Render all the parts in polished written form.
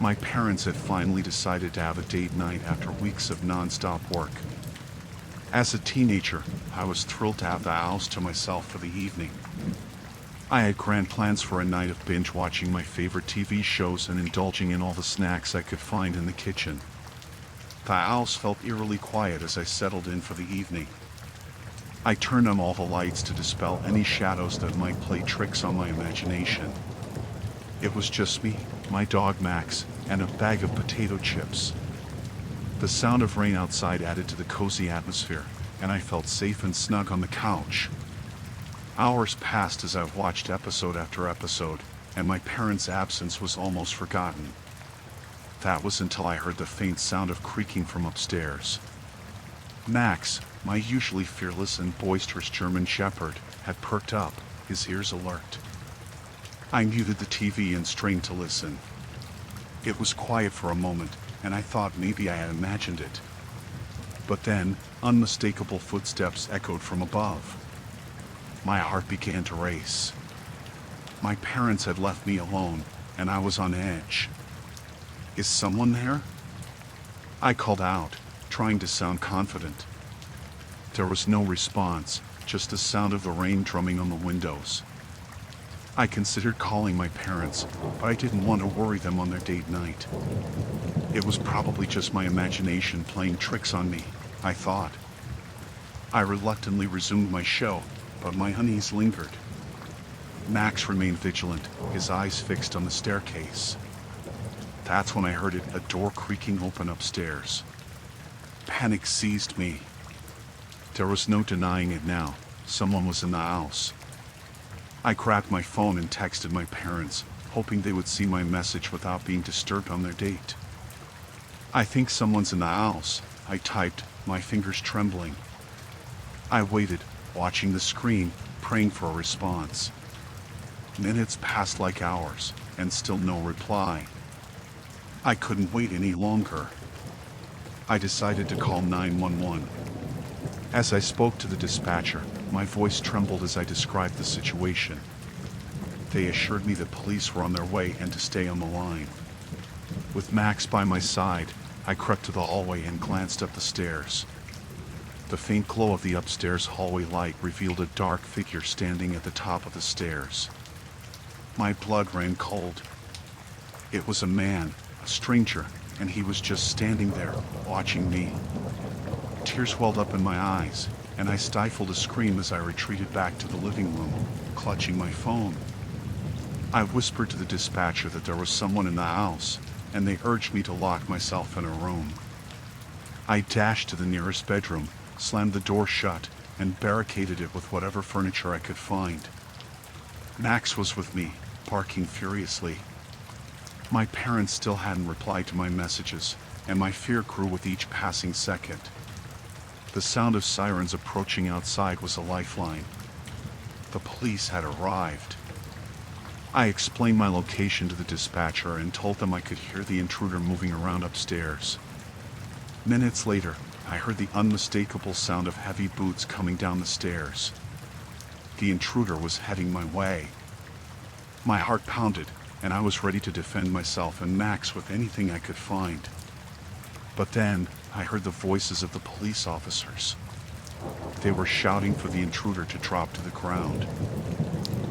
My parents had finally decided to have a date night after weeks of non-stop work. As a teenager, I was thrilled to have the house to myself for the evening. I had grand plans for a night of binge watching my favorite TV shows and indulging in all the snacks I could find in the kitchen. The house felt eerily quiet as I settled in for the evening. I turned on all the lights to dispel any shadows that might play tricks on my imagination. It was just me, my dog Max, and a bag of potato chips. The sound of rain outside added to the cozy atmosphere, and I felt safe and snug on the couch. Hours passed as I watched episode after episode, and my parents' absence was almost forgotten. That was until I heard the faint sound of creaking from upstairs. Max, my usually fearless and boisterous German shepherd, had perked up, his ears alert. I muted the TV and strained to listen. It was quiet for a moment, and I thought maybe I had imagined it. But then, unmistakable footsteps echoed from above. My heart began to race. My parents had left me alone, and I was on edge. Is someone there? I called out, trying to sound confident. There was no response, just the sound of the rain drumming on the windows. I considered calling my parents, but I didn't want to worry them on their date night. It was probably just my imagination playing tricks on me, I thought. I reluctantly resumed my show, but my unease lingered. Max remained vigilant, his eyes fixed on the staircase. That's when I heard a door creaking open upstairs. Panic seized me. There was no denying it now. Someone was in the house. I grabbed my phone and texted my parents, hoping they would see my message without being disturbed on their date. "I think someone's in the house," I typed, my fingers trembling. I waited, watching the screen, praying for a response. Minutes passed like hours, and still no reply. I couldn't wait any longer. I decided to call 911. As I spoke to the dispatcher, my voice trembled as I described the situation. They assured me that police were on their way and to stay on the line. With Max by my side, I crept to the hallway and glanced up the stairs. The faint glow of the upstairs hallway light revealed a dark figure standing at the top of the stairs. My blood ran cold. It was a man, a stranger, and he was just standing there, watching me. Tears welled up in my eyes, and I stifled a scream as I retreated back to the living room, clutching my phone. I whispered to the dispatcher that there was someone in the house, and they urged me to lock myself in a room. I dashed to the nearest bedroom, slammed the door shut, and barricaded it with whatever furniture I could find. Max was with me, barking furiously. My parents still hadn't replied to my messages, and my fear grew with each passing second. The sound of sirens approaching outside was a lifeline. The police had arrived. I explained my location to the dispatcher and told them I could hear the intruder moving around upstairs. Minutes later, I heard the unmistakable sound of heavy boots coming down the stairs. The intruder was heading my way. My heart pounded, and I was ready to defend myself and Max with anything I could find. But then, I heard the voices of the police officers. They were shouting for the intruder to drop to the ground.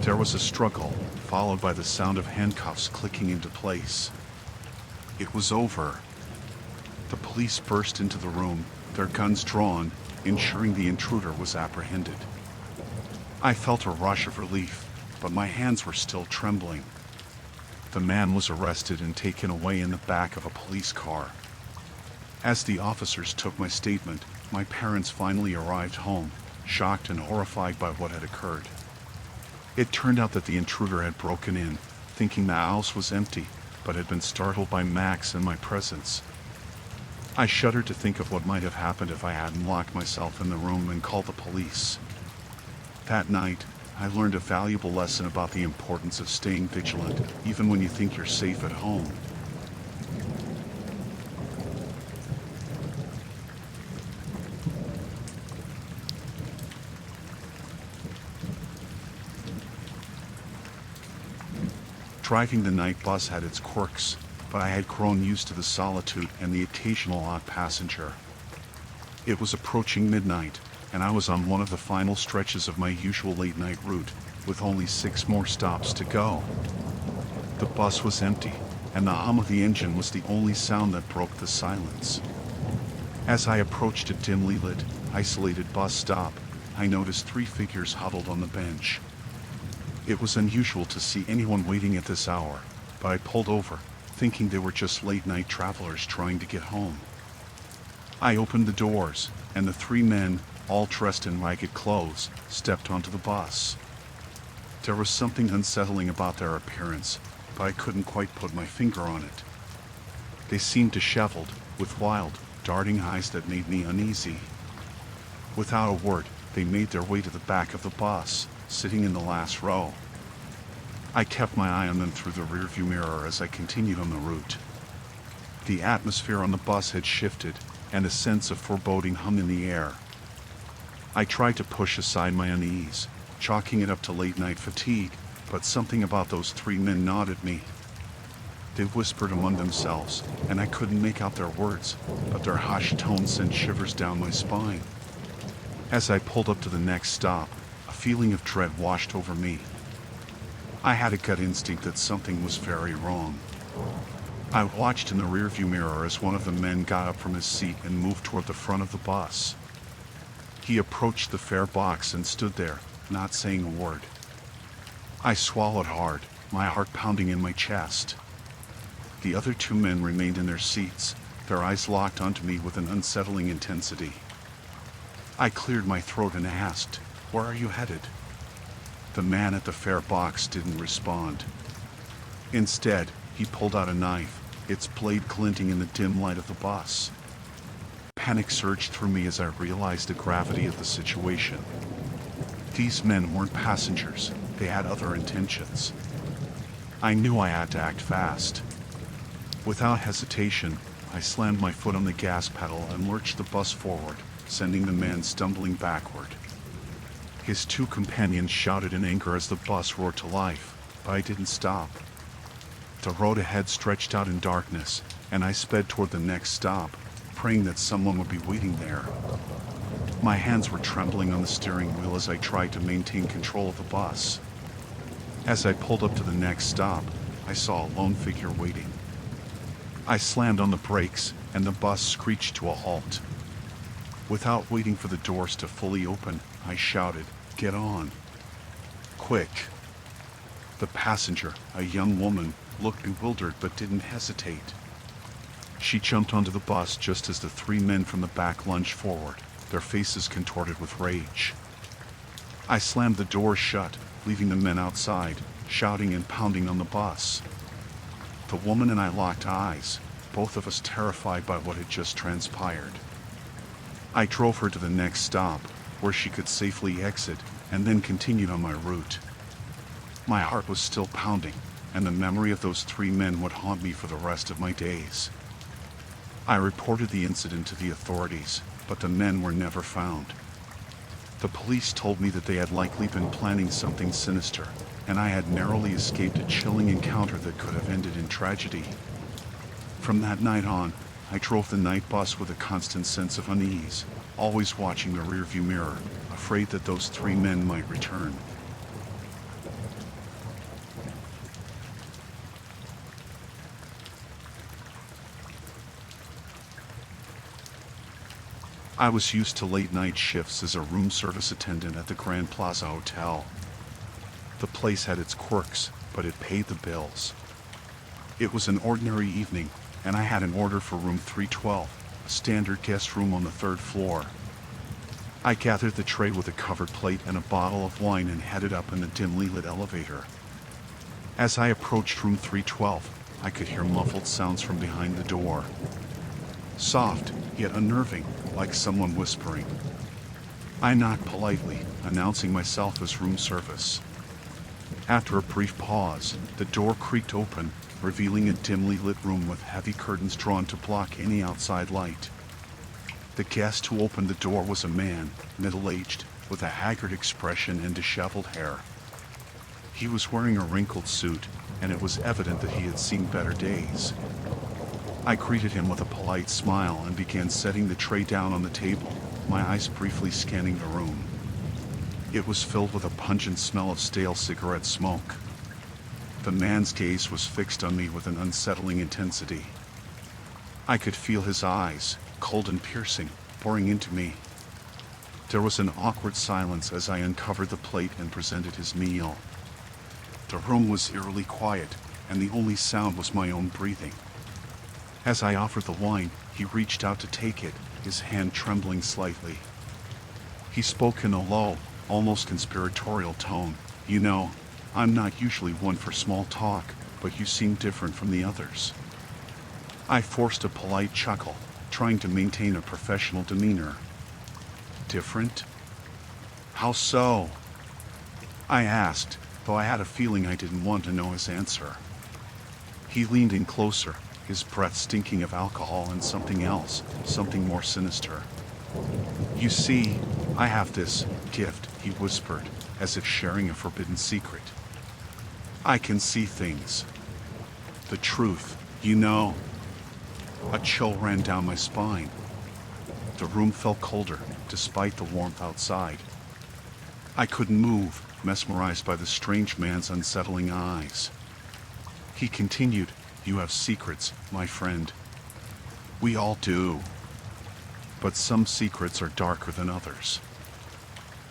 There was a struggle, followed by the sound of handcuffs clicking into place. It was over. The police burst into the room, their guns drawn, ensuring the intruder was apprehended. I felt a rush of relief, but my hands were still trembling. The man was arrested and taken away in the back of a police car. As the officers took my statement, my parents finally arrived home, shocked and horrified by what had occurred. It turned out that the intruder had broken in, thinking the house was empty, but had been startled by Max and my presence. I shuddered to think of what might have happened if I hadn't locked myself in the room and called the police. That night, I learned a valuable lesson about the importance of staying vigilant, even when you think you're safe at home. Driving the night bus had its quirks. but I had grown used to the solitude and the occasional odd passenger. It was approaching midnight, and I was on one of the final stretches of my usual late-night route, with only 6 more stops to go. The bus was empty, and the hum of the engine was the only sound that broke the silence. As I approached a dimly lit, isolated bus stop, I noticed 3 figures huddled on the bench. It was unusual to see anyone waiting at this hour, but I pulled over, thinking they were just late-night travelers trying to get home. I opened the doors, and the 3 men, all dressed in ragged clothes, stepped onto the bus. There was something unsettling about their appearance, but I couldn't quite put my finger on it. They seemed disheveled, with wild, darting eyes that made me uneasy. Without a word, they made their way to the back of the bus, sitting in the last row. I kept my eye on them through the rearview mirror as I continued on the route. The atmosphere on the bus had shifted, and a sense of foreboding hung in the air. I tried to push aside my unease, chalking it up to late-night fatigue, but something about those 3 men gnawed at me. They whispered among themselves, and I couldn't make out their words, but their hushed tones sent shivers down my spine. As I pulled up to the next stop, a feeling of dread washed over me. I had a gut instinct that something was very wrong. I watched in the rearview mirror as one of the men got up from his seat and moved toward the front of the bus. He approached the fare box and stood there, not saying a word. I swallowed hard, my heart pounding in my chest. The other 2 men remained in their seats, their eyes locked onto me with an unsettling intensity. I cleared my throat and asked, "Where are you headed?" The man at the fare box didn't respond. Instead, he pulled out a knife, its blade glinting in the dim light of the bus. Panic surged through me as I realized the gravity of the situation. These men weren't passengers, they had other intentions. I knew I had to act fast. Without hesitation, I slammed my foot on the gas pedal and lurched the bus forward, sending the man stumbling backward. His 2 companions shouted in anger as the bus roared to life, but I didn't stop. The road ahead stretched out in darkness, and I sped toward the next stop, praying that someone would be waiting there. My hands were trembling on the steering wheel as I tried to maintain control of the bus. As I pulled up to the next stop, I saw a lone figure waiting. I slammed on the brakes, and the bus screeched to a halt. Without waiting for the doors to fully open, I shouted, "Get on! Quick!" The passenger, a young woman, looked bewildered but didn't hesitate. She jumped onto the bus just as the 3 men from the back lunged forward, their faces contorted with rage. I slammed the doors shut, leaving the men outside, shouting and pounding on the bus. The woman and I locked eyes, both of us terrified by what had just transpired. I drove her to the next stop, where she could safely exit, and then continued on my route. My heart was still pounding, and the memory of those 3 men would haunt me for the rest of my days. I reported the incident to the authorities, but the men were never found. The police told me that they had likely been planning something sinister, and I had narrowly escaped a chilling encounter that could have ended in tragedy. From that night on, I drove the night bus with a constant sense of unease, always watching the rearview mirror, afraid that those 3 men might return. I was used to late-night shifts as a room service attendant at the Grand Plaza Hotel. The place had its quirks, but it paid the bills. It was an ordinary evening, and I had an order for room 312, a standard guest room on the 3rd floor. I gathered the tray with a covered plate and a bottle of wine and headed up in the dimly lit elevator. As I approached room 312, I could hear muffled sounds from behind the door. Soft, yet unnerving, like someone whispering. I knocked politely, announcing myself as room service. After a brief pause, the door creaked open, revealing a dimly lit room with heavy curtains drawn to block any outside light. The guest who opened the door was a man, middle-aged, with a haggard expression and disheveled hair. He was wearing a wrinkled suit, and it was evident that he had seen better days. I greeted him with a polite smile and began setting the tray down on the table, my eyes briefly scanning the room. It was filled with a pungent smell of stale cigarette smoke. The man's gaze was fixed on me with an unsettling intensity. I could feel his eyes, cold and piercing, boring into me. There was an awkward silence as I uncovered the plate and presented his meal. The room was eerily quiet, and the only sound was my own breathing. As I offered the wine, he reached out to take it, his hand trembling slightly. He spoke in a low, almost conspiratorial tone. "You know, I'm not usually one for small talk, but you seem different from the others." I forced a polite chuckle, trying to maintain a professional demeanor. "Different? How so?" I asked, though I had a feeling I didn't want to know his answer. He leaned in closer, his breath stinking of alcohol and something else, something more sinister. "You see, I have this gift," he whispered, as if sharing a forbidden secret. "I can see things. The truth, you know." A chill ran down my spine. The room felt colder, despite the warmth outside. I couldn't move, mesmerized by the strange man's unsettling eyes. He continued, "You have secrets, my friend. We all do. But some secrets are darker than others."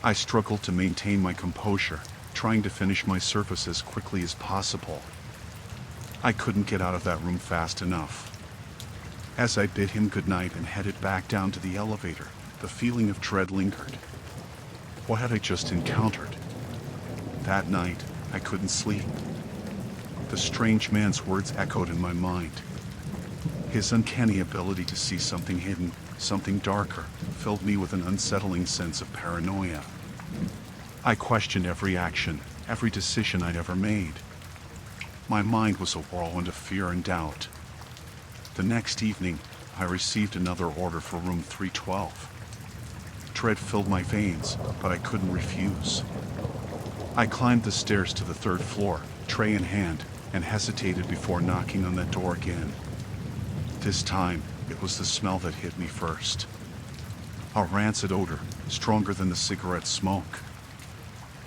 I struggled to maintain my composure, trying to finish my service as quickly as possible. I couldn't get out of that room fast enough. As I bid him goodnight and headed back down to the elevator, the feeling of dread lingered. What had I just encountered? That night, I couldn't sleep. The strange man's words echoed in my mind. His uncanny ability to see something hidden, something darker, filled me with an unsettling sense of paranoia. I questioned every action, every decision I'd ever made. My mind was a whirlwind of fear and doubt. The next evening, I received another order for room 312. Dread filled my veins, but I couldn't refuse. I climbed the stairs to the third floor, tray in hand, and hesitated before knocking on that door again. This time, it was the smell that hit me first. A rancid odor, stronger than the cigarette smoke.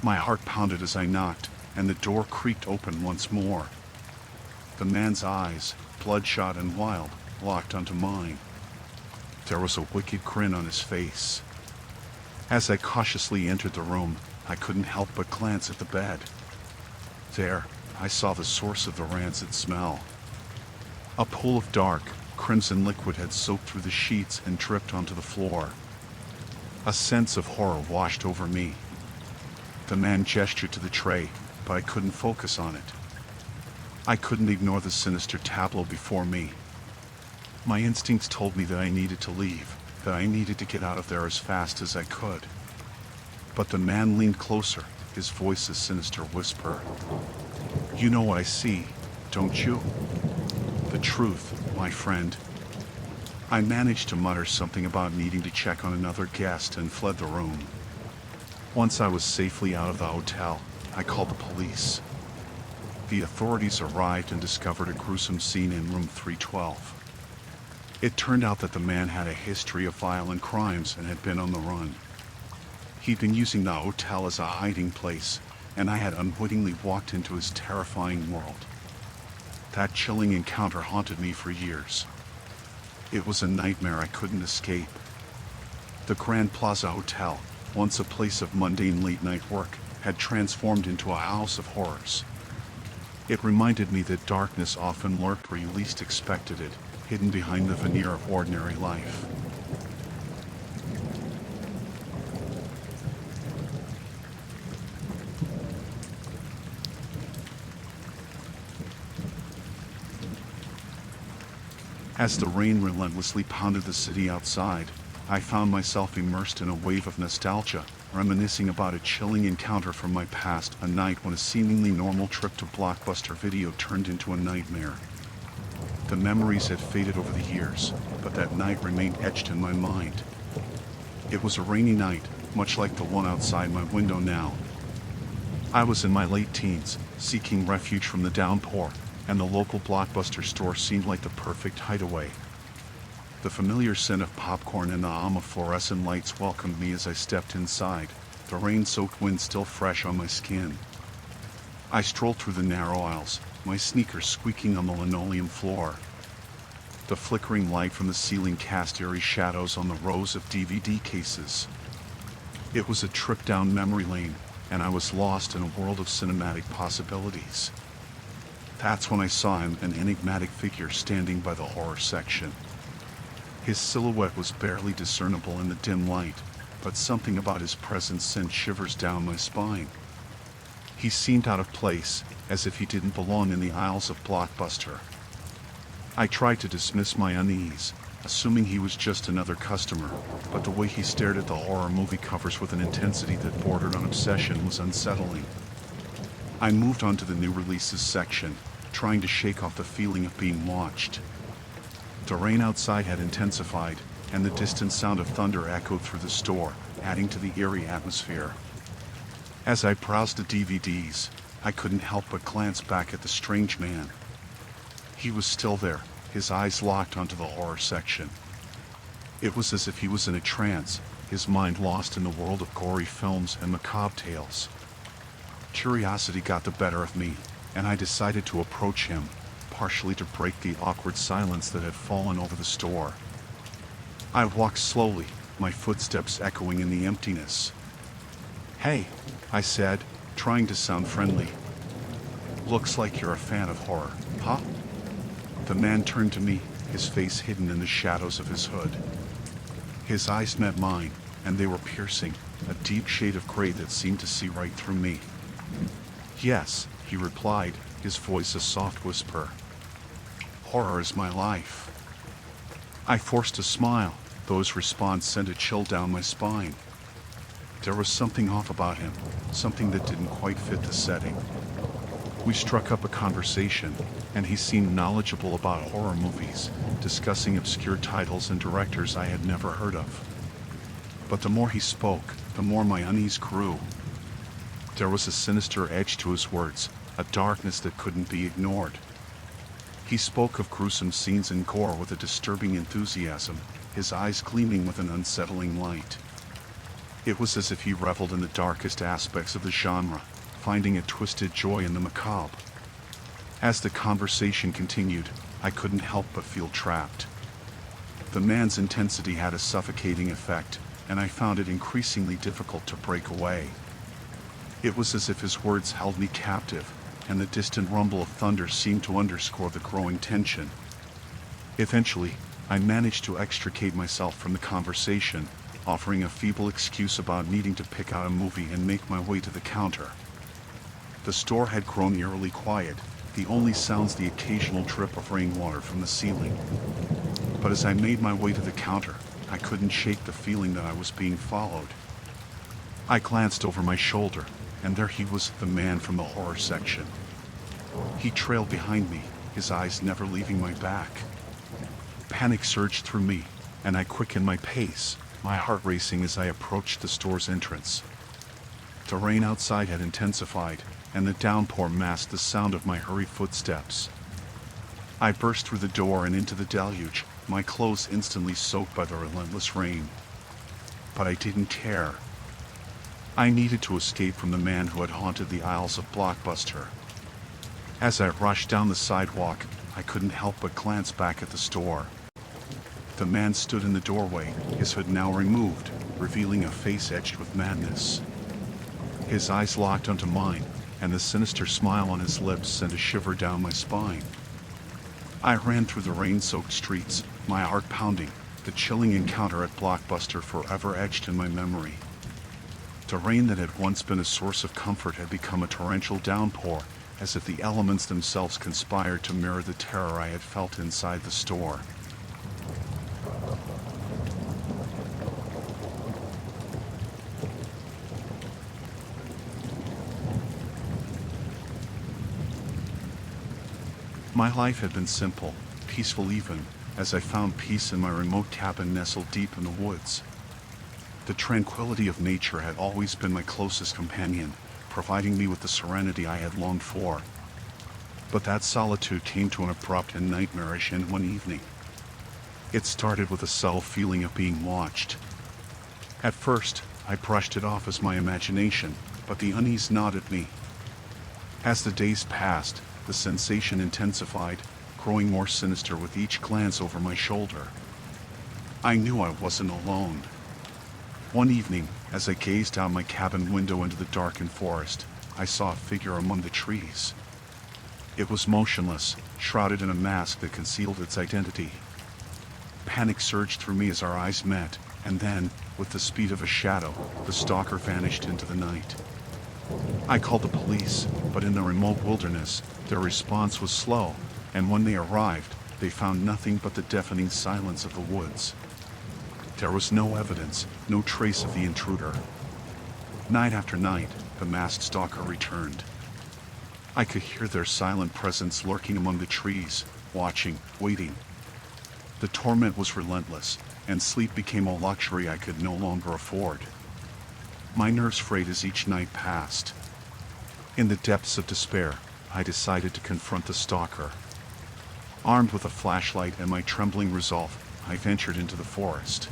My heart pounded as I knocked, and the door creaked open once more. The man's eyes, bloodshot and wild, locked onto mine. There was a wicked grin on his face. As I cautiously entered the room, I couldn't help but glance at the bed. There, I saw the source of the rancid smell. A pool of dark, crimson liquid had soaked through the sheets and dripped onto the floor. A sense of horror washed over me. The man gestured to the tray, but I couldn't focus on it. I couldn't ignore the sinister tableau before me. My instincts told me that I needed to leave, that I needed to get out of there as fast as I could. But the man leaned closer, his voice a sinister whisper. "You know what I see, don't you? The truth, my friend." I managed to mutter something about needing to check on another guest and fled the room. Once I was safely out of the hotel, I called the police. The authorities arrived and discovered a gruesome scene in room 312. It turned out that the man had a history of violent crimes and had been on the run. He'd been using the hotel as a hiding place, and I had unwittingly walked into his terrifying world. That chilling encounter haunted me for years. It was a nightmare I couldn't escape. The Grand Plaza Hotel, once a place of mundane late-night work, had transformed into a house of horrors. It reminded me that darkness often lurked where you least expected it, hidden behind the veneer of ordinary life. As the rain relentlessly pounded the city outside, I found myself immersed in a wave of nostalgia, reminiscing about a chilling encounter from my past, a night when a seemingly normal trip to Blockbuster Video turned into a nightmare. The memories had faded over the years, but that night remained etched in my mind. It was a rainy night, much like the one outside my window now. I was in my late teens, seeking refuge from the downpour, and the local Blockbuster store seemed like the perfect hideaway. The familiar scent of popcorn and the hum of fluorescent lights welcomed me as I stepped inside, the rain-soaked wind still fresh on my skin. I strolled through the narrow aisles, my sneakers squeaking on the linoleum floor. The flickering light from the ceiling cast eerie shadows on the rows of DVD cases. It was a trip down memory lane, and I was lost in a world of cinematic possibilities. That's when I saw him, an enigmatic figure standing by the horror section. His silhouette was barely discernible in the dim light, but something about his presence sent shivers down my spine. He seemed out of place, as if he didn't belong in the aisles of Blockbuster. I tried to dismiss my unease, assuming he was just another customer, but the way he stared at the horror movie covers with an intensity that bordered on obsession was unsettling. I moved on to the new releases section, trying to shake off the feeling of being watched. The rain outside had intensified, and the distant sound of thunder echoed through the store, adding to the eerie atmosphere. As I browsed the DVDs, I couldn't help but glance back at the strange man. He was still there, his eyes locked onto the horror section. It was as if he was in a trance, his mind lost in the world of gory films and macabre tales. Curiosity got the better of me, and I decided to approach him, partially to break the awkward silence that had fallen over the store. I walked slowly, my footsteps echoing in the emptiness. "Hey," I said, trying to sound friendly. "Looks like you're a fan of horror, huh?" The man turned to me, his face hidden in the shadows of his hood. His eyes met mine, and they were piercing, a deep shade of gray that seemed to see right through me. "Yes," he replied, his voice a soft whisper. "Horror is my life." I forced a smile, though his response sent a chill down my spine. There was something off about him, something that didn't quite fit the setting. We struck up a conversation, and he seemed knowledgeable about horror movies, discussing obscure titles and directors I had never heard of. But the more he spoke, the more my unease grew. There was a sinister edge to his words, a darkness that couldn't be ignored. He spoke of gruesome scenes and gore with a disturbing enthusiasm, his eyes gleaming with an unsettling light. It was as if he reveled in the darkest aspects of the genre, finding a twisted joy in the macabre. As the conversation continued, I couldn't help but feel trapped. The man's intensity had a suffocating effect, and I found it increasingly difficult to break away. It was as if his words held me captive, and the distant rumble of thunder seemed to underscore the growing tension. Eventually, I managed to extricate myself from the conversation, offering a feeble excuse about needing to pick out a movie and make my way to the counter. The store had grown eerily quiet, the only sounds the occasional drip of rainwater from the ceiling. But as I made my way to the counter, I couldn't shake the feeling that I was being followed. I glanced over my shoulder, and there he was, the man from the horror section. He trailed behind me, his eyes never leaving my back. Panic surged through me, and I quickened my pace, my heart racing as I approached the store's entrance. The rain outside had intensified, and the downpour masked the sound of my hurried footsteps. I burst through the door and into the deluge, my clothes instantly soaked by the relentless rain. But I didn't care. I needed to escape from the man who had haunted the aisles of Blockbuster. As I rushed down the sidewalk, I couldn't help but glance back at the store. The man stood in the doorway, his hood now removed, revealing a face etched with madness. His eyes locked onto mine, and the sinister smile on his lips sent a shiver down my spine. I ran through the rain-soaked streets, my heart pounding, the chilling encounter at Blockbuster forever etched in my memory. The rain that had once been a source of comfort had become a torrential downpour, as if the elements themselves conspired to mirror the terror I had felt inside the store. My life had been simple, peaceful even, as I found peace in my remote cabin nestled deep in the woods. The tranquility of nature had always been my closest companion, providing me with the serenity I had longed for. But that solitude came to an abrupt and nightmarish end one evening. It started with a subtle feeling of being watched. At first, I brushed it off as my imagination, but the unease gnawed at me. As the days passed, the sensation intensified, growing more sinister with each glance over my shoulder. I knew I wasn't alone. One evening, as I gazed out my cabin window into the darkened forest, I saw a figure among the trees. It was motionless, shrouded in a mask that concealed its identity. Panic surged through me as our eyes met, and then, with the speed of a shadow, the stalker vanished into the night. I called the police, but in the remote wilderness, their response was slow, and when they arrived, they found nothing but the deafening silence of the woods. There was no evidence, no trace of the intruder. Night after night, the masked stalker returned. I could hear their silent presence lurking among the trees, watching, waiting. The torment was relentless, and sleep became a luxury I could no longer afford. My nerves frayed as each night passed. In the depths of despair, I decided to confront the stalker. Armed with a flashlight and my trembling resolve, I ventured into the forest.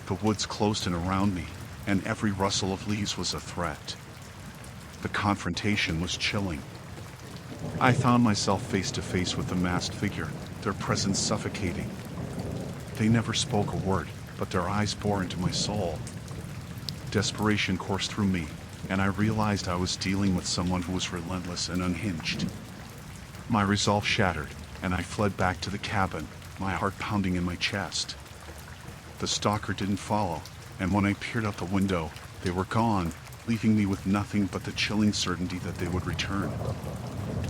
The woods closed in around me, and every rustle of leaves was a threat. The confrontation was chilling. I found myself face to face with the masked figure, their presence suffocating. They never spoke a word, but their eyes bore into my soul. Desperation coursed through me, and I realized I was dealing with someone who was relentless and unhinged. My resolve shattered, and I fled back to the cabin, my heart pounding in my chest. The stalker didn't follow, and when I peered out the window, they were gone, leaving me with nothing but the chilling certainty that they would return.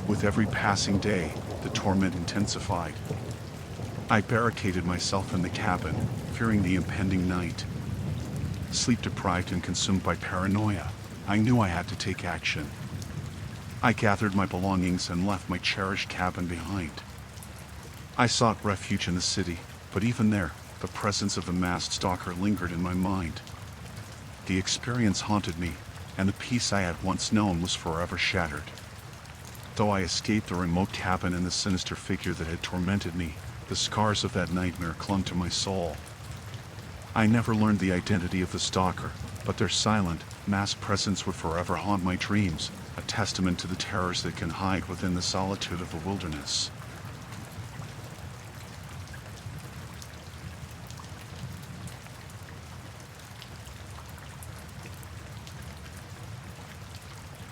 With every passing day, the torment intensified. I barricaded myself in the cabin, fearing the impending night. Sleep deprived and consumed by paranoia, I knew I had to take action. I gathered my belongings and left my cherished cabin behind. I sought refuge in the city, but even there, the presence of the masked stalker lingered in my mind. The experience haunted me, and the peace I had once known was forever shattered. Though I escaped the remote cabin and the sinister figure that had tormented me, the scars of that nightmare clung to my soul. I never learned the identity of the stalker, but their silent, masked presence would forever haunt my dreams, a testament to the terrors that can hide within the solitude of the wilderness.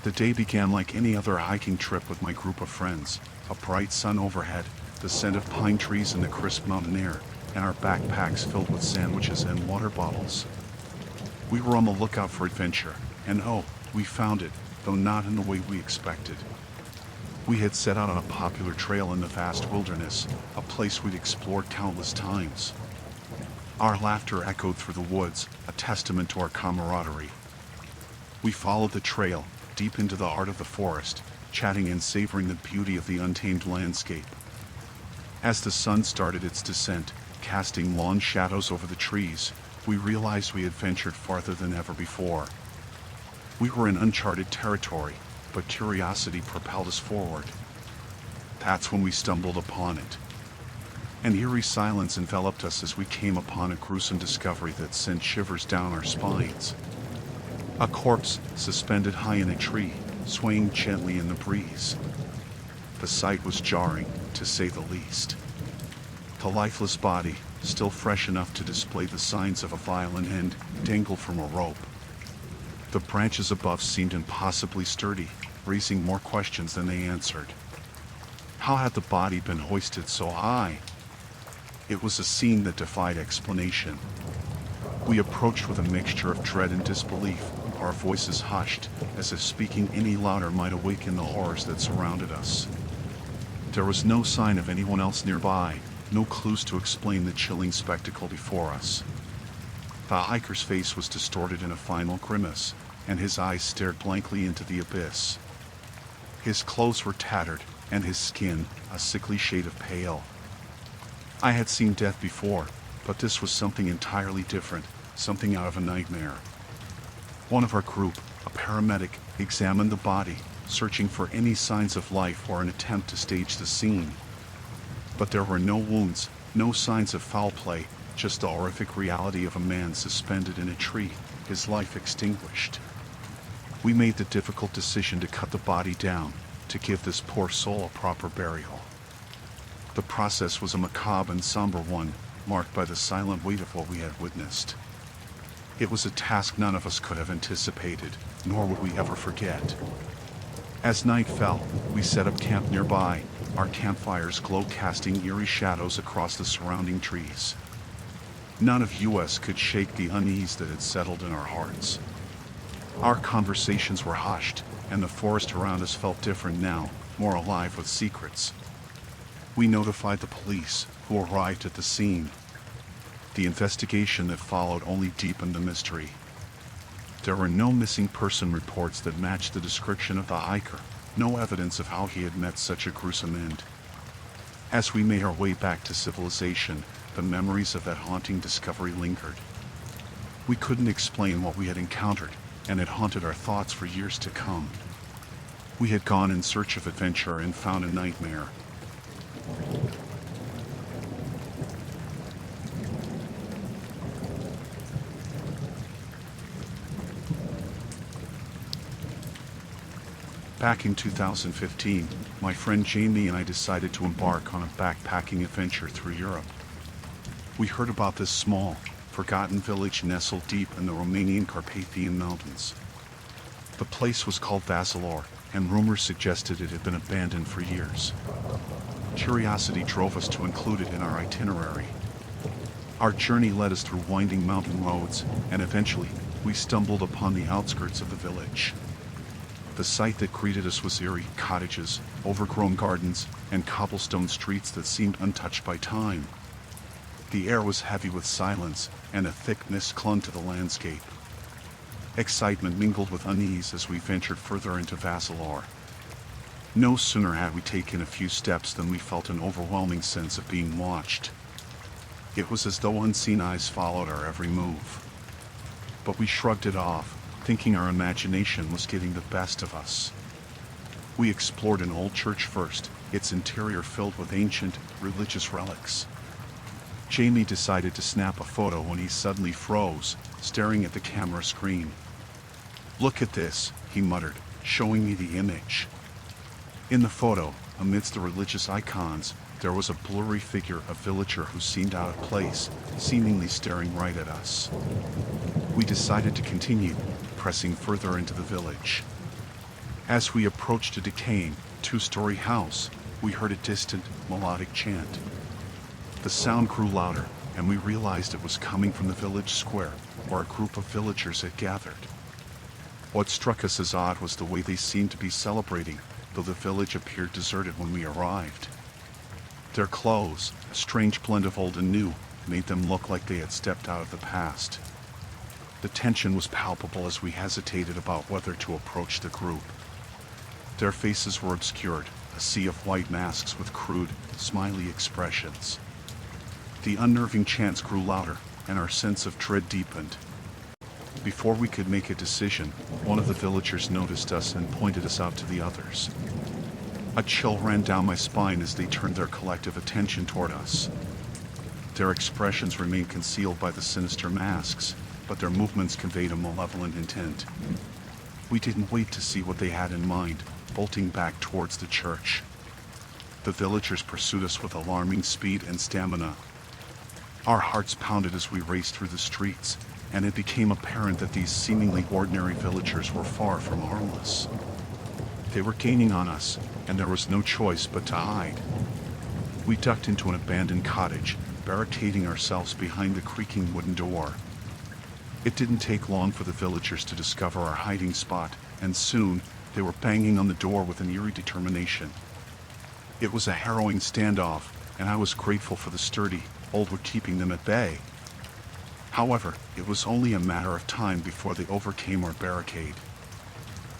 The day began like any other hiking trip with my group of friends, a bright sun overhead, the scent of pine trees in the crisp mountain air, and our backpacks filled with sandwiches and water bottles. We were on the lookout for adventure, and oh, we found it, though not in the way we expected. We had set out on a popular trail in the vast wilderness, a place we'd explored countless times. Our laughter echoed through the woods, a testament to our camaraderie. We followed the trail, deep into the heart of the forest, chatting and savoring the beauty of the untamed landscape. As the sun started its descent, casting long shadows over the trees, we realized we had ventured farther than ever before. We were in uncharted territory, but curiosity propelled us forward. That's when we stumbled upon it. An eerie silence enveloped us as we came upon a gruesome discovery that sent shivers down our spines. A corpse suspended high in a tree, swaying gently in the breeze. The sight was jarring, to say the least. The lifeless body, still fresh enough to display the signs of a violent end, dangled from a rope. The branches above seemed impossibly sturdy, raising more questions than they answered. How had the body been hoisted so high? It was a scene that defied explanation. We approached with a mixture of dread and disbelief, our voices hushed, as if speaking any louder might awaken the horrors that surrounded us. There was no sign of anyone else nearby, no clues to explain the chilling spectacle before us. The hiker's face was distorted in a final grimace, and his eyes stared blankly into the abyss. His clothes were tattered, and his skin a sickly shade of pale. I had seen death before, but this was something entirely different, something out of a nightmare. One of our group, A paramedic examined the body, searching for any signs of life or an attempt to stage the scene. But there were no wounds, no signs of foul play, just the horrific reality of a man suspended in a tree, his life extinguished. We made the difficult decision to cut the body down, to give this poor soul a proper burial. The process was a macabre and somber one, marked by the silent weight of what we had witnessed. It was a task none of us could have anticipated, nor would we ever forget. As night fell, we set up camp nearby, our campfire's glow casting eerie shadows across the surrounding trees. None of us could shake the unease that had settled in our hearts. Our conversations were hushed, and the forest around us felt different now, more alive with secrets. We notified the police, who arrived at the scene. The investigation that followed only deepened the mystery. There were no missing person reports that matched the description of the hiker, no evidence of how he had met such a gruesome end. As we made our way back to civilization, the memories of that haunting discovery lingered. We couldn't explain what we had encountered, and it haunted our thoughts for years to come. We had gone in search of adventure and found a nightmare. Back in 2015, my friend Jamie and I decided to embark on a backpacking adventure through Europe. We heard about this small, forgotten village nestled deep in the Romanian Carpathian Mountains. The place was called Vasilor, and rumors suggested it had been abandoned for years. Curiosity drove us to include it in our itinerary. Our journey led us through winding mountain roads, and eventually, we stumbled upon the outskirts of the village. The sight that greeted us was eerie: cottages, overgrown gardens, and cobblestone streets that seemed untouched by time. The air was heavy with silence, and a thick mist clung to the landscape. Excitement mingled with unease as we ventured further into Vasilor. No sooner had we taken a few steps than we felt an overwhelming sense of being watched. It was as though unseen eyes followed our every move. But we shrugged it off, thinking our imagination was getting the best of us. We explored an old church first, its interior filled with ancient, religious relics. Jamie decided to snap a photo when he suddenly froze, staring at the camera screen. "Look at this," he muttered, showing me the image. In the photo, amidst the religious icons, there was a blurry figure, a villager who seemed out of place, seemingly staring right at us. We decided to continue, pressing further into the village. As we approached a decaying, two-story house, we heard a distant, melodic chant. The sound grew louder, and we realized it was coming from the village square, where a group of villagers had gathered. What struck us as odd was the way they seemed to be celebrating, though the village appeared deserted when we arrived. Their clothes, a strange blend of old and new, made them look like they had stepped out of the past. The tension was palpable as we hesitated about whether to approach the group. Their faces were obscured, a sea of white masks with crude, smiley expressions. The unnerving chants grew louder, and our sense of dread deepened. Before we could make a decision, one of the villagers noticed us and pointed us out to the others. A chill ran down my spine as they turned their collective attention toward us. Their expressions remained concealed by the sinister masks, but their movements conveyed a malevolent intent. We didn't wait to see what they had in mind, bolting back towards the church. The villagers pursued us with alarming speed and stamina. Our hearts pounded as we raced through the streets, and it became apparent that these seemingly ordinary villagers were far from harmless. They were gaining on us, and there was no choice but to hide. We ducked into an abandoned cottage, barricading ourselves behind the creaking wooden door. It didn't take long for the villagers to discover our hiding spot, and soon they were banging on the door with an eerie determination. It was a harrowing standoff, and I was grateful for the sturdy, old were keeping them at bay. However, it was only a matter of time before they overcame our barricade.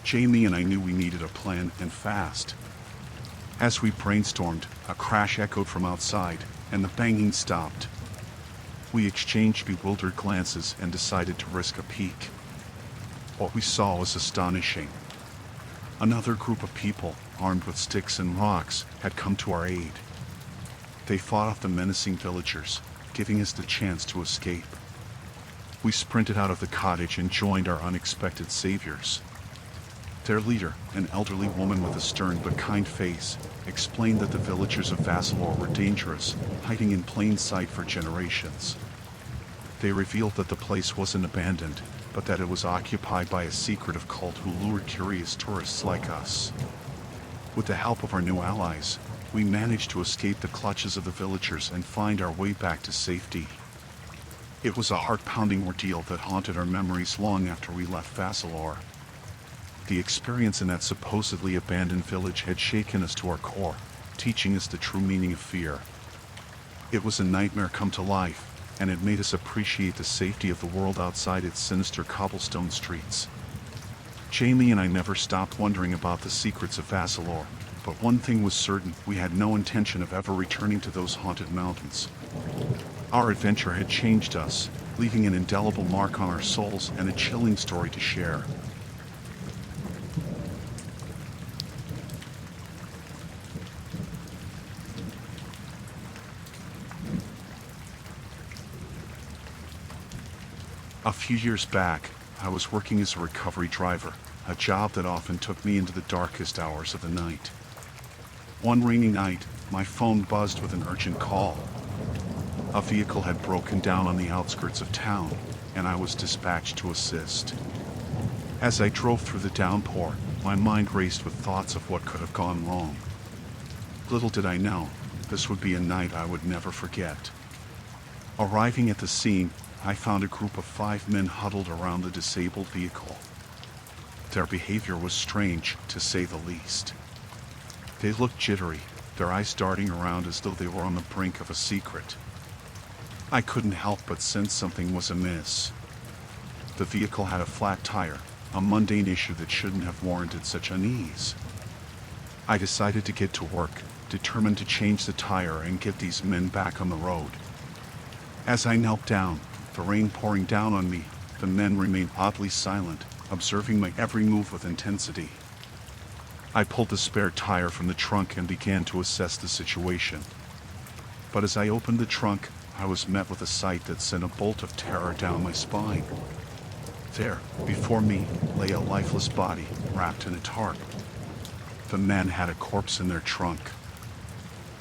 Jamie and I knew we needed a plan, and fast. As we brainstormed, a crash echoed from outside, and the banging stopped. We exchanged bewildered glances and decided to risk a peek. What we saw was astonishing. Another group of people, armed with sticks and rocks, had come to our aid. They fought off the menacing villagers, giving us the chance to escape. We sprinted out of the cottage and joined our unexpected saviors. Their leader, an elderly woman with a stern but kind face, explained that the villagers of Vassalor were dangerous, hiding in plain sight for generations. They revealed that the place wasn't abandoned, but that it was occupied by a secretive cult who lured curious tourists like us. With the help of our new allies, we managed to escape the clutches of the villagers and find our way back to safety. It was a heart-pounding ordeal that haunted our memories long after we left Vassalor. The experience in that supposedly abandoned village had shaken us to our core, teaching us the true meaning of fear. It was a nightmare come to life, and it made us appreciate the safety of the world outside its sinister cobblestone streets. Jamie and I never stopped wondering about the secrets of Vassalor, but one thing was certain: we had no intention of ever returning to those haunted mountains. Our adventure had changed us, leaving an indelible mark on our souls and a chilling story to share. A few years back, I was working as a recovery driver, a job that often took me into the darkest hours of the night. One rainy night, my phone buzzed with an urgent call. A vehicle had broken down on the outskirts of town, and I was dispatched to assist. As I drove through the downpour, my mind raced with thoughts of what could have gone wrong. Little did I know, this would be a night I would never forget. Arriving at the scene, I found a group of 5 men huddled around the disabled vehicle. Their behavior was strange, to say the least. They looked jittery, their eyes darting around as though they were on the brink of a secret. I couldn't help but sense something was amiss. The vehicle had a flat tire, a mundane issue that shouldn't have warranted such unease. I decided to get to work, determined to change the tire and get these men back on the road. As I knelt down, the rain pouring down on me, the men remained oddly silent, observing my every move with intensity. I pulled the spare tire from the trunk and began to assess the situation. But as I opened the trunk, I was met with a sight that sent a bolt of terror down my spine. There, before me, lay a lifeless body, wrapped in a tarp. The men had a corpse in their trunk.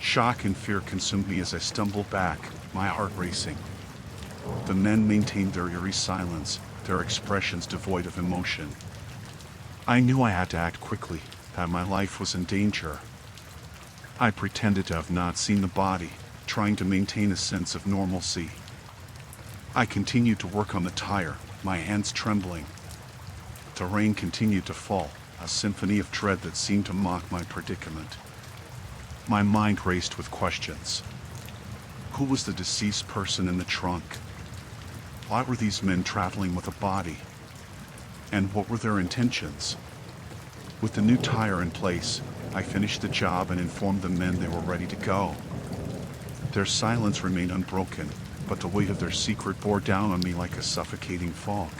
Shock and fear consumed me as I stumbled back, my heart racing. The men maintained their eerie silence, their expressions devoid of emotion. I knew I had to act quickly, that my life was in danger. I pretended to have not seen the body, trying to maintain a sense of normalcy. I continued to work on the tire, my hands trembling. The rain continued to fall, a symphony of dread that seemed to mock my predicament. My mind raced with questions. Who was the deceased person in the trunk? Why were these men traveling with a body? And what were their intentions? With the new tire in place, I finished the job and informed the men they were ready to go. Their silence remained unbroken, but the weight of their secret bore down on me like a suffocating fog.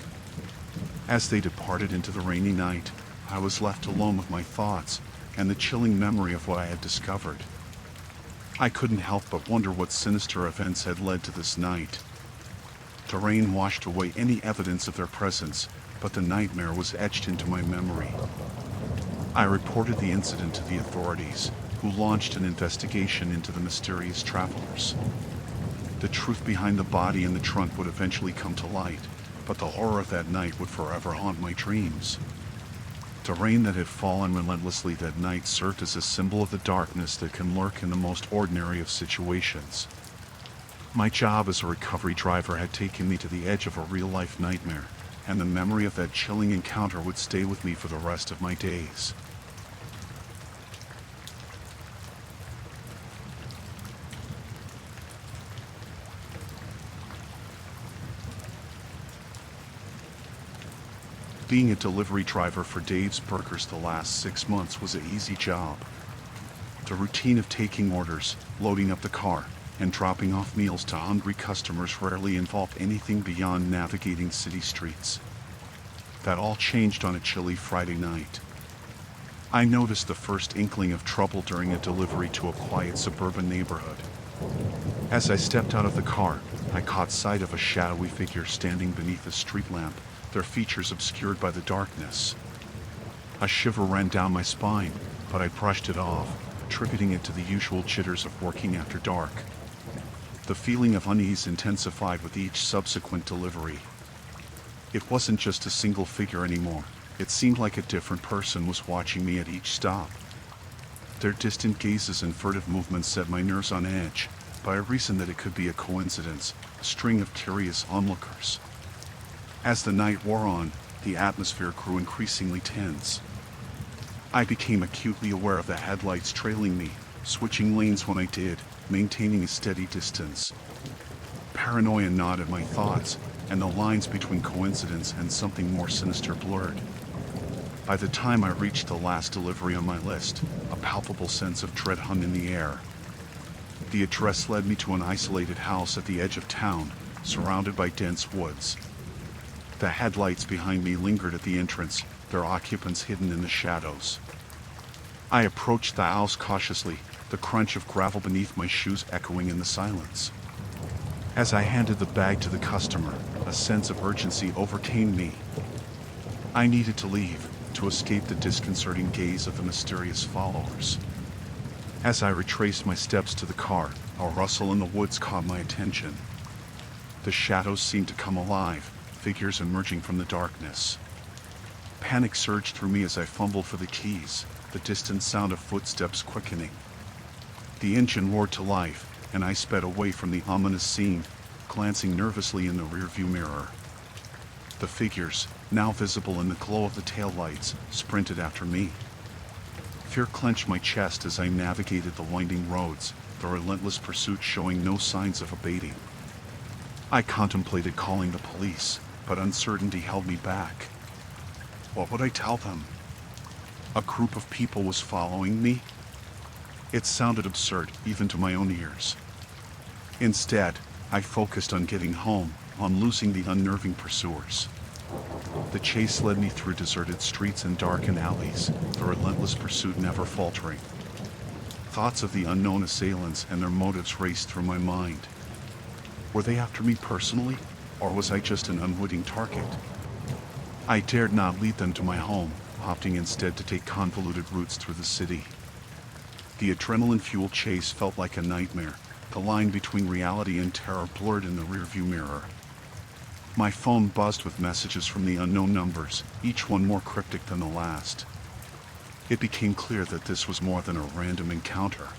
As they departed into the rainy night, I was left alone with my thoughts and the chilling memory of what I had discovered. I couldn't help but wonder what sinister events had led to this night. The rain washed away any evidence of their presence, but the nightmare was etched into my memory. I reported the incident to the authorities, who launched an investigation into the mysterious travelers. The truth behind the body in the trunk would eventually come to light, but the horror of that night would forever haunt my dreams. The rain that had fallen relentlessly that night served as a symbol of the darkness that can lurk in the most ordinary of situations. My job as a recovery driver had taken me to the edge of a real-life nightmare, and the memory of that chilling encounter would stay with me for the rest of my days. Being a delivery driver for Dave's Burgers the last 6 months was an easy job. The routine of taking orders, loading up the car, and dropping off meals to hungry customers rarely involved anything beyond navigating city streets. That all changed on a chilly Friday night. I noticed the first inkling of trouble during a delivery to a quiet suburban neighborhood. As I stepped out of the car, I caught sight of a shadowy figure standing beneath a street lamp, their features obscured by the darkness. A shiver ran down my spine, but I brushed it off, attributing it to the usual jitters of working after dark. The feeling of unease intensified with each subsequent delivery. It wasn't just a single figure anymore. It seemed like a different person was watching me at each stop. Their distant gazes and furtive movements set my nerves on edge, but I reasoned that it could be a coincidence, a string of curious onlookers. As the night wore on, the atmosphere grew increasingly tense. I became acutely aware of the headlights trailing me, switching lanes when I did, maintaining a steady distance. Paranoia gnawed at my thoughts, and the lines between coincidence and something more sinister blurred. By the time I reached the last delivery on my list, a palpable sense of dread hung in the air. The address led me to an isolated house at the edge of town, surrounded by dense woods. The headlights behind me lingered at the entrance, their occupants hidden in the shadows. I approached the house cautiously, the crunch of gravel beneath my shoes echoing in the silence. As I handed the bag to the customer, a sense of urgency overcame me. I needed to leave, to escape the disconcerting gaze of the mysterious followers. As I retraced my steps to the car, a rustle in the woods caught my attention. The shadows seemed to come alive, figures emerging from the darkness. Panic surged through me as I fumbled for the keys, the distant sound of footsteps quickening. The engine roared to life, and I sped away from the ominous scene, glancing nervously in the rearview mirror. The figures, now visible in the glow of the taillights, sprinted after me. Fear clenched my chest as I navigated the winding roads, the relentless pursuit showing no signs of abating. I contemplated calling the police, but uncertainty held me back. What would I tell them? A group of people was following me? It sounded absurd, even to my own ears. Instead, I focused on getting home, on losing the unnerving pursuers. The chase led me through deserted streets and darkened alleys, the relentless pursuit never faltering. Thoughts of the unknown assailants and their motives raced through my mind. Were they after me personally, or was I just an unwitting target? I dared not lead them to my home, opting instead to take convoluted routes through the city. The adrenaline-fueled chase felt like a nightmare, the line between reality and terror blurred in the rearview mirror. My phone buzzed with messages from the unknown numbers, each one more cryptic than the last. It became clear that this was more than a random encounter.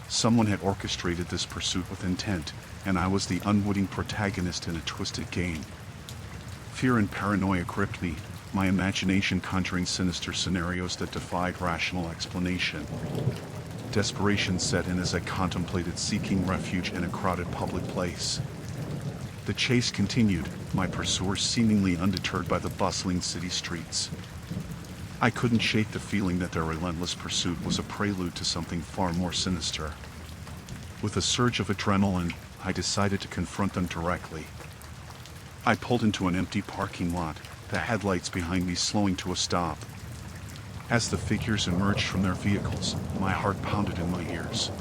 Someone had orchestrated this pursuit with intent, and I was the unwitting protagonist in a twisted game. Fear and paranoia gripped me, my imagination conjuring sinister scenarios that defied rational explanation. Desperation set in as I contemplated seeking refuge in a crowded public place. The chase continued, my pursuers seemingly undeterred by the bustling city streets. I couldn't shake the feeling that their relentless pursuit was a prelude to something far more sinister. With a surge of adrenaline, I decided to confront them directly. I pulled into an empty parking lot, the headlights behind me slowing to a stop. As the figures emerged from their vehicles, my heart pounded in my ears.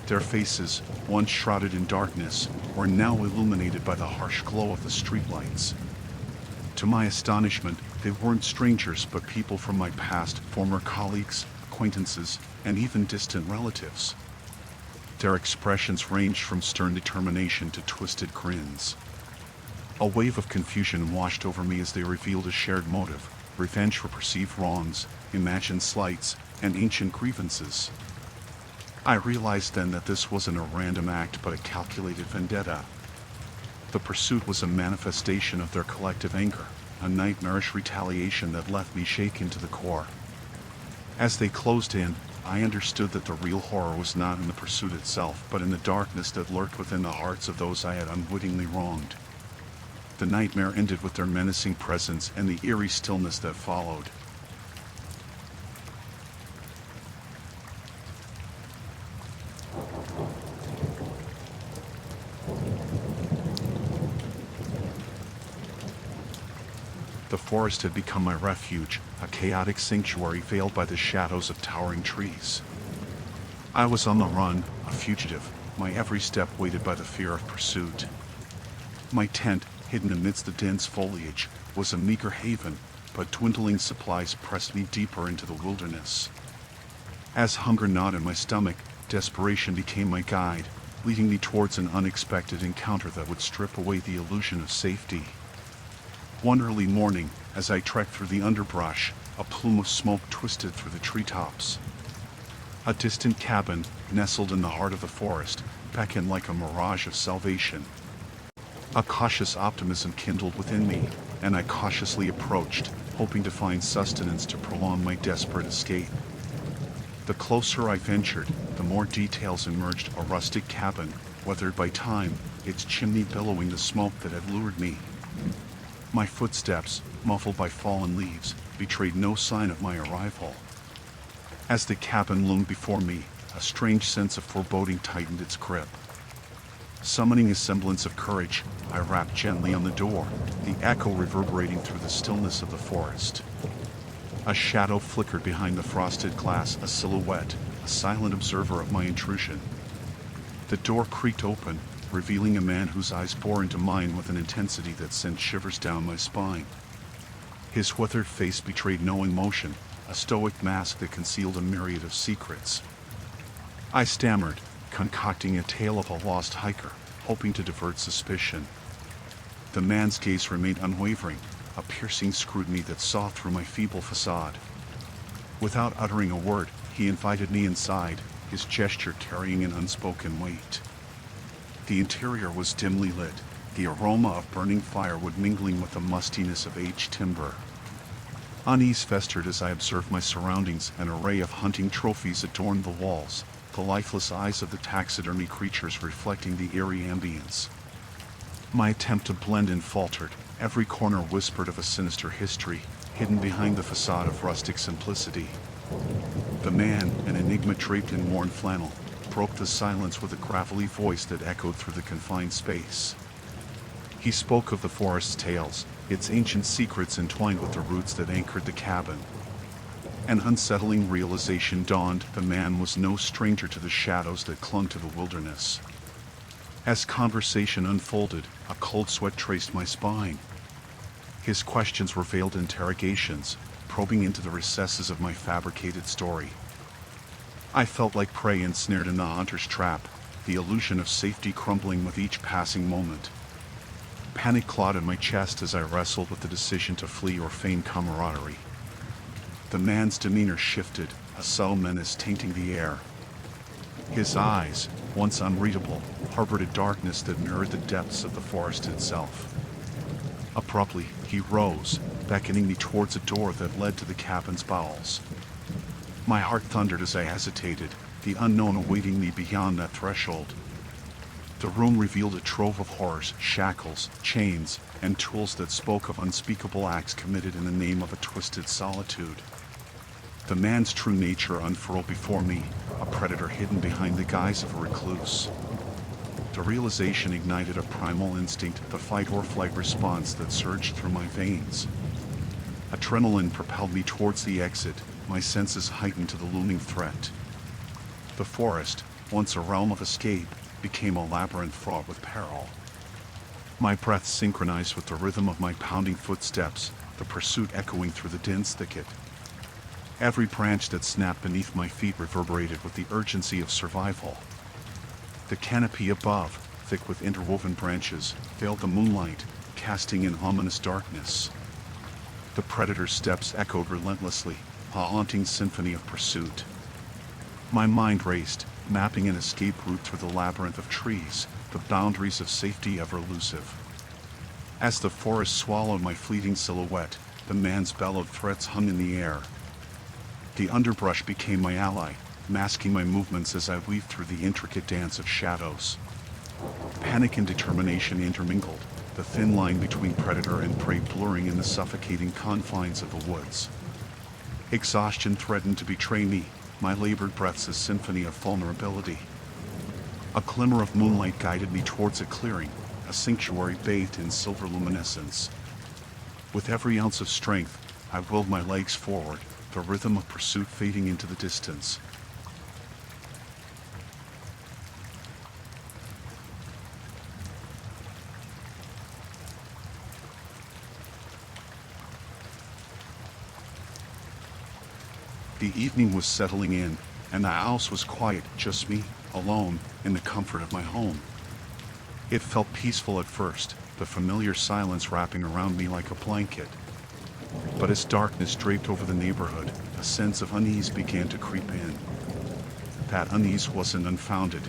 Their faces, once shrouded in darkness, were now illuminated by the harsh glow of the streetlights. To my astonishment, they weren't strangers but people from my past, former colleagues, acquaintances, and even distant relatives. Their expressions ranged from stern determination to twisted grins. A wave of confusion washed over me as they revealed a shared motive: revenge for perceived wrongs, imagined slights, and ancient grievances. I realized then that this wasn't a random act but a calculated vendetta. The pursuit was a manifestation of their collective anger, a nightmarish retaliation that left me shaken to the core. As they closed in, I understood that the real horror was not in the pursuit itself, but in the darkness that lurked within the hearts of those I had unwittingly wronged. The nightmare ended with their menacing presence and the eerie stillness that followed. The forest had become my refuge, a chaotic sanctuary veiled by the shadows of towering trees. I was on the run, a fugitive, my every step weighted by the fear of pursuit. My tent, hidden amidst the dense foliage, was a meager haven, but dwindling supplies pressed me deeper into the wilderness. As hunger gnawed in my stomach, desperation became my guide, leading me towards an unexpected encounter that would strip away the illusion of safety. One early morning, as I trekked through the underbrush, a plume of smoke twisted through the treetops. A distant cabin, nestled in the heart of the forest, beckoned like a mirage of salvation. A cautious optimism kindled within me, and I cautiously approached, hoping to find sustenance to prolong my desperate escape. The closer I ventured, the more details emerged: a rustic cabin, weathered by time, its chimney billowing the smoke that had lured me. My footsteps, muffled by fallen leaves, betrayed no sign of my arrival. As the cabin loomed before me, a strange sense of foreboding tightened its grip. Summoning a semblance of courage, I rapped gently on the door, the echo reverberating through the stillness of the forest. A shadow flickered behind the frosted glass, a silhouette, a silent observer of my intrusion. The door creaked open, revealing a man whose eyes bore into mine with an intensity that sent shivers down my spine. His withered face betrayed no emotion, a stoic mask that concealed a myriad of secrets. I stammered, concocting a tale of a lost hiker, hoping to divert suspicion. The man's gaze remained unwavering, a piercing scrutiny that saw through my feeble facade. Without uttering a word, he invited me inside, his gesture carrying an unspoken weight. The interior was dimly lit, the aroma of burning firewood mingling with the mustiness of aged timber. Unease festered as I observed my surroundings. An array of hunting trophies adorned the walls, the lifeless eyes of the taxidermy creatures reflecting the eerie ambience. My attempt to blend in faltered, every corner whispered of a sinister history, hidden behind the facade of rustic simplicity. The man, an enigma draped in worn flannel, broke the silence with a gravelly voice that echoed through the confined space. He spoke of the forest's tales, its ancient secrets entwined with the roots that anchored the cabin. An unsettling realization dawned: the man was no stranger to the shadows that clung to the wilderness. As conversation unfolded, a cold sweat traced my spine. His questions were veiled interrogations, probing into the recesses of my fabricated story. I felt like prey ensnared in the hunter's trap, the illusion of safety crumbling with each passing moment. Panic clawed in my chest as I wrestled with the decision to flee or feign camaraderie. The man's demeanor shifted, a subtle menace tainting the air. His eyes, once unreadable, harbored a darkness that mirrored the depths of the forest itself. Abruptly, he rose, beckoning me towards a door that led to the cabin's bowels. My heart thundered as I hesitated, the unknown awaiting me beyond that threshold. The room revealed a trove of horrors: shackles, chains, and tools that spoke of unspeakable acts committed in the name of a twisted solitude. The man's true nature unfurled before me, a predator hidden behind the guise of a recluse. The realization ignited a primal instinct, the fight-or-flight response that surged through my veins. Adrenaline propelled me towards the exit, my senses heightened to the looming threat. The forest, once a realm of escape, became a labyrinth fraught with peril. My breath synchronized with the rhythm of my pounding footsteps, the pursuit echoing through the dense thicket. Every branch that snapped beneath my feet reverberated with the urgency of survival. The canopy above, thick with interwoven branches, veiled the moonlight, casting in ominous darkness. The predator's steps echoed relentlessly, a haunting symphony of pursuit. My mind raced, mapping an escape route through the labyrinth of trees, the boundaries of safety ever elusive. As the forest swallowed my fleeting silhouette, the man's bellowed threats hung in the air. The underbrush became my ally, masking my movements as I weaved through the intricate dance of shadows. Panic and determination intermingled, the thin line between predator and prey blurring in the suffocating confines of the woods. Exhaustion threatened to betray me, my labored breaths a symphony of vulnerability. A glimmer of moonlight guided me towards a clearing, a sanctuary bathed in silver luminescence. With every ounce of strength, I willed my legs forward, the rhythm of pursuit fading into the distance. The evening was settling in, and the house was quiet, just me, alone, in the comfort of my home. It felt peaceful at first, the familiar silence wrapping around me like a blanket. But as darkness draped over the neighborhood, a sense of unease began to creep in. That unease wasn't unfounded.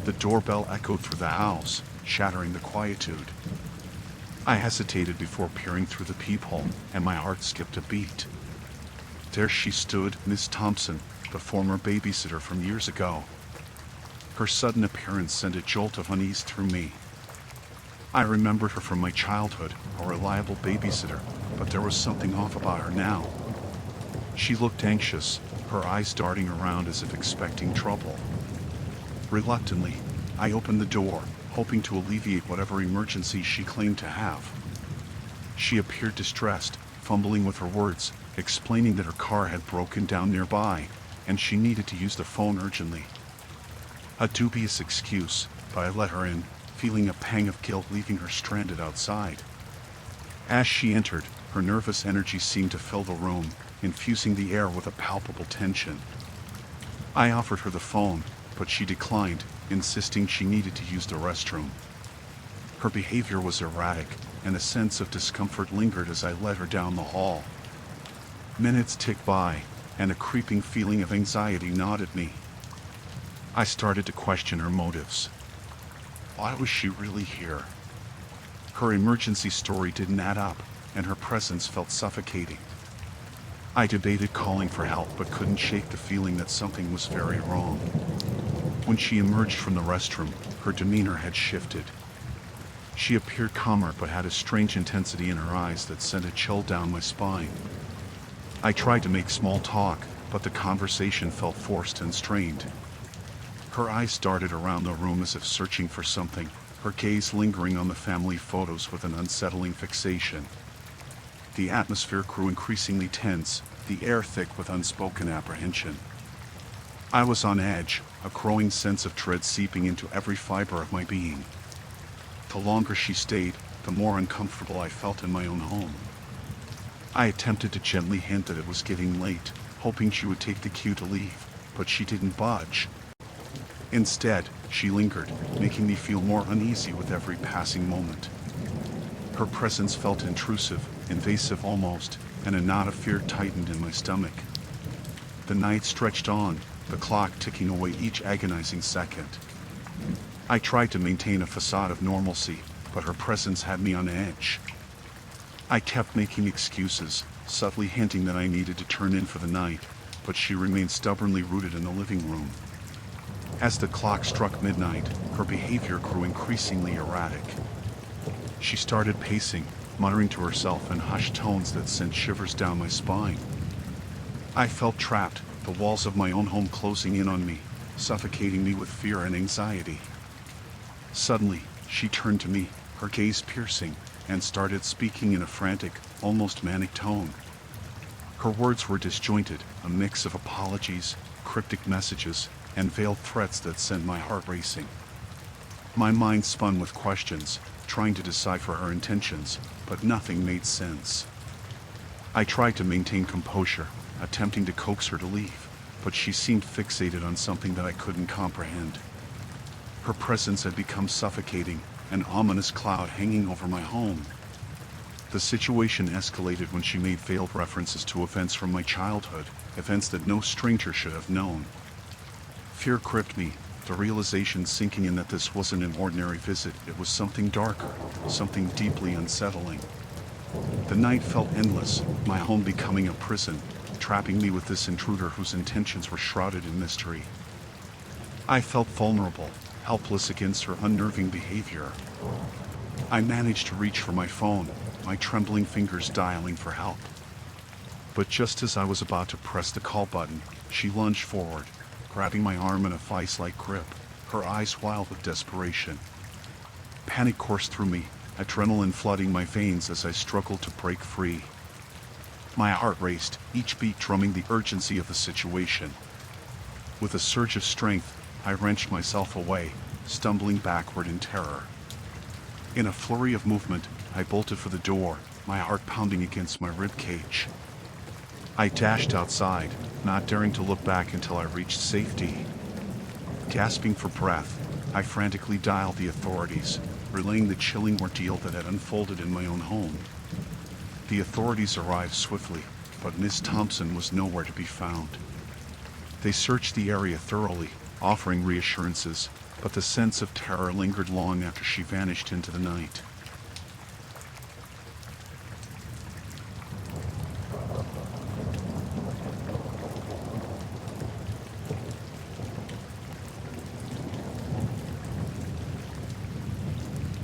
The doorbell echoed through the house, shattering the quietude. I hesitated before peering through the peephole, and my heart skipped a beat. There she stood, Miss Thompson, the former babysitter from years ago. Her sudden appearance sent a jolt of unease through me. I remembered her from my childhood, a reliable babysitter, but there was something off about her now. She looked anxious, her eyes darting around as if expecting trouble. Reluctantly, I opened the door, hoping to alleviate whatever emergency she claimed to have. She appeared distressed, fumbling with her words, explaining that her car had broken down nearby, and she needed to use the phone urgently. A dubious excuse, but I let her in, feeling a pang of guilt leaving her stranded outside. As she entered, her nervous energy seemed to fill the room, infusing the air with a palpable tension. I offered her the phone, but she declined, insisting she needed to use the restroom. Her behavior was erratic, and a sense of discomfort lingered as I led her down the hall. Minutes ticked by, and a creeping feeling of anxiety gnawed at me. I started to question her motives. Why was she really here? Her emergency story didn't add up, and her presence felt suffocating. I debated calling for help but couldn't shake the feeling that something was very wrong. When she emerged from the restroom, her demeanor had shifted. She appeared calmer but had a strange intensity in her eyes that sent a chill down my spine. I tried to make small talk, but the conversation felt forced and strained. Her eyes darted around the room as if searching for something, her gaze lingering on the family photos with an unsettling fixation. The atmosphere grew increasingly tense, the air thick with unspoken apprehension. I was on edge, a growing sense of dread seeping into every fiber of my being. The longer she stayed, the more uncomfortable I felt in my own home. I attempted to gently hint that it was getting late, hoping she would take the cue to leave, but she didn't budge. Instead, she lingered, making me feel more uneasy with every passing moment. Her presence felt intrusive, invasive almost, and a knot of fear tightened in my stomach. The night stretched on, the clock ticking away each agonizing second. I tried to maintain a facade of normalcy, but her presence had me on edge. I kept making excuses, subtly hinting that I needed to turn in for the night, but she remained stubbornly rooted in the living room. As the clock struck midnight, her behavior grew increasingly erratic. She started pacing, muttering to herself in hushed tones that sent shivers down my spine. I felt trapped, the walls of my own home closing in on me, suffocating me with fear and anxiety. Suddenly, she turned to me, her gaze piercing, and started speaking in a frantic, almost manic tone. Her words were disjointed, a mix of apologies, cryptic messages, and veiled threats that sent my heart racing. My mind spun with questions, trying to decipher her intentions, but nothing made sense. I tried to maintain composure, attempting to coax her to leave, but she seemed fixated on something that I couldn't comprehend. Her presence had become suffocating, an ominous cloud hanging over my home. The situation escalated when she made veiled references to events from my childhood, events that no stranger should have known. Fear gripped me, the realization sinking in that this wasn't an ordinary visit, it was something darker, something deeply unsettling. The night felt endless, my home becoming a prison, trapping me with this intruder whose intentions were shrouded in mystery. I felt vulnerable, helpless against her unnerving behavior. I managed to reach for my phone, my trembling fingers dialing for help. But just as I was about to press the call button, she lunged forward, grabbing my arm in a vice-like grip, her eyes wild with desperation. Panic coursed through me, adrenaline flooding my veins as I struggled to break free. My heart raced, each beat drumming the urgency of the situation. With a surge of strength, I wrenched myself away, stumbling backward in terror. In a flurry of movement, I bolted for the door, my heart pounding against my rib cage. I dashed outside, not daring to look back until I reached safety. Gasping for breath, I frantically dialed the authorities, relaying the chilling ordeal that had unfolded in my own home. The authorities arrived swiftly, but Miss Thompson was nowhere to be found. They searched the area thoroughly, offering reassurances, but the sense of terror lingered long after she vanished into the night.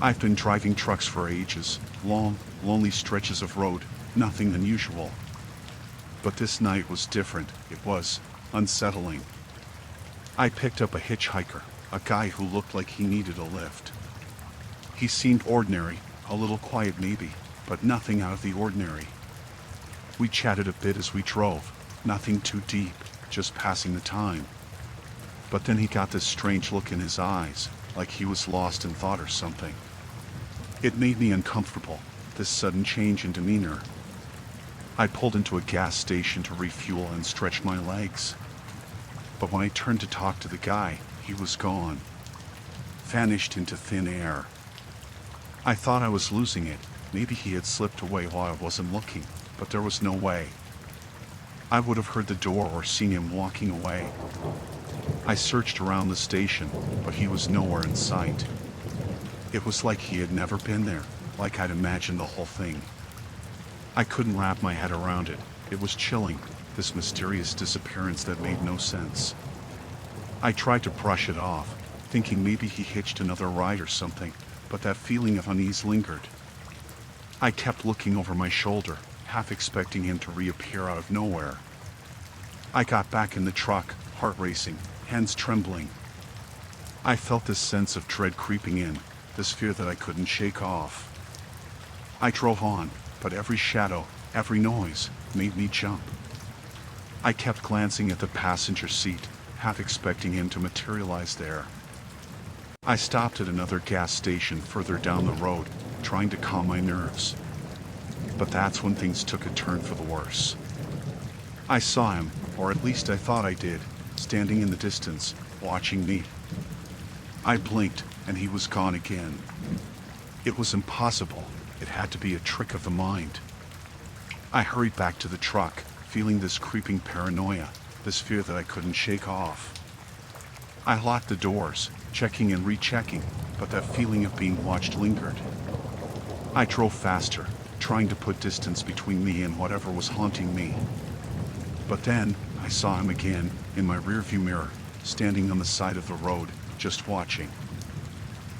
I've been driving trucks for ages, long, lonely stretches of road, nothing unusual. But this night was different. It was unsettling. I picked up a hitchhiker, a guy who looked like he needed a lift. He seemed ordinary, a little quiet maybe, but nothing out of the ordinary. We chatted a bit as we drove, nothing too deep, just passing the time. But then he got this strange look in his eyes, like he was lost in thought or something. It made me uncomfortable, this sudden change in demeanor. I pulled into a gas station to refuel and stretch my legs. But when I turned to talk to the guy, he was gone. Vanished into thin air. I thought I was losing it. Maybe he had slipped away while I wasn't looking, but there was no way. I would have heard the door or seen him walking away. I searched around the station, but he was nowhere in sight. It was like he had never been there, like I'd imagined the whole thing. I couldn't wrap my head around it. It was chilling, this mysterious disappearance that made no sense. I tried to brush it off, thinking maybe he hitched another ride or something, but that feeling of unease lingered. I kept looking over my shoulder, half expecting him to reappear out of nowhere. I got back in the truck, heart racing, hands trembling. I felt this sense of dread creeping in, this fear that I couldn't shake off. I drove on, but every shadow, every noise, made me jump. I kept glancing at the passenger seat, half expecting him to materialize there. I stopped at another gas station further down the road, trying to calm my nerves. But that's when things took a turn for the worse. I saw him, or at least I thought I did, standing in the distance, watching me. I blinked, and he was gone again. It was impossible. It had to be a trick of the mind. I hurried back to the truck, feeling this creeping paranoia, this fear that I couldn't shake off. I locked the doors, checking and rechecking, but that feeling of being watched lingered. I drove faster, trying to put distance between me and whatever was haunting me. But then, I saw him again, in my rearview mirror, standing on the side of the road, just watching.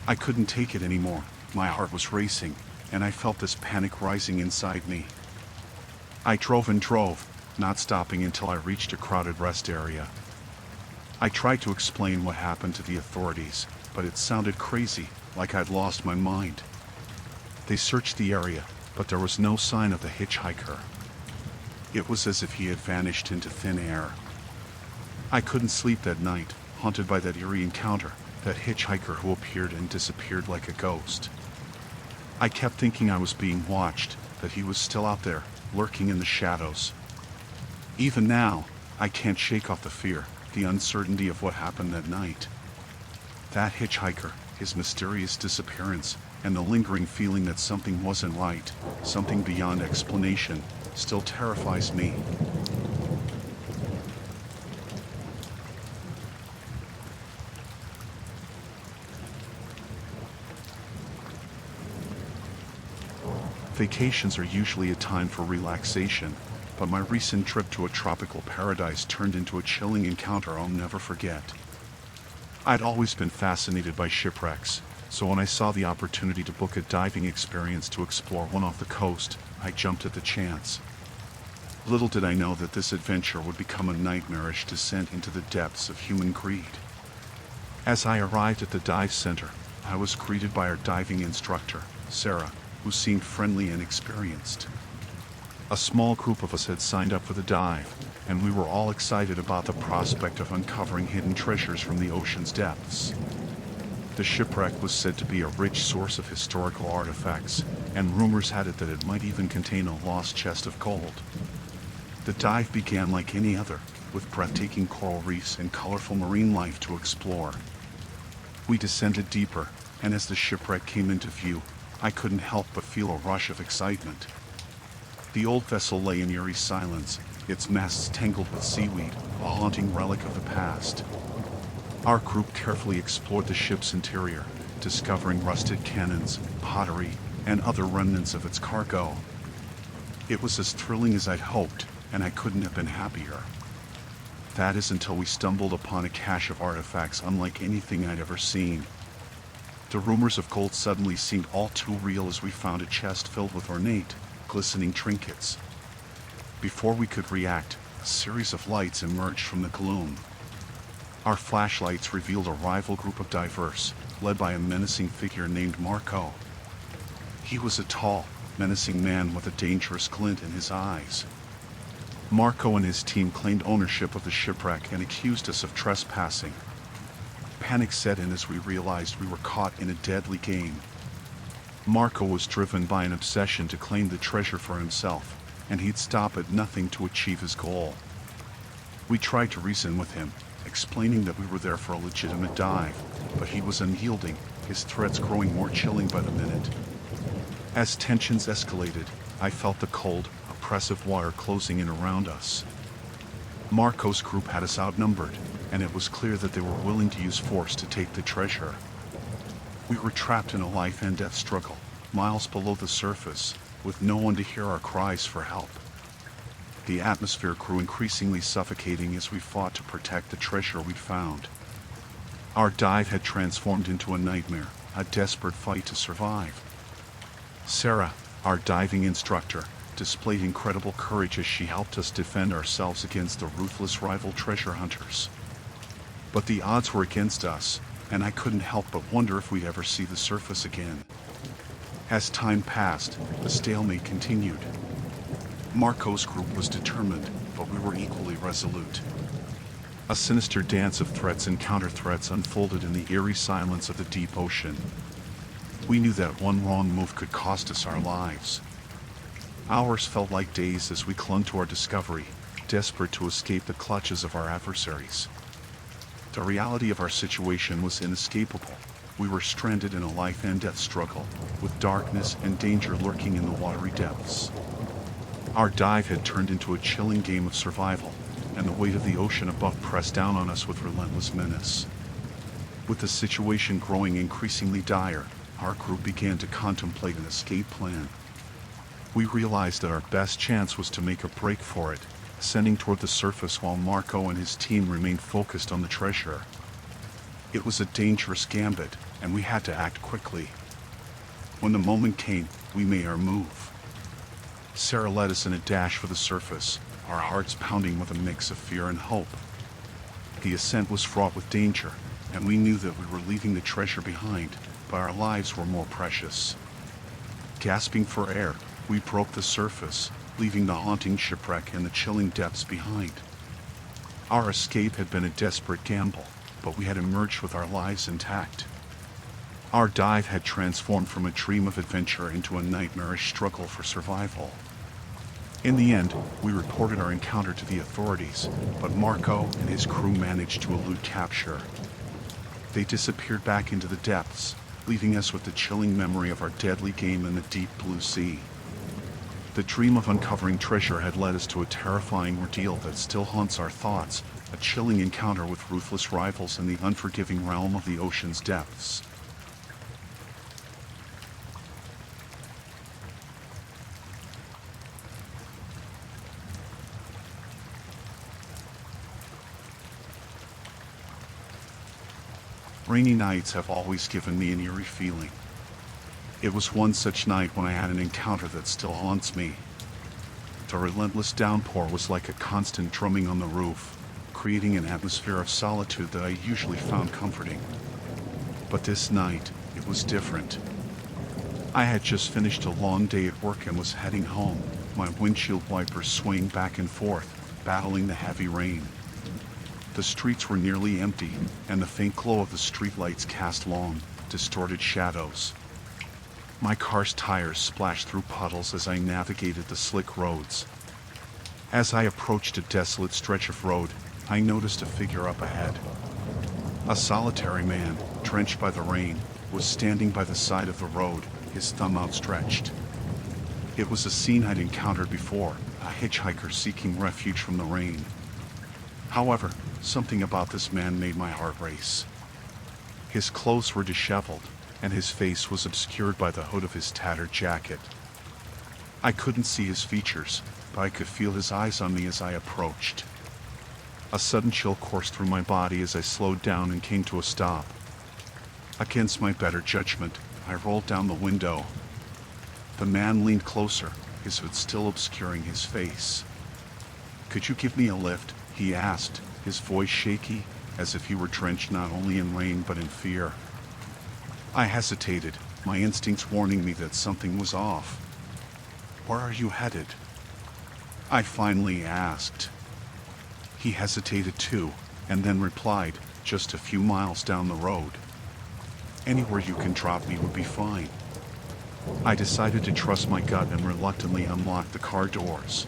I couldn't take it anymore. My heart was racing, and I felt this panic rising inside me. I drove and drove, not stopping until I reached a crowded rest area. I tried to explain what happened to the authorities, but it sounded crazy, like I'd lost my mind. They searched the area, but there was no sign of the hitchhiker. It was as if he had vanished into thin air. I couldn't sleep that night, haunted by that eerie encounter, that hitchhiker who appeared and disappeared like a ghost. I kept thinking I was being watched, that he was still out there, lurking in the shadows. Even now, I can't shake off the fear, the uncertainty of what happened that night. That hitchhiker, his mysterious disappearance, and the lingering feeling that something wasn't right, something beyond explanation, still terrifies me. Vacations are usually a time for relaxation, but my recent trip to a tropical paradise turned into a chilling encounter I'll never forget. I'd always been fascinated by shipwrecks, so when I saw the opportunity to book a diving experience to explore one off the coast, I jumped at the chance. Little did I know that this adventure would become a nightmarish descent into the depths of human greed. As I arrived at the dive center, I was greeted by our diving instructor, Sarah, who seemed friendly and experienced. A small group of us had signed up for the dive, and we were all excited about the prospect of uncovering hidden treasures from the ocean's depths. The shipwreck was said to be a rich source of historical artifacts, and rumors had it that it might even contain a lost chest of gold. The dive began like any other, with breathtaking coral reefs and colorful marine life to explore. We descended deeper, and as the shipwreck came into view, I couldn't help but feel a rush of excitement. The old vessel lay in eerie silence, its masts tangled with seaweed, a haunting relic of the past. Our group carefully explored the ship's interior, discovering rusted cannons, pottery, and other remnants of its cargo. It was as thrilling as I'd hoped, and I couldn't have been happier. That is until we stumbled upon a cache of artifacts unlike anything I'd ever seen. The rumors of gold suddenly seemed all too real as we found a chest filled with ornate, glistening trinkets. Before we could react, a series of lights emerged from the gloom. Our flashlights revealed a rival group of divers, led by a menacing figure named Marco. He was a tall, menacing man with a dangerous glint in his eyes. Marco and his team claimed ownership of the shipwreck and accused us of trespassing. Panic set in as we realized we were caught in a deadly game. Marco was driven by an obsession to claim the treasure for himself, and he'd stop at nothing to achieve his goal. We tried to reason with him, explaining that we were there for a legitimate dive, but he was unyielding, his threats growing more chilling by the minute. As tensions escalated, I felt the cold, oppressive water closing in around us. Marco's group had us outnumbered, and it was clear that they were willing to use force to take the treasure. We were trapped in a life and death struggle, miles below the surface, with no one to hear our cries for help. The atmosphere grew increasingly suffocating as we fought to protect the treasure we'd found. Our dive had transformed into a nightmare, a desperate fight to survive. Sarah, our diving instructor, displayed incredible courage as she helped us defend ourselves against the ruthless rival treasure hunters. But the odds were against us, and I couldn't help but wonder if we'd ever see the surface again. As time passed, the stalemate continued. Marco's group was determined, but we were equally resolute. A sinister dance of threats and counter-threats unfolded in the eerie silence of the deep ocean. We knew that one wrong move could cost us our lives. Hours felt like days as we clung to our discovery, desperate to escape the clutches of our adversaries. The reality of our situation was inescapable. We were stranded in a life and death struggle, with darkness and danger lurking in the watery depths. Our dive had turned into a chilling game of survival, and the weight of the ocean above pressed down on us with relentless menace. With the situation growing increasingly dire, our group began to contemplate an escape plan. We realized that our best chance was to make a break for it, ascending toward the surface while Marco and his team remained focused on the treasure. It was a dangerous gambit, and we had to act quickly. When the moment came, we made our move. Sarah led us in a dash for the surface, our hearts pounding with a mix of fear and hope. The ascent was fraught with danger, and we knew that we were leaving the treasure behind, but our lives were more precious. Gasping for air, we broke the surface, leaving the haunting shipwreck and the chilling depths behind. Our escape had been a desperate gamble, but we had emerged with our lives intact. Our dive had transformed from a dream of adventure into a nightmarish struggle for survival. In the end, we reported our encounter to the authorities, but Marco and his crew managed to elude capture. They disappeared back into the depths, leaving us with the chilling memory of our deadly game in the deep blue sea. The dream of uncovering treasure had led us to a terrifying ordeal that still haunts our thoughts, a chilling encounter with ruthless rivals in the unforgiving realm of the ocean's depths. Rainy nights have always given me an eerie feeling. It was one such night when I had an encounter that still haunts me. The relentless downpour was like a constant drumming on the roof, creating an atmosphere of solitude that I usually found comforting. But this night, it was different. I had just finished a long day at work and was heading home, my windshield wipers swaying back and forth, battling the heavy rain. The streets were nearly empty, and the faint glow of the streetlights cast long, distorted shadows. My car's tires splashed through puddles as I navigated the slick roads. As I approached a desolate stretch of road, I noticed a figure up ahead. A solitary man, drenched by the rain, was standing by the side of the road, his thumb outstretched. It was a scene I'd encountered before, a hitchhiker seeking refuge from the rain. However, something about this man made my heart race. His clothes were disheveled, and his face was obscured by the hood of his tattered jacket. I couldn't see his features, but I could feel his eyes on me as I approached. A sudden chill coursed through my body as I slowed down and came to a stop. Against my better judgment, I rolled down the window. The man leaned closer, his hood still obscuring his face. "Could you give me a lift?" he asked, his voice shaky, as if he were drenched not only in rain but in fear. I hesitated, my instincts warning me that something was off. "Where are you headed?" I finally asked. He hesitated too, and then replied, "Just a few miles down the road." "Anywhere you can drop me would be fine." I decided to trust my gut and reluctantly unlocked the car doors.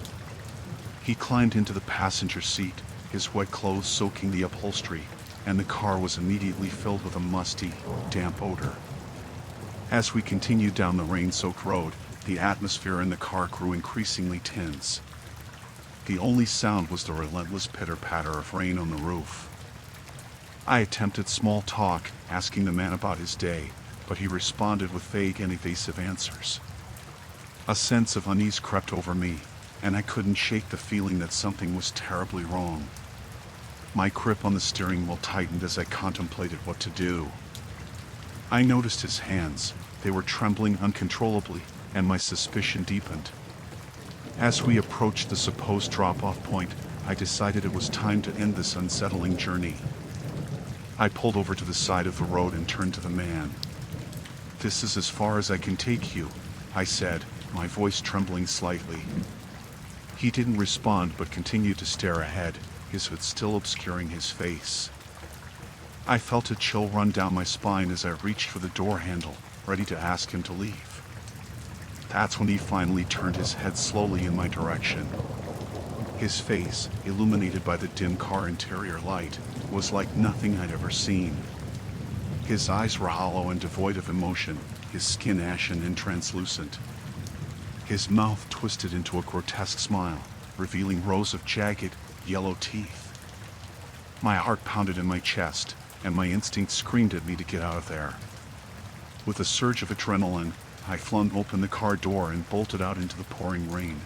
He climbed into the passenger seat, his wet clothes soaking the upholstery, and the car was immediately filled with a musty, damp odor. As we continued down the rain-soaked road, the atmosphere in the car grew increasingly tense. The only sound was the relentless pitter-patter of rain on the roof. I attempted small talk, asking the man about his day, but he responded with vague and evasive answers. A sense of unease crept over me, and I couldn't shake the feeling that something was terribly wrong. My grip on the steering wheel tightened as I contemplated what to do. I noticed his hands. They were trembling uncontrollably, and my suspicion deepened. As we approached the supposed drop-off point, I decided it was time to end this unsettling journey. I pulled over to the side of the road and turned to the man. "This is as far as I can take you," I said, my voice trembling slightly. He didn't respond but continued to stare ahead, his hood still obscuring his face. I felt a chill run down my spine as I reached for the door handle, ready to ask him to leave. That's when he finally turned his head slowly in my direction. His face, illuminated by the dim car interior light, was like nothing I'd ever seen. His eyes were hollow and devoid of emotion, his skin ashen and translucent. His mouth twisted into a grotesque smile, revealing rows of jagged, yellow teeth. My heart pounded in my chest, and my instinct screamed at me to get out of there. With a surge of adrenaline, I flung open the car door and bolted out into the pouring rain.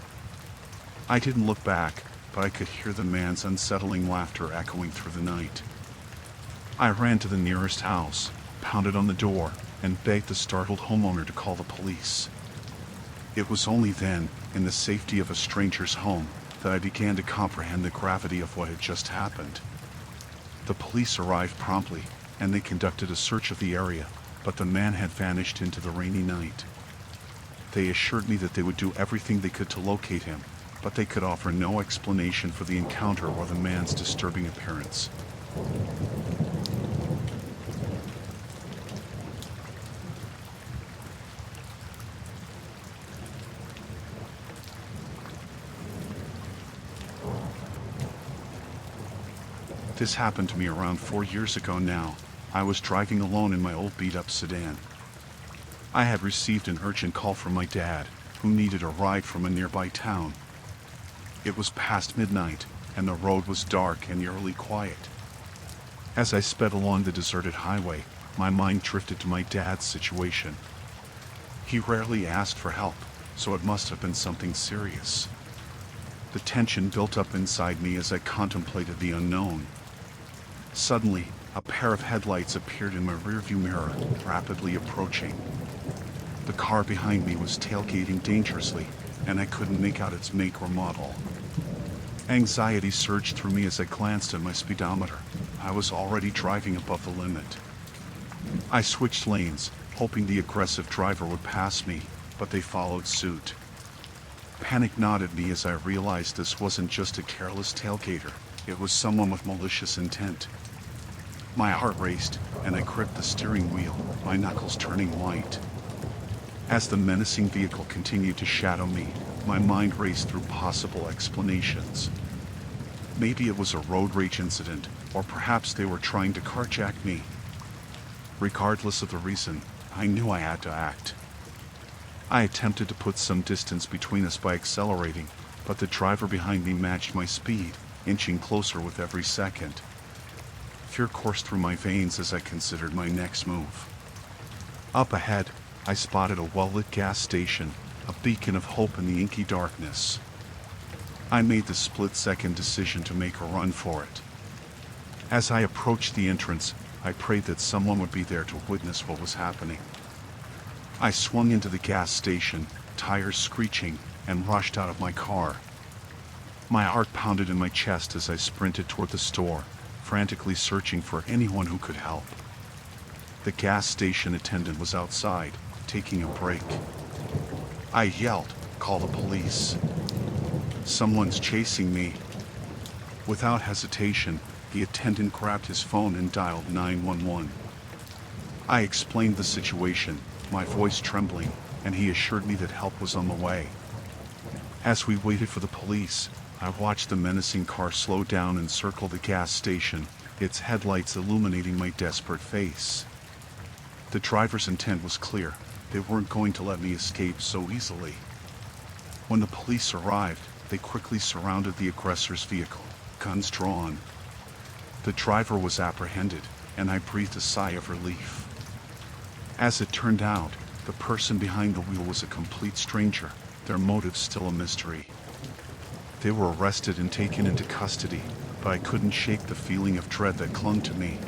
I didn't look back, but I could hear the man's unsettling laughter echoing through the night. I ran to the nearest house, pounded on the door, and begged the startled homeowner to call the police. It was only then, in the safety of a stranger's home, that I began to comprehend the gravity of what had just happened. The police arrived promptly, and they conducted a search of the area, but the man had vanished into the rainy night. They assured me that they would do everything they could to locate him, but they could offer no explanation for the encounter or the man's disturbing appearance. This happened to me around 4 years ago now. I was driving alone in my old beat-up sedan. I had received an urgent call from my dad, who needed a ride from a nearby town. It was past midnight, and the road was dark and eerily quiet. As I sped along the deserted highway, my mind drifted to my dad's situation. He rarely asked for help, so it must have been something serious. The tension built up inside me as I contemplated the unknown. Suddenly, a pair of headlights appeared in my rearview mirror, rapidly approaching. The car behind me was tailgating dangerously, and I couldn't make out its make or model. Anxiety surged through me as I glanced at my speedometer. I was already driving above the limit. I switched lanes, hoping the aggressive driver would pass me, but they followed suit. Panic gnawed at me as I realized this wasn't just a careless tailgater, it was someone with malicious intent. My heart raced, and I gripped the steering wheel, my knuckles turning white. As the menacing vehicle continued to shadow me, my mind raced through possible explanations. Maybe it was a road rage incident, or perhaps they were trying to carjack me. Regardless of the reason, I knew I had to act. I attempted to put some distance between us by accelerating, but the driver behind me matched my speed, inching closer with every second. Fear coursed through my veins as I considered my next move. Up ahead, I spotted a well-lit gas station, a beacon of hope in the inky darkness. I made the split-second decision to make a run for it. As I approached the entrance, I prayed that someone would be there to witness what was happening. I swung into the gas station, tires screeching, and rushed out of my car. My heart pounded in my chest as I sprinted toward the store, frantically searching for anyone who could help. The gas station attendant was outside, taking a break. I yelled, "Call the police. Someone's chasing me." Without hesitation, the attendant grabbed his phone and dialed 911. I explained the situation, my voice trembling, and he assured me that help was on the way. As we waited for the police, I watched the menacing car slow down and circle the gas station, its headlights illuminating my desperate face. The driver's intent was clear. They weren't going to let me escape so easily. When the police arrived, they quickly surrounded the aggressor's vehicle, guns drawn. The driver was apprehended, and I breathed a sigh of relief. As it turned out, the person behind the wheel was a complete stranger, their motive still a mystery. They were arrested and taken into custody, but I couldn't shake the feeling of dread that clung to me.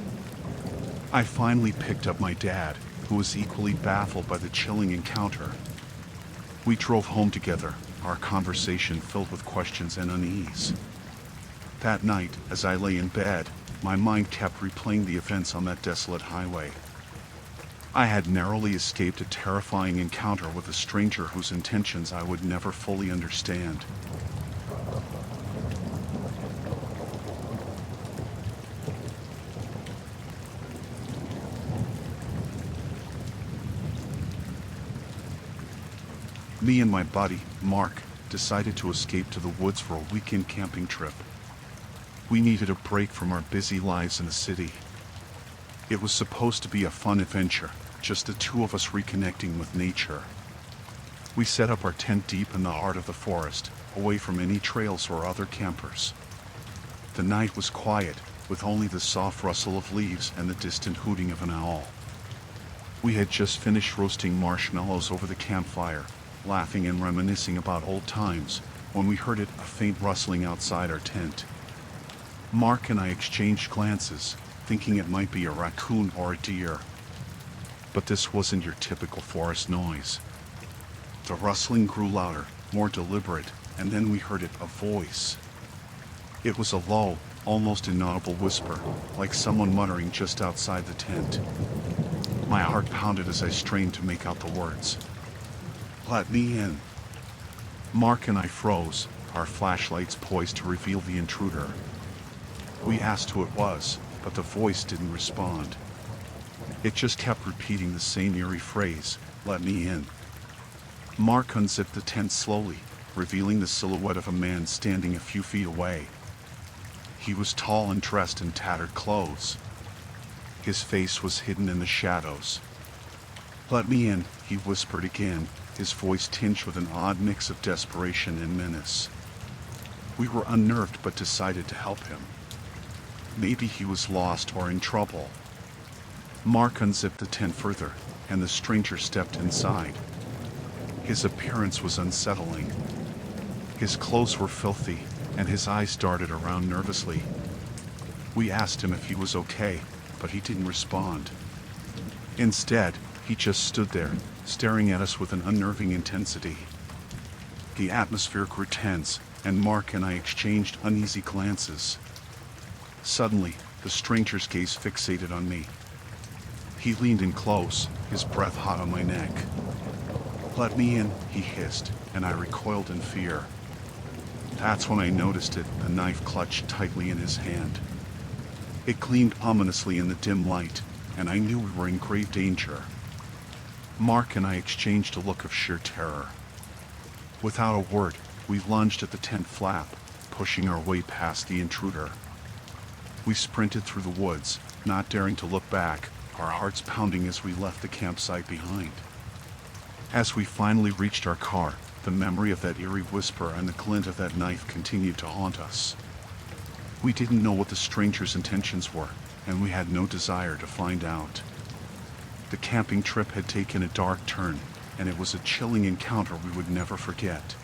I finally picked up my dad, who was equally baffled by the chilling encounter. We drove home together, our conversation filled with questions and unease. That night, as I lay in bed, my mind kept replaying the events on that desolate highway. I had narrowly escaped a terrifying encounter with a stranger whose intentions I would never fully understand. Me and my buddy, Mark, decided to escape to the woods for a weekend camping trip. We needed a break from our busy lives in the city. It was supposed to be a fun adventure, just the two of us reconnecting with nature. We set up our tent deep in the heart of the forest, away from any trails or other campers. The night was quiet, with only the soft rustle of leaves and the distant hooting of an owl. We had just finished roasting marshmallows over the campfire, laughing and reminiscing about old times, when we heard a faint rustling outside our tent. Mark and I exchanged glances, thinking it might be a raccoon or a deer. But this wasn't your typical forest noise. The rustling grew louder, more deliberate, and then we heard a voice. It was a low, almost inaudible whisper, like someone muttering just outside the tent. My heart pounded as I strained to make out the words. "Let me in." Mark and I froze, our flashlights poised to reveal the intruder. We asked who it was, but the voice didn't respond. It just kept repeating the same eerie phrase, "Let me in." Mark unzipped the tent slowly, revealing the silhouette of a man standing a few feet away. He was tall and dressed in tattered clothes. His face was hidden in the shadows. "Let me in," he whispered again, his voice tinged with an odd mix of desperation and menace. We were unnerved but decided to help him. Maybe he was lost or in trouble. Mark unzipped the tent further, and the stranger stepped inside. His appearance was unsettling. His clothes were filthy, and his eyes darted around nervously. We asked him if he was okay, but he didn't respond. Instead, he just stood there, staring at us with an unnerving intensity. The atmosphere grew tense, and Mark and I exchanged uneasy glances. Suddenly, the stranger's gaze fixated on me. He leaned in close, his breath hot on my neck. "Let me in," he hissed, and I recoiled in fear. That's when I noticed it, the knife clutched tightly in his hand. It gleamed ominously in the dim light, and I knew we were in grave danger. Mark and I exchanged a look of sheer terror. Without a word, we lunged at the tent flap, pushing our way past the intruder. We sprinted through the woods, not daring to look back, our hearts pounding as we left the campsite behind. As we finally reached our car, the memory of that eerie whisper and the glint of that knife continued to haunt us. We didn't know what the stranger's intentions were, and we had no desire to find out. The camping trip had taken a dark turn, and it was a chilling encounter we would never forget.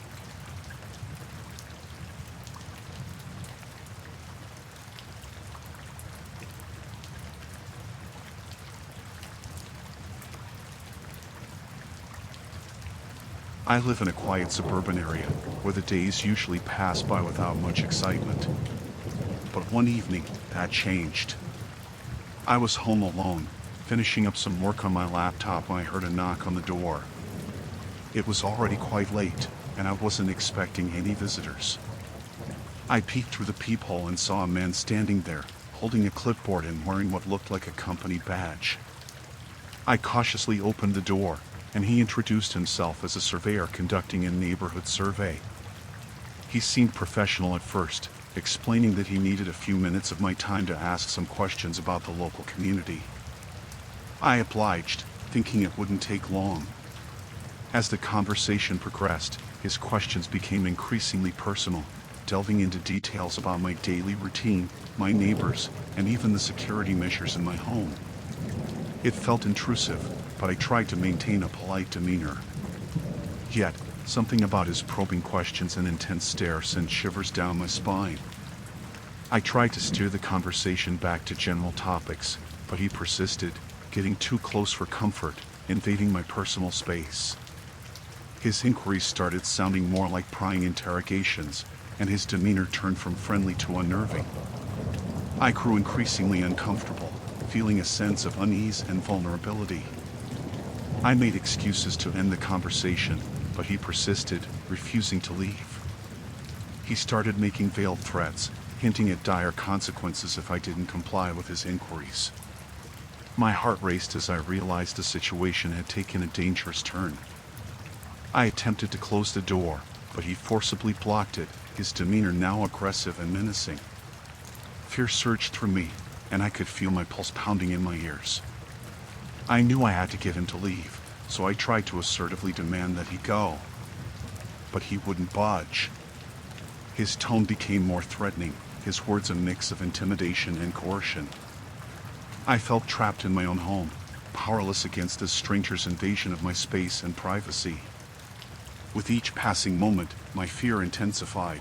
I live in a quiet suburban area, where the days usually pass by without much excitement. But one evening, that changed. I was home alone, finishing up some work on my laptop when I heard a knock on the door. It was already quite late, and I wasn't expecting any visitors. I peeked through the peephole and saw a man standing there, holding a clipboard and wearing what looked like a company badge. I cautiously opened the door, and he introduced himself as a surveyor conducting a neighborhood survey. He seemed professional at first, explaining that he needed a few minutes of my time to ask some questions about the local community. I obliged, thinking it wouldn't take long. As the conversation progressed, his questions became increasingly personal, delving into details about my daily routine, my neighbors, and even the security measures in my home. It felt intrusive, but I tried to maintain a polite demeanor. Yet, something about his probing questions and intense stare sent shivers down my spine. I tried to steer the conversation back to general topics, but he persisted, getting too close for comfort, invading my personal space. His inquiries started sounding more like prying interrogations, and his demeanor turned from friendly to unnerving. I grew increasingly uncomfortable, feeling a sense of unease and vulnerability. I made excuses to end the conversation, but he persisted, refusing to leave. He started making veiled threats, hinting at dire consequences if I didn't comply with his inquiries. My heart raced as I realized the situation had taken a dangerous turn. I attempted to close the door, but he forcibly blocked it, his demeanor now aggressive and menacing. Fear surged through me, and I could feel my pulse pounding in my ears. I knew I had to get him to leave, so I tried to assertively demand that he go. But he wouldn't budge. His tone became more threatening, his words a mix of intimidation and coercion. I felt trapped in my own home, powerless against this stranger's invasion of my space and privacy. With each passing moment, my fear intensified.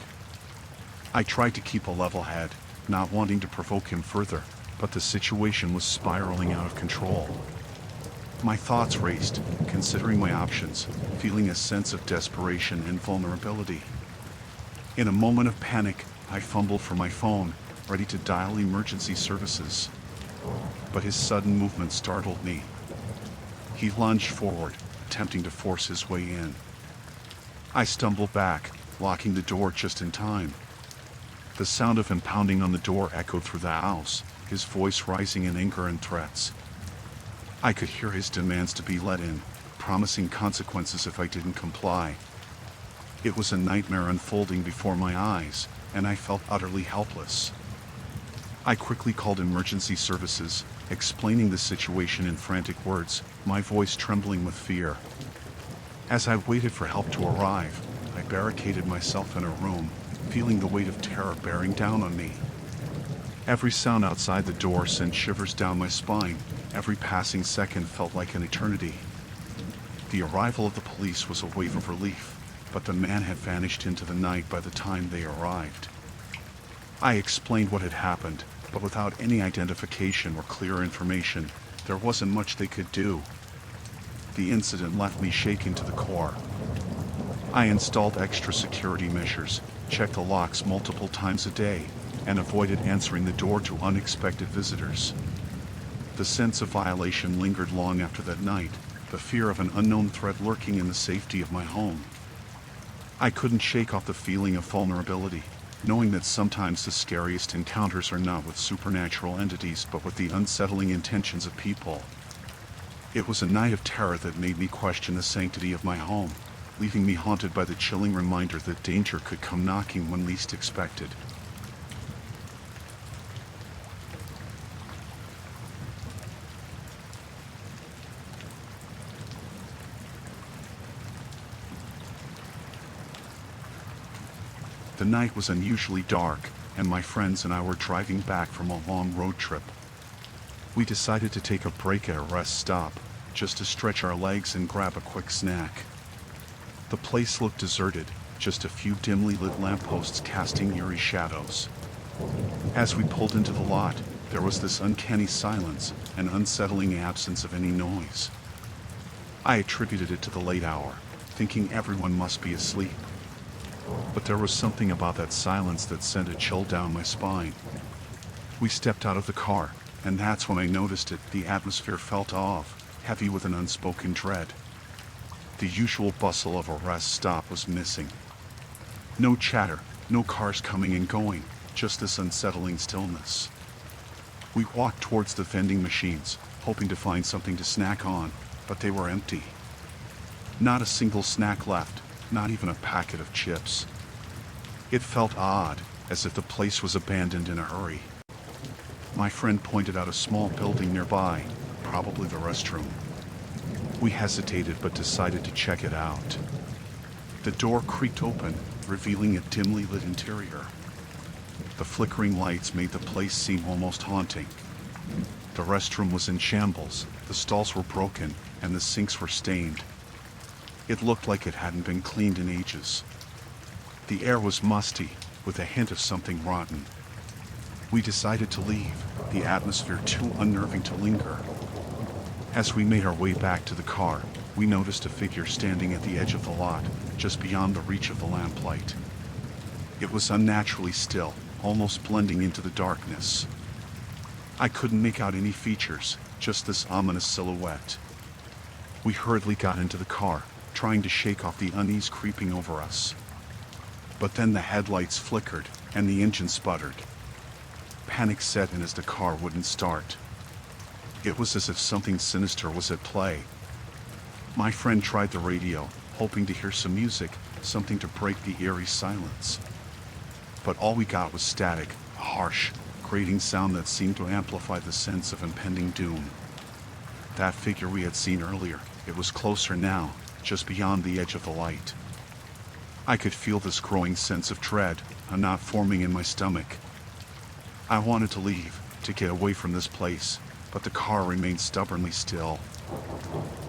I tried to keep a level head, not wanting to provoke him further, but the situation was spiraling out of control. My thoughts raced, considering my options, feeling a sense of desperation and vulnerability. In a moment of panic, I fumbled for my phone, ready to dial emergency services. But his sudden movement startled me. He lunged forward, attempting to force his way in. I stumbled back, locking the door just in time. The sound of him pounding on the door echoed through the house, his voice rising in anger and threats. I could hear his demands to be let in, promising consequences if I didn't comply. It was a nightmare unfolding before my eyes, and I felt utterly helpless. I quickly called emergency services, explaining the situation in frantic words, my voice trembling with fear. As I waited for help to arrive, I barricaded myself in a room, feeling the weight of terror bearing down on me. Every sound outside the door sent shivers down my spine. Every passing second felt like an eternity. The arrival of the police was a wave of relief, but the man had vanished into the night by the time they arrived. I explained what had happened, but without any identification or clear information, there wasn't much they could do. The incident left me shaken to the core. I installed extra security measures, checked the locks multiple times a day, and avoided answering the door to unexpected visitors. The sense of violation lingered long after that night, the fear of an unknown threat lurking in the safety of my home. I couldn't shake off the feeling of vulnerability, knowing that sometimes the scariest encounters are not with supernatural entities but with the unsettling intentions of people. It was a night of terror that made me question the sanctity of my home, leaving me haunted by the chilling reminder that danger could come knocking when least expected. The night was unusually dark, and my friends and I were driving back from a long road trip. We decided to take a break at a rest stop, just to stretch our legs and grab a quick snack. The place looked deserted, just a few dimly lit lampposts casting eerie shadows. As we pulled into the lot, there was this uncanny silence, an unsettling absence of any noise. I attributed it to the late hour, thinking everyone must be asleep. But there was something about that silence that sent a chill down my spine. We stepped out of the car, and that's when I noticed it. The atmosphere felt off, heavy with an unspoken dread. The usual bustle of a rest stop was missing. No chatter, no cars coming and going, just this unsettling stillness. We walked towards the vending machines, hoping to find something to snack on, but they were empty. Not a single snack left, not even a packet of chips. It felt odd, as if the place was abandoned in a hurry. My friend pointed out a small building nearby, probably the restroom. We hesitated but decided to check it out. The door creaked open, revealing a dimly lit interior. The flickering lights made the place seem almost haunting. The restroom was in shambles, the stalls were broken, and the sinks were stained. It looked like it hadn't been cleaned in ages. The air was musty, with a hint of something rotten. We decided to leave, the atmosphere too unnerving to linger. As we made our way back to the car, we noticed a figure standing at the edge of the lot, just beyond the reach of the lamplight. It was unnaturally still, almost blending into the darkness. I couldn't make out any features, just this ominous silhouette. We hurriedly got into the car, trying to shake off the unease creeping over us. But then the headlights flickered, and the engine sputtered. Panic set in as the car wouldn't start. It was as if something sinister was at play. My friend tried the radio, hoping to hear some music, something to break the eerie silence. But all we got was static, a harsh, grating sound that seemed to amplify the sense of impending doom. That figure we had seen earlier, it was closer now, just beyond the edge of the light. I could feel this growing sense of dread, a knot forming in my stomach. I wanted to leave, to get away from this place, but the car remained stubbornly still.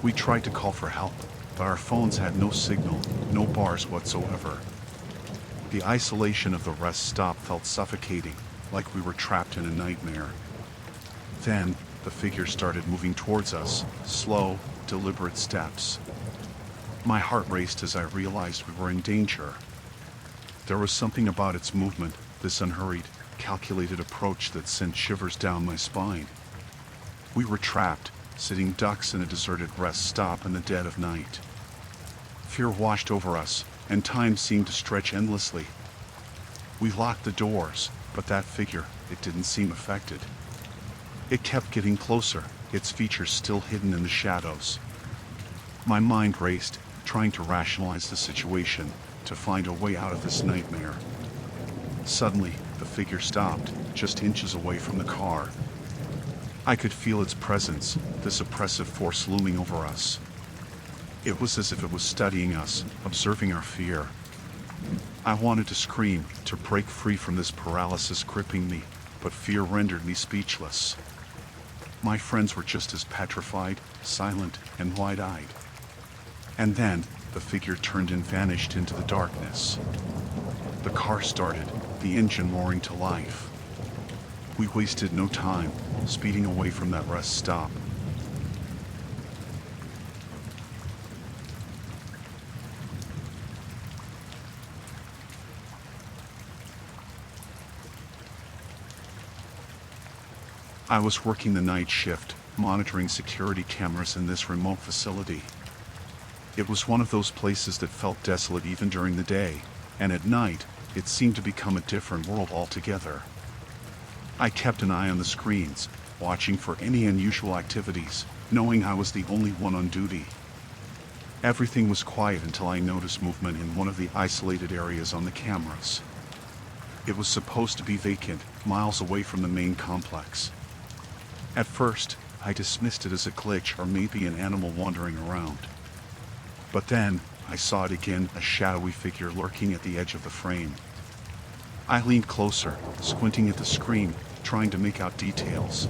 We tried to call for help, but our phones had no signal, no bars whatsoever. The isolation of the rest stop felt suffocating, like we were trapped in a nightmare. Then, the figure started moving towards us, slow, deliberate steps. My heart raced as I realized we were in danger. There was something about its movement, this unhurried, calculated approach that sent shivers down my spine. We were trapped, sitting ducks in a deserted rest stop in the dead of night. Fear washed over us, and time seemed to stretch endlessly. We locked the doors, but that figure, it didn't seem affected. It kept getting closer, its features still hidden in the shadows. My mind raced, trying to rationalize the situation, to find a way out of this nightmare. Suddenly, the figure stopped, just inches away from the car. I could feel its presence, this oppressive force looming over us. It was as if it was studying us, observing our fear. I wanted to scream, to break free from this paralysis gripping me, but fear rendered me speechless. My friends were just as petrified, silent, and wide-eyed. And then, the figure turned and vanished into the darkness. The car started, the engine roaring to life. We wasted no time, speeding away from that rest stop. I was working the night shift, monitoring security cameras in this remote facility. It was one of those places that felt desolate even during the day, and at night, it seemed to become a different world altogether. I kept an eye on the screens, watching for any unusual activities, knowing I was the only one on duty. Everything was quiet until I noticed movement in one of the isolated areas on the cameras. It was supposed to be vacant, miles away from the main complex. At first, I dismissed it as a glitch or maybe an animal wandering around. But then, I saw it again, a shadowy figure lurking at the edge of the frame. I leaned closer, squinting at the screen, trying to make out details.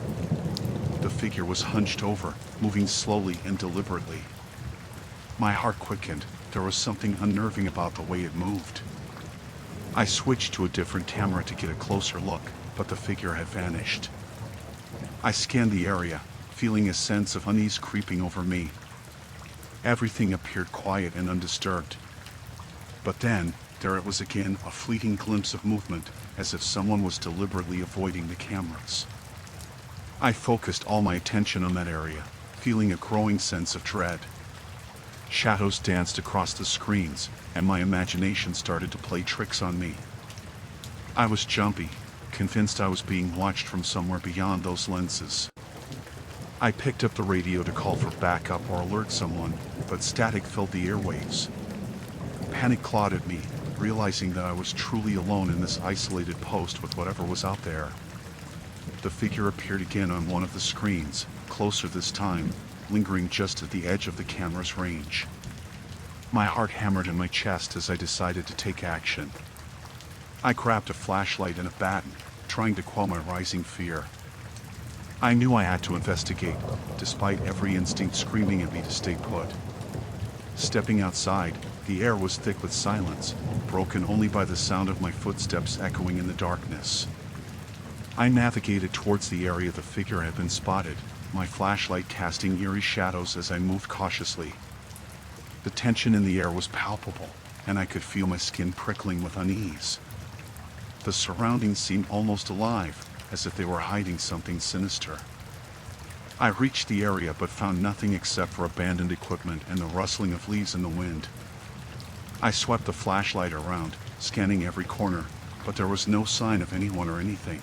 The figure was hunched over, moving slowly and deliberately. My heart quickened. There was something unnerving about the way it moved. I switched to a different camera to get a closer look, but the figure had vanished. I scanned the area, feeling a sense of unease creeping over me. Everything appeared quiet and undisturbed. But then, there it was again, a fleeting glimpse of movement, as if someone was deliberately avoiding the cameras. I focused all my attention on that area, feeling a growing sense of dread. Shadows danced across the screens, and my imagination started to play tricks on me. I was jumpy, convinced I was being watched from somewhere beyond those lenses. I picked up the radio to call for backup or alert someone, but static filled the airwaves. Panic clawed at me, realizing that I was truly alone in this isolated post with whatever was out there. The figure appeared again on one of the screens, closer this time, lingering just at the edge of the camera's range. My heart hammered in my chest as I decided to take action. I grabbed a flashlight and a baton, trying to quell my rising fear. I knew I had to investigate, despite every instinct screaming at me to stay put. Stepping outside, the air was thick with silence, broken only by the sound of my footsteps echoing in the darkness. I navigated towards the area the figure had been spotted, my flashlight casting eerie shadows as I moved cautiously. The tension in the air was palpable, and I could feel my skin prickling with unease. The surroundings seemed almost alive, as if they were hiding something sinister. I reached the area but found nothing except for abandoned equipment and the rustling of leaves in the wind. I swept the flashlight around, scanning every corner, but there was no sign of anyone or anything.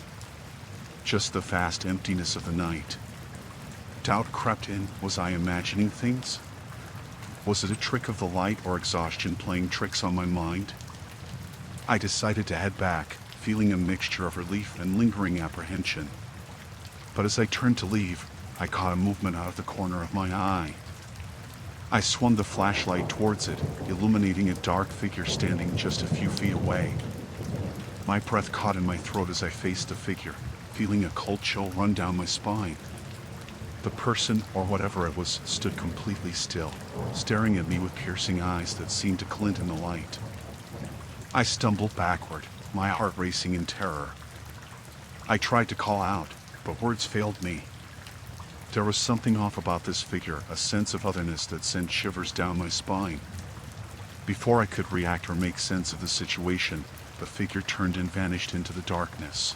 Just the vast emptiness of the night. Doubt crept in. Was I imagining things? Was it a trick of the light or exhaustion playing tricks on my mind? I decided to head back, feeling a mixture of relief and lingering apprehension. But as I turned to leave, I caught a movement out of the corner of my eye. I swung the flashlight towards it, illuminating a dark figure standing just a few feet away. My breath caught in my throat as I faced the figure, feeling a cold chill run down my spine. The person, or whatever it was, stood completely still, staring at me with piercing eyes that seemed to glint in the light. I stumbled backward, my heart racing in terror. I tried to call out, but words failed me. There was something off about this figure, a sense of otherness that sent shivers down my spine. Before I could react or make sense of the situation, the figure turned and vanished into the darkness.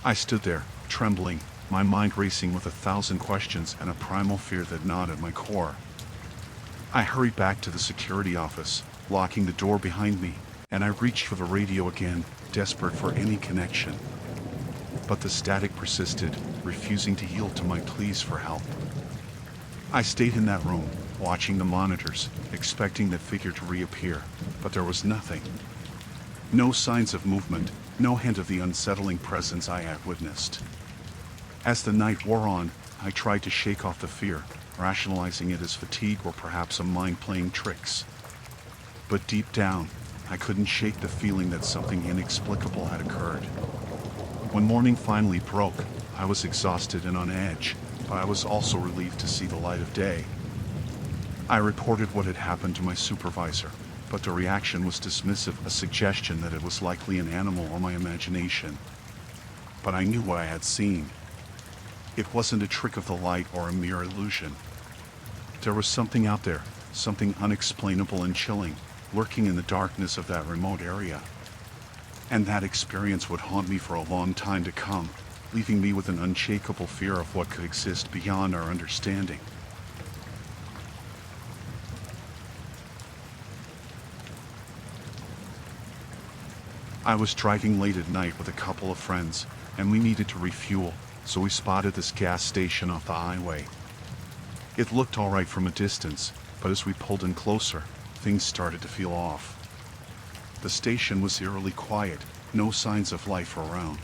I stood there, trembling, my mind racing with 1,000 questions and a primal fear that gnawed at my core. I hurried back to the security office, locking the door behind me, and I reached for the radio again, desperate for any connection. But the static persisted, refusing to yield to my pleas for help. I stayed in that room, watching the monitors, expecting the figure to reappear, but there was nothing. No signs of movement, no hint of the unsettling presence I had witnessed. As the night wore on, I tried to shake off the fear, rationalizing it as fatigue or perhaps a mind playing tricks. But deep down, I couldn't shake the feeling that something inexplicable had occurred. When morning finally broke, I was exhausted and on edge, but I was also relieved to see the light of day. I reported what had happened to my supervisor, but the reaction was dismissive, a suggestion that it was likely an animal or my imagination. But I knew what I had seen. It wasn't a trick of the light or a mere illusion. There was something out there, something unexplainable and chilling, lurking in the darkness of that remote area. And that experience would haunt me for a long time to come, leaving me with an unshakable fear of what could exist beyond our understanding. I was driving late at night with a couple of friends, and we needed to refuel, so we spotted this gas station off the highway. It looked alright from a distance, but as we pulled in closer, things started to feel off. The station was eerily quiet, no signs of life around.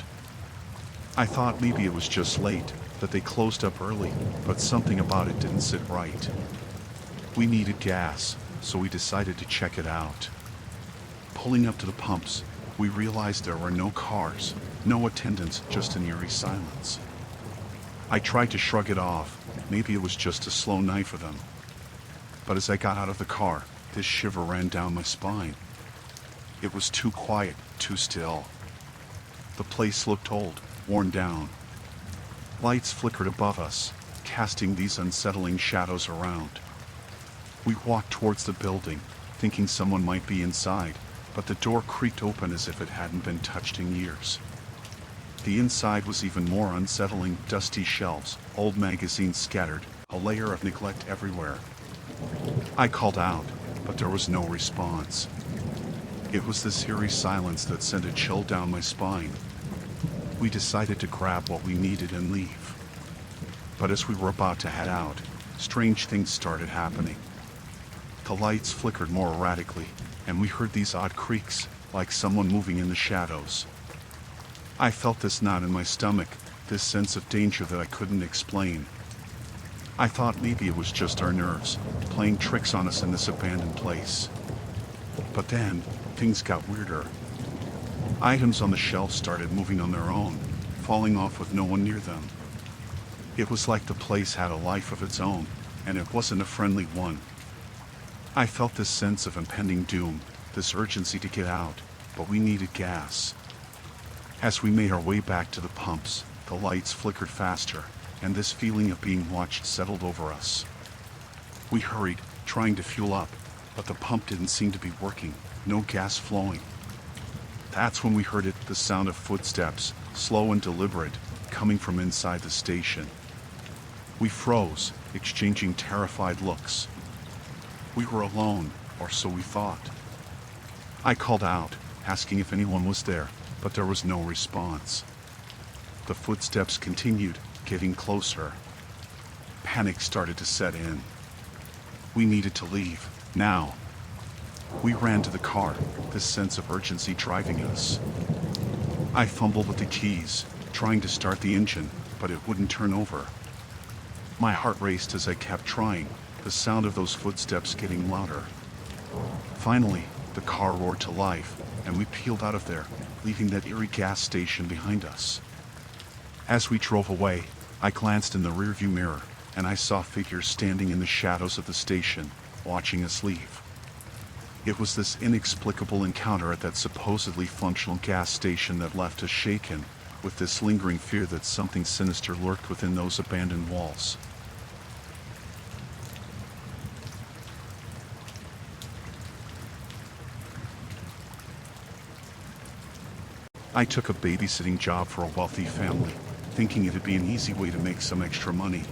I thought maybe it was just late, that they closed up early, but something about it didn't sit right. We needed gas, so we decided to check it out. Pulling up to the pumps, we realized there were no cars, no attendants, just an eerie silence. I tried to shrug it off, maybe it was just a slow night for them. But as I got out of the car, this shiver ran down my spine. It was too quiet, too still. The place looked old, worn down. Lights flickered above us, casting these unsettling shadows around. We walked towards the building, thinking someone might be inside, but the door creaked open as if it hadn't been touched in years. The inside was even more unsettling, dusty shelves, old magazines scattered, a layer of neglect everywhere. I called out, but there was no response. It was this eerie silence that sent a chill down my spine. We decided to grab what we needed and leave. But as we were about to head out, strange things started happening. The lights flickered more erratically, and we heard these odd creaks, like someone moving in the shadows. I felt this knot in my stomach, this sense of danger that I couldn't explain. I thought maybe it was just our nerves, playing tricks on us in this abandoned place. But then, things got weirder. Items on the shelf started moving on their own, falling off with no one near them. It was like the place had a life of its own, and it wasn't a friendly one. I felt this sense of impending doom, this urgency to get out, but we needed gas. As we made our way back to the pumps, the lights flickered faster, and this feeling of being watched settled over us. We hurried, trying to fuel up, but the pump didn't seem to be working, no gas flowing. That's when we heard it, the sound of footsteps, slow and deliberate, coming from inside the station. We froze, exchanging terrified looks. We were alone, or so we thought. I called out, asking if anyone was there, but there was no response. The footsteps continued, getting closer. Panic started to set in. We needed to leave, now. We ran to the car, this sense of urgency driving us. I fumbled with the keys, trying to start the engine, but it wouldn't turn over. My heart raced as I kept trying, the sound of those footsteps getting louder. Finally, the car roared to life, and we peeled out of there, leaving that eerie gas station behind us. As we drove away, I glanced in the rearview mirror, and I saw figures standing in the shadows of the station, watching us leave. It was this inexplicable encounter at that supposedly functional gas station that left us shaken, with this lingering fear that something sinister lurked within those abandoned walls. I took a babysitting job for a wealthy family, thinking it'd be an easy way to make some extra money.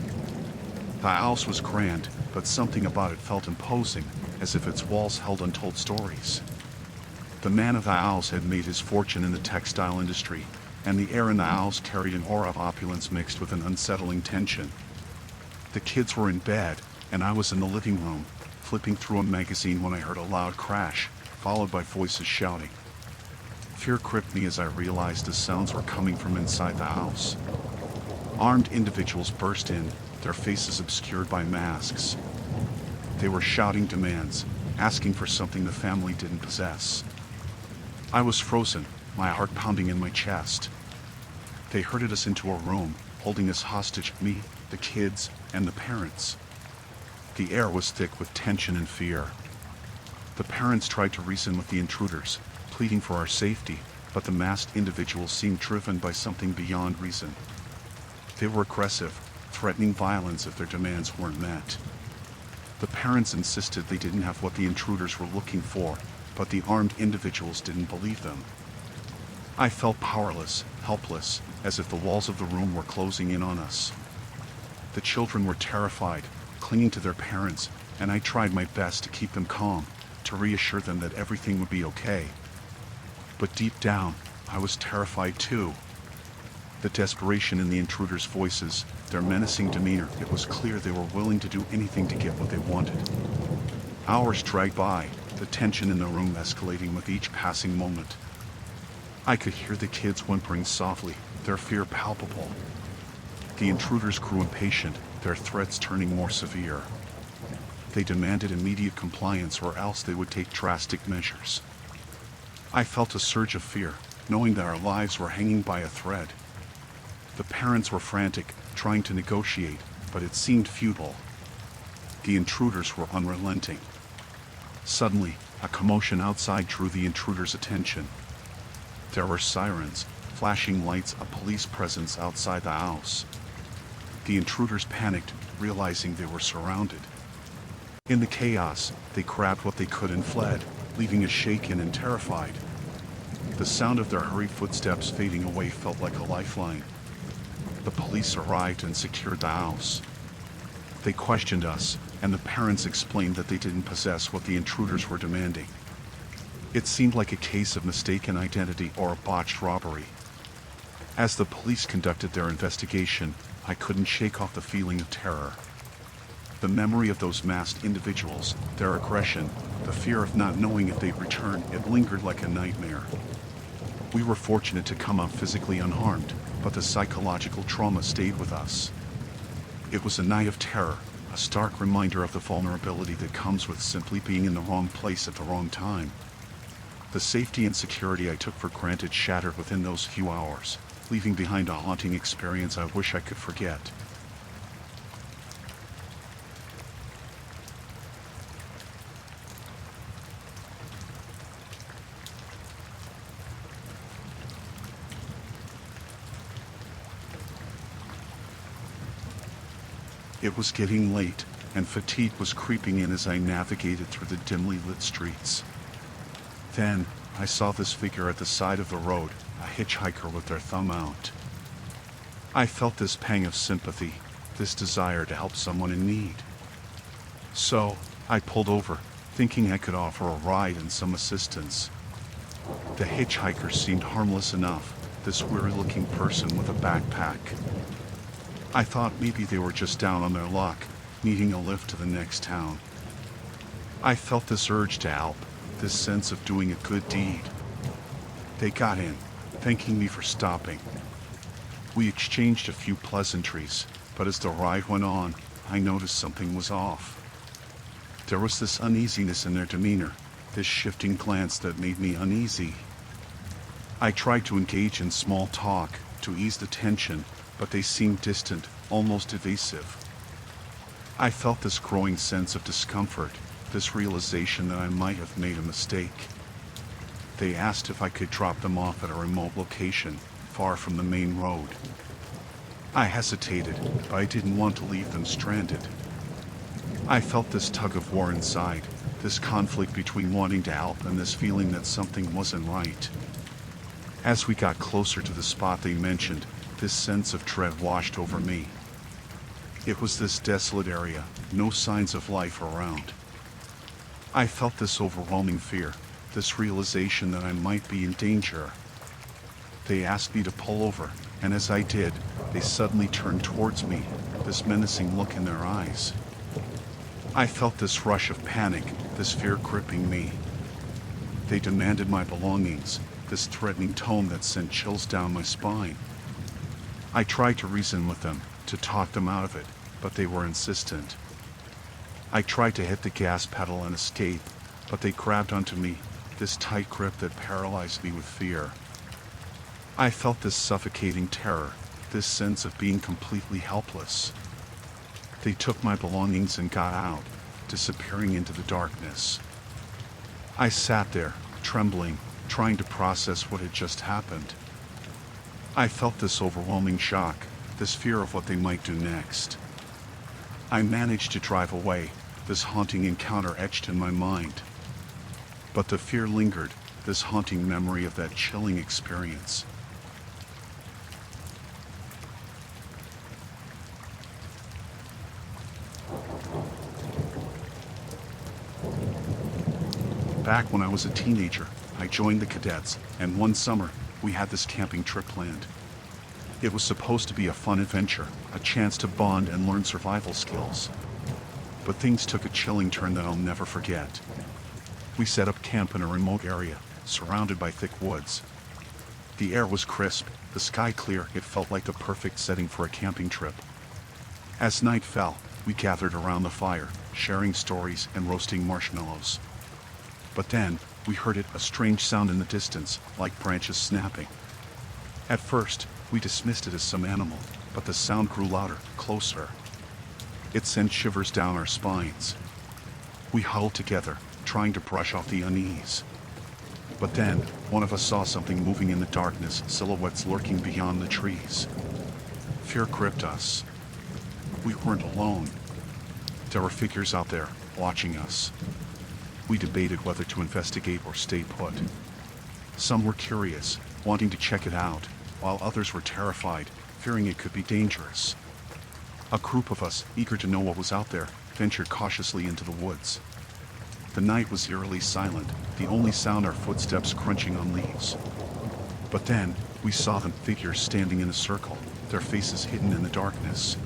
The house was grand, but something about it felt imposing, as if its walls held untold stories. The man of the house had made his fortune in the textile industry, and the air in the house carried an aura of opulence mixed with an unsettling tension. The kids were in bed, and I was in the living room, flipping through a magazine when I heard a loud crash, followed by voices shouting. Fear gripped me as I realized the sounds were coming from inside the house. Armed individuals burst in, their faces obscured by masks. They were shouting demands, asking for something the family didn't possess. I was frozen, my heart pounding in my chest. They herded us into a room, holding us hostage, me, the kids, and the parents. The air was thick with tension and fear. The parents tried to reason with the intruders, pleading for our safety, but the masked individuals seemed driven by something beyond reason. They were aggressive, threatening violence if their demands weren't met. The parents insisted they didn't have what the intruders were looking for, but the armed individuals didn't believe them. I felt powerless, helpless, as if the walls of the room were closing in on us. The children were terrified, clinging to their parents, and I tried my best to keep them calm, to reassure them that everything would be okay. But deep down, I was terrified too. The desperation in the intruders' voices, their menacing demeanor, it was clear they were willing to do anything to get what they wanted. Hours dragged by, the tension in the room escalating with each passing moment. I could hear the kids whimpering softly, their fear palpable. The intruders grew impatient, their threats turning more severe. They demanded immediate compliance or else they would take drastic measures. I felt a surge of fear, knowing that our lives were hanging by a thread. The parents were frantic, trying to negotiate, but it seemed futile. The intruders were unrelenting. Suddenly, a commotion outside drew the intruders' attention. There were sirens, flashing lights, a police presence outside the house. The intruders panicked, realizing they were surrounded. In the chaos, they grabbed what they could and fled, leaving us shaken and terrified. The sound of their hurried footsteps fading away felt like a lifeline. The police arrived and secured the house. They questioned us, and the parents explained that they didn't possess what the intruders were demanding. It seemed like a case of mistaken identity or a botched robbery. As the police conducted their investigation, I couldn't shake off the feeling of terror. The memory of those masked individuals, their aggression, the fear of not knowing if they'd return, it lingered like a nightmare. We were fortunate to come out physically unharmed, but the psychological trauma stayed with us. It was a night of terror, a stark reminder of the vulnerability that comes with simply being in the wrong place at the wrong time. The safety and security I took for granted shattered within those few hours, leaving behind a haunting experience I wish I could forget. It was getting late, and fatigue was creeping in as I navigated through the dimly lit streets. Then, I saw this figure at the side of the road, a hitchhiker with their thumb out. I felt this pang of sympathy, this desire to help someone in need. So, I pulled over, thinking I could offer a ride and some assistance. The hitchhiker seemed harmless enough, this weary-looking person with a backpack. I thought maybe they were just down on their luck, needing a lift to the next town. I felt this urge to help, this sense of doing a good deed. They got in, thanking me for stopping. We exchanged a few pleasantries, but as the ride went on, I noticed something was off. There was this uneasiness in their demeanor, this shifting glance that made me uneasy. I tried to engage in small talk, to ease the tension, but they seemed distant, almost evasive. I felt this growing sense of discomfort, this realization that I might have made a mistake. They asked if I could drop them off at a remote location, far from the main road. I hesitated, but I didn't want to leave them stranded. I felt this tug of war inside, this conflict between wanting to help and this feeling that something wasn't right. As we got closer to the spot they mentioned, this sense of dread washed over me. It was this desolate area, no signs of life around. I felt this overwhelming fear, this realization that I might be in danger. They asked me to pull over, and as I did, they suddenly turned towards me, this menacing look in their eyes. I felt this rush of panic, this fear gripping me. They demanded my belongings, this threatening tone that sent chills down my spine. I tried to reason with them, to talk them out of it, but they were insistent. I tried to hit the gas pedal and escape, but they grabbed onto me, this tight grip that paralyzed me with fear. I felt this suffocating terror, this sense of being completely helpless. They took my belongings and got out, disappearing into the darkness. I sat there, trembling, trying to process what had just happened. I felt this overwhelming shock, this fear of what they might do next. I managed to drive away, this haunting encounter etched in my mind. But the fear lingered, this haunting memory of that chilling experience. Back when I was a teenager, I joined the cadets, and one summer, we had this camping trip planned. It was supposed to be a fun adventure, a chance to bond and learn survival skills. But things took a chilling turn that I'll never forget. We set up camp in a remote area, surrounded by thick woods. The air was crisp, the sky clear. It felt like the perfect setting for a camping trip. As night fell, we gathered around the fire, sharing stories and roasting marshmallows. But then, we heard a strange sound in the distance, like branches snapping. At first, we dismissed it as some animal, but the sound grew louder, closer. It sent shivers down our spines. We huddled together, trying to brush off the unease. But then, one of us saw something moving in the darkness, silhouettes lurking beyond the trees. Fear gripped us. We weren't alone. There were figures out there, watching us. We debated whether to investigate or stay put. Some were curious, wanting to check it out, while others were terrified, fearing it could be dangerous. A group of us, eager to know what was out there, ventured cautiously into the woods. The night was eerily silent, the only sound our footsteps crunching on leaves. But then, we saw them, figures standing in a circle, their faces hidden in the darkness.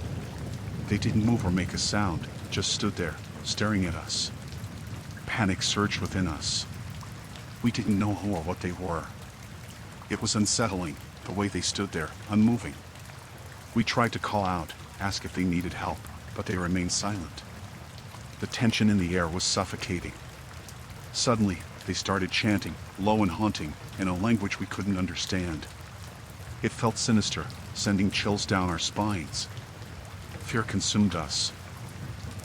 They didn't move or make a sound, just stood there, staring at us. Panic surged within us. We didn't know who or what they were. It was unsettling, the way they stood there, unmoving. We tried to call out, ask if they needed help, but they remained silent. The tension in the air was suffocating. Suddenly, they started chanting, low and haunting, in a language we couldn't understand. It felt sinister, sending chills down our spines. Fear consumed us.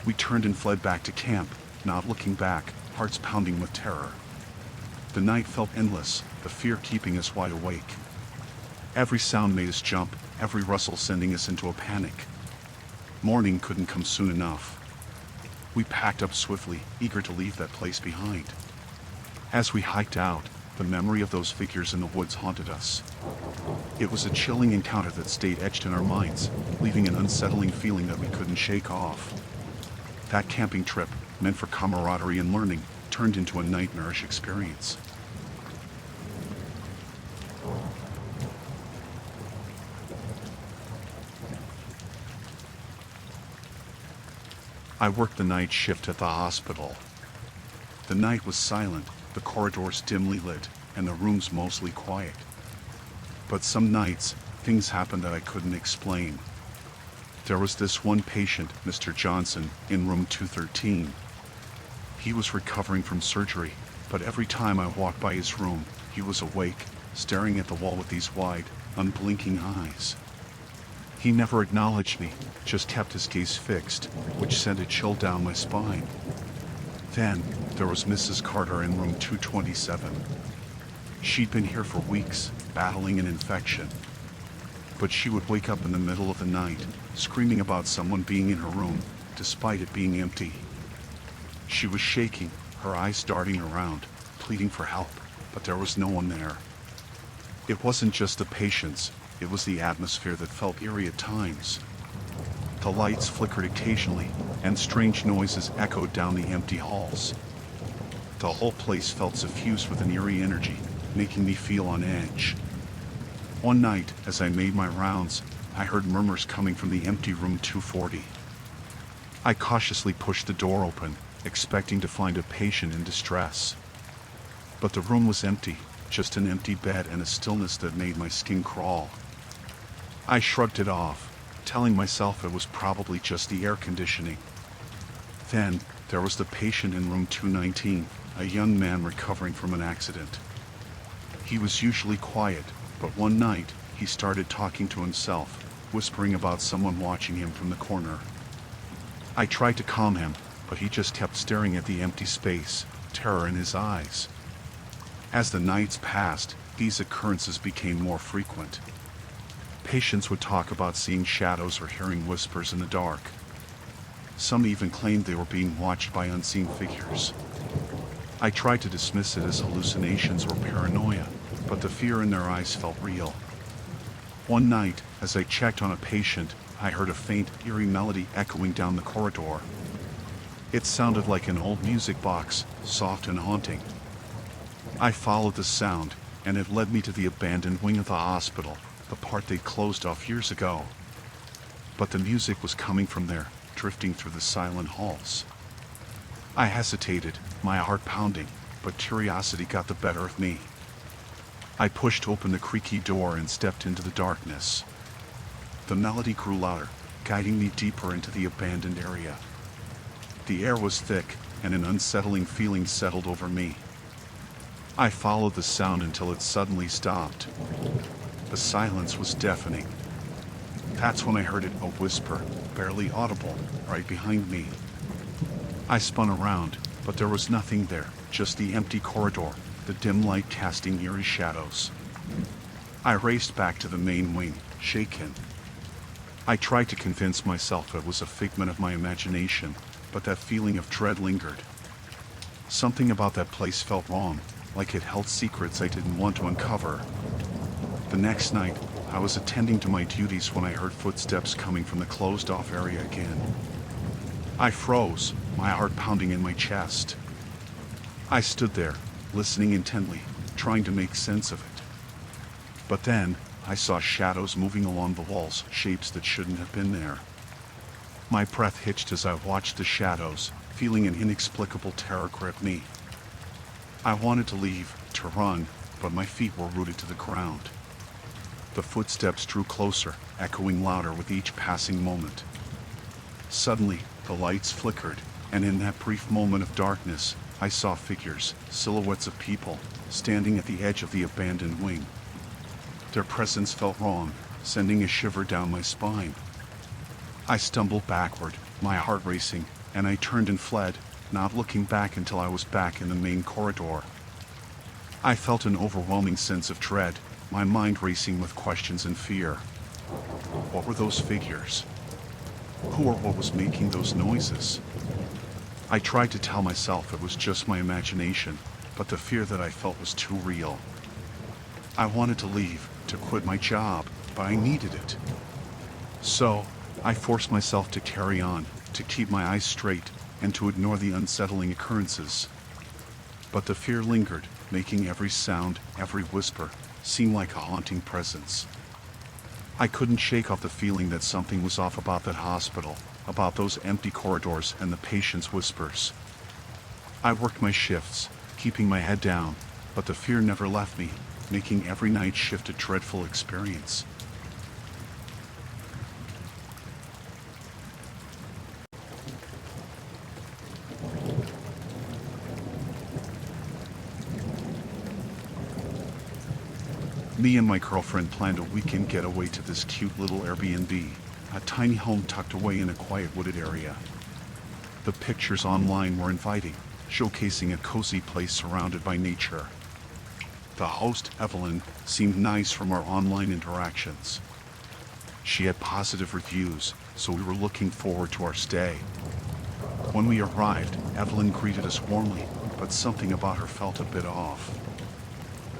We turned and fled back to camp, not looking back, hearts pounding with terror. The night felt endless, the fear keeping us wide awake. Every sound made us jump, every rustle sending us into a panic. Morning couldn't come soon enough. We packed up swiftly, eager to leave that place behind. As we hiked out, the memory of those figures in the woods haunted us. It was a chilling encounter that stayed etched in our minds, leaving an unsettling feeling that we couldn't shake off. That camping trip, meant for camaraderie and learning, turned into a nightmarish experience. I worked the night shift at the hospital. The night was silent, the corridors dimly lit, and the rooms mostly quiet. But some nights, things happened that I couldn't explain. There was this one patient, Mr. Johnson, in room 213. He was recovering from surgery, but every time I walked by his room, he was awake, staring at the wall with these wide, unblinking eyes. He never acknowledged me, just kept his gaze fixed, which sent a chill down my spine. Then, there was Mrs. Carter in room 227. She'd been here for weeks, battling an infection. But she would wake up in the middle of the night, screaming about someone being in her room, despite it being empty. She was shaking, her eyes darting around, pleading for help, but there was no one there. It wasn't just the patients, it was the atmosphere that felt eerie at times. The lights flickered occasionally, and strange noises echoed down the empty halls. The whole place felt suffused with an eerie energy, making me feel on edge. One night, as I made my rounds, I heard murmurs coming from the empty room 240. I cautiously pushed the door open, expecting to find a patient in distress. But the room was empty, just an empty bed and a stillness that made my skin crawl. I shrugged it off, telling myself it was probably just the air conditioning. Then, there was the patient in room 219, a young man recovering from an accident. He was usually quiet, but one night, he started talking to himself, whispering about someone watching him from the corner. I tried to calm him, but he just kept staring at the empty space, terror in his eyes. As the nights passed, these occurrences became more frequent. Patients would talk about seeing shadows or hearing whispers in the dark. Some even claimed they were being watched by unseen figures. I tried to dismiss it as hallucinations or paranoia, but the fear in their eyes felt real. One night, as I checked on a patient, I heard a faint, eerie melody echoing down the corridor. It sounded like an old music box, soft and haunting. I followed the sound, and it led me to the abandoned wing of the hospital, the part they'd closed off years ago. But the music was coming from there, drifting through the silent halls. I hesitated, my heart pounding, but curiosity got the better of me. I pushed open the creaky door and stepped into the darkness. The melody grew louder, guiding me deeper into the abandoned area. The air was thick, and an unsettling feeling settled over me. I followed the sound until it suddenly stopped. The silence was deafening. That's when I heard it, a whisper, barely audible, right behind me. I spun around, but there was nothing there, just the empty corridor, the dim light casting eerie shadows. I raced back to the main wing, shaken. I tried to convince myself it was a figment of my imagination, but that feeling of dread lingered. Something about that place felt wrong, like it held secrets I didn't want to uncover. The next night, I was attending to my duties when I heard footsteps coming from the closed-off area again. I froze, my heart pounding in my chest. I stood there, listening intently, trying to make sense of it. But then, I saw shadows moving along the walls, shapes that shouldn't have been there. My breath hitched as I watched the shadows, feeling an inexplicable terror grip me. I wanted to leave, to run, but my feet were rooted to the ground. The footsteps drew closer, echoing louder with each passing moment. Suddenly, the lights flickered, and in that brief moment of darkness, I saw figures, silhouettes of people, standing at the edge of the abandoned wing. Their presence felt wrong, sending a shiver down my spine. I stumbled backward, my heart racing, and I turned and fled, not looking back until I was back in the main corridor. I felt an overwhelming sense of dread, my mind racing with questions and fear. What were those figures? Who or what was making those noises? I tried to tell myself it was just my imagination, but the fear that I felt was too real. I wanted to leave, to quit my job, but I needed it. So, I forced myself to carry on, to keep my eyes straight, and to ignore the unsettling occurrences. But the fear lingered, making every sound, every whisper, seem like a haunting presence. I couldn't shake off the feeling that something was off about that hospital, about those empty corridors and the patients' whispers. I worked my shifts, keeping my head down, but the fear never left me, making every night shift a dreadful experience. Me and my girlfriend planned a weekend getaway to this cute little Airbnb, a tiny home tucked away in a quiet wooded area. The pictures online were inviting, showcasing a cozy place surrounded by nature. The host, Evelyn, seemed nice from our online interactions. She had positive reviews, so we were looking forward to our stay. When we arrived, Evelyn greeted us warmly, but something about her felt a bit off.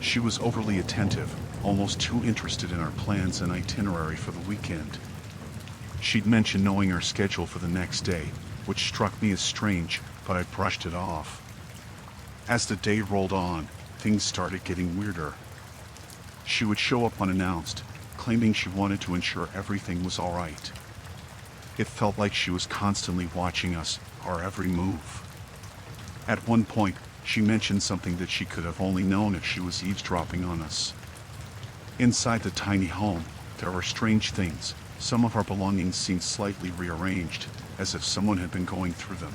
She was overly attentive, almost too interested in our plans and itinerary for the weekend. She'd mentioned knowing our schedule for the next day, which struck me as strange, but I brushed it off. As the day rolled on, things started getting weirder. She would show up unannounced, claiming she wanted to ensure everything was all right. It felt like she was constantly watching us, our every move. At one point, she mentioned something that she could have only known if she was eavesdropping on us. Inside the tiny home, there were strange things. Some of our belongings seemed slightly rearranged, as if someone had been going through them.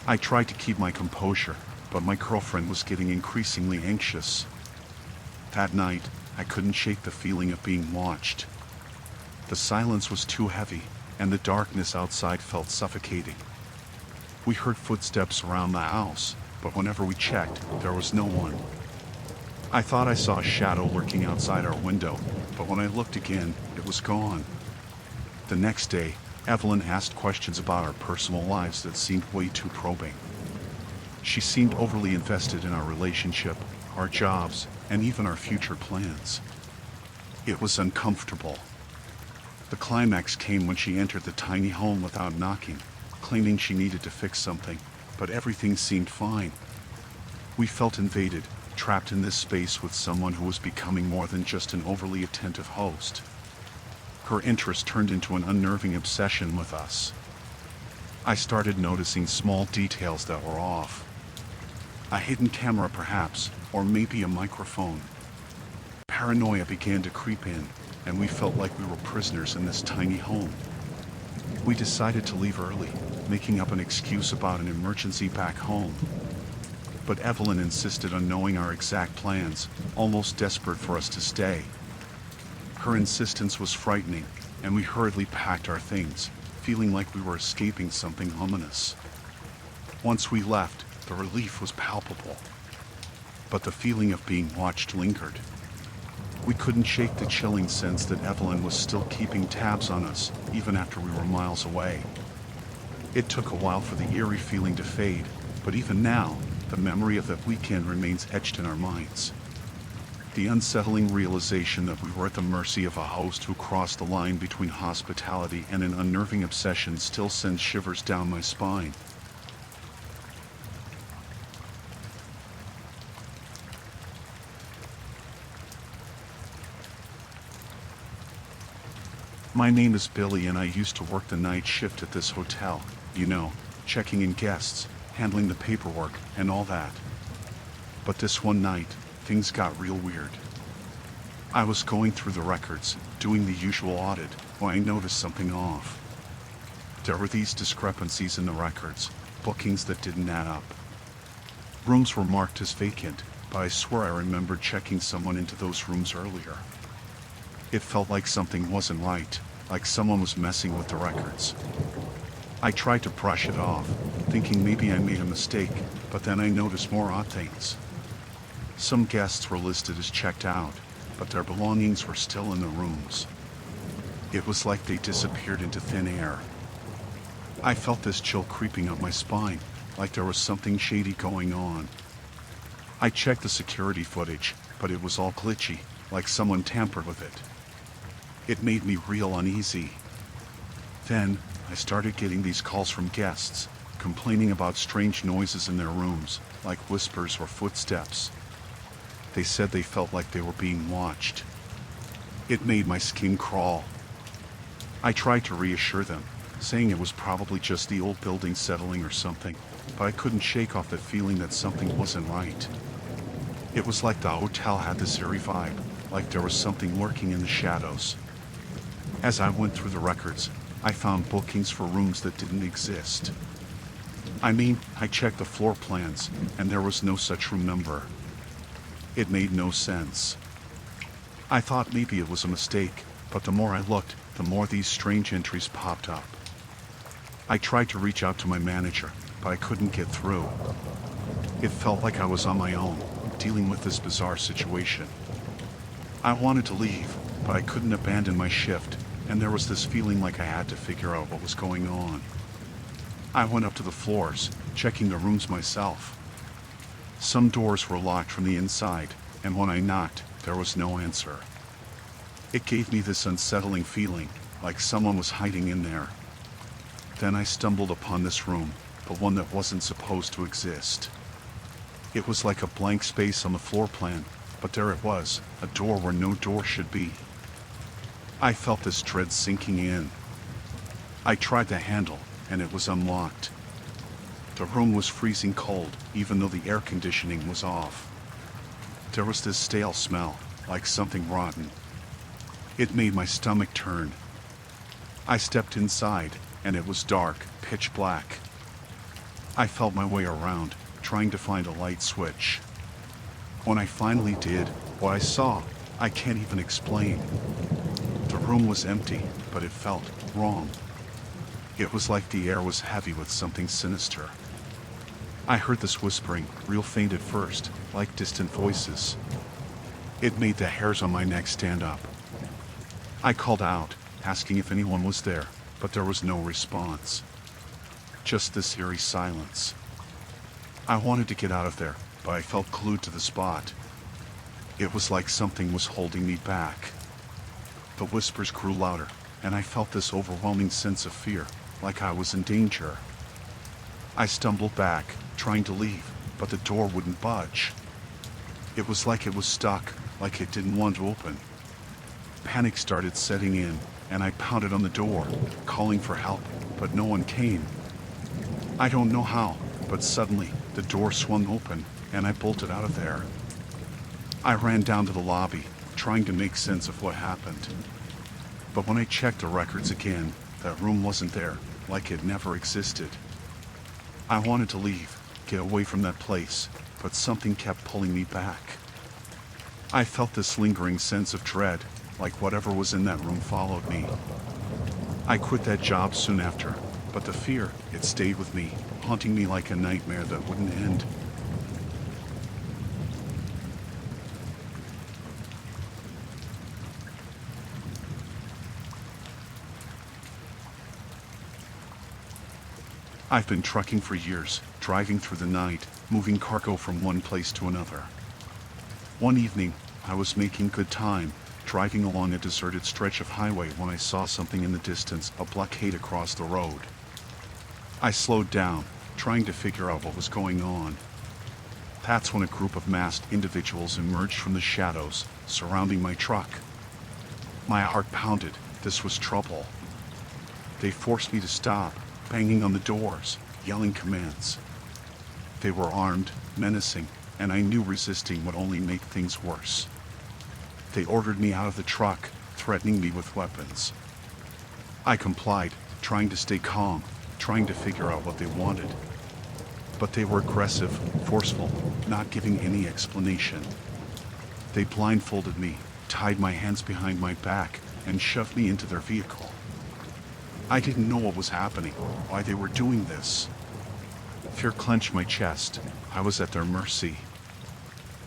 I tried to keep my composure, but my girlfriend was getting increasingly anxious. That night, I couldn't shake the feeling of being watched. The silence was too heavy, and the darkness outside felt suffocating. We heard footsteps around the house, but whenever we checked, there was no one. I thought I saw a shadow lurking outside our window, but when I looked again, it was gone. The next day, Evelyn asked questions about our personal lives that seemed way too probing. She seemed overly invested in our relationship, our jobs, and even our future plans. It was uncomfortable. The climax came when she entered the tiny home without knocking, claiming she needed to fix something, but everything seemed fine. We felt invaded, trapped in this space with someone who was becoming more than just an overly attentive host. Her interest turned into an unnerving obsession with us. I started noticing small details that were off. A hidden camera perhaps, or maybe a microphone. Paranoia began to creep in, and we felt like we were prisoners in this tiny home. We decided to leave early, making up an excuse about an emergency back home. But Evelyn insisted on knowing our exact plans, almost desperate for us to stay. Her insistence was frightening, and we hurriedly packed our things, feeling like we were escaping something ominous. Once we left, the relief was palpable. But the feeling of being watched lingered. We couldn't shake the chilling sense that Evelyn was still keeping tabs on us, even after we were miles away. It took a while for the eerie feeling to fade, but even now, the memory of that weekend remains etched in our minds. The unsettling realization that we were at the mercy of a host who crossed the line between hospitality and an unnerving obsession still sends shivers down my spine. My name is Billy, and I used to work the night shift at this hotel, you know, checking in guests, handling the paperwork, and all that. But this one night, things got real weird. I was going through the records, doing the usual audit, when I noticed something off. There were these discrepancies in the records, bookings that didn't add up. Rooms were marked as vacant, but I swear I remembered checking someone into those rooms earlier. It felt like something wasn't right, like someone was messing with the records. I tried to brush it off, thinking maybe I made a mistake, but then I noticed more odd things. Some guests were listed as checked out, but their belongings were still in the rooms. It was like they disappeared into thin air. I felt this chill creeping up my spine, like there was something shady going on. I checked the security footage, but it was all glitchy, like someone tampered with it. It made me real uneasy. Then, I started getting these calls from guests, complaining about strange noises in their rooms, like whispers or footsteps. They said they felt like they were being watched. It made my skin crawl. I tried to reassure them, saying it was probably just the old building settling or something, but I couldn't shake off the feeling that something wasn't right. It was like the hotel had this eerie vibe, like there was something lurking in the shadows. As I went through the records, I found bookings for rooms that didn't exist. I mean, I checked the floor plans, and there was no such room number. It made no sense. I thought maybe it was a mistake, but the more I looked, the more these strange entries popped up. I tried to reach out to my manager, but I couldn't get through. It felt like I was on my own, dealing with this bizarre situation. I wanted to leave, but I couldn't abandon my shift, and there was this feeling like I had to figure out what was going on. I went up to the floors, checking the rooms myself. Some doors were locked from the inside, and when I knocked, there was no answer. It gave me this unsettling feeling, like someone was hiding in there. Then I stumbled upon this room, but one that wasn't supposed to exist. It was like a blank space on the floor plan, but there it was, a door where no door should be. I felt this dread sinking in. I tried the handle, and it was unlocked. The room was freezing cold, even though the air conditioning was off. There was this stale smell, like something rotten. It made my stomach turn. I stepped inside, and it was dark, pitch black. I felt my way around, trying to find a light switch. When I finally did, what I saw, I can't even explain. The room was empty, but it felt wrong. It was like the air was heavy with something sinister. I heard this whispering, real faint at first, like distant voices. It made the hairs on my neck stand up. I called out, asking if anyone was there, but there was no response. Just this eerie silence. I wanted to get out of there, but I felt glued to the spot. It was like something was holding me back. The whispers grew louder, and I felt this overwhelming sense of fear, like I was in danger. I stumbled back, trying to leave, but the door wouldn't budge. It was like it was stuck, like it didn't want to open. Panic started setting in, and I pounded on the door, calling for help, but no one came. I don't know how, but suddenly, the door swung open, and I bolted out of there. I ran down to the lobby, trying to make sense of what happened. But when I checked the records again, that room wasn't there, like it never existed. I wanted to leave, get away from that place, but something kept pulling me back. I felt this lingering sense of dread, like whatever was in that room followed me. I quit that job soon after, but the fear, it stayed with me, haunting me like a nightmare that wouldn't end. I've been trucking for years, driving through the night, moving cargo from one place to another. One evening, I was making good time, driving along a deserted stretch of highway when I saw something in the distance, a blockade across the road. I slowed down, trying to figure out what was going on. That's when a group of masked individuals emerged from the shadows, surrounding my truck. My heart pounded. This was trouble. They forced me to stop, banging on the doors, yelling commands. They were armed, menacing, and I knew resisting would only make things worse. They ordered me out of the truck, threatening me with weapons. I complied, trying to stay calm, trying to figure out what they wanted. But they were aggressive, forceful, not giving any explanation. They blindfolded me, tied my hands behind my back, and shoved me into their vehicle. I didn't know what was happening, why they were doing this. Fear clenched my chest. I was at their mercy.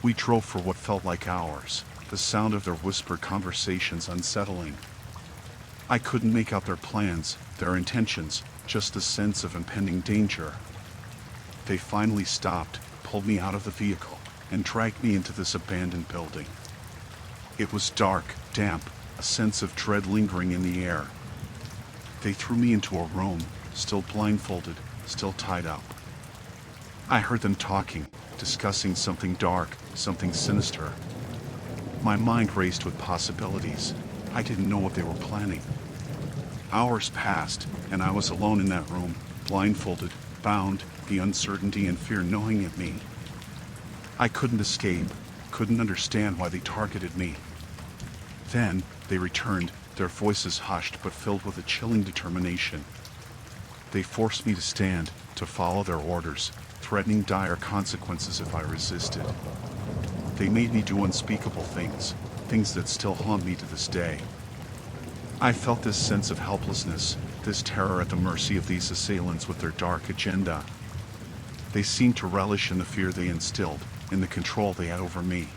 We drove for what felt like hours, the sound of their whispered conversations unsettling. I couldn't make out their plans, their intentions, just the sense of impending danger. They finally stopped, pulled me out of the vehicle, and dragged me into this abandoned building. It was dark, damp, a sense of dread lingering in the air. They threw me into a room, still blindfolded, still tied up. I heard them talking, discussing something dark, something sinister. My mind raced with possibilities. I didn't know what they were planning. Hours passed, and I was alone in that room, blindfolded, bound, the uncertainty and fear gnawing at me. I couldn't escape, couldn't understand why they targeted me. Then, they returned, their voices hushed but filled with a chilling determination. They forced me to stand, to follow their orders, threatening dire consequences if I resisted. They made me do unspeakable things, things that still haunt me to this day. I felt this sense of helplessness, this terror at the mercy of these assailants with their dark agenda. They seemed to relish in the fear they instilled, in the control they had over me.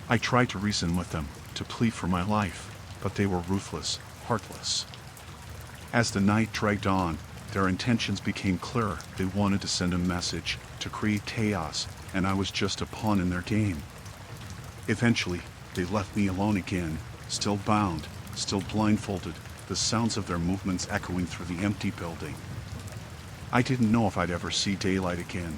I tried to reason with them, to plead for my life, but they were ruthless, heartless. As the night dragged on, their intentions became clearer. They wanted to send a message, to create chaos, and I was just a pawn in their game. Eventually, they left me alone again, still bound, still blindfolded, the sounds of their movements echoing through the empty building. I didn't know if I'd ever see daylight again.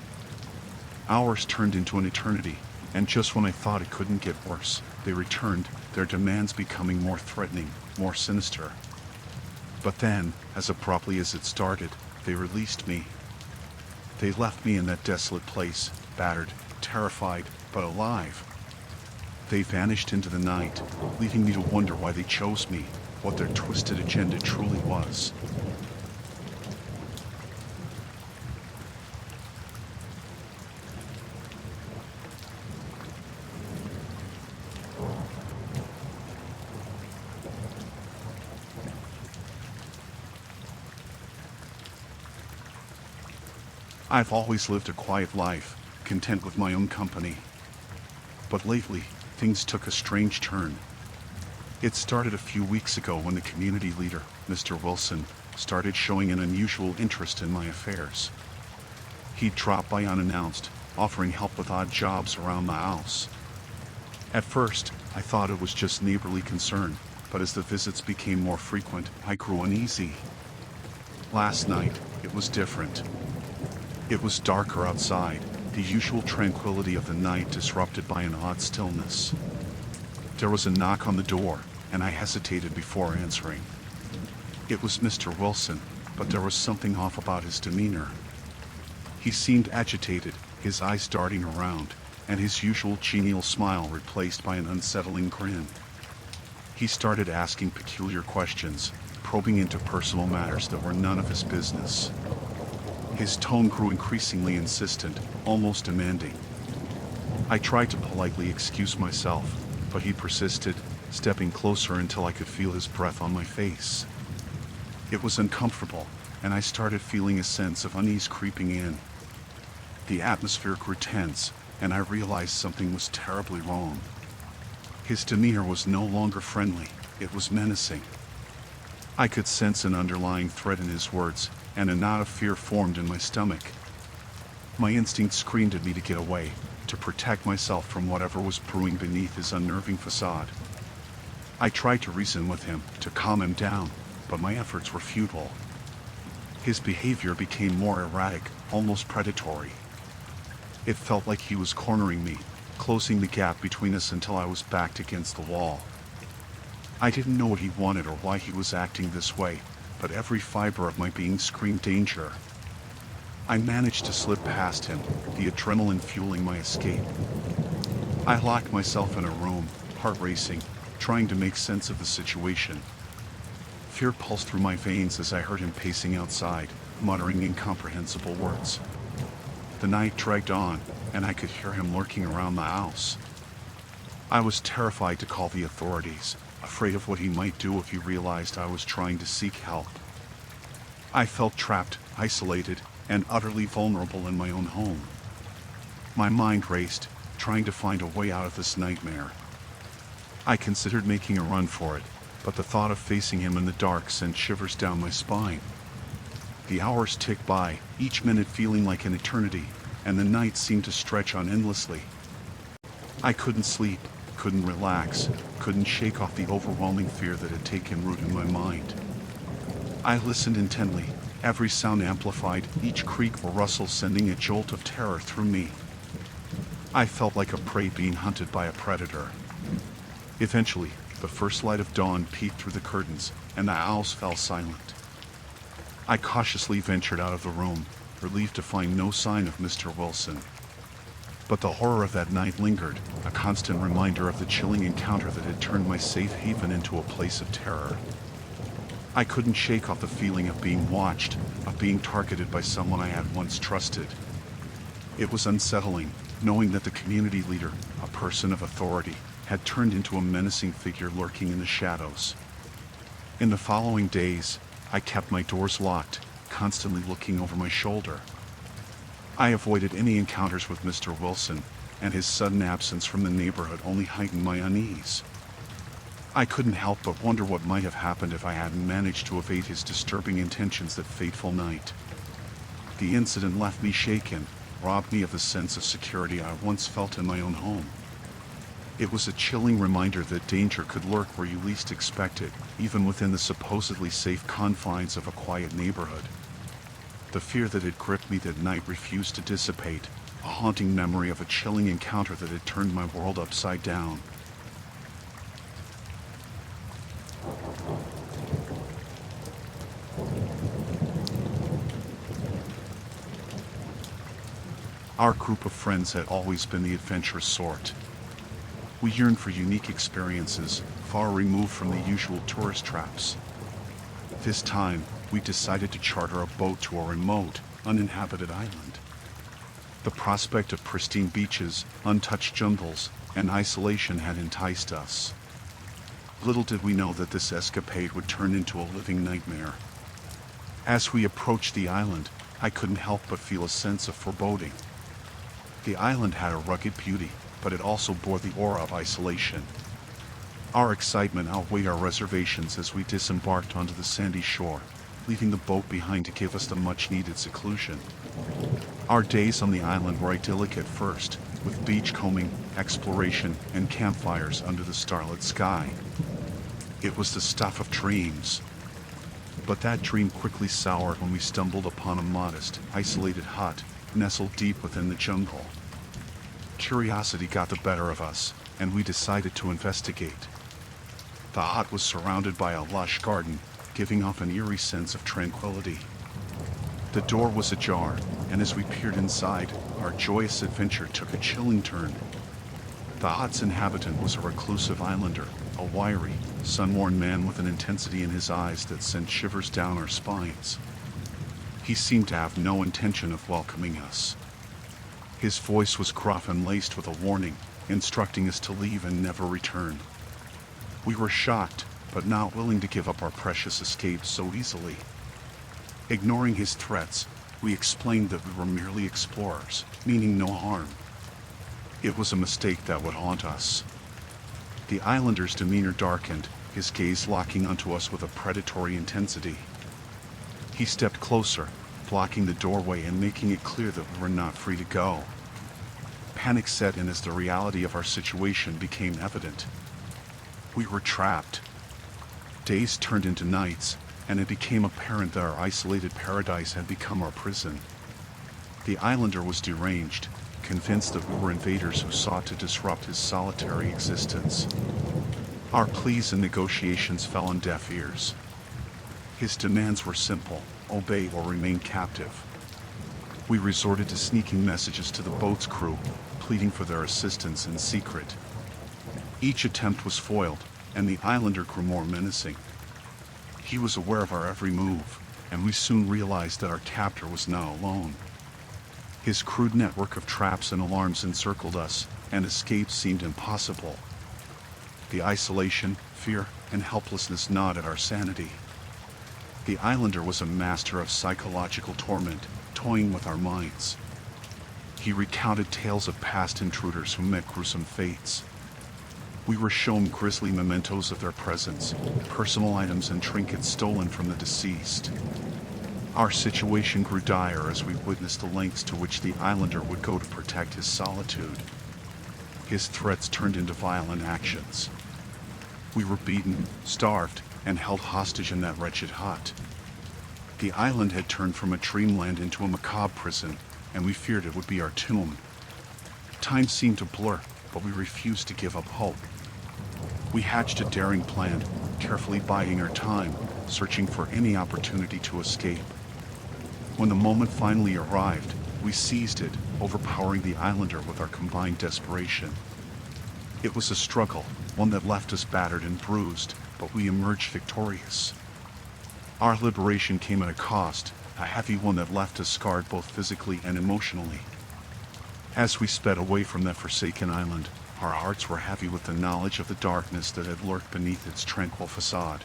Hours turned into an eternity, and just when I thought it couldn't get worse, they returned, their demands becoming more threatening, more sinister. But then, as abruptly as it started, they released me. They left me in that desolate place, battered, terrified, but alive. They vanished into the night, leaving me to wonder why they chose me, what their twisted agenda truly was. I've always lived a quiet life, content with my own company. But lately, things took a strange turn. It started a few weeks ago when the community leader, Mr. Wilson, started showing an unusual interest in my affairs. He'd drop by unannounced, offering help with odd jobs around the house. At first, I thought it was just neighborly concern, but as the visits became more frequent, I grew uneasy. Last night, it was different. It was darker outside, the usual tranquility of the night disrupted by an odd stillness. There was a knock on the door, and I hesitated before answering. It was Mr. Wilson, but there was something off about his demeanor. He seemed agitated, his eyes darting around, and his usual genial smile replaced by an unsettling grin. He started asking peculiar questions, probing into personal matters that were none of his business. His tone grew increasingly insistent, almost demanding. I tried to politely excuse myself, but he persisted, stepping closer until I could feel his breath on my face. It was uncomfortable, and I started feeling a sense of unease creeping in. The atmosphere grew tense, and I realized something was terribly wrong. His demeanor was no longer friendly, it was menacing. I could sense an underlying threat in his words, and a knot of fear formed in my stomach. My instinct screamed at me to get away, to protect myself from whatever was brewing beneath his unnerving facade. I tried to reason with him, to calm him down, but my efforts were futile. His behavior became more erratic, almost predatory. It felt like he was cornering me, closing the gap between us until I was backed against the wall. I didn't know what he wanted or why he was acting this way, but every fiber of my being screamed danger. I managed to slip past him, the adrenaline fueling my escape. I locked myself in a room, heart racing, trying to make sense of the situation. Fear pulsed through my veins as I heard him pacing outside, muttering incomprehensible words. The night dragged on, and I could hear him lurking around the house. I was terrified to call the authorities, afraid of what he might do if he realized I was trying to seek help. I felt trapped, isolated, and utterly vulnerable in my own home. My mind raced, trying to find a way out of this nightmare. I considered making a run for it, but the thought of facing him in the dark sent shivers down my spine. The hours ticked by, each minute feeling like an eternity, and the night seemed to stretch on endlessly. I couldn't sleep, couldn't relax, couldn't shake off the overwhelming fear that had taken root in my mind. I listened intently, every sound amplified, each creak or rustle sending a jolt of terror through me. I felt like a prey being hunted by a predator. Eventually, the first light of dawn peeked through the curtains, and the owls fell silent. I cautiously ventured out of the room, relieved to find no sign of Mr. Wilson. But the horror of that night lingered, a constant reminder of the chilling encounter that had turned my safe haven into a place of terror. I couldn't shake off the feeling of being watched, of being targeted by someone I had once trusted. It was unsettling, knowing that the community leader, a person of authority, had turned into a menacing figure lurking in the shadows. In the following days, I kept my doors locked, constantly looking over my shoulder. I avoided any encounters with Mr. Wilson, and his sudden absence from the neighborhood only heightened my unease. I couldn't help but wonder what might have happened if I hadn't managed to evade his disturbing intentions that fateful night. The incident left me shaken, robbed me of the sense of security I once felt in my own home. It was a chilling reminder that danger could lurk where you least expect it, even within the supposedly safe confines of a quiet neighborhood. The fear that had gripped me that night refused to dissipate, a haunting memory of a chilling encounter that had turned my world upside down. Our group of friends had always been the adventurous sort. We yearned for unique experiences, far removed from the usual tourist traps. This time, we decided to charter a boat to a remote, uninhabited island. The prospect of pristine beaches, untouched jungles, and isolation had enticed us. Little did we know that this escapade would turn into a living nightmare. As we approached the island, I couldn't help but feel a sense of foreboding. The island had a rugged beauty, but it also bore the aura of isolation. Our excitement outweighed our reservations as we disembarked onto the sandy shore, leaving the boat behind to give us the much-needed seclusion. Our days on the island were idyllic at first, with beachcombing, exploration, and campfires under the starlit sky. It was the stuff of dreams. But that dream quickly soured when we stumbled upon a modest, isolated hut, nestled deep within the jungle. Curiosity got the better of us, and we decided to investigate. The hut was surrounded by a lush garden, giving off an eerie sense of tranquility. The door was ajar, and as we peered inside, our joyous adventure took a chilling turn. The hut's inhabitant was a reclusive islander, a wiry, sun-worn man with an intensity in his eyes that sent shivers down our spines. He seemed to have no intention of welcoming us. His voice was gruff and laced with a warning, instructing us to leave and never return. We were shocked, but not willing to give up our precious escape so easily. Ignoring his threats, we explained that we were merely explorers, meaning no harm. It was a mistake that would haunt us. The islander's demeanor darkened, his gaze locking onto us with a predatory intensity. He stepped closer, blocking the doorway and making it clear that we were not free to go. Panic set in as the reality of our situation became evident. We were trapped. Days turned into nights, and it became apparent that our isolated paradise had become our prison. The islander was deranged, convinced that we were invaders who sought to disrupt his solitary existence. Our pleas and negotiations fell on deaf ears. His demands were simple: obey or remain captive. We resorted to sneaking messages to the boat's crew, pleading for their assistance in secret. Each attempt was foiled, and the islander grew more menacing. He was aware of our every move, and we soon realized that our captor was not alone. His crude network of traps and alarms encircled us, and escape seemed impossible. The isolation, fear, and helplessness gnawed at our sanity. The islander was a master of psychological torment, toying with our minds. He recounted tales of past intruders who met gruesome fates. We were shown grisly mementos of their presence, personal items and trinkets stolen from the deceased. Our situation grew dire as we witnessed the lengths to which the islander would go to protect his solitude. His threats turned into violent actions. We were beaten, starved, and held hostage in that wretched hut. The island had turned from a dreamland into a macabre prison, and we feared it would be our tomb. Time seemed to blur, but we refused to give up hope. We hatched a daring plan, carefully biding our time, searching for any opportunity to escape. When the moment finally arrived, we seized it, overpowering the islander with our combined desperation. It was a struggle, one that left us battered and bruised, but we emerged victorious. Our liberation came at a cost, a heavy one that left us scarred both physically and emotionally. As we sped away from that forsaken island, our hearts were heavy with the knowledge of the darkness that had lurked beneath its tranquil facade.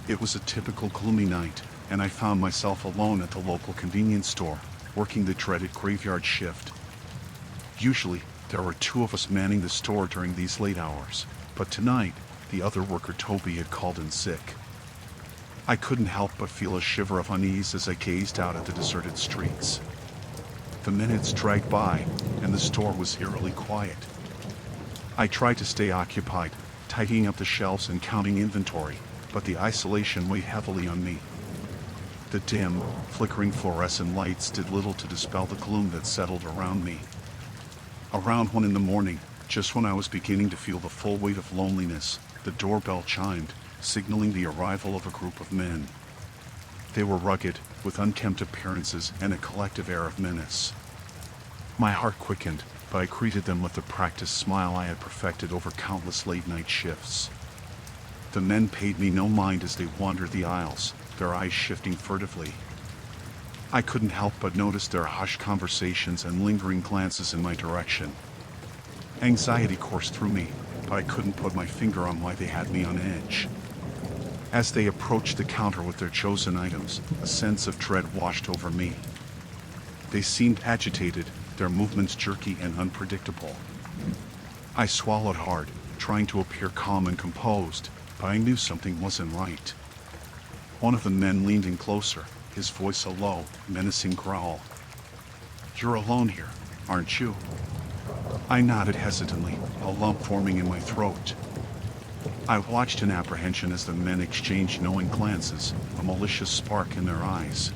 It was a typical gloomy night, and I found myself alone at the local convenience store, working the dreaded graveyard shift. Usually, there were two of us manning the store during these late hours, but tonight, the other worker Toby had called in sick. I couldn't help but feel a shiver of unease as I gazed out at the deserted streets. The minutes dragged by, and the store was eerily quiet. I tried to stay occupied, tidying up the shelves and counting inventory, but the isolation weighed heavily on me. The dim, flickering fluorescent lights did little to dispel the gloom that settled around me. Around 1 a.m, just when I was beginning to feel the full weight of loneliness, the doorbell chimed, signaling the arrival of a group of men. They were rugged, with unkempt appearances and a collective air of menace. My heart quickened, but I greeted them with the practiced smile I had perfected over countless late-night shifts. The men paid me no mind as they wandered the aisles, their eyes shifting furtively. I couldn't help but notice their hushed conversations and lingering glances in my direction. Anxiety coursed through me, but I couldn't put my finger on why they had me on edge. As they approached the counter with their chosen items, a sense of dread washed over me. They seemed agitated, their movements jerky and unpredictable. I swallowed hard, trying to appear calm and composed, but I knew something wasn't right. One of the men leaned in closer, his voice a low, menacing growl. "You're alone here, aren't you?" I nodded hesitantly, a lump forming in my throat. I watched in apprehension as the men exchanged knowing glances, a malicious spark in their eyes.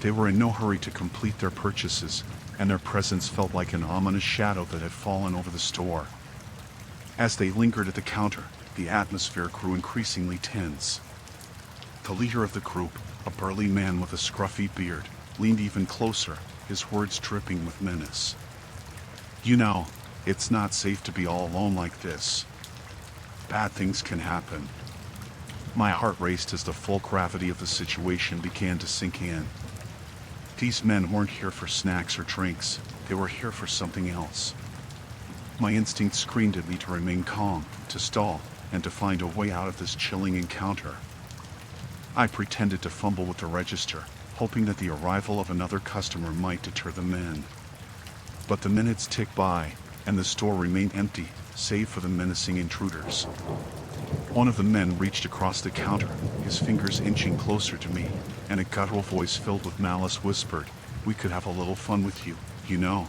They were in no hurry to complete their purchases, and their presence felt like an ominous shadow that had fallen over the store. As they lingered at the counter, the atmosphere grew increasingly tense. The leader of the group, a burly man with a scruffy beard, leaned even closer, his words dripping with menace. "You know, it's not safe to be all alone like this. Bad things can happen." My heart raced as the full gravity of the situation began to sink in. These men weren't here for snacks or drinks, they were here for something else. My instinct screamed at me to remain calm, to stall, and to find a way out of this chilling encounter. I pretended to fumble with the register, hoping that the arrival of another customer might deter the men. But the minutes ticked by, and the store remained empty, save for the menacing intruders. One of the men reached across the counter, his fingers inching closer to me, and a guttural voice filled with malice whispered, "We could have a little fun with you, you know."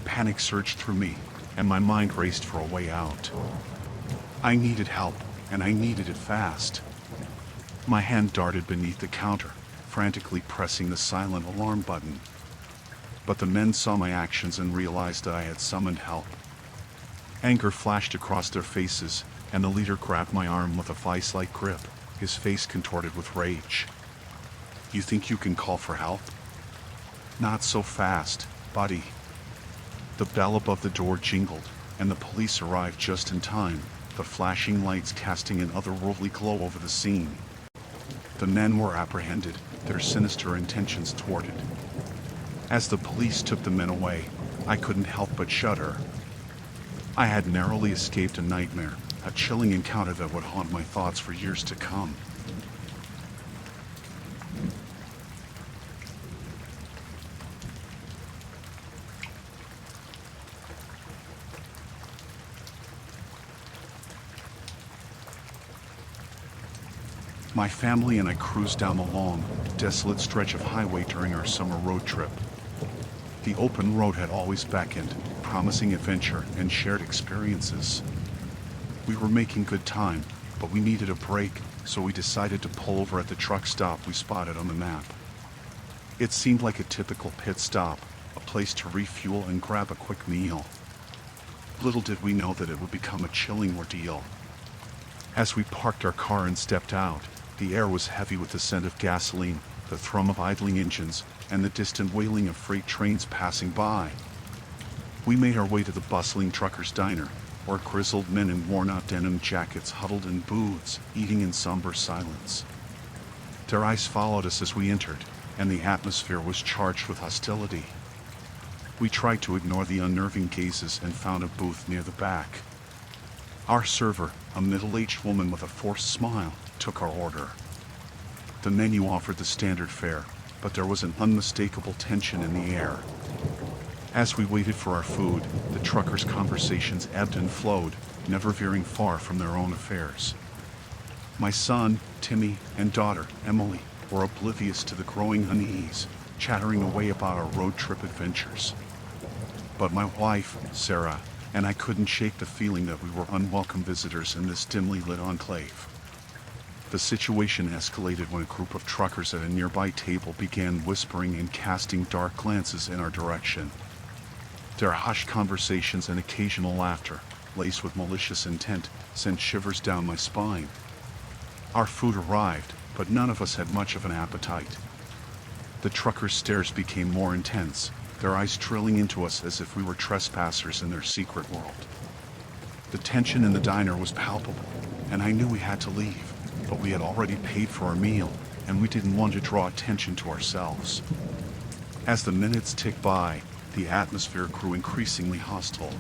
Panic surged through me, and my mind raced for a way out. I needed help, and I needed it fast. My hand darted beneath the counter, frantically pressing the silent alarm button. But the men saw my actions and realized that I had summoned help. Anger flashed across their faces, and the leader grabbed my arm with a vice-like grip, his face contorted with rage. "You think you can call for help? Not so fast, buddy." The bell above the door jingled, and the police arrived just in time, the flashing lights casting an otherworldly glow over the scene. The men were apprehended, their sinister intentions thwarted. As the police took the men away, I couldn't help but shudder. I had narrowly escaped a nightmare, a chilling encounter that would haunt my thoughts for years to come. My family and I cruised down the long, desolate stretch of highway during our summer road trip. The open road had always beckoned, promising adventure and shared experiences. We were making good time, but we needed a break, so we decided to pull over at the truck stop we spotted on the map. It seemed like a typical pit stop, a place to refuel and grab a quick meal. Little did we know that it would become a chilling ordeal. As we parked our car and stepped out, the air was heavy with the scent of gasoline, the thrum of idling engines, and the distant wailing of freight trains passing by. We made our way to the bustling truckers' diner, where grizzled men in worn-out denim jackets huddled in booths, eating in somber silence. Their eyes followed us as we entered, and the atmosphere was charged with hostility. We tried to ignore the unnerving gazes and found a booth near the back. Our server, a middle-aged woman with a forced smile, took our order. The menu offered the standard fare, but there was an unmistakable tension in the air. As we waited for our food, the truckers' conversations ebbed and flowed, never veering far from their own affairs. My son, Timmy, and daughter, Emily, were oblivious to the growing unease, chattering away about our road trip adventures. But my wife, Sarah, and I couldn't shake the feeling that we were unwelcome visitors in this dimly lit enclave. The situation escalated when a group of truckers at a nearby table began whispering and casting dark glances in our direction. Their hushed conversations and occasional laughter, laced with malicious intent, sent shivers down my spine. Our food arrived, but none of us had much of an appetite. The truckers' stares became more intense, their eyes drilling into us as if we were trespassers in their secret world. The tension in the diner was palpable, and I knew we had to leave, but we had already paid for our meal, and we didn't want to draw attention to ourselves. As the minutes ticked by, the atmosphere grew increasingly hostile.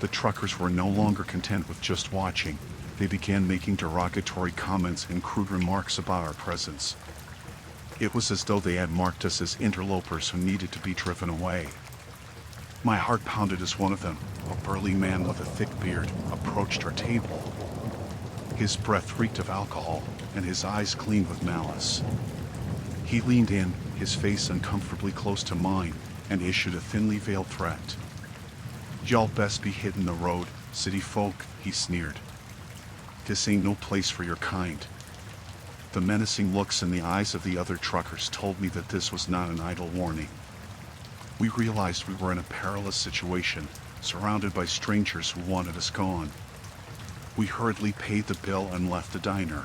The truckers were no longer content with just watching. They began making derogatory comments and crude remarks about our presence. It was as though they had marked us as interlopers who needed to be driven away. My heart pounded as one of them, a burly man with a thick beard, approached our table. His breath reeked of alcohol, and his eyes gleamed with malice. He leaned in, his face uncomfortably close to mine, and issued a thinly veiled threat. "Y'all best be hitting the road, city folk," he sneered. "This ain't no place for your kind." The menacing looks in the eyes of the other truckers told me that this was not an idle warning. We realized we were in a perilous situation, surrounded by strangers who wanted us gone. We hurriedly paid the bill and left the diner.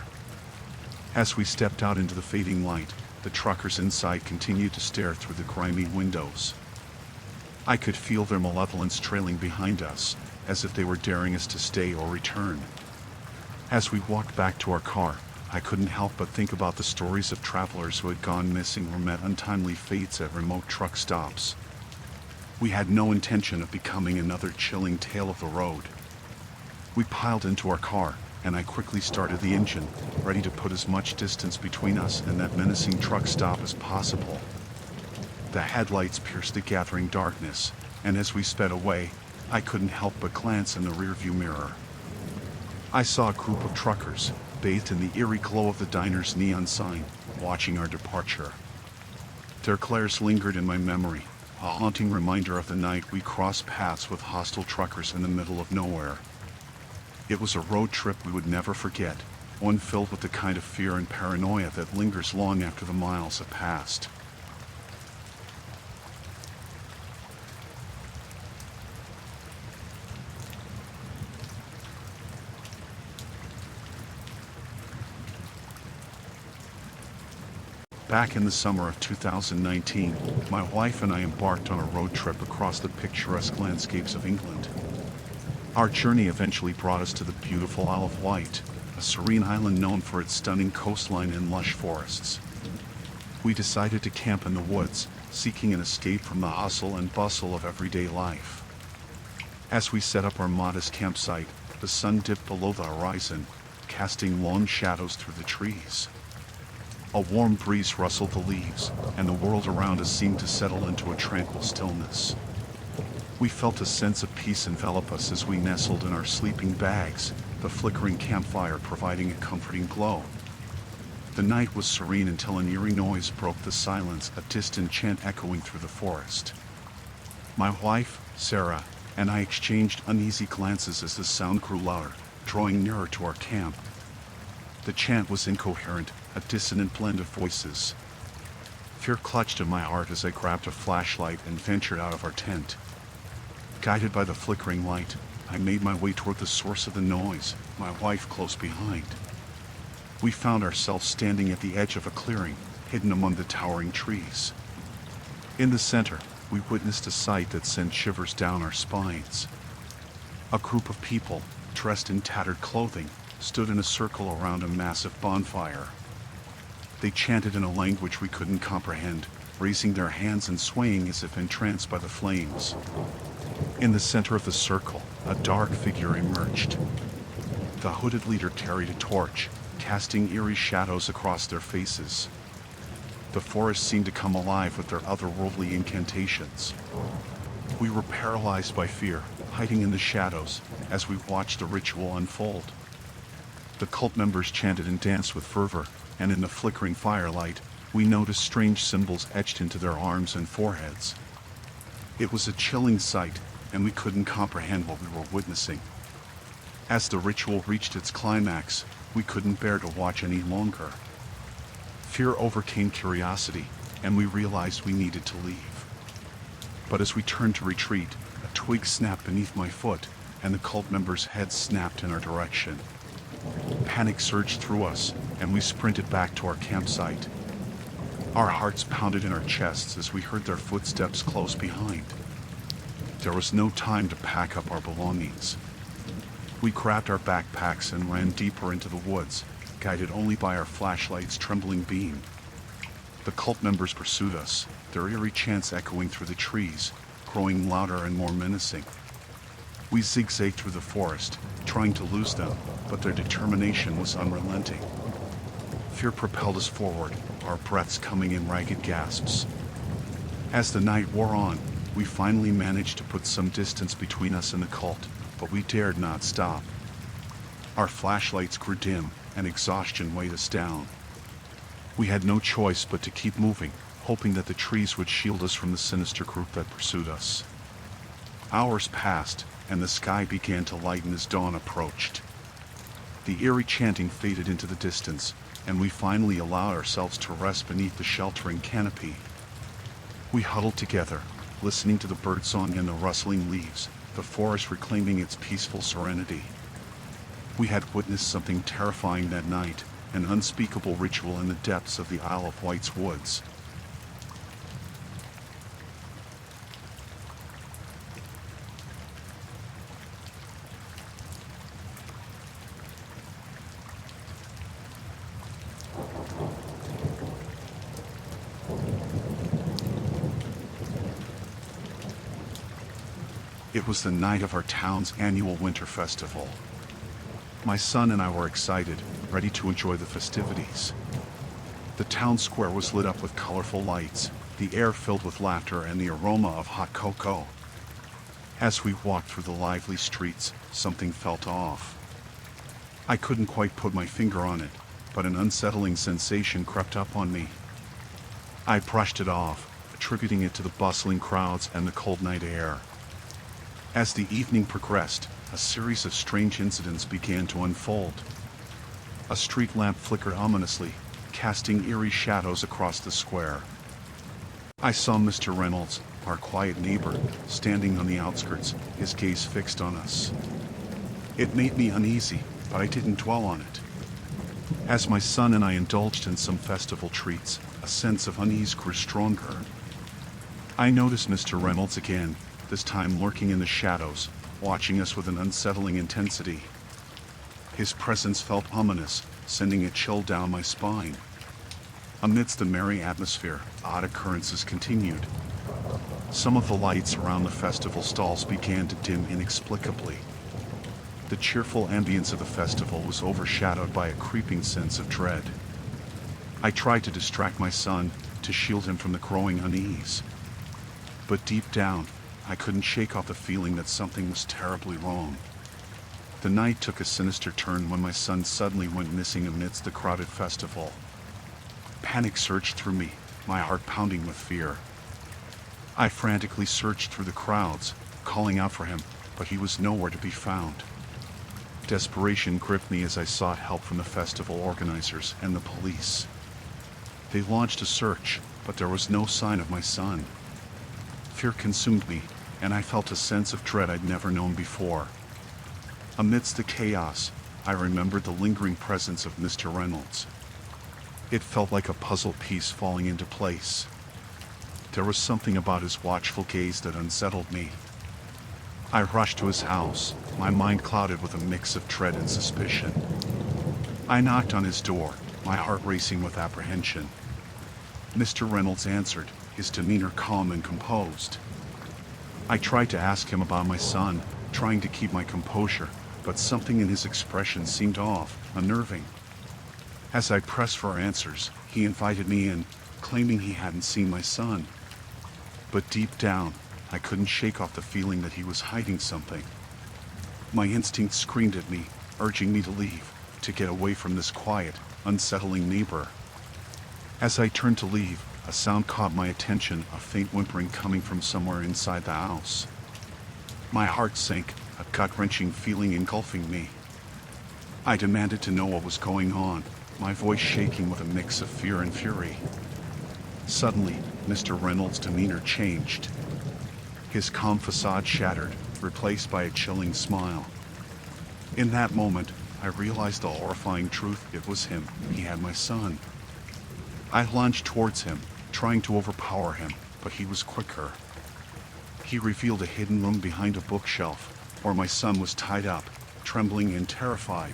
As we stepped out into the fading light, the truckers inside continued to stare through the grimy windows. I could feel their malevolence trailing behind us, as if they were daring us to stay or return. As we walked back to our car, I couldn't help but think about the stories of travelers who had gone missing or met untimely fates at remote truck stops. We had no intention of becoming another chilling tale of the road. We piled into our car, and I quickly started the engine, ready to put as much distance between us and that menacing truck stop as possible. The headlights pierced the gathering darkness, and as we sped away, I couldn't help but glance in the rearview mirror. I saw a group of truckers, bathed in the eerie glow of the diner's neon sign, watching our departure. Their glares lingered in my memory, a haunting reminder of the night we crossed paths with hostile truckers in the middle of nowhere. It was a road trip we would never forget, one filled with the kind of fear and paranoia that lingers long after the miles have passed. Back in the summer of 2019, my wife and I embarked on a road trip across the picturesque landscapes of England. Our journey eventually brought us to the beautiful Isle of Wight, a serene island known for its stunning coastline and lush forests. We decided to camp in the woods, seeking an escape from the hustle and bustle of everyday life. As we set up our modest campsite, the sun dipped below the horizon, casting long shadows through the trees. A warm breeze rustled the leaves, and the world around us seemed to settle into a tranquil stillness. We felt a sense of peace envelop us as we nestled in our sleeping bags, the flickering campfire providing a comforting glow. The night was serene until an eerie noise broke the silence, a distant chant echoing through the forest. My wife, Sarah, and I exchanged uneasy glances as the sound grew louder, drawing nearer to our camp. The chant was incoherent, a dissonant blend of voices. Fear clutched at my heart as I grabbed a flashlight and ventured out of our tent. Guided by the flickering light, I made my way toward the source of the noise, my wife close behind. We found ourselves standing at the edge of a clearing, hidden among the towering trees. In the center, we witnessed a sight that sent shivers down our spines. A group of people, dressed in tattered clothing, stood in a circle around a massive bonfire. They chanted in a language we couldn't comprehend, raising their hands and swaying as if entranced by the flames. In the center of the circle, a dark figure emerged. The hooded leader carried a torch, casting eerie shadows across their faces. The forest seemed to come alive with their otherworldly incantations. We were paralyzed by fear, hiding in the shadows, as we watched the ritual unfold. The cult members chanted and danced with fervor, and in the flickering firelight, we noticed strange symbols etched into their arms and foreheads. It was a chilling sight, and we couldn't comprehend what we were witnessing. As the ritual reached its climax, we couldn't bear to watch any longer. Fear overcame curiosity, and we realized we needed to leave. But as we turned to retreat, a twig snapped beneath my foot, and the cult members' heads snapped in our direction. Panic surged through us, and we sprinted back to our campsite. Our hearts pounded in our chests as we heard their footsteps close behind. There was no time to pack up our belongings. We grabbed our backpacks and ran deeper into the woods, guided only by our flashlight's trembling beam. The cult members pursued us, their eerie chants echoing through the trees, growing louder and more menacing. We zigzagged through the forest, trying to lose them, but their determination was unrelenting. Fear propelled us forward, our breaths coming in ragged gasps. As the night wore on, we finally managed to put some distance between us and the cult, but we dared not stop. Our flashlights grew dim, and exhaustion weighed us down. We had no choice but to keep moving, hoping that the trees would shield us from the sinister group that pursued us. Hours passed, and the sky began to lighten as dawn approached. The eerie chanting faded into the distance, and we finally allowed ourselves to rest beneath the sheltering canopy. We huddled together, listening to the birdsong and the rustling leaves, the forest reclaiming its peaceful serenity. We had witnessed something terrifying that night, an unspeakable ritual in the depths of the Isle of Wight's woods. It was the night of our town's annual winter festival. My son and I were excited, ready to enjoy the festivities. The town square was lit up with colorful lights, the air filled with laughter and the aroma of hot cocoa. As we walked through the lively streets, something felt off. I couldn't quite put my finger on it, but an unsettling sensation crept up on me. I brushed it off, attributing it to the bustling crowds and the cold night air. As the evening progressed, a series of strange incidents began to unfold. A street lamp flickered ominously, casting eerie shadows across the square. I saw Mr. Reynolds, our quiet neighbor, standing on the outskirts, his gaze fixed on us. It made me uneasy, but I didn't dwell on it. As my son and I indulged in some festival treats, a sense of unease grew stronger. I noticed Mr. Reynolds again, this time lurking in the shadows, watching us with an unsettling intensity. His presence felt ominous, sending a chill down my spine. Amidst the merry atmosphere, odd occurrences continued. Some of the lights around the festival stalls began to dim inexplicably. The cheerful ambience of the festival was overshadowed by a creeping sense of dread. I tried to distract my son, to shield him from the growing unease. But deep down, I couldn't shake off the feeling that something was terribly wrong. The night took a sinister turn when my son suddenly went missing amidst the crowded festival. Panic surged through me, my heart pounding with fear. I frantically searched through the crowds, calling out for him, but he was nowhere to be found. Desperation gripped me as I sought help from the festival organizers and the police. They launched a search, but there was no sign of my son. Fear consumed me, and I felt a sense of dread I'd never known before. Amidst the chaos, I remembered the lingering presence of Mr. Reynolds. It felt like a puzzle piece falling into place. There was something about his watchful gaze that unsettled me. I rushed to his house, my mind clouded with a mix of dread and suspicion. I knocked on his door, my heart racing with apprehension. Mr. Reynolds answered, his demeanor calm and composed. I tried to ask him about my son, trying to keep my composure, but something in his expression seemed off, unnerving. As I pressed for answers, he invited me in, claiming he hadn't seen my son. But deep down, I couldn't shake off the feeling that he was hiding something. My instinct screamed at me, urging me to leave, to get away from this quiet, unsettling neighbor. As I turned to leave, a sound caught my attention, a faint whimpering coming from somewhere inside the house. My heart sank, a gut-wrenching feeling engulfing me. I demanded to know what was going on, my voice shaking with a mix of fear and fury. Suddenly, Mr. Reynolds' demeanor changed. His calm facade shattered, replaced by a chilling smile. In that moment, I realized the horrifying truth. It was him. He had my son. I lunged towards him, trying to overpower him, but he was quicker. He revealed a hidden room behind a bookshelf, where my son was tied up, trembling and terrified.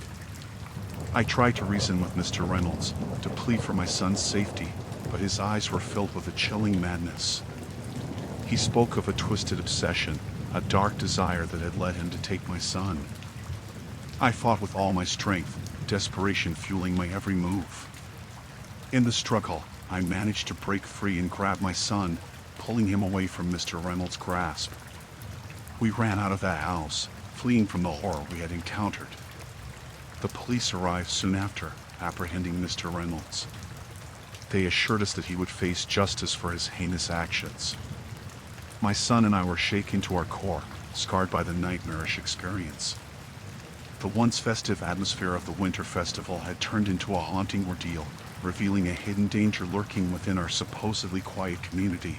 I tried to reason with Mr. Reynolds, to plead for my son's safety, but his eyes were filled with a chilling madness. He spoke of a twisted obsession, a dark desire that had led him to take my son. I fought with all my strength, desperation fueling my every move. In the struggle, I managed to break free and grab my son, pulling him away from Mr. Reynolds' grasp. We ran out of that house, fleeing from the horror we had encountered. The police arrived soon after, apprehending Mr. Reynolds. They assured us that he would face justice for his heinous actions. My son and I were shaken to our core, scarred by the nightmarish experience. The once festive atmosphere of the winter festival had turned into a haunting ordeal, revealing a hidden danger lurking within our supposedly quiet community.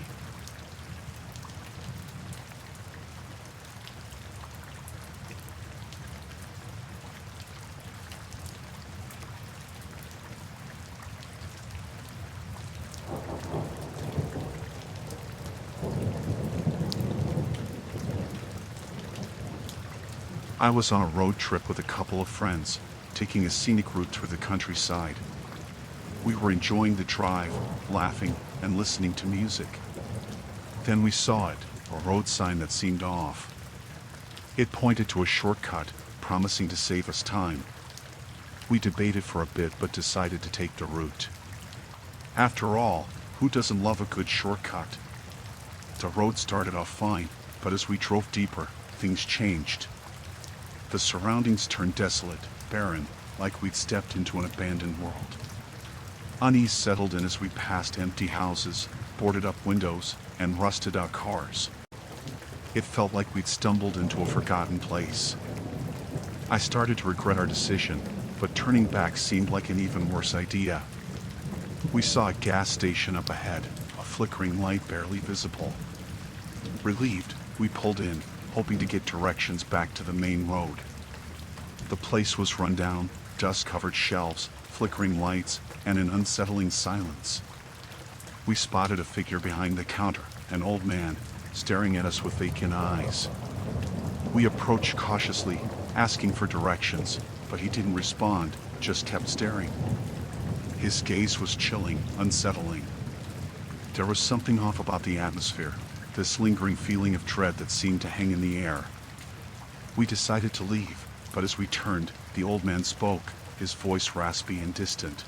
I was on a road trip with a couple of friends, taking a scenic route through the countryside. We were enjoying the drive, laughing, and listening to music. Then we saw it, a road sign that seemed off. It pointed to a shortcut, promising to save us time. We debated for a bit but decided to take the route. After all, who doesn't love a good shortcut? The road started off fine, but as we drove deeper, things changed. The surroundings turned desolate, barren, like we'd stepped into an abandoned world. Unease settled in as we passed empty houses, boarded-up windows, and rusted-out cars. It felt like we'd stumbled into a forgotten place. I started to regret our decision, but turning back seemed like an even worse idea. We saw a gas station up ahead, a flickering light barely visible. Relieved, we pulled in, hoping to get directions back to the main road. The place was run down, dust-covered shelves, flickering lights, and an unsettling silence. We spotted a figure behind the counter, an old man, staring at us with vacant eyes. We approached cautiously, asking for directions, but he didn't respond, just kept staring. His gaze was chilling, unsettling. There was something off about the atmosphere, this lingering feeling of dread that seemed to hang in the air. We decided to leave, but as we turned, the old man spoke, his voice raspy and distant.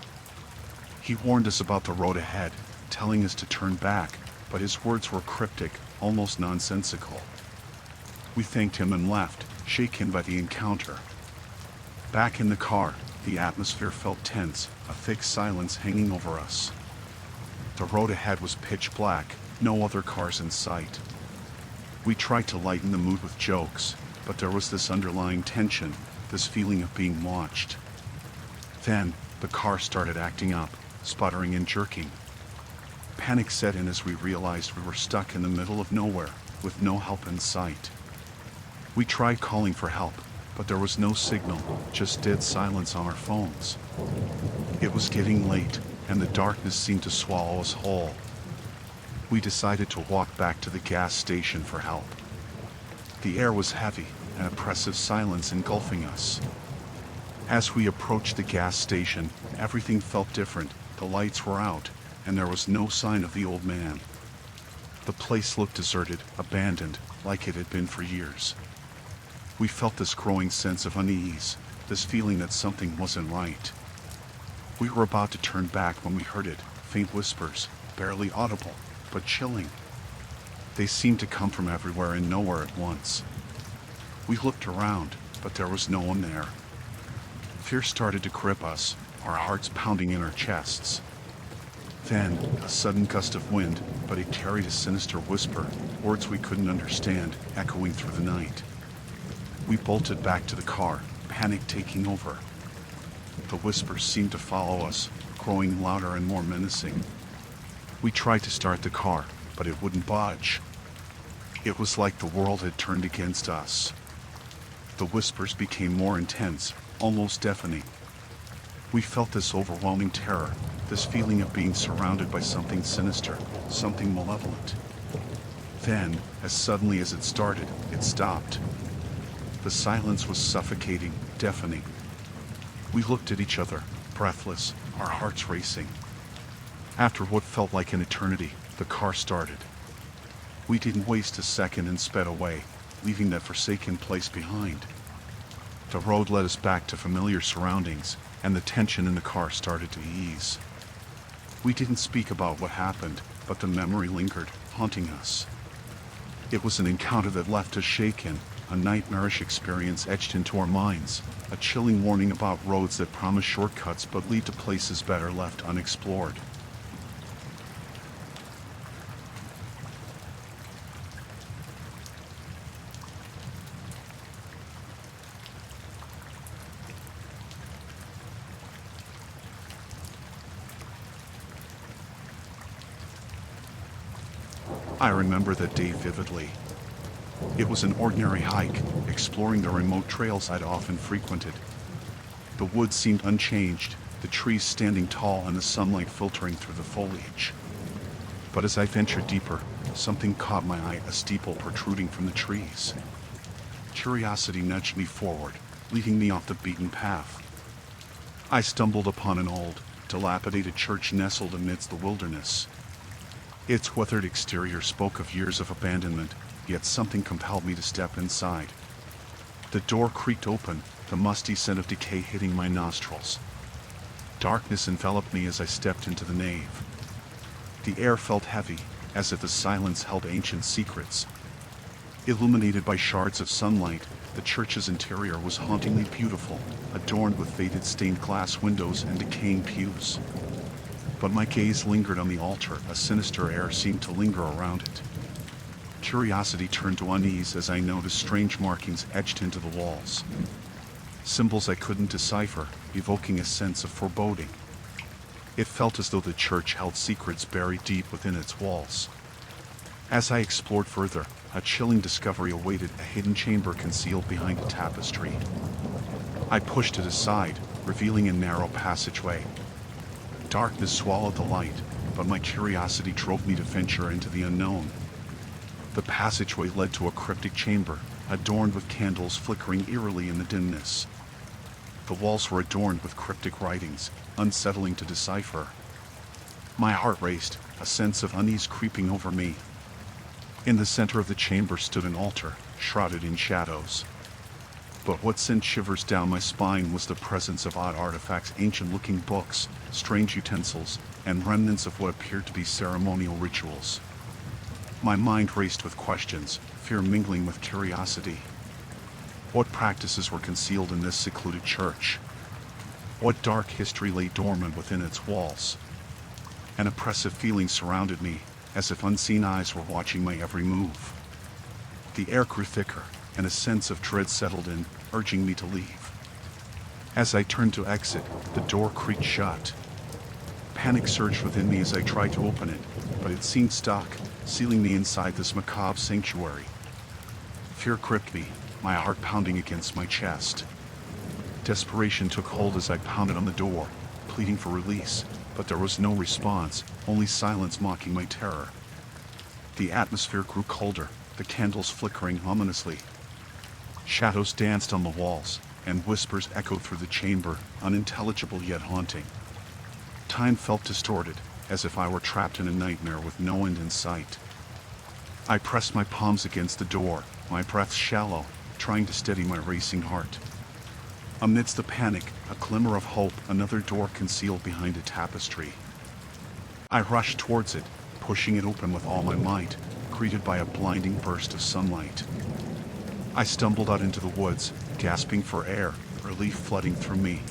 He warned us about the road ahead, telling us to turn back, but his words were cryptic, almost nonsensical. We thanked him and left, shaken by the encounter. Back in the car, the atmosphere felt tense, a thick silence hanging over us. The road ahead was pitch black, no other cars in sight. We tried to lighten the mood with jokes, but there was this underlying tension, this feeling of being watched. Then, the car started acting up, sputtering and jerking. Panic set in as we realized we were stuck in the middle of nowhere, with no help in sight. We tried calling for help, but there was no signal, just dead silence on our phones. It was getting late, and the darkness seemed to swallow us whole. We decided to walk back to the gas station for help. The air was heavy, an oppressive silence engulfing us. As we approached the gas station, everything felt different. The lights were out, and there was no sign of the old man. The place looked deserted, abandoned, like it had been for years. We felt this growing sense of unease, this feeling that something wasn't right. We were about to turn back when we heard it, faint whispers, barely audible, but chilling. They seemed to come from everywhere and nowhere at once. We looked around, but there was no one there. Fear started to grip us, our hearts pounding in our chests. Then, a sudden gust of wind, but it carried a sinister whisper, words we couldn't understand, echoing through the night. We bolted back to the car, panic taking over. The whispers seemed to follow us, growing louder and more menacing. We tried to start the car, but it wouldn't budge. It was like the world had turned against us. The whispers became more intense, almost deafening. We felt this overwhelming terror, this feeling of being surrounded by something sinister, something malevolent. Then, as suddenly as it started, it stopped. The silence was suffocating, deafening. We looked at each other, breathless, our hearts racing. After what felt like an eternity, the car started. We didn't waste a second and sped away, leaving that forsaken place behind. The road led us back to familiar surroundings, and the tension in the car started to ease. We didn't speak about what happened, but the memory lingered, haunting us. It was an encounter that left us shaken, a nightmarish experience etched into our minds, a chilling warning about roads that promise shortcuts but lead to places better left unexplored. I remember that day vividly. It was an ordinary hike, exploring the remote trails I'd often frequented. The woods seemed unchanged, the trees standing tall and the sunlight filtering through the foliage. But as I ventured deeper, something caught my eye, a steeple protruding from the trees. Curiosity nudged me forward, leading me off the beaten path. I stumbled upon an old, dilapidated church nestled amidst the wilderness. Its weathered exterior spoke of years of abandonment, yet something compelled me to step inside. The door creaked open, the musty scent of decay hitting my nostrils. Darkness enveloped me as I stepped into the nave. The air felt heavy, as if the silence held ancient secrets. Illuminated by shards of sunlight, the church's interior was hauntingly beautiful, adorned with faded stained glass windows and decaying pews. But my gaze lingered on the altar, a sinister air seemed to linger around it. Curiosity turned to unease as I noticed strange markings etched into the walls. Symbols I couldn't decipher, evoking a sense of foreboding. It felt as though the church held secrets buried deep within its walls. As I explored further, a chilling discovery awaited, a hidden chamber concealed behind a tapestry. I pushed it aside, revealing a narrow passageway. Darkness swallowed the light, but my curiosity drove me to venture into the unknown. The passageway led to a cryptic chamber, adorned with candles flickering eerily in the dimness. The walls were adorned with cryptic writings, unsettling to decipher. My heart raced, a sense of unease creeping over me. In the center of the chamber stood an altar, shrouded in shadows. But what sent shivers down my spine was the presence of odd artifacts, ancient-looking books, strange utensils, and remnants of what appeared to be ceremonial rituals. My mind raced with questions, fear mingling with curiosity. What practices were concealed in this secluded church? What dark history lay dormant within its walls? An oppressive feeling surrounded me, as if unseen eyes were watching my every move. The air grew thicker, and a sense of dread settled in, urging me to leave. As I turned to exit, the door creaked shut. Panic surged within me as I tried to open it, but it seemed stuck, sealing me inside this macabre sanctuary. Fear gripped me, my heart pounding against my chest. Desperation took hold as I pounded on the door, pleading for release, but there was no response, only silence mocking my terror. The atmosphere grew colder, the candles flickering ominously. Shadows danced on the walls, and whispers echoed through the chamber, unintelligible yet haunting. Time felt distorted, as if I were trapped in a nightmare with no end in sight. I pressed my palms against the door, my breath shallow, trying to steady my racing heart. Amidst the panic, a glimmer of hope, another door concealed behind a tapestry. I rushed towards it, pushing it open with all my might, greeted by a blinding burst of sunlight. I stumbled out into the woods, gasping for air, relief flooding through me.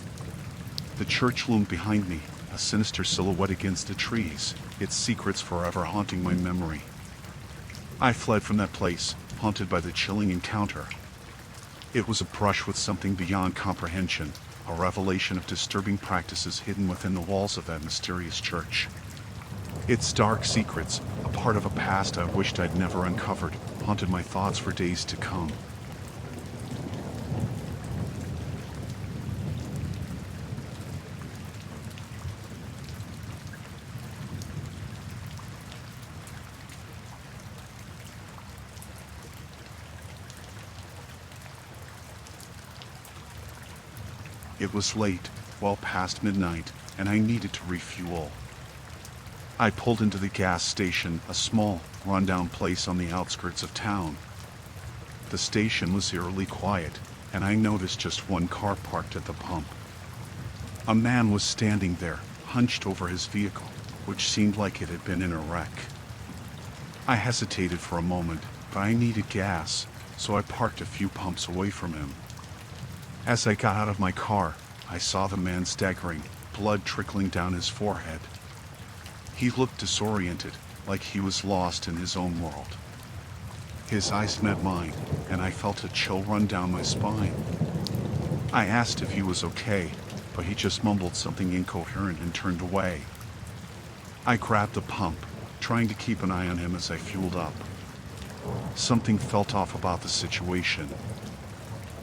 The church loomed behind me, a sinister silhouette against the trees, its secrets forever haunting my memory. I fled from that place, haunted by the chilling encounter. It was a brush with something beyond comprehension, a revelation of disturbing practices hidden within the walls of that mysterious church. Its dark secrets, a part of a past I wished I'd never uncovered, haunted my thoughts for days to come. It was late, well past midnight, and I needed to refuel. I pulled into the gas station, a small, rundown place on the outskirts of town. The station was eerily quiet, and I noticed just one car parked at the pump. A man was standing there, hunched over his vehicle, which seemed like it had been in a wreck. I hesitated for a moment, but I needed gas, so I parked a few pumps away from him. As I got out of my car, I saw the man staggering, blood trickling down his forehead. He looked disoriented, like he was lost in his own world. His eyes met mine, and I felt a chill run down my spine. I asked if he was okay, but he just mumbled something incoherent and turned away. I grabbed the pump, trying to keep an eye on him as I fueled up. Something felt off about the situation.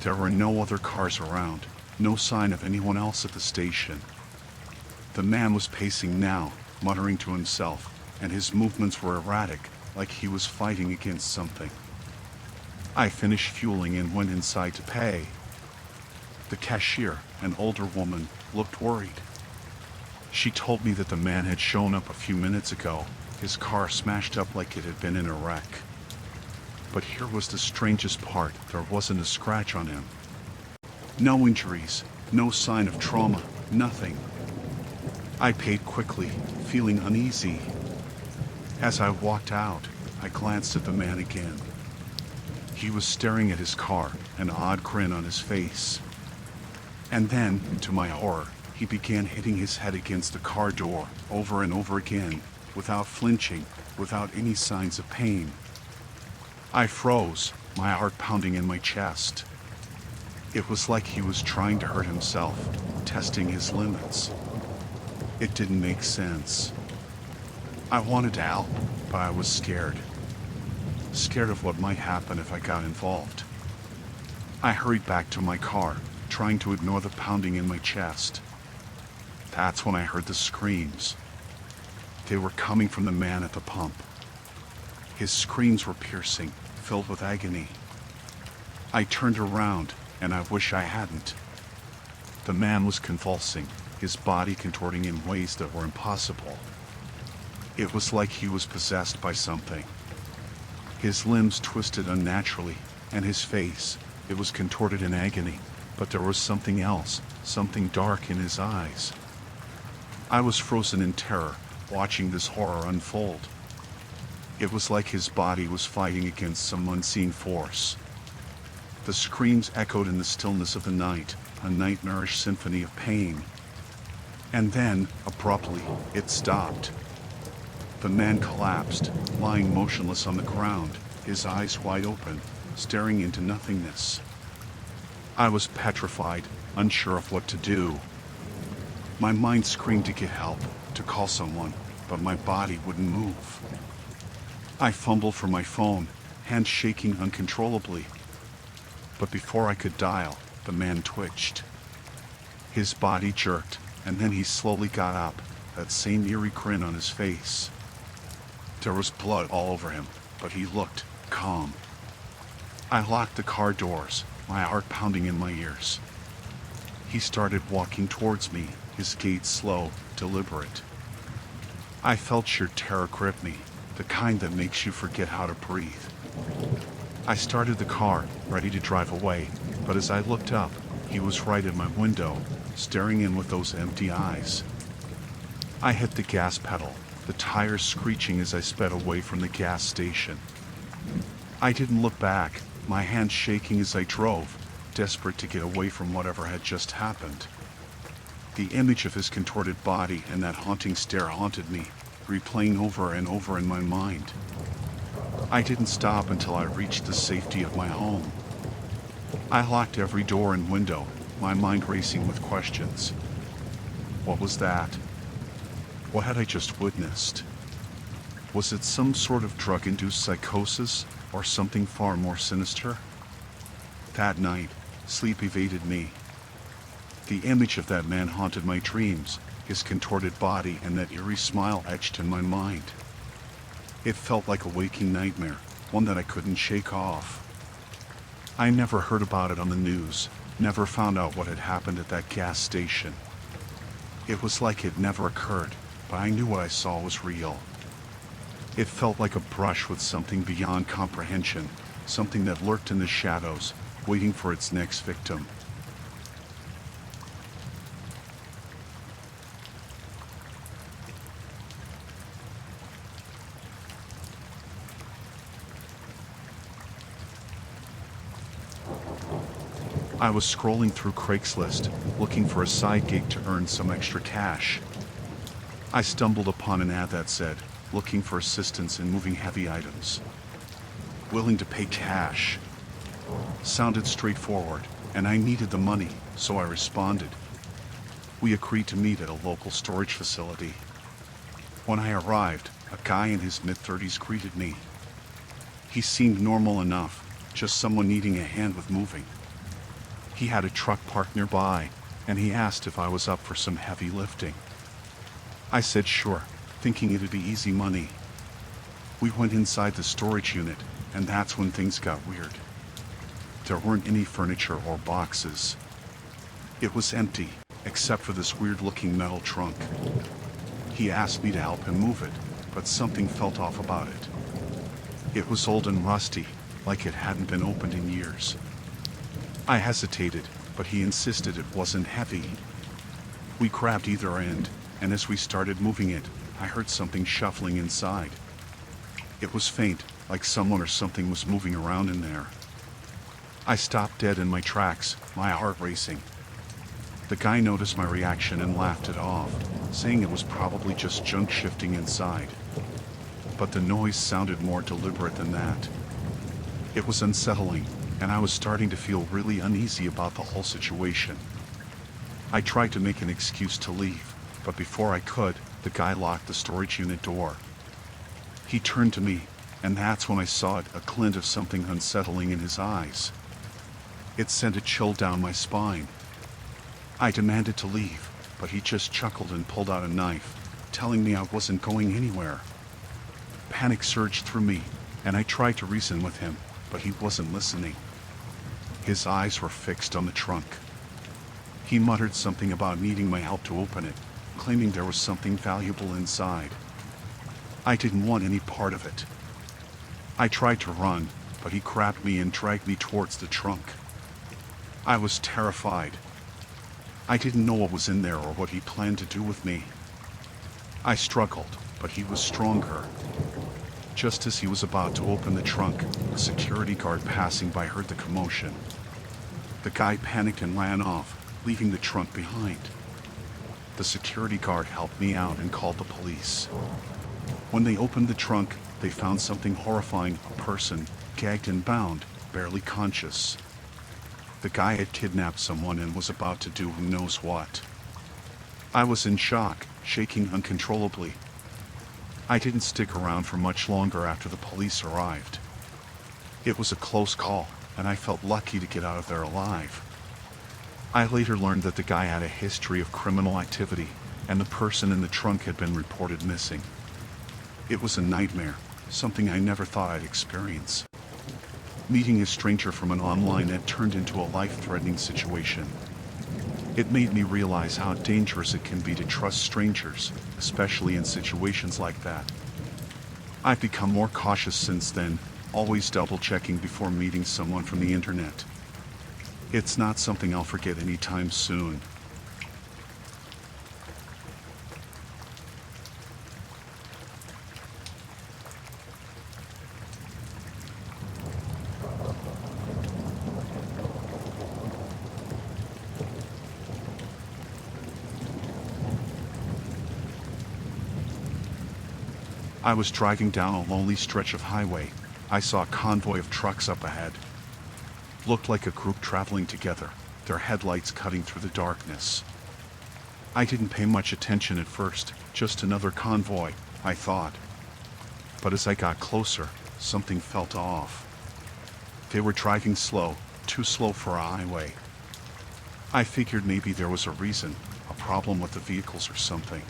There were no other cars around, no sign of anyone else at the station. The man was pacing now, muttering to himself, and his movements were erratic, like he was fighting against something. I finished fueling and went inside to pay. The cashier, an older woman, looked worried. She told me that the man had shown up a few minutes ago, his car smashed up like it had been in a wreck. But here was the strangest part, there wasn't a scratch on him. No injuries, no sign of trauma, nothing. I paid quickly, feeling uneasy. As I walked out, I glanced at the man again. He was staring at his car, an odd grin on his face. And then, to my horror, he began hitting his head against the car door, over and over again, without flinching, without any signs of pain. I froze, my heart pounding in my chest. It was like he was trying to hurt himself, testing his limits. It didn't make sense. I wanted to help, but I was scared. Scared of what might happen if I got involved. I hurried back to my car, trying to ignore the pounding in my chest. That's when I heard the screams. They were coming from the man at the pump. His screams were piercing, filled with agony. I turned around, and I wish I hadn't. The man was convulsing, his body contorting in ways that were impossible. It was like he was possessed by something. His limbs twisted unnaturally, and his face, it was contorted in agony, but there was something else, something dark in his eyes. I was frozen in terror, watching this horror unfold. It was like his body was fighting against some unseen force. The screams echoed in the stillness of the night, a nightmarish symphony of pain. And then, abruptly, it stopped. The man collapsed, lying motionless on the ground, his eyes wide open, staring into nothingness. I was petrified, unsure of what to do. My mind screamed to get help, to call someone, but my body wouldn't move. I fumbled for my phone, hands shaking uncontrollably. But before I could dial, the man twitched. His body jerked, and then he slowly got up, that same eerie grin on his face. There was blood all over him, but he looked calm. I locked the car doors, my heart pounding in my ears. He started walking towards me, his gait slow, deliberate. I felt sheer terror grip me, the kind that makes you forget how to breathe. I started the car, ready to drive away, but as I looked up, he was right at my window, staring in with those empty eyes. I hit the gas pedal, the tires screeching as I sped away from the gas station. I didn't look back, my hands shaking as I drove, desperate to get away from whatever had just happened. The image of his contorted body and that haunting stare haunted me, replaying over and over in my mind. I didn't stop until I reached the safety of my home. I locked every door and window, my mind racing with questions. What was that? What had I just witnessed? Was it some sort of drug-induced psychosis, or something far more sinister? That night, sleep evaded me. The image of that man haunted my dreams, his contorted body and that eerie smile etched in my mind. It felt like a waking nightmare, one that I couldn't shake off. I never heard about it on the news, never found out what had happened at that gas station. It was like it never occurred, but I knew what I saw was real. It felt like a brush with something beyond comprehension, something that lurked in the shadows, waiting for its next victim. I was scrolling through Craigslist, looking for a side gig to earn some extra cash. I stumbled upon an ad that said, looking for assistance in moving heavy items. Willing to pay cash. Sounded straightforward, and I needed the money, so I responded. We agreed to meet at a local storage facility. When I arrived, A guy in his mid-30s greeted me. He seemed normal enough, just someone needing a hand with moving. He had a truck parked nearby, and he asked if I was up for some heavy lifting. I said sure, thinking it'd be easy money. We went inside the storage unit, and that's when things got weird. There weren't any furniture or boxes. It was empty, except for this weird-looking metal trunk. He asked me to help him move it, but something felt off about it. It was old and rusty, like it hadn't been opened in years. I hesitated, but he insisted it wasn't heavy. We grabbed either end, and as we started moving it, I heard something shuffling inside. It was faint, like someone or something was moving around in there. I stopped dead in my tracks, my heart racing. The guy noticed my reaction and laughed it off, saying it was probably just junk shifting inside. But the noise sounded more deliberate than that. It was unsettling, and I was starting to feel really uneasy about the whole situation. I tried to make an excuse to leave, but before I could, the guy locked the storage unit door. He turned to me, and that's when I saw a glint of something unsettling in his eyes. It sent a chill down my spine. I demanded to leave, but he just chuckled and pulled out a knife, telling me I wasn't going anywhere. Panic surged through me, and I tried to reason with him, but he wasn't listening. His eyes were fixed on the trunk. He muttered something about needing my help to open it, claiming there was something valuable inside. I didn't want any part of it. I tried to run, but he grabbed me and dragged me towards the trunk. I was terrified. I didn't know what was in there or what he planned to do with me. I struggled, but he was stronger. Just as he was about to open the trunk, a security guard passing by heard the commotion. The guy panicked and ran off, leaving the trunk behind. The security guard helped me out and called the police. When they opened the trunk, they found something horrifying: a person, gagged and bound, barely conscious. The guy had kidnapped someone and was about to do who knows what. I was in shock, shaking uncontrollably. I didn't stick around for much longer after the police arrived. It was a close call, and I felt lucky to get out of there alive. I later learned that the guy had a history of criminal activity, and the person in the trunk had been reported missing. It was a nightmare, something I never thought I'd experience. Meeting a stranger from an online net turned into a life-threatening situation. It made me realize how dangerous it can be to trust strangers, especially in situations like that. I've become more cautious since then, always double-checking before meeting someone from the internet. It's not something I'll forget anytime soon. I was driving down a lonely stretch of highway. I saw a convoy of trucks up ahead. Looked like a group traveling together, their headlights cutting through the darkness. I didn't pay much attention at first, just another convoy, I thought. But as I got closer, something felt off. They were driving slow, too slow for a highway. I figured maybe there was a reason, a problem with the vehicles or something.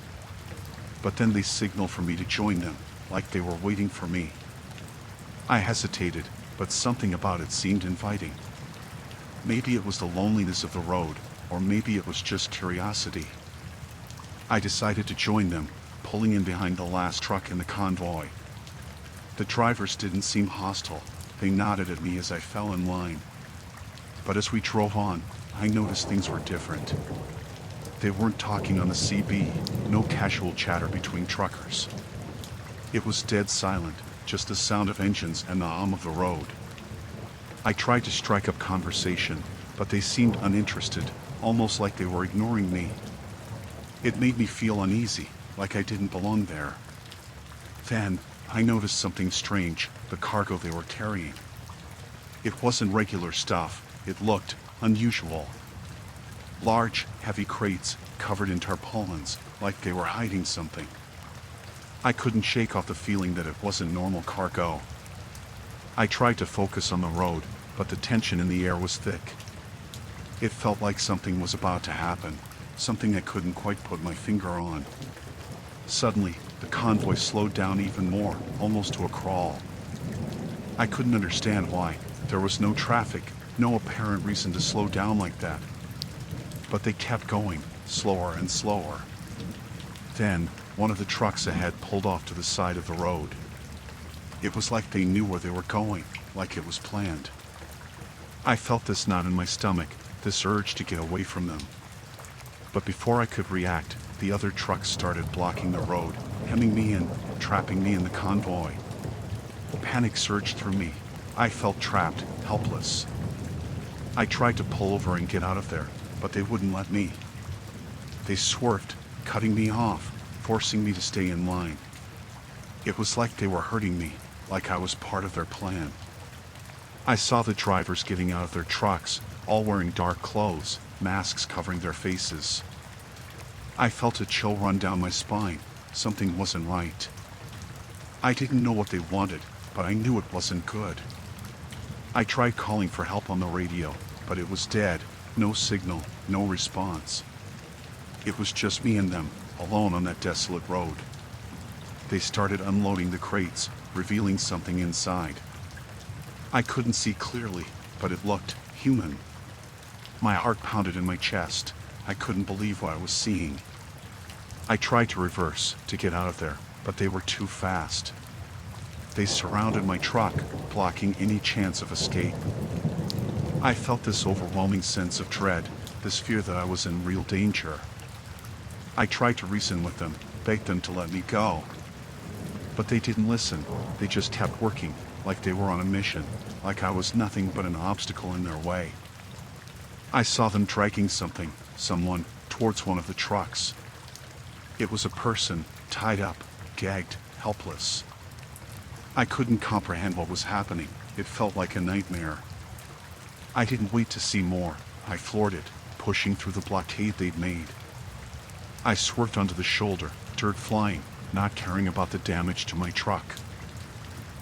But then they signaled for me to join them, like they were waiting for me. I hesitated, but something about it seemed inviting. Maybe it was the loneliness of the road, or maybe it was just curiosity. I decided to join them, pulling in behind the last truck in the convoy. The drivers didn't seem hostile. They nodded at me as I fell in line. But as we drove on, I noticed things were different. They weren't talking on the CB, no casual chatter between truckers. It was dead silent, just the sound of engines and the hum of the road. I tried to strike up conversation, but they seemed uninterested, almost like they were ignoring me. It made me feel uneasy, like I didn't belong there. Then, I noticed something strange: the cargo they were carrying. It wasn't regular stuff, it looked unusual. Large, heavy crates, covered in tarpaulins, like they were hiding something. I couldn't shake off the feeling that it wasn't normal cargo. I tried to focus on the road, but the tension in the air was thick. It felt like something was about to happen, something I couldn't quite put my finger on. Suddenly, the convoy slowed down even more, almost to a crawl. I couldn't understand why. There was no traffic, no apparent reason to slow down like that. But they kept going, slower and slower. Then, one of the trucks ahead pulled off to the side of the road. It was like they knew where they were going, like it was planned. I felt this knot in my stomach, this urge to get away from them. But before I could react, the other trucks started blocking the road, hemming me in, trapping me in the convoy. Panic surged through me. I felt trapped, helpless. I tried to pull over and get out of there, but they wouldn't let me. They swerved, cutting me off, forcing me to stay in line. It was like they were hurting me, like I was part of their plan. I saw the drivers getting out of their trucks, all wearing dark clothes, masks covering their faces. I felt a chill run down my spine. Something wasn't right. I didn't know what they wanted, but I knew it wasn't good. I tried calling for help on the radio, but it was dead. No signal, no response. It was just me and them, alone on that desolate road. They started unloading the crates, revealing something inside. I couldn't see clearly, but it looked human. My heart pounded in my chest. I couldn't believe what I was seeing. I tried to reverse, to get out of there, but they were too fast. They surrounded my truck, blocking any chance of escape. I felt this overwhelming sense of dread, this fear that I was in real danger. I tried to reason with them, begged them to let me go. But they didn't listen. They just kept working, like they were on a mission, like I was nothing but an obstacle in their way. I saw them dragging someone, towards one of the trucks. It was a person, tied up, gagged, helpless. I couldn't comprehend what was happening. It felt like a nightmare. I didn't wait to see more. I floored it, pushing through the blockade they'd made. I swerved onto the shoulder, dirt flying, not caring about the damage to my truck.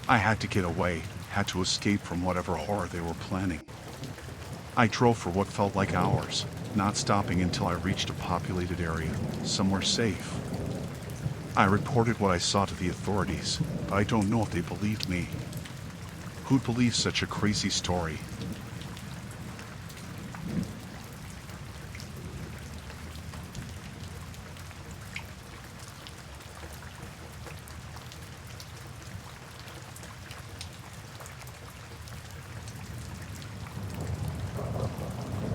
I had to get away, had to escape from whatever horror they were planning. I drove for what felt like hours, not stopping until I reached a populated area, somewhere safe. I reported what I saw to the authorities, but I don't know if they believed me. Who'd believe such a crazy story?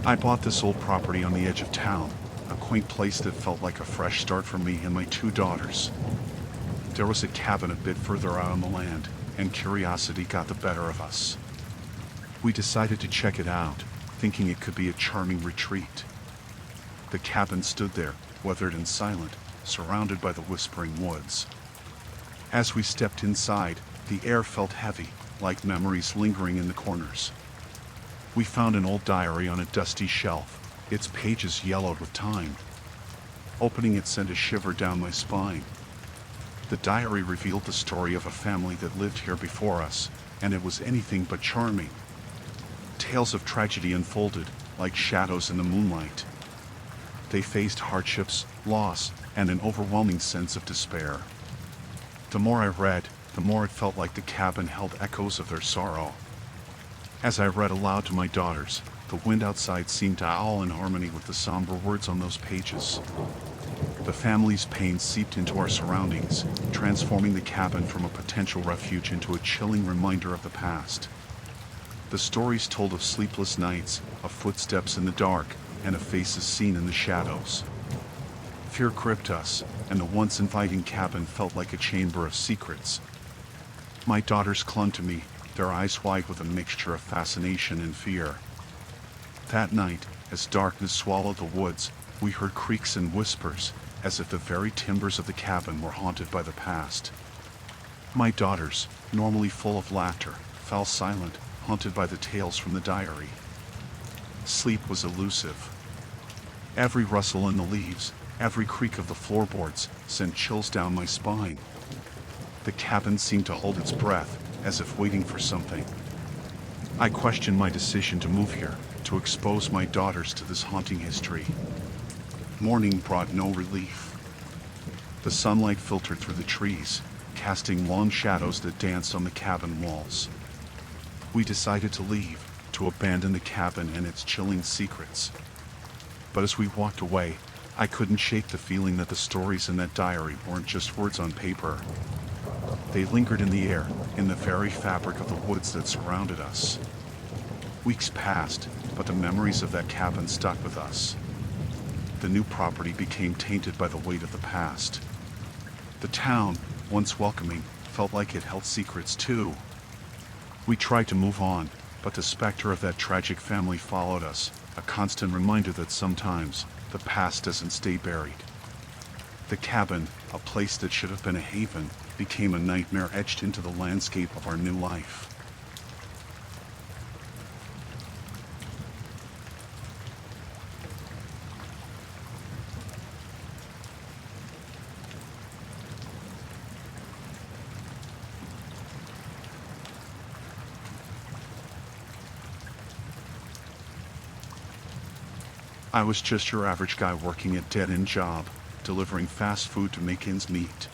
I bought this old property on the edge of town, a quaint place that felt like a fresh start for me and my two daughters. There was a cabin a bit further out on the land, and curiosity got the better of us. We decided to check it out, thinking it could be a charming retreat. The cabin stood there, weathered and silent, surrounded by the whispering woods. As we stepped inside, the air felt heavy, like memories lingering in the corners. We found an old diary on a dusty shelf, its pages yellowed with time. Opening it sent a shiver down my spine. The diary revealed the story of a family that lived here before us, and it was anything but charming. Tales of tragedy unfolded, like shadows in the moonlight. They faced hardships, loss, and an overwhelming sense of despair. The more I read, the more it felt like the cabin held echoes of their sorrow. As I read aloud to my daughters, the wind outside seemed to howl in harmony with the somber words on those pages. The family's pain seeped into our surroundings, transforming the cabin from a potential refuge into a chilling reminder of the past. The stories told of sleepless nights, of footsteps in the dark, and of faces seen in the shadows. Fear gripped us, and the once inviting cabin felt like a chamber of secrets. My daughters clung to me, their eyes wide with a mixture of fascination and fear. That night, as darkness swallowed the woods, we heard creaks and whispers, as if the very timbers of the cabin were haunted by the past. My daughters, normally full of laughter, fell silent, haunted by the tales from the diary. Sleep was elusive. Every rustle in the leaves, every creak of the floorboards, sent chills down my spine. The cabin seemed to hold its breath, as if waiting for something. I questioned my decision to move here, to expose my daughters to this haunting history. Morning brought no relief. The sunlight filtered through the trees, casting long shadows that danced on the cabin walls. We decided to leave, to abandon the cabin and its chilling secrets. But as we walked away, I couldn't shake the feeling that the stories in that diary weren't just words on paper. They lingered in the air, in the very fabric of the woods that surrounded us. Weeks passed, but the memories of that cabin stuck with us. The new property became tainted by the weight of the past. The town, once welcoming, felt like it held secrets too. We tried to move on, but the specter of that tragic family followed us, a constant reminder that sometimes the past doesn't stay buried. The cabin, a place that should have been a haven, became a nightmare etched into the landscape of our new life. I was just your average guy working a dead-end job, delivering fast food to make ends meet.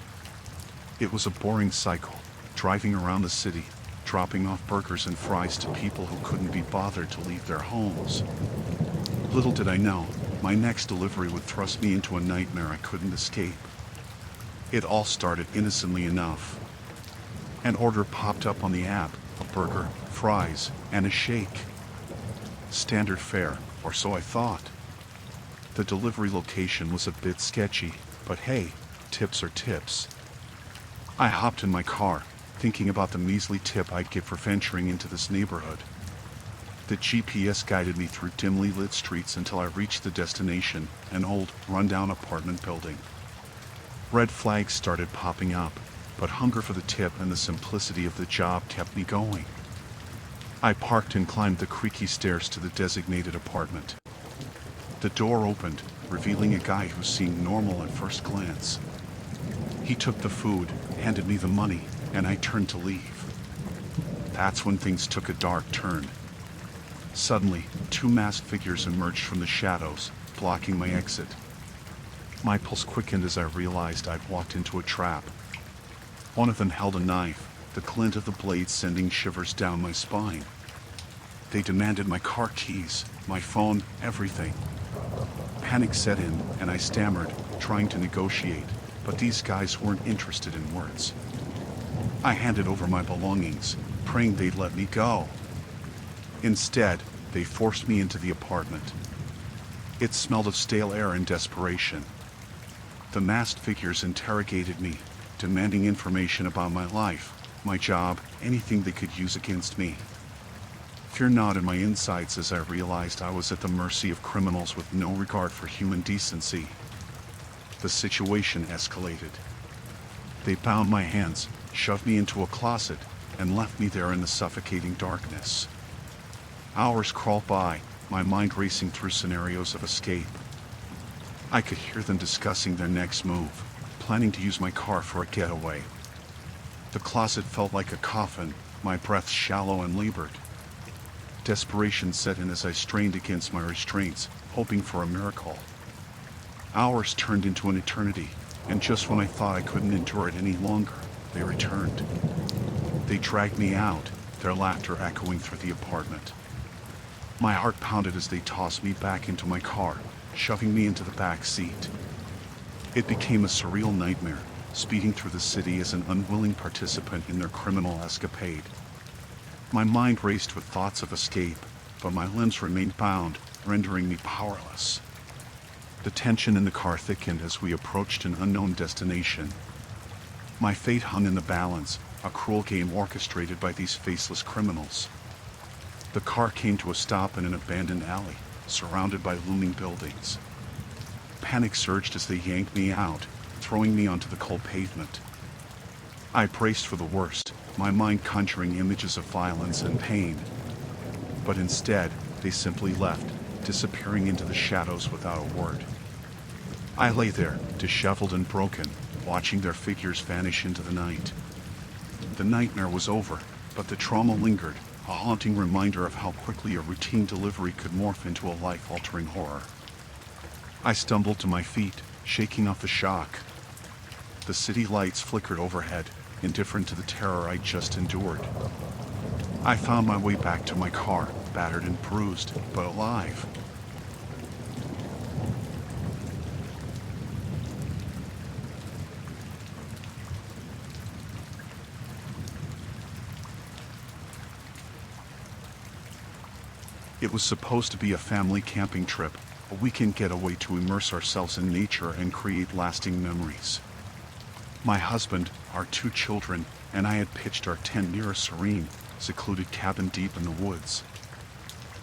It was a boring cycle, driving around the city, dropping off burgers and fries to people who couldn't be bothered to leave their homes. Little did I know, my next delivery would thrust me into a nightmare I couldn't escape. It all started innocently enough. An order popped up on the app, a burger, fries, and a shake. Standard fare, or so I thought. The delivery location was a bit sketchy, but hey, tips are tips. I hopped in my car, thinking about the measly tip I'd get for venturing into this neighborhood. The GPS guided me through dimly lit streets until I reached the destination, an old, rundown apartment building. Red flags started popping up, but hunger for the tip and the simplicity of the job kept me going. I parked and climbed the creaky stairs to the designated apartment. The door opened, revealing a guy who seemed normal at first glance. He took the food, handed me the money, and I turned to leave. That's when things took a dark turn. Suddenly, two masked figures emerged from the shadows, blocking my exit. My pulse quickened as I realized I'd walked into a trap. One of them held a knife, the glint of the blade sending shivers down my spine. They demanded my car keys, my phone, everything. Panic set in, and I stammered, trying to negotiate, but these guys weren't interested in words. I handed over my belongings, praying they'd let me go. Instead, they forced me into the apartment. It smelled of stale air and desperation. The masked figures interrogated me, demanding information about my life, my job, anything they could use against me. Fear gnawed in my insides as I realized I was at the mercy of criminals with no regard for human decency. The situation escalated. They bound my hands, shoved me into a closet, and left me there in the suffocating darkness. Hours crawled by, my mind racing through scenarios of escape. I could hear them discussing their next move, planning to use my car for a getaway. The closet felt like a coffin, my breath shallow and labored. Desperation set in as I strained against my restraints, hoping for a miracle. Hours turned into an eternity, and just when I thought I couldn't endure it any longer, they returned. They dragged me out, their laughter echoing through the apartment. My heart pounded as they tossed me back into my car, shoving me into the back seat. It became a surreal nightmare, speeding through the city as an unwilling participant in their criminal escapade. My mind raced with thoughts of escape, but my limbs remained bound, rendering me powerless. The tension in the car thickened as we approached an unknown destination. My fate hung in the balance, a cruel game orchestrated by these faceless criminals. The car came to a stop in an abandoned alley, surrounded by looming buildings. Panic surged as they yanked me out, throwing me onto the cold pavement. I braced for the worst, my mind conjuring images of violence and pain. But instead, they simply left, disappearing into the shadows without a word. I lay there, disheveled and broken, watching their figures vanish into the night. The nightmare was over, but the trauma lingered, a haunting reminder of how quickly a routine delivery could morph into a life-altering horror. I stumbled to my feet, shaking off the shock. The city lights flickered overhead, indifferent to the terror I'd just endured. I found my way back to my car, battered and bruised, but alive. It was supposed to be a family camping trip, a weekend getaway to immerse ourselves in nature and create lasting memories. My husband, our 2 children, and I had pitched our tent near a serene, secluded cabin deep in the woods.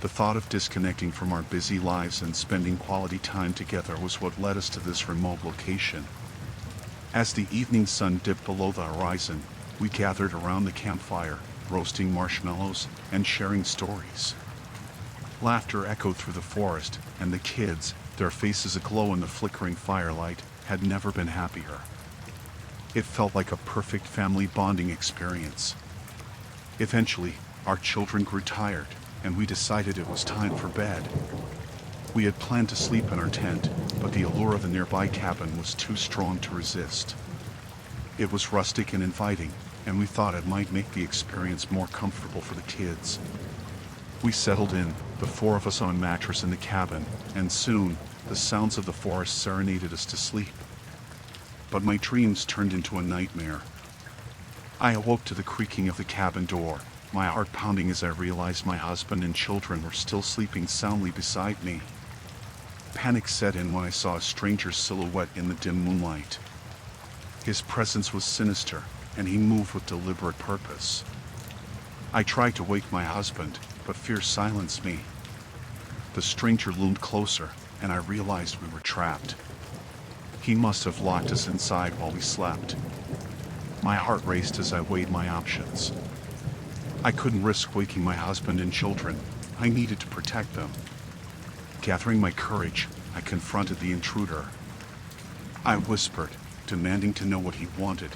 The thought of disconnecting from our busy lives and spending quality time together was what led us to this remote location. As the evening sun dipped below the horizon, we gathered around the campfire, roasting marshmallows and sharing stories. Laughter echoed through the forest, and the kids, their faces aglow in the flickering firelight, had never been happier. It felt like a perfect family bonding experience. Eventually, our children grew tired, and we decided it was time for bed. We had planned to sleep in our tent, but the allure of the nearby cabin was too strong to resist. It was rustic and inviting, and we thought it might make the experience more comfortable for the kids. We settled in, the 4 of us on a mattress in the cabin, and soon, the sounds of the forest serenaded us to sleep. But my dreams turned into a nightmare. I awoke to the creaking of the cabin door, my heart pounding as I realized my husband and children were still sleeping soundly beside me. Panic set in when I saw a stranger's silhouette in the dim moonlight. His presence was sinister, and he moved with deliberate purpose. I tried to wake my husband, but fear silenced me. The stranger loomed closer, and I realized we were trapped. He must have locked us inside while we slept. My heart raced as I weighed my options. I couldn't risk waking my husband and children. I needed to protect them. Gathering my courage, I confronted the intruder. I whispered, demanding to know what he wanted.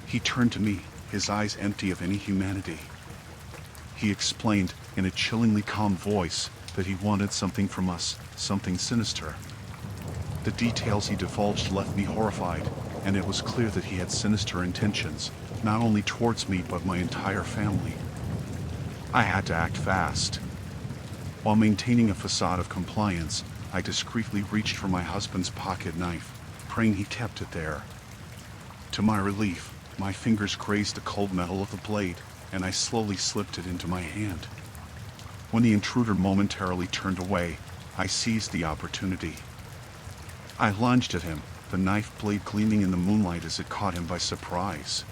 He turned to me, his eyes empty of any humanity. He explained, in a chillingly calm voice, that he wanted something from us, something sinister. The details he divulged left me horrified, and it was clear that he had sinister intentions, not only towards me but my entire family. I had to act fast. While maintaining a facade of compliance, I discreetly reached for my husband's pocket knife, praying he kept it there. To my relief, my fingers grazed the cold metal of the blade, and I slowly slipped it into my hand. When the intruder momentarily turned away, I seized the opportunity. I lunged at him, the knife blade gleaming in the moonlight as it caught him by surprise.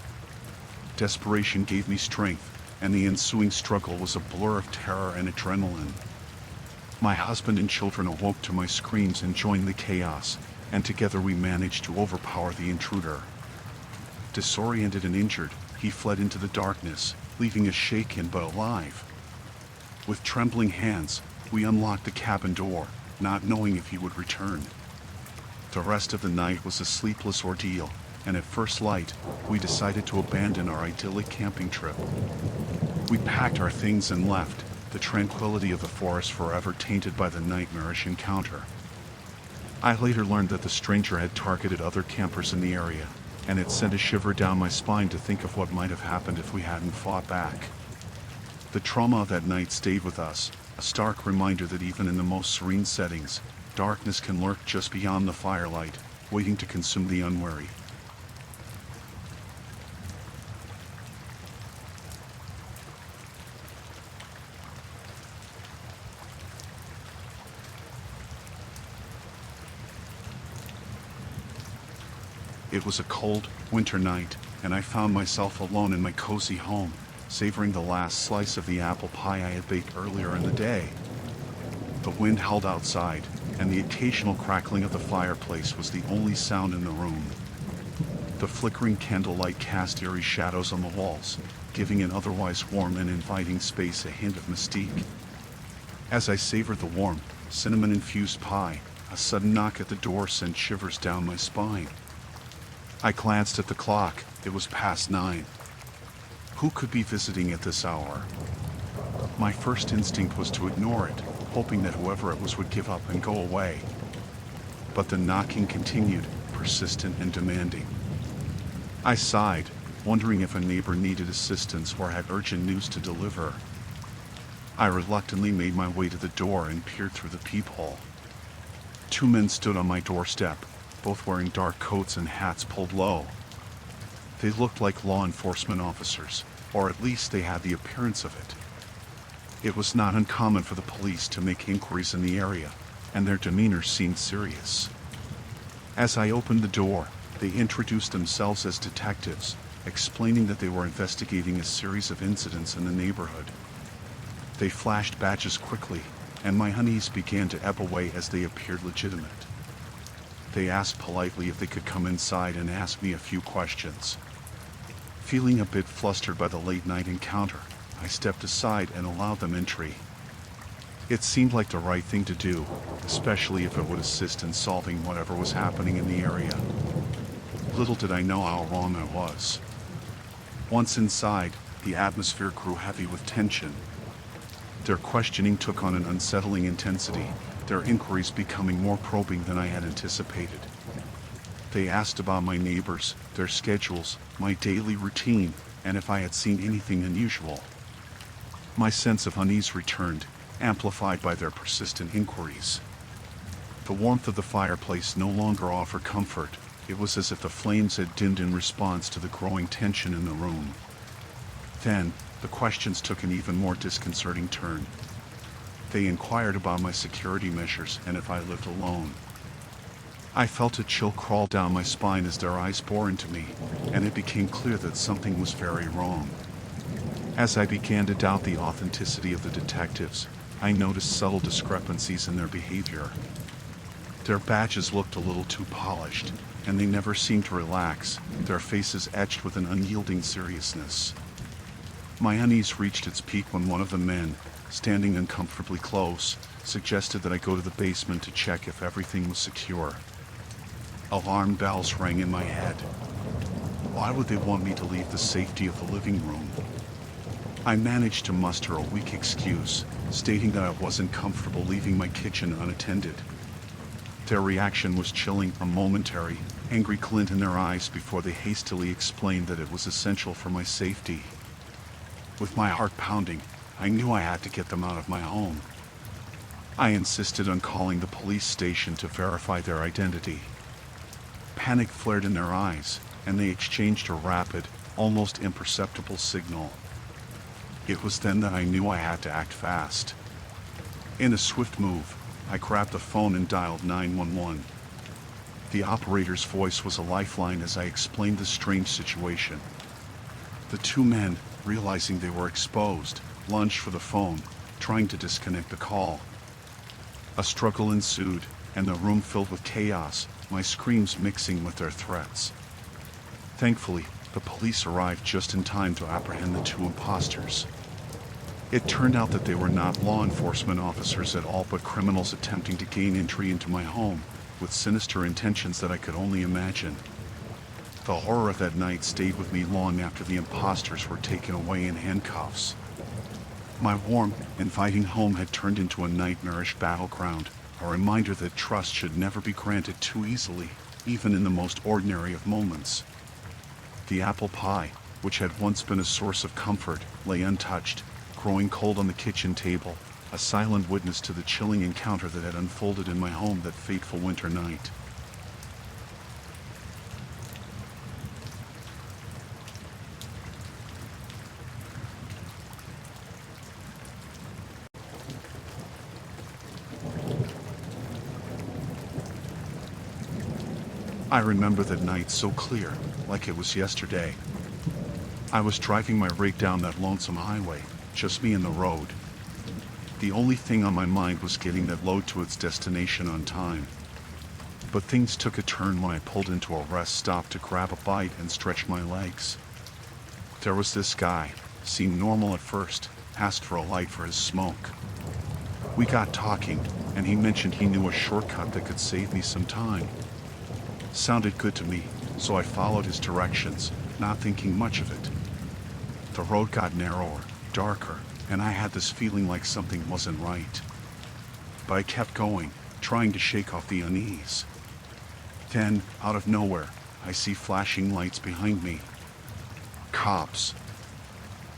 Desperation gave me strength, and the ensuing struggle was a blur of terror and adrenaline. My husband and children awoke to my screams and joined the chaos, and together we managed to overpower the intruder. Disoriented and injured, he fled into the darkness, leaving us shaken but alive. With trembling hands, we unlocked the cabin door, not knowing if he would return. The rest of the night was a sleepless ordeal, and at first light, we decided to abandon our idyllic camping trip. We packed our things and left, the tranquility of the forest forever tainted by the nightmarish encounter. I later learned that the stranger had targeted other campers in the area, and it sent a shiver down my spine to think of what might have happened if we hadn't fought back. The trauma of that night stayed with us, a stark reminder that even in the most serene settings, darkness can lurk just beyond the firelight, waiting to consume the unwary. It was a cold, winter night, and I found myself alone in my cozy home, savoring the last slice of the apple pie I had baked earlier in the day. The wind howled outside, and the occasional crackling of the fireplace was the only sound in the room. The flickering candlelight cast eerie shadows on the walls, giving an otherwise warm and inviting space a hint of mystique. As I savored the warm, cinnamon-infused pie, a sudden knock at the door sent shivers down my spine. I glanced at the clock. It was past 9. Who could be visiting at this hour? My first instinct was to ignore it, hoping that whoever it was would give up and go away. But the knocking continued, persistent and demanding. I sighed, wondering if a neighbor needed assistance or had urgent news to deliver. I reluctantly made my way to the door and peered through the peephole. Two men stood on my doorstep, both wearing dark coats and hats pulled low. They looked like law enforcement officers, or at least they had the appearance of it. It was not uncommon for the police to make inquiries in the area, and their demeanor seemed serious. As I opened the door, they introduced themselves as detectives, explaining that they were investigating a series of incidents in the neighborhood. They flashed badges quickly, and my unease began to ebb away as they appeared legitimate. They asked politely if they could come inside and ask me a few questions. Feeling a bit flustered by the late-night encounter, I stepped aside and allowed them entry. It seemed like the right thing to do, especially if it would assist in solving whatever was happening in the area. Little did I know how wrong I was. Once inside, the atmosphere grew heavy with tension. Their questioning took on an unsettling intensity, their inquiries becoming more probing than I had anticipated. They asked about my neighbors, their schedules, my daily routine, and if I had seen anything unusual. My sense of unease returned, amplified by their persistent inquiries. The warmth of the fireplace no longer offered comfort. It was as if the flames had dimmed in response to the growing tension in the room. Then, the questions took an even more disconcerting turn. They inquired about my security measures and if I lived alone. I felt a chill crawl down my spine as their eyes bored into me, and it became clear that something was very wrong. As I began to doubt the authenticity of the detectives, I noticed subtle discrepancies in their behavior. Their badges looked a little too polished, and they never seemed to relax, their faces etched with an unyielding seriousness. My unease reached its peak when one of the men, standing uncomfortably close, suggested that I go to the basement to check if everything was secure. Alarm bells rang in my head. Why would they want me to leave the safety of the living room? I managed to muster a weak excuse, stating that I wasn't comfortable leaving my kitchen unattended. Their reaction was chilling, a momentary, angry glint in their eyes before they hastily explained that it was essential for my safety. With my heart pounding, I knew I had to get them out of my home. I insisted on calling the police station to verify their identity. Panic flared in their eyes, and they exchanged a rapid, almost imperceptible signal. It was then that I knew I had to act fast. In a swift move, I grabbed the phone and dialed 911. The operator's voice was a lifeline as I explained the strange situation. The two men, realizing they were exposed, lunged for the phone, trying to disconnect the call. A struggle ensued, and the room filled with chaos, my screams mixing with their threats. Thankfully, the police arrived just in time to apprehend the two imposters. It turned out that they were not law enforcement officers at all, but criminals attempting to gain entry into my home, with sinister intentions that I could only imagine. The horror of that night stayed with me long after the imposters were taken away in handcuffs. My warm, inviting home had turned into a nightmarish battleground, a reminder that trust should never be granted too easily, even in the most ordinary of moments. The apple pie, which had once been a source of comfort, lay untouched, growing cold on the kitchen table, a silent witness to the chilling encounter that had unfolded in my home that fateful winter night. I remember that night so clear, like it was yesterday. I was driving my rig down that lonesome highway, just me and the road. The only thing on my mind was getting that load to its destination on time. But things took a turn when I pulled into a rest stop to grab a bite and stretch my legs. There was this guy, seemed normal at first, asked for a light for his smoke. We got talking, and he mentioned he knew a shortcut that could save me some time. Sounded good to me, so I followed his directions, not thinking much of it. The road got narrower, darker, and I had this feeling like something wasn't right. But I kept going, trying to shake off the unease. Then, out of nowhere, I see flashing lights behind me. Cops.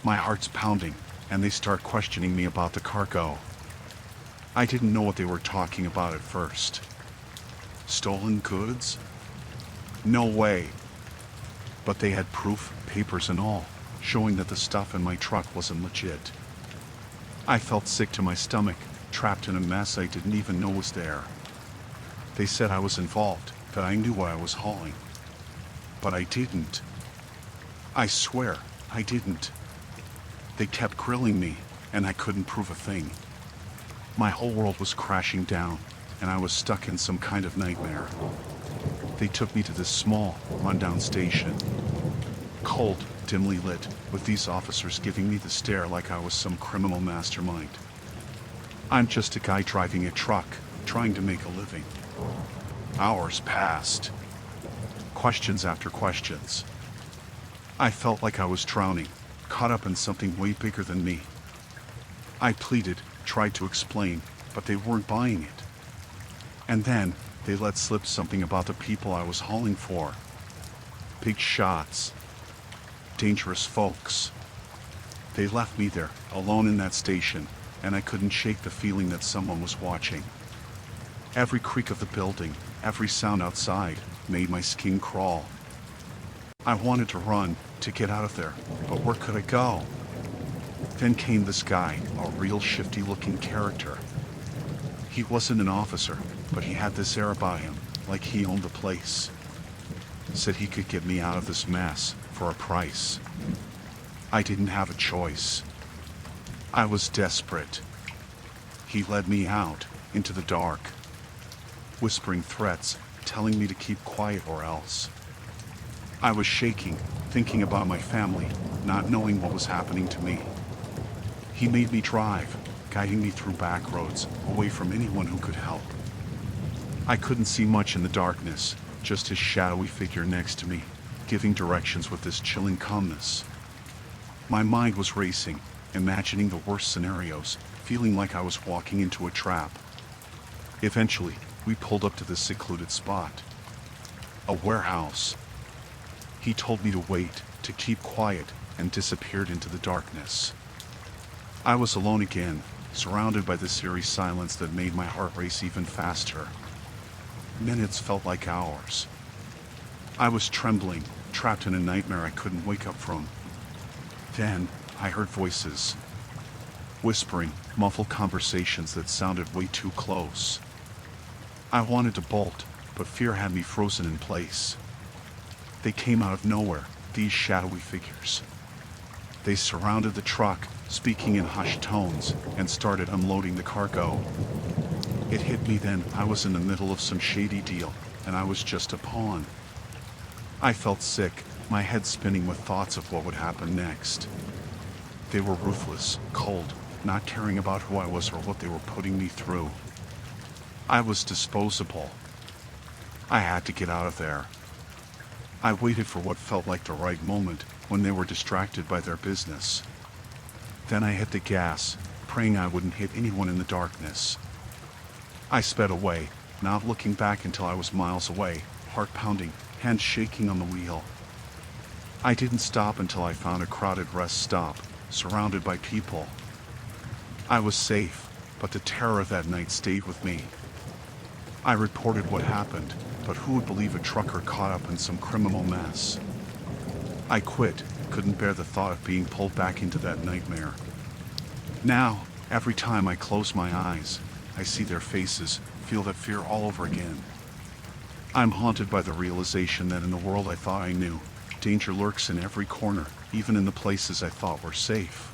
My heart's pounding, and they start questioning me about the cargo. I didn't know what they were talking about at first. Stolen goods? No way. But they had proof, papers and all, showing that the stuff in my truck wasn't legit. I felt sick to my stomach, trapped in a mess I didn't even know was there. They said I was involved, that I knew what I was hauling. But I didn't. I swear, I didn't. They kept grilling me, and I couldn't prove a thing. My whole world was crashing down, and I was stuck in some kind of nightmare. They took me to this small, rundown station. Cold, dimly lit, with these officers giving me the stare like I was some criminal mastermind. I'm just a guy driving a truck, trying to make a living. Hours passed. Questions after questions. I felt like I was drowning, caught up in something way bigger than me. I pleaded, tried to explain, but they weren't buying it. And then, they let slip something about the people I was hauling for. Big shots. Dangerous folks. They left me there, alone in that station, and I couldn't shake the feeling that someone was watching. Every creak of the building, every sound outside, made my skin crawl. I wanted to run, to get out of there, but where could I go? Then came this guy, a real shifty-looking character. He wasn't an officer, but he had this air about him, like he owned the place. Said he could get me out of this mess, for a price. I didn't have a choice. I was desperate. He led me out, into the dark, whispering threats, telling me to keep quiet or else. I was shaking, thinking about my family, not knowing what was happening to me. He made me drive, guiding me through back roads, away from anyone who could help. I couldn't see much in the darkness, just his shadowy figure next to me, giving directions with this chilling calmness. My mind was racing, imagining the worst scenarios, feeling like I was walking into a trap. Eventually, we pulled up to this secluded spot. A warehouse. He told me to wait, to keep quiet, and disappeared into the darkness. I was alone again, surrounded by this eerie silence that made my heart race even faster. Minutes felt like hours. I was trembling, trapped in a nightmare I couldn't wake up from. Then, I heard voices. Whispering, muffled conversations that sounded way too close. I wanted to bolt, but fear had me frozen in place. They came out of nowhere, these shadowy figures. They surrounded the truck, speaking in hushed tones, and started unloading the cargo. It hit me then I was in the middle of some shady deal, and I was just a pawn. I felt sick, my head spinning with thoughts of what would happen next. They were ruthless, cold, not caring about who I was or what they were putting me through. I was disposable. I had to get out of there. I waited for what felt like the right moment, when they were distracted by their business. Then I hit the gas, praying I wouldn't hit anyone in the darkness. I sped away, not looking back until I was miles away, heart pounding, hands shaking on the wheel. I didn't stop until I found a crowded rest stop, surrounded by people. I was safe, but the terror of that night stayed with me. I reported what happened, but who would believe a trucker caught up in some criminal mess? I quit, couldn't bear the thought of being pulled back into that nightmare. Now, every time I close my eyes, I see their faces, feel that fear all over again. I'm haunted by the realization that in the world I thought I knew, danger lurks in every corner, even in the places I thought were safe.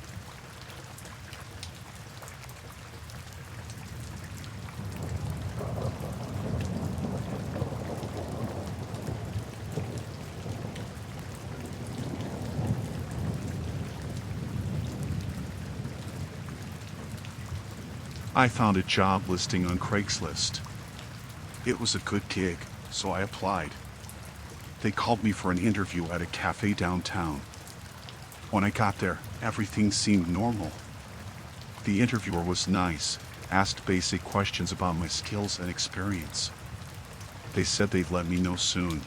I found a job listing on Craigslist. It was a good gig, so I applied. They called me for an interview at a cafe downtown. When I got there, everything seemed normal. The interviewer was nice, asked basic questions about my skills and experience. They said they'd let me know soon.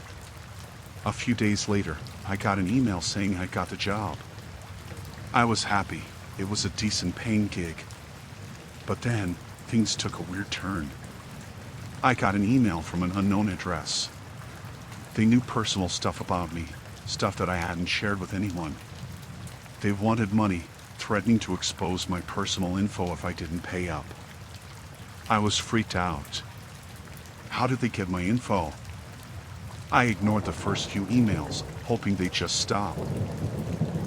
A few days later, I got an email saying I got the job. I was happy. It was a decent paying gig. But then, things took a weird turn. I got an email from an unknown address. They knew personal stuff about me, stuff that I hadn't shared with anyone. They wanted money, threatening to expose my personal info if I didn't pay up. I was freaked out. How did they get my info? I ignored the first few emails, hoping they'd just stop.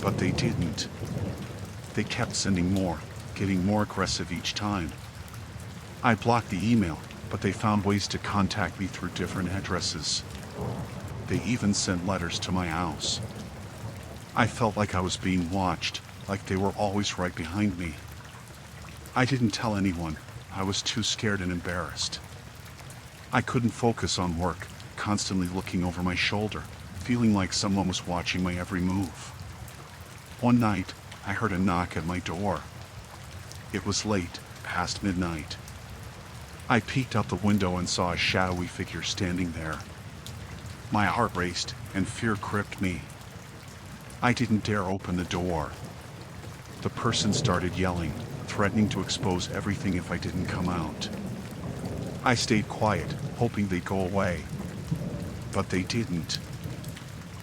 But they didn't. They kept sending more, getting more aggressive each time. I blocked the email, but they found ways to contact me through different addresses. They even sent letters to my house. I felt like I was being watched, like they were always right behind me. I didn't tell anyone. I was too scared and embarrassed. I couldn't focus on work, constantly looking over my shoulder, feeling like someone was watching my every move. One night, I heard a knock at my door. It was late, past midnight. I peeked out the window and saw a shadowy figure standing there. My heart raced, and fear gripped me. I didn't dare open the door. The person started yelling, threatening to expose everything if I didn't come out. I stayed quiet, hoping they'd go away. But they didn't.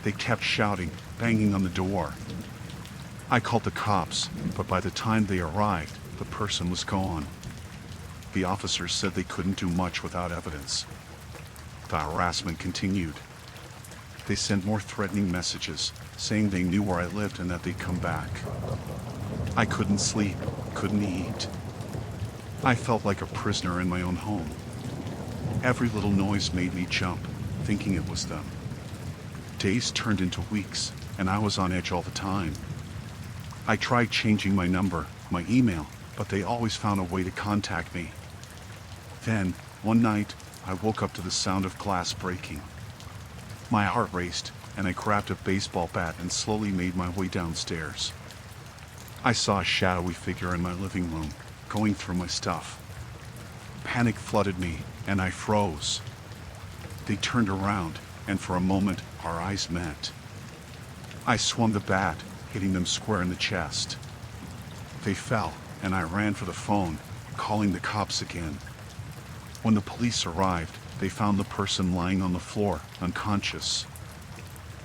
They kept shouting, banging on the door. I called the cops, but by the time they arrived, the person was gone. The officers said they couldn't do much without evidence. The harassment continued. They sent more threatening messages, saying they knew where I lived and that they'd come back. I couldn't sleep, couldn't eat. I felt like a prisoner in my own home. Every little noise made me jump, thinking it was them. Days turned into weeks, and I was on edge all the time. I tried changing my number, my email, but they always found a way to contact me. Then, one night, I woke up to the sound of glass breaking. My heart raced, and I grabbed a baseball bat and slowly made my way downstairs. I saw a shadowy figure in my living room, going through my stuff. Panic flooded me, and I froze. They turned around, and for a moment, our eyes met. I swung the bat, hitting them square in the chest. They fell, and I ran for the phone, calling the cops again. When the police arrived, they found the person lying on the floor, unconscious.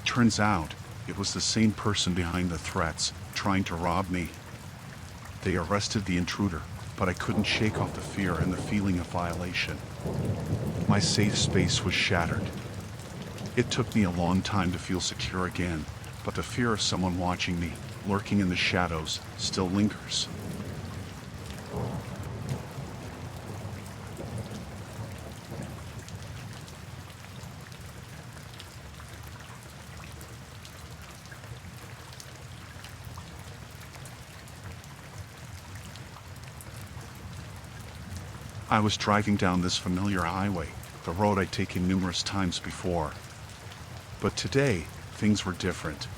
Turns out, it was the same person behind the threats, trying to rob me. They arrested the intruder, but I couldn't shake off the fear and the feeling of violation. My safe space was shattered. It took me a long time to feel secure again, but the fear of someone watching me, lurking in the shadows, still lingers. I was driving down this familiar highway, the road I'd taken numerous times before. But today, things were different.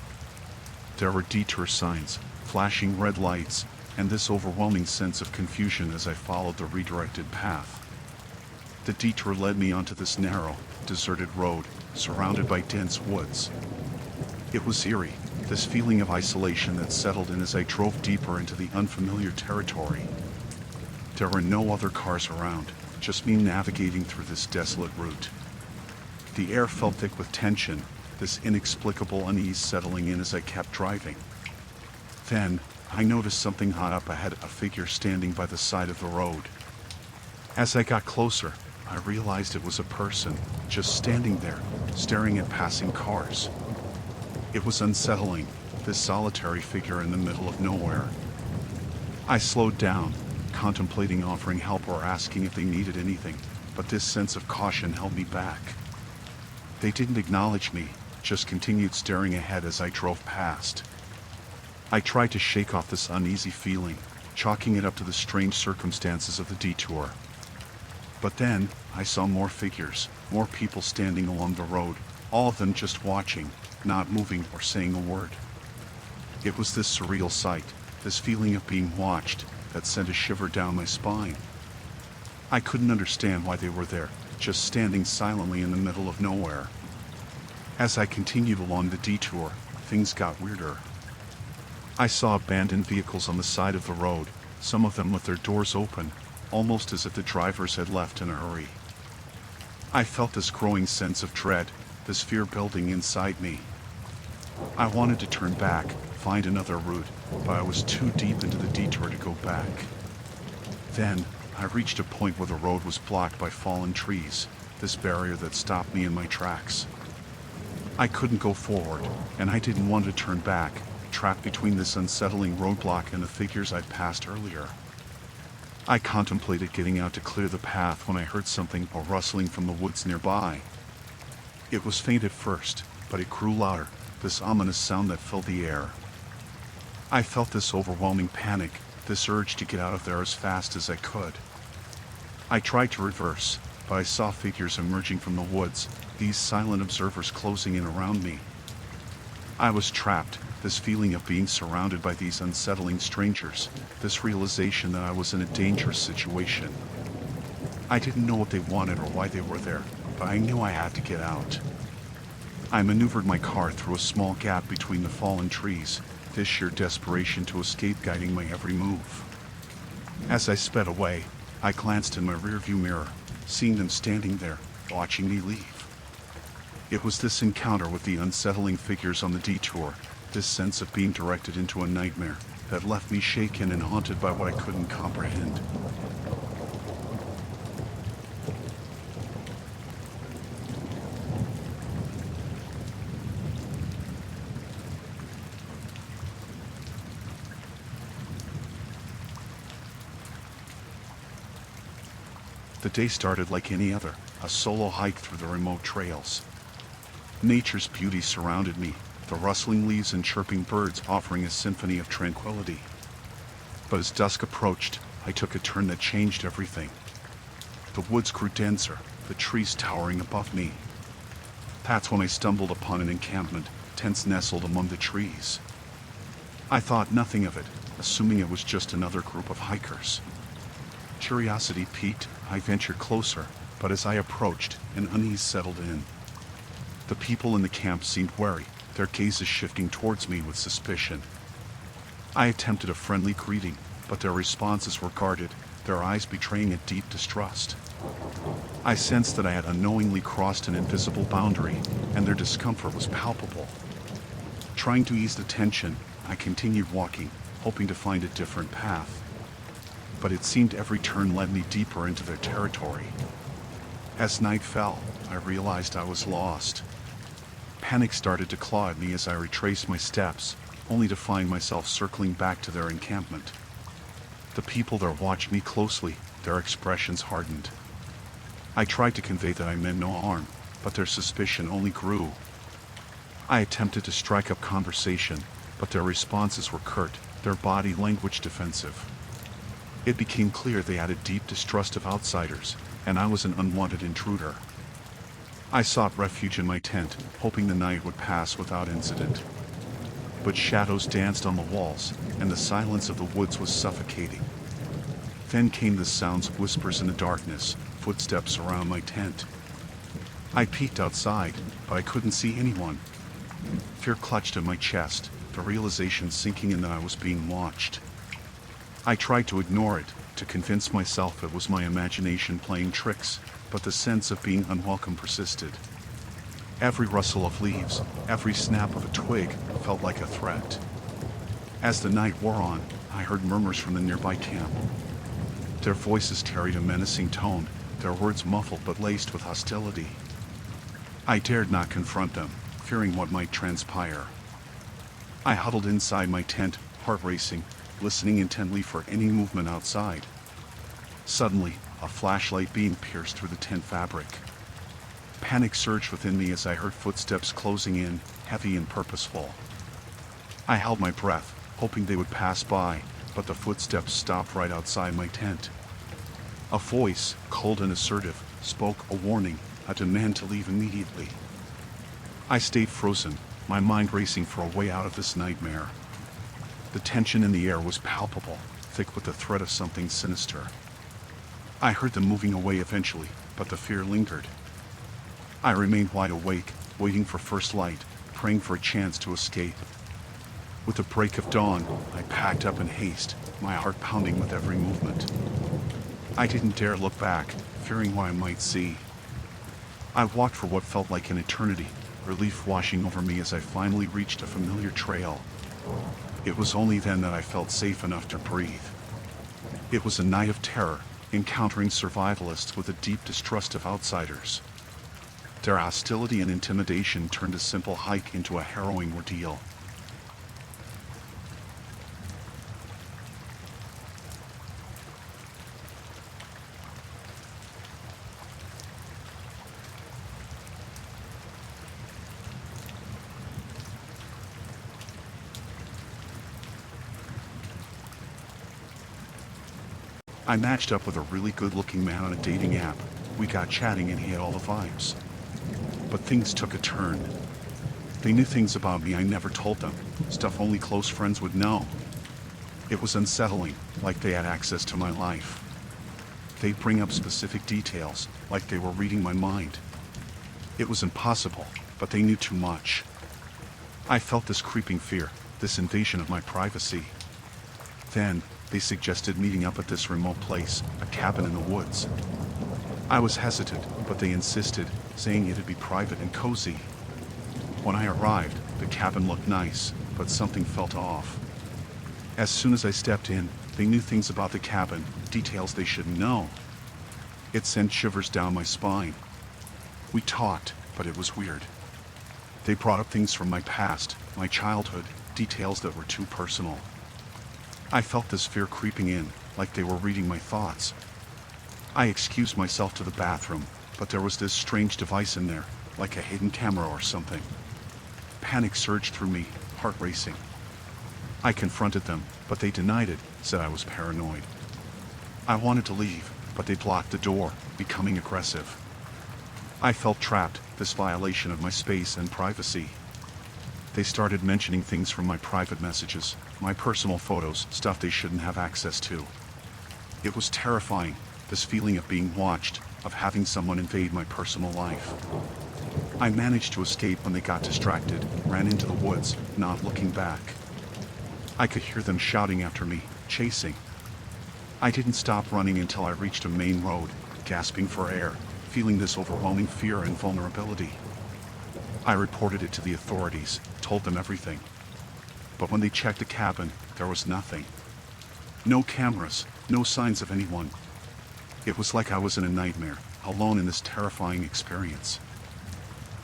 There were detour signs, flashing red lights, and this overwhelming sense of confusion as I followed the redirected path. The detour led me onto this narrow, deserted road, surrounded by dense woods. It was eerie, this feeling of isolation that settled in as I drove deeper into the unfamiliar territory. There were no other cars around, just me navigating through this desolate route. The air felt thick with tension, this inexplicable unease settling in as I kept driving. Then, I noticed something hot up ahead, a figure standing by the side of the road. As I got closer, I realized it was a person, just standing there, staring at passing cars. It was unsettling, this solitary figure in the middle of nowhere. I slowed down, contemplating offering help or asking if they needed anything, but this sense of caution held me back. They didn't acknowledge me, just continued staring ahead as I drove past. I tried to shake off this uneasy feeling, chalking it up to the strange circumstances of the detour. But then, I saw more figures, more people standing along the road, all of them just watching, not moving or saying a word. It was this surreal sight, this feeling of being watched, that sent a shiver down my spine. I couldn't understand why they were there, just standing silently in the middle of nowhere. As I continued along the detour, things got weirder. I saw abandoned vehicles on the side of the road, some of them with their doors open, almost as if the drivers had left in a hurry. I felt this growing sense of dread, this fear building inside me. I wanted to turn back, find another route, but I was too deep into the detour to go back. Then, I reached a point where the road was blocked by fallen trees, this barrier that stopped me in my tracks. I couldn't go forward, and I didn't want to turn back, trapped between this unsettling roadblock and the figures I'd passed earlier. I contemplated getting out to clear the path when I heard something, a rustling from the woods nearby. It was faint at first, but it grew louder, this ominous sound that filled the air. I felt this overwhelming panic, this urge to get out of there as fast as I could. I tried to reverse, but I saw figures emerging from the woods, these silent observers closing in around me. I was trapped, this feeling of being surrounded by these unsettling strangers, this realization that I was in a dangerous situation. I didn't know what they wanted or why they were there, but I knew I had to get out. I maneuvered my car through a small gap between the fallen trees, this sheer desperation to escape guiding my every move. As I sped away, I glanced in my rearview mirror, seeing them standing there, watching me leave. It was this encounter with the unsettling figures on the detour, this sense of being directed into a nightmare, that left me shaken and haunted by what I couldn't comprehend. The day started like any other, a solo hike through the remote trails. Nature's beauty surrounded me, the rustling leaves and chirping birds offering a symphony of tranquility. But as dusk approached, I took a turn that changed everything. The woods grew denser, the trees towering above me. That's when I stumbled upon an encampment, tents nestled among the trees. I thought nothing of it, assuming it was just another group of hikers. Curiosity piqued, I ventured closer, but as I approached, an unease settled in. The people in the camp seemed wary, their gazes shifting towards me with suspicion. I attempted a friendly greeting, but their responses were guarded, their eyes betraying a deep distrust. I sensed that I had unknowingly crossed an invisible boundary, and their discomfort was palpable. Trying to ease the tension, I continued walking, hoping to find a different path. But it seemed every turn led me deeper into their territory. As night fell, I realized I was lost. Panic started to claw at me as I retraced my steps, only to find myself circling back to their encampment. The people there watched me closely, their expressions hardened. I tried to convey that I meant no harm, but their suspicion only grew. I attempted to strike up conversation, but their responses were curt, their body language defensive. It became clear they had a deep distrust of outsiders, and I was an unwanted intruder. I sought refuge in my tent, hoping the night would pass without incident. But shadows danced on the walls, and the silence of the woods was suffocating. Then came the sounds of whispers in the darkness, footsteps around my tent. I peeked outside, but I couldn't see anyone. Fear clutched at my chest, the realization sinking in that I was being watched. I tried to ignore it, to convince myself it was my imagination playing tricks, but the sense of being unwelcome persisted. Every rustle of leaves, every snap of a twig felt like a threat. As the night wore on, I heard murmurs from the nearby camp. Their voices carried a menacing tone, their words muffled but laced with hostility. I dared not confront them, fearing what might transpire. I huddled inside my tent, heart racing, listening intently for any movement outside. Suddenly, a flashlight beam pierced through the tent fabric. Panic surged within me as I heard footsteps closing in, heavy and purposeful. I held my breath, hoping they would pass by, but the footsteps stopped right outside my tent. A voice, cold and assertive, spoke a warning, a demand to leave immediately. I stayed frozen, my mind racing for a way out of this nightmare. The tension in the air was palpable, thick with the threat of something sinister. I heard them moving away eventually, but the fear lingered. I remained wide awake, waiting for first light, praying for a chance to escape. With the break of dawn, I packed up in haste, my heart pounding with every movement. I didn't dare look back, fearing what I might see. I walked for what felt like an eternity, relief washing over me as I finally reached a familiar trail. It was only then that I felt safe enough to breathe. It was a night of terror, encountering survivalists with a deep distrust of outsiders. Their hostility and intimidation turned a simple hike into a harrowing ordeal. I matched up with a really good-looking man on a dating app. We got chatting and he had all the vibes. But things took a turn. They knew things about me I never told them, stuff only close friends would know. It was unsettling, like they had access to my life. They'd bring up specific details, like they were reading my mind. It was impossible, but they knew too much. I felt this creeping fear, this invasion of my privacy. Then, they suggested meeting up at this remote place, a cabin in the woods. I was hesitant, but they insisted, saying it'd be private and cozy. When I arrived, the cabin looked nice, but something felt off. As soon as I stepped in, they knew things about the cabin, details they shouldn't know. It sent shivers down my spine. We talked, but it was weird. They brought up things from my past, my childhood, details that were too personal. I felt this fear creeping in, like they were reading my thoughts. I excused myself to the bathroom, but there was this strange device in there, like a hidden camera or something. Panic surged through me, heart racing. I confronted them, but they denied it, said I was paranoid. I wanted to leave, but they blocked the door, becoming aggressive. I felt trapped, this violation of my space and privacy. They started mentioning things from my private messages, my personal photos, stuff they shouldn't have access to. It was terrifying, this feeling of being watched, of having someone invade my personal life. I managed to escape when they got distracted, ran into the woods, not looking back. I could hear them shouting after me, chasing. I didn't stop running until I reached a main road, gasping for air, feeling this overwhelming fear and vulnerability. I reported it to the authorities, told them everything. But when they checked the cabin, there was nothing. No cameras, no signs of anyone. It was like I was in a nightmare, alone in this terrifying experience.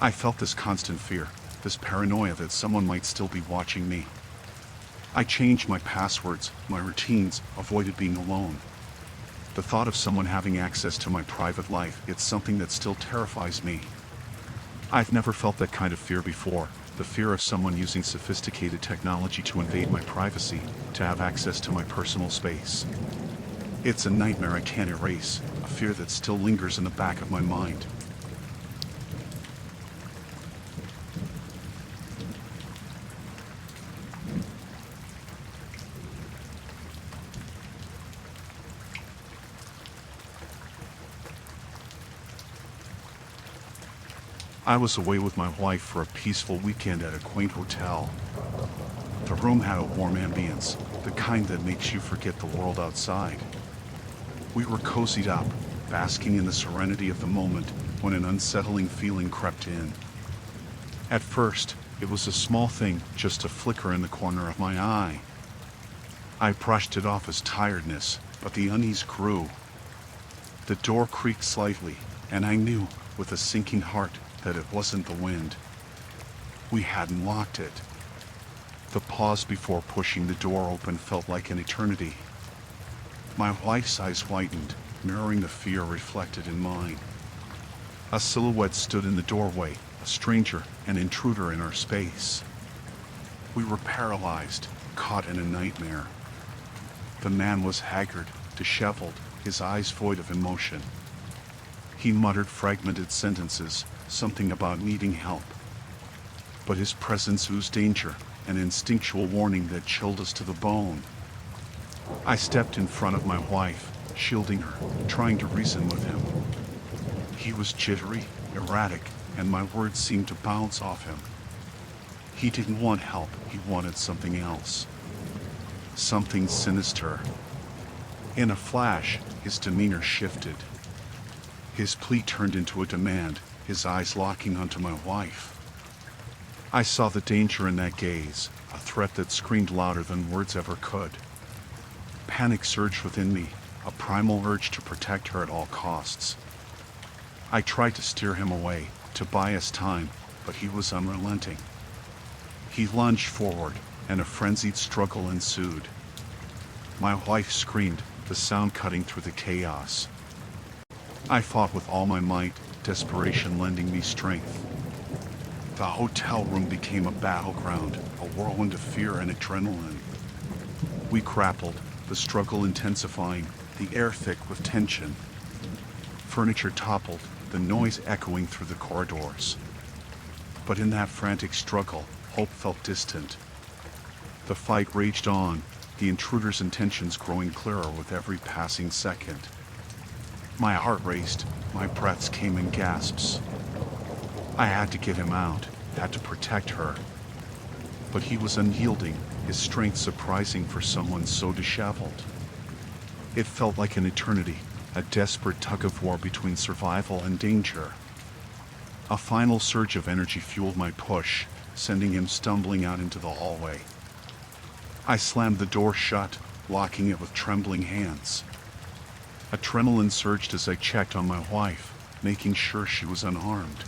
I felt this constant fear, this paranoia that someone might still be watching me. I changed my passwords, my routines, avoided being alone. The thought of someone having access to my private life, it's something that still terrifies me. I've never felt that kind of fear before, the fear of someone using sophisticated technology to invade my privacy, to have access to my personal space. It's a nightmare I can't erase, a fear that still lingers in the back of my mind. I was away with my wife for a peaceful weekend at a quaint hotel. The room had a warm ambience, the kind that makes you forget the world outside. We were cozied up, basking in the serenity of the moment when an unsettling feeling crept in. At first, it was a small thing, just a flicker in the corner of my eye. I brushed it off as tiredness, but the unease grew. The door creaked slightly, and I knew, with a sinking heart, that it wasn't the wind. We hadn't locked it. The pause before pushing the door open felt like an eternity. My wife's eyes whitened, mirroring the fear reflected in mine. A silhouette stood in the doorway, a stranger, an intruder in our space. We were paralyzed, caught in a nightmare. The man was haggard, disheveled, his eyes void of emotion. He muttered fragmented sentences, something about needing help. But his presence oozed danger, an instinctual warning that chilled us to the bone. I stepped in front of my wife, shielding her, trying to reason with him. He was jittery, erratic, and my words seemed to bounce off him. He didn't want help, he wanted something else. Something sinister. In a flash, his demeanor shifted. His plea turned into a demand, his eyes locking onto my wife. I saw the danger in that gaze, a threat that screamed louder than words ever could. Panic surged within me, a primal urge to protect her at all costs. I tried to steer him away, to buy us time, but he was unrelenting. He lunged forward, and a frenzied struggle ensued. My wife screamed, the sound cutting through the chaos. I fought with all my might, desperation lending me strength. The hotel room became a battleground, a whirlwind of fear and adrenaline. We grappled, the struggle intensifying, the air thick with tension. Furniture toppled, the noise echoing through the corridors. But in that frantic struggle, hope felt distant. The fight raged on, the intruder's intentions growing clearer with every passing second. My heart raced, my breaths came in gasps. I had to get him out, had to protect her. But he was unyielding, his strength surprising for someone so disheveled. It felt like an eternity, a desperate tug-of-war between survival and danger. A final surge of energy fueled my push, sending him stumbling out into the hallway. I slammed the door shut, locking it with trembling hands. Adrenaline surged as I checked on my wife, making sure she was unharmed.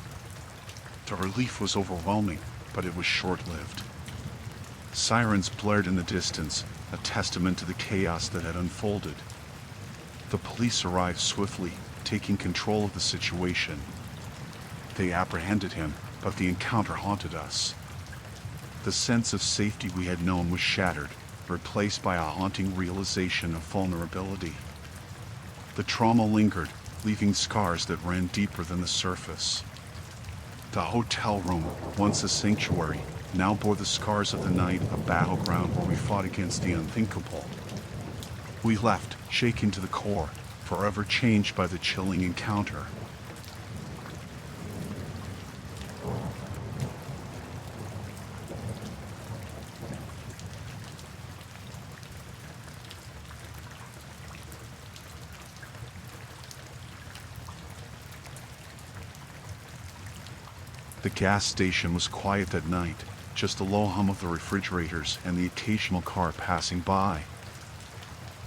The relief was overwhelming, but it was short-lived. Sirens blared in the distance, a testament to the chaos that had unfolded. The police arrived swiftly, taking control of the situation. They apprehended him, but the encounter haunted us. The sense of safety we had known was shattered, replaced by a haunting realization of vulnerability. The trauma lingered, leaving scars that ran deeper than the surface. The hotel room, once a sanctuary, now bore the scars of the night, a battleground where we fought against the unthinkable. We left, shaken to the core, forever changed by the chilling encounter. The gas station was quiet that night, just the low hum of the refrigerators and the occasional car passing by.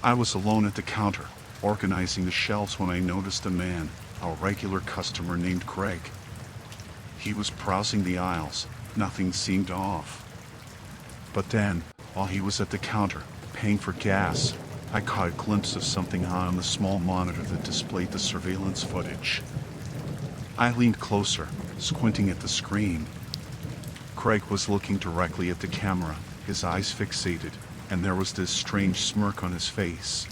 I was alone at the counter, organizing the shelves when I noticed a man, a regular customer named Greg. He was browsing the aisles, nothing seemed off. But then, while he was at the counter, paying for gas, I caught a glimpse of something high on the small monitor that displayed the surveillance footage. I leaned closer, squinting at the screen. Craig was looking directly at the camera, his eyes fixated, and there was this strange smirk on his face.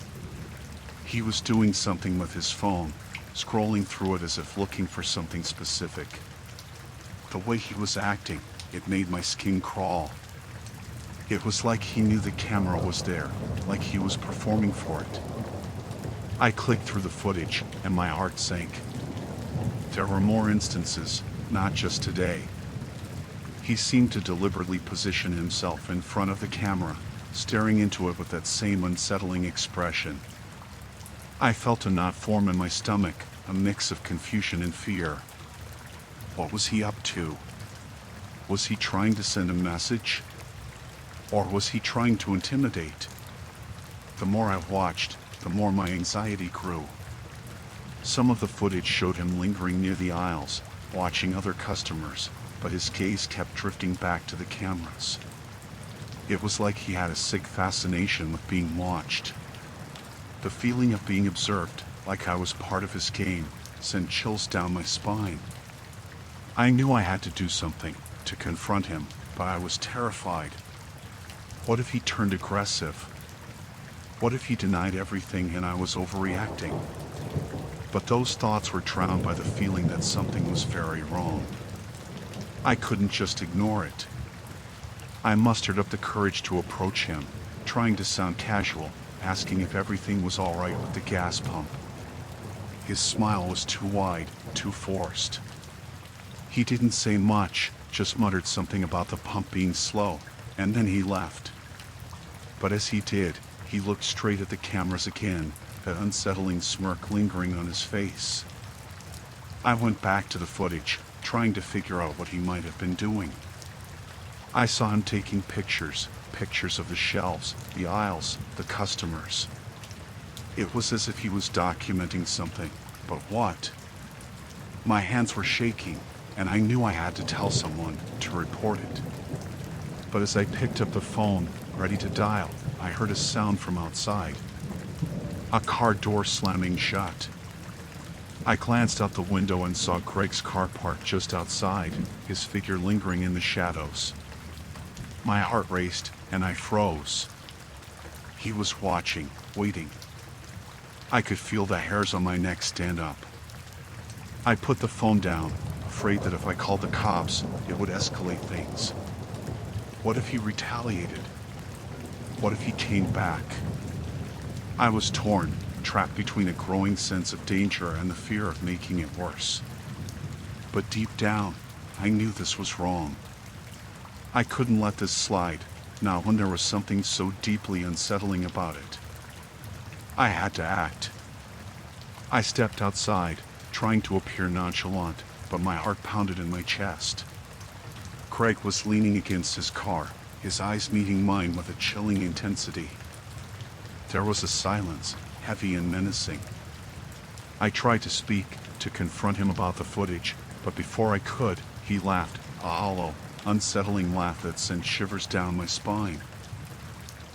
He was doing something with his phone, scrolling through it as if looking for something specific. The way he was acting, it made my skin crawl. It was like he knew the camera was there, like he was performing for it. I clicked through the footage, and my heart sank. There were more instances, not just today. He seemed to deliberately position himself in front of the camera, staring into it with that same unsettling expression. I felt a knot form in my stomach, a mix of confusion and fear. What was he up to? Was he trying to send a message? Or was he trying to intimidate? The more I watched, the more my anxiety grew. Some of the footage showed him lingering near the aisles, watching other customers, but his gaze kept drifting back to the cameras. It was like he had a sick fascination with being watched. The feeling of being observed, like I was part of his game, sent chills down my spine. I knew I had to do something, to confront him, but I was terrified. What if he turned aggressive? What if he denied everything and I was overreacting? But those thoughts were drowned by the feeling that something was very wrong. I couldn't just ignore it. I mustered up the courage to approach him, trying to sound casual, asking if everything was all right with the gas pump. His smile was too wide, too forced. He didn't say much, just muttered something about the pump being slow, and then he left. But as he did, he looked straight at the cameras again, that unsettling smirk lingering on his face. I went back to the footage, trying to figure out what he might have been doing. I saw him taking pictures of the shelves, the aisles, the customers. It was as if he was documenting something, but what? My hands were shaking, and I knew I had to tell someone, to report it. But as I picked up the phone, ready to dial, I heard a sound from outside. A car door slamming shut. I glanced out the window and saw Craig's car parked just outside, his figure lingering in the shadows. My heart raced, and I froze. He was watching, waiting. I could feel the hairs on my neck stand up. I put the phone down, afraid that if I called the cops, it would escalate things. What if he retaliated? What if he came back? I was torn, trapped between a growing sense of danger and the fear of making it worse. But deep down, I knew this was wrong. I couldn't let this slide, not when there was something so deeply unsettling about it. I had to act. I stepped outside, trying to appear nonchalant, but my heart pounded in my chest. Craig was leaning against his car, his eyes meeting mine with a chilling intensity. There was a silence, heavy and menacing. I tried to speak, to confront him about the footage, but before I could, he laughed, a hollow, unsettling laugh that sent shivers down my spine.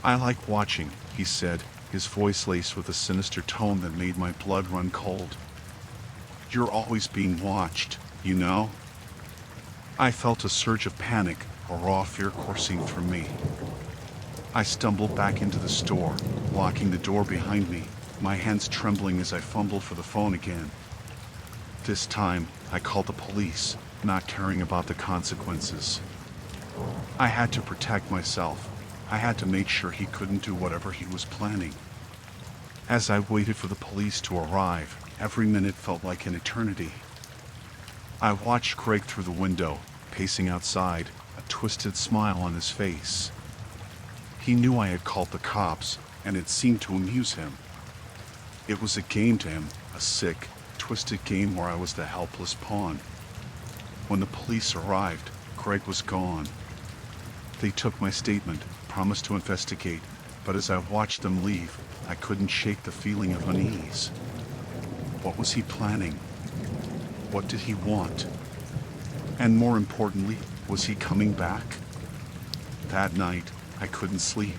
"I like watching," he said, his voice laced with a sinister tone that made my blood run cold. "You're always being watched, you know?" I felt a surge of panic, a raw fear coursing through me. I stumbled back into the store, locking the door behind me, my hands trembling as I fumbled for the phone again. This time, I called the police, not caring about the consequences. I had to protect myself. I had to make sure he couldn't do whatever he was planning. As I waited for the police to arrive, every minute felt like an eternity. I watched Craig through the window, pacing outside, a twisted smile on his face. He knew I had called the cops, and it seemed to amuse him. It was a game to him, a sick, twisted game where I was the helpless pawn. When the police arrived, Craig was gone. They took my statement, promised to investigate, but as I watched them leave, I couldn't shake the feeling of unease. What was he planning? What did he want? And more importantly, was he coming back? That night, I couldn't sleep.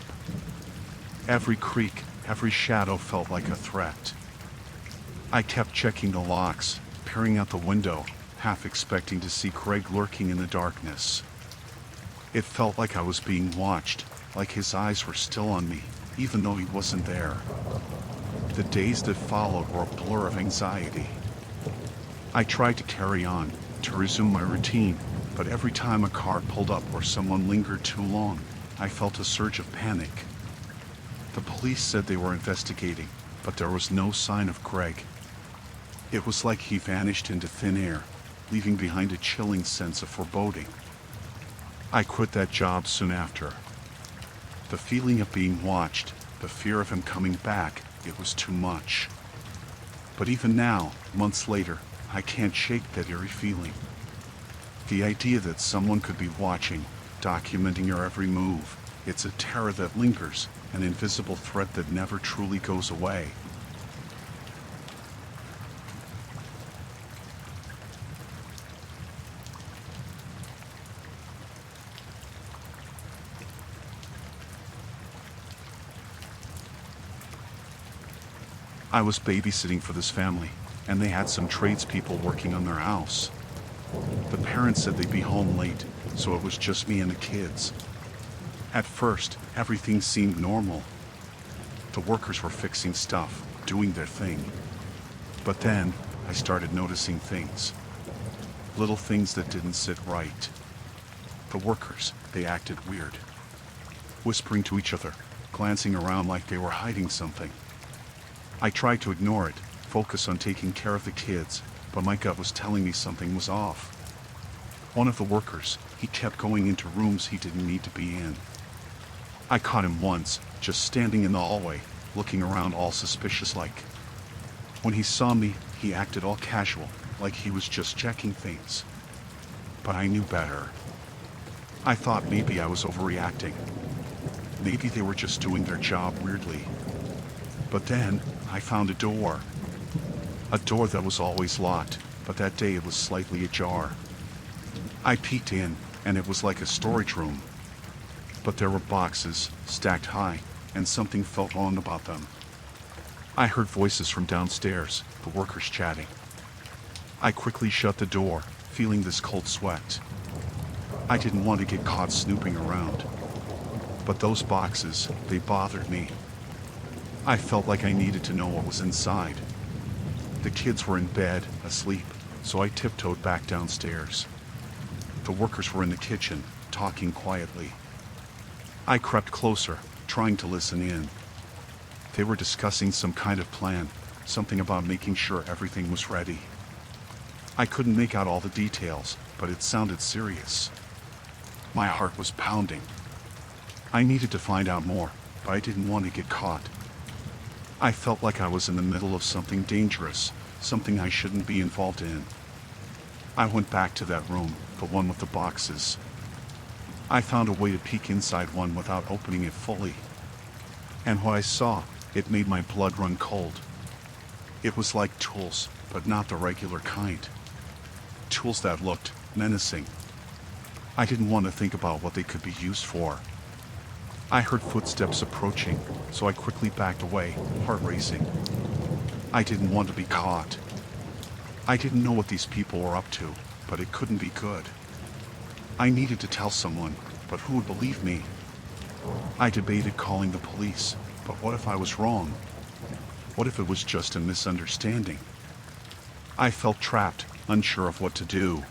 Every creak, every shadow felt like a threat. I kept checking the locks, peering out the window, half expecting to see Craig lurking in the darkness. It felt like I was being watched, like his eyes were still on me, even though he wasn't there. The days that followed were a blur of anxiety. I tried to carry on, to resume my routine, but every time a car pulled up or someone lingered too long, I felt a surge of panic. The police said they were investigating, but there was no sign of Craig. It was like he vanished into thin air, leaving behind a chilling sense of foreboding. I quit that job soon after. The feeling of being watched, the fear of him coming back, it was too much. But even now, months later, I can't shake that eerie feeling. The idea that someone could be watching, documenting your every move, it's a terror that lingers, an invisible threat that never truly goes away. I was babysitting for this family, and they had some tradespeople working on their house. The parents said they'd be home late, so it was just me and the kids. At first, everything seemed normal. The workers were fixing stuff, doing their thing. But then, I started noticing things. Little things that didn't sit right. The workers, they acted weird. Whispering to each other, glancing around like they were hiding something. I tried to ignore it, focus on taking care of the kids, but my gut was telling me something was off. One of the workers, he kept going into rooms he didn't need to be in. I caught him once, just standing in the hallway, looking around all suspicious like. When he saw me, he acted all casual, like he was just checking things. But I knew better. I thought maybe I was overreacting. Maybe they were just doing their job weirdly. But then, I found a door. A door that was always locked, but that day it was slightly ajar. I peeked in, and it was like a storage room. But there were boxes, stacked high, and something felt wrong about them. I heard voices from downstairs, the workers chatting. I quickly shut the door, feeling this cold sweat. I didn't want to get caught snooping around. But those boxes, they bothered me. I felt like I needed to know what was inside. The kids were in bed, asleep, so I tiptoed back downstairs. The workers were in the kitchen, talking quietly. I crept closer, trying to listen in. They were discussing some kind of plan, something about making sure everything was ready. I couldn't make out all the details, but it sounded serious. My heart was pounding. I needed to find out more, but I didn't want to get caught. I felt like I was in the middle of something dangerous, something I shouldn't be involved in. I went back to that room, the one with the boxes. I found a way to peek inside one without opening it fully. And what I saw, it made my blood run cold. It was like tools, but not the regular kind. Tools that looked menacing. I didn't want to think about what they could be used for. I heard footsteps approaching, so I quickly backed away, heart racing. I didn't want to be caught. I didn't know what these people were up to, but it couldn't be good. I needed to tell someone, but who would believe me? I debated calling the police, but what if I was wrong? What if it was just a misunderstanding? I felt trapped, unsure of what to do.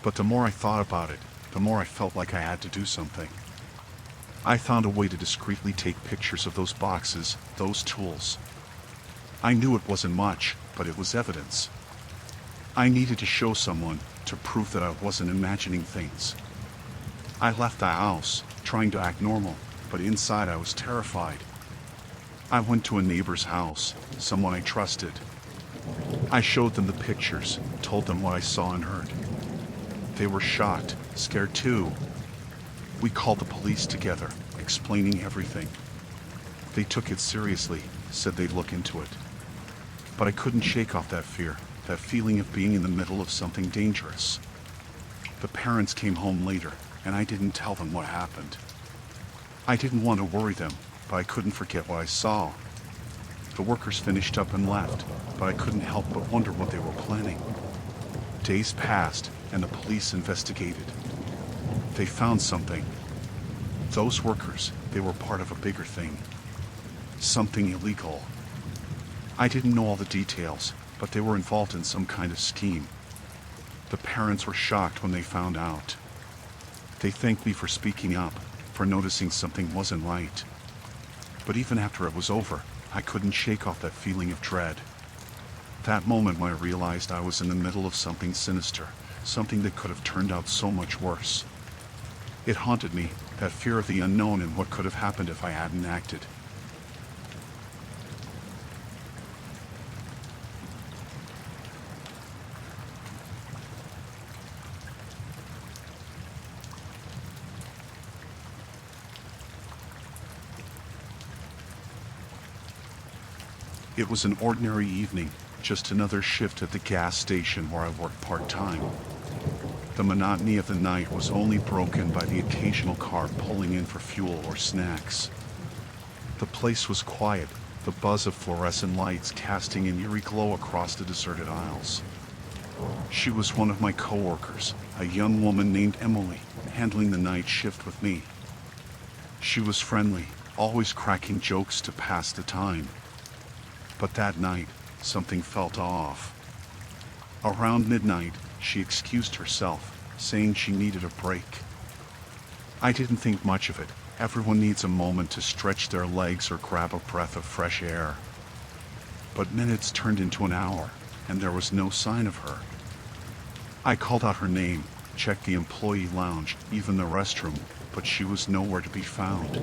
But the more I thought about it, the more I felt like I had to do something. I found a way to discreetly take pictures of those boxes, those tools. I knew it wasn't much, but it was evidence. I needed to show someone, to prove that I wasn't imagining things. I left the house, trying to act normal, but inside I was terrified. I went to a neighbor's house, someone I trusted. I showed them the pictures, told them what I saw and heard. They were shocked, scared too. We called the police together, explaining everything. They took it seriously, said they'd look into it. But I couldn't shake off that fear, that feeling of being in the middle of something dangerous. The parents came home later, and I didn't tell them what happened. I didn't want to worry them, but I couldn't forget what I saw. The workers finished up and left, but I couldn't help but wonder what they were planning. Days passed, and the police investigated. They found something. Those workers, they were part of a bigger thing. Something illegal. I didn't know all the details, but they were involved in some kind of scheme. The parents were shocked when they found out. They thanked me for speaking up, for noticing something wasn't right. But even after it was over, I couldn't shake off that feeling of dread. That moment when I realized I was in the middle of something sinister, something that could have turned out so much worse. It haunted me, that fear of the unknown and what could have happened if I hadn't acted. It was an ordinary evening, just another shift at the gas station where I worked part-time. The monotony of the night was only broken by the occasional car pulling in for fuel or snacks. The place was quiet, the buzz of fluorescent lights casting an eerie glow across the deserted aisles. She was one of my coworkers, a young woman named Emily, handling the night shift with me. She was friendly, always cracking jokes to pass the time. But that night, something felt off. Around midnight, she excused herself, saying she needed a break. I didn't think much of it. Everyone needs a moment to stretch their legs or grab a breath of fresh air. But minutes turned into an hour, and there was no sign of her. I called out her name, checked the employee lounge, even the restroom, but she was nowhere to be found.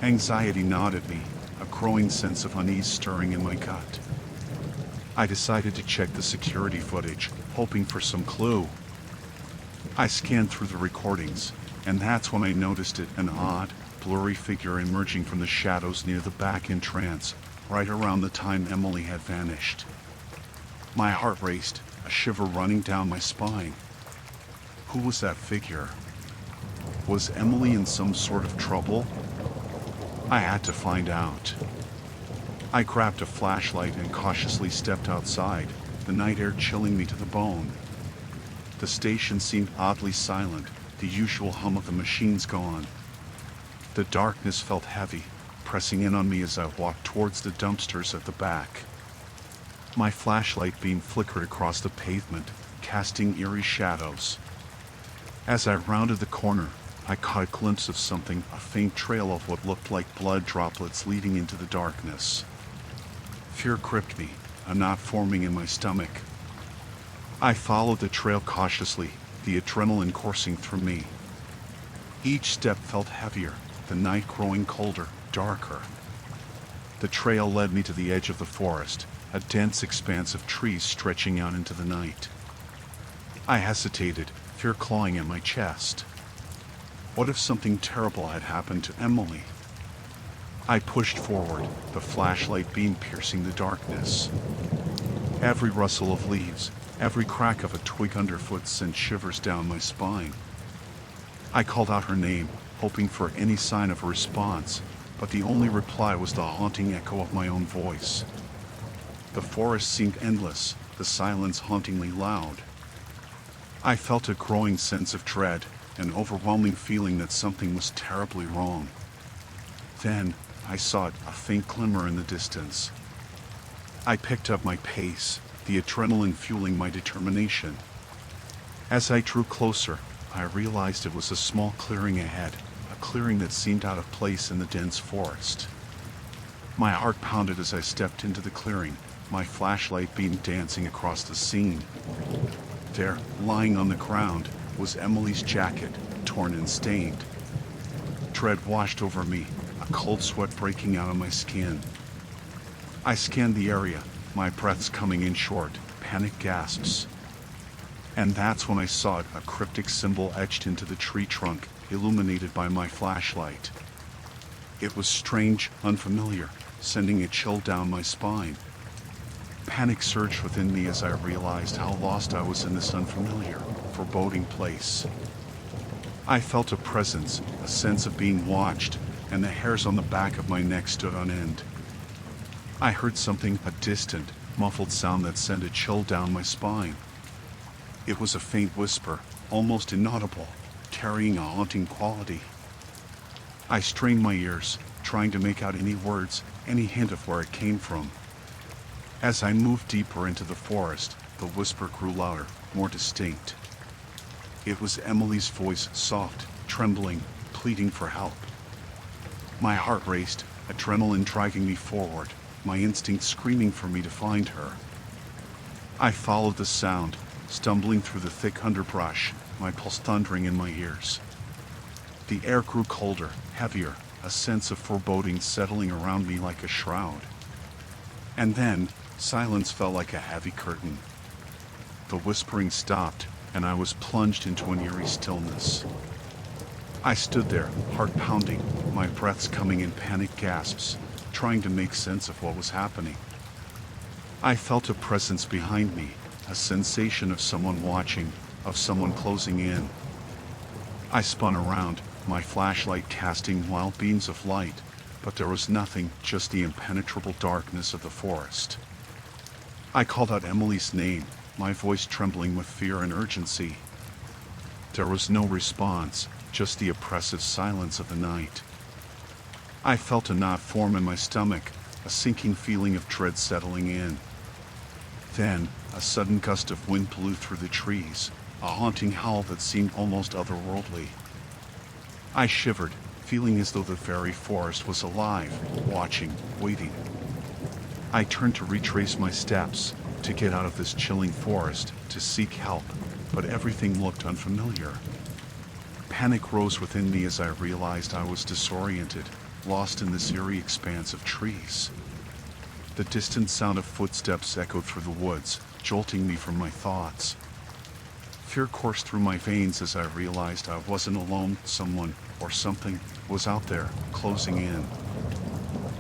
Anxiety gnawed at me, a growing sense of unease stirring in my gut. I decided to check the security footage, hoping for some clue. I scanned through the recordings, and that's when I noticed it, an odd, blurry figure emerging from the shadows near the back entrance, right around the time Emily had vanished. My heart raced, a shiver running down my spine. Who was that figure? Was Emily in some sort of trouble? I had to find out. I grabbed a flashlight and cautiously stepped outside, the night air chilling me to the bone. The station seemed oddly silent, the usual hum of the machines gone. The darkness felt heavy, pressing in on me as I walked towards the dumpsters at the back. My flashlight beam flickered across the pavement, casting eerie shadows. As I rounded the corner, I caught a glimpse of something, a faint trail of what looked like blood droplets leading into the darkness. Fear gripped me, a knot forming in my stomach. I followed the trail cautiously, the adrenaline coursing through me. Each step felt heavier, the night growing colder, darker. The trail led me to the edge of the forest, a dense expanse of trees stretching out into the night. I hesitated, fear clawing at my chest. What if something terrible had happened to Emily? I pushed forward, the flashlight beam piercing the darkness. Every rustle of leaves, every crack of a twig underfoot sent shivers down my spine. I called out her name, hoping for any sign of a response, but the only reply was the haunting echo of my own voice. The forest seemed endless, the silence hauntingly loud. I felt a growing sense of dread, an overwhelming feeling that something was terribly wrong. Then, I saw it, a faint glimmer in the distance. I picked up my pace, the adrenaline fueling my determination. As I drew closer, I realized it was a small clearing ahead, a clearing that seemed out of place in the dense forest. My heart pounded as I stepped into the clearing, my flashlight beam dancing across the scene. There, lying on the ground, was Emily's jacket, torn and stained. Dread washed over me, a cold sweat breaking out on my skin. I scanned the area, my breaths coming in short, panic gasps. And that's when I saw it, a cryptic symbol etched into the tree trunk, illuminated by my flashlight. It was strange, unfamiliar, sending a chill down my spine. Panic surged within me as I realized how lost I was in this unfamiliar, foreboding place. I felt a presence, a sense of being watched, and the hairs on the back of my neck stood on end. I heard something, a distant, muffled sound that sent a chill down my spine. It was a faint whisper, almost inaudible, carrying a haunting quality. I strained my ears, trying to make out any words, any hint of where it came from. As I moved deeper into the forest, the whisper grew louder, more distinct. It was Emily's voice, soft, trembling, pleading for help. My heart raced, adrenaline dragging me forward, my instinct screaming for me to find her. I followed the sound, stumbling through the thick underbrush, my pulse thundering in my ears. The air grew colder, heavier, a sense of foreboding settling around me like a shroud. And then, silence fell like a heavy curtain. The whispering stopped, and I was plunged into an eerie stillness. I stood there, heart pounding, my breaths coming in panic gasps, trying to make sense of what was happening. I felt a presence behind me, a sensation of someone watching, of someone closing in. I spun around, my flashlight casting wild beams of light, but there was nothing, just the impenetrable darkness of the forest. I called out Emily's name, my voice trembling with fear and urgency. There was no response, just the oppressive silence of the night. I felt a knot form in my stomach, a sinking feeling of dread settling in. Then, a sudden gust of wind blew through the trees, a haunting howl that seemed almost otherworldly. I shivered, feeling as though the very forest was alive, watching, waiting. I turned to retrace my steps, to get out of this chilling forest, to seek help, but everything looked unfamiliar. Panic rose within me as I realized I was disoriented, lost in this eerie expanse of trees. The distant sound of footsteps echoed through the woods, jolting me from my thoughts. Fear coursed through my veins as I realized I wasn't alone. Someone, or something, was out there, closing in.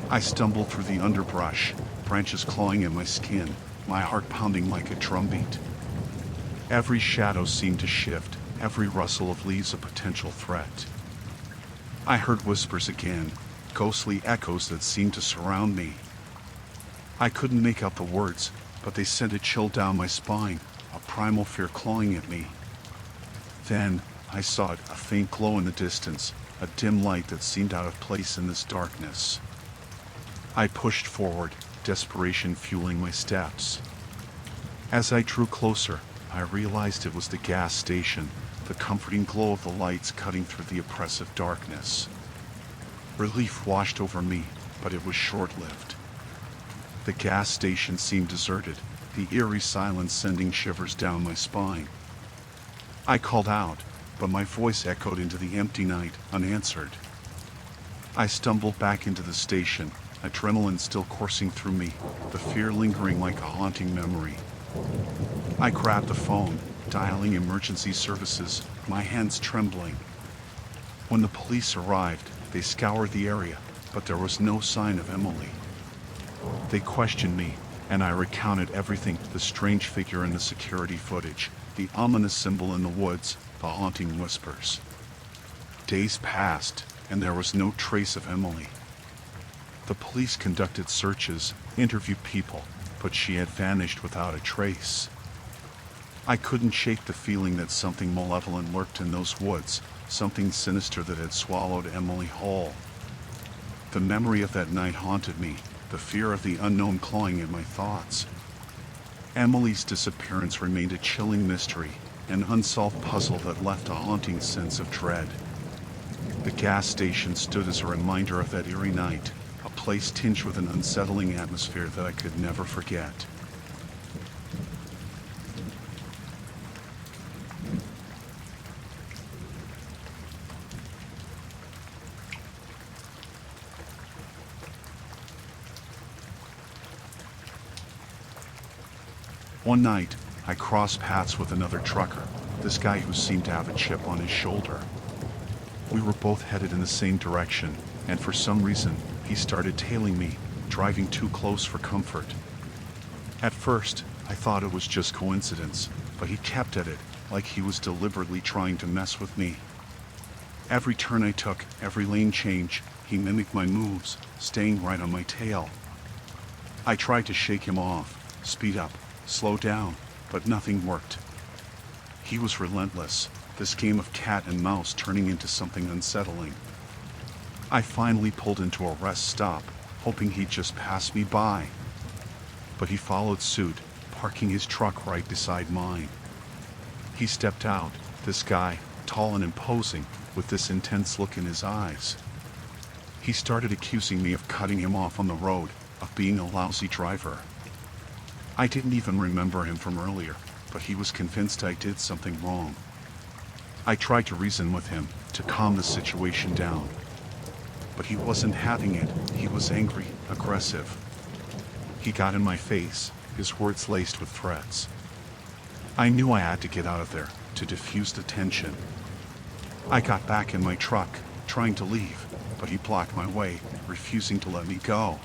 I stumbled through the underbrush, branches clawing at my skin, my heart pounding like a drumbeat. Every shadow seemed to shift, every rustle of leaves a potential threat. I heard whispers again, ghostly echoes that seemed to surround me. I couldn't make out the words, but they sent a chill down my spine, a primal fear clawing at me. Then, I saw it, a faint glow in the distance, a dim light that seemed out of place in this darkness. I pushed forward, desperation fueling my steps. As I drew closer, I realized it was the gas station, the comforting glow of the lights cutting through the oppressive darkness. Relief washed over me, but it was short-lived. The gas station seemed deserted, the eerie silence sending shivers down my spine. I called out, but my voice echoed into the empty night, unanswered. I stumbled back into the station, adrenaline still coursing through me, the fear lingering like a haunting memory. I grabbed the phone, dialing emergency services, my hands trembling. When the police arrived, they scoured the area, but there was no sign of Emily. They questioned me, and I recounted everything, the strange figure in the security footage, the ominous symbol in the woods, the haunting whispers. Days passed, and there was no trace of Emily. The police conducted searches, interviewed people, but she had vanished without a trace. I couldn't shake the feeling that something malevolent lurked in those woods, something sinister that had swallowed Emily whole. The memory of that night haunted me, the fear of the unknown clawing at my thoughts. Emily's disappearance remained a chilling mystery, an unsolved puzzle that left a haunting sense of dread. The gas station stood as a reminder of that eerie night, a place tinged with an unsettling atmosphere that I could never forget. One night, I crossed paths with another trucker, this guy who seemed to have a chip on his shoulder. We were both headed in the same direction, and for some reason, he started tailing me, driving too close for comfort. At first, I thought it was just coincidence, but he kept at it, like he was deliberately trying to mess with me. Every turn I took, every lane change, he mimicked my moves, staying right on my tail. I tried to shake him off, speed up, slow down, but nothing worked. He was relentless, this game of cat and mouse turning into something unsettling. I finally pulled into a rest stop, hoping he'd just pass me by. But he followed suit, parking his truck right beside mine. He stepped out, this guy, tall and imposing, with this intense look in his eyes. He started accusing me of cutting him off on the road, of being a lousy driver. I didn't even remember him from earlier, but he was convinced I did something wrong. I tried to reason with him, to calm the situation down. But he wasn't having it. He was angry, aggressive. He got in my face, his words laced with threats. I knew I had to get out of there, to diffuse the tension. I got back in my truck, trying to leave, but he blocked my way, refusing to let me go.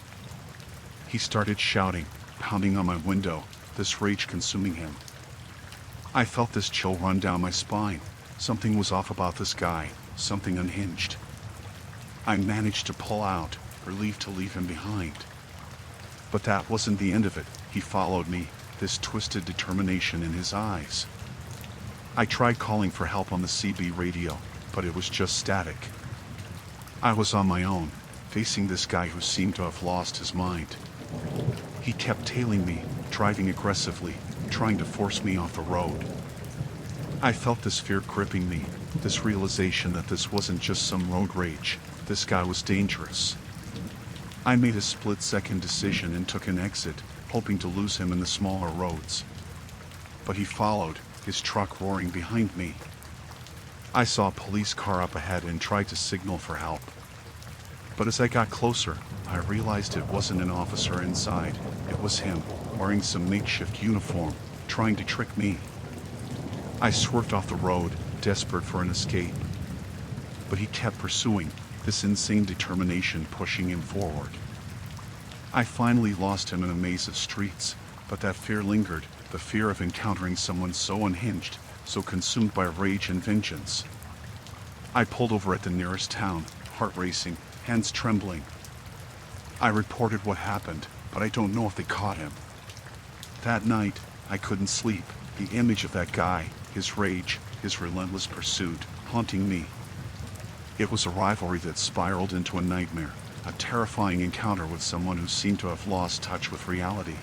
He started shouting, pounding on my window, this rage consuming him. I felt this chill run down my spine. Something was off about this guy, something unhinged. I managed to pull out, relieved to leave him behind. But that wasn't the end of it. He followed me, this twisted determination in his eyes. I tried calling for help on the CB radio, but it was just static. I was on my own, facing this guy who seemed to have lost his mind. He kept tailing me, driving aggressively, trying to force me off the road. I felt this fear gripping me, this realization that this wasn't just some road rage, this guy was dangerous. I made a split-second decision and took an exit, hoping to lose him in the smaller roads. But he followed, his truck roaring behind me. I saw a police car up ahead and tried to signal for help. But as I got closer, I realized it wasn't an officer inside. It was him, wearing some makeshift uniform, trying to trick me. I swerved off the road, desperate for an escape. But he kept pursuing, this insane determination pushing him forward. I finally lost him in a maze of streets, but that fear lingered, the fear of encountering someone so unhinged, so consumed by rage and vengeance. I pulled over at the nearest town, heart racing, hands trembling. I reported what happened, but I don't know if they caught him. That night, I couldn't sleep, the image of that guy, his rage, his relentless pursuit, haunting me. It was a rivalry that spiraled into a nightmare, a terrifying encounter with someone who seemed to have lost touch with reality.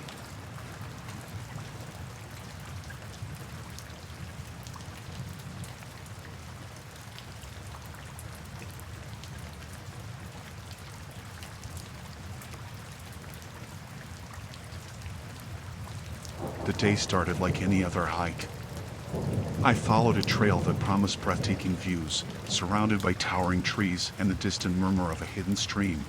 The day started like any other hike. I followed a trail that promised breathtaking views, surrounded by towering trees and the distant murmur of a hidden stream.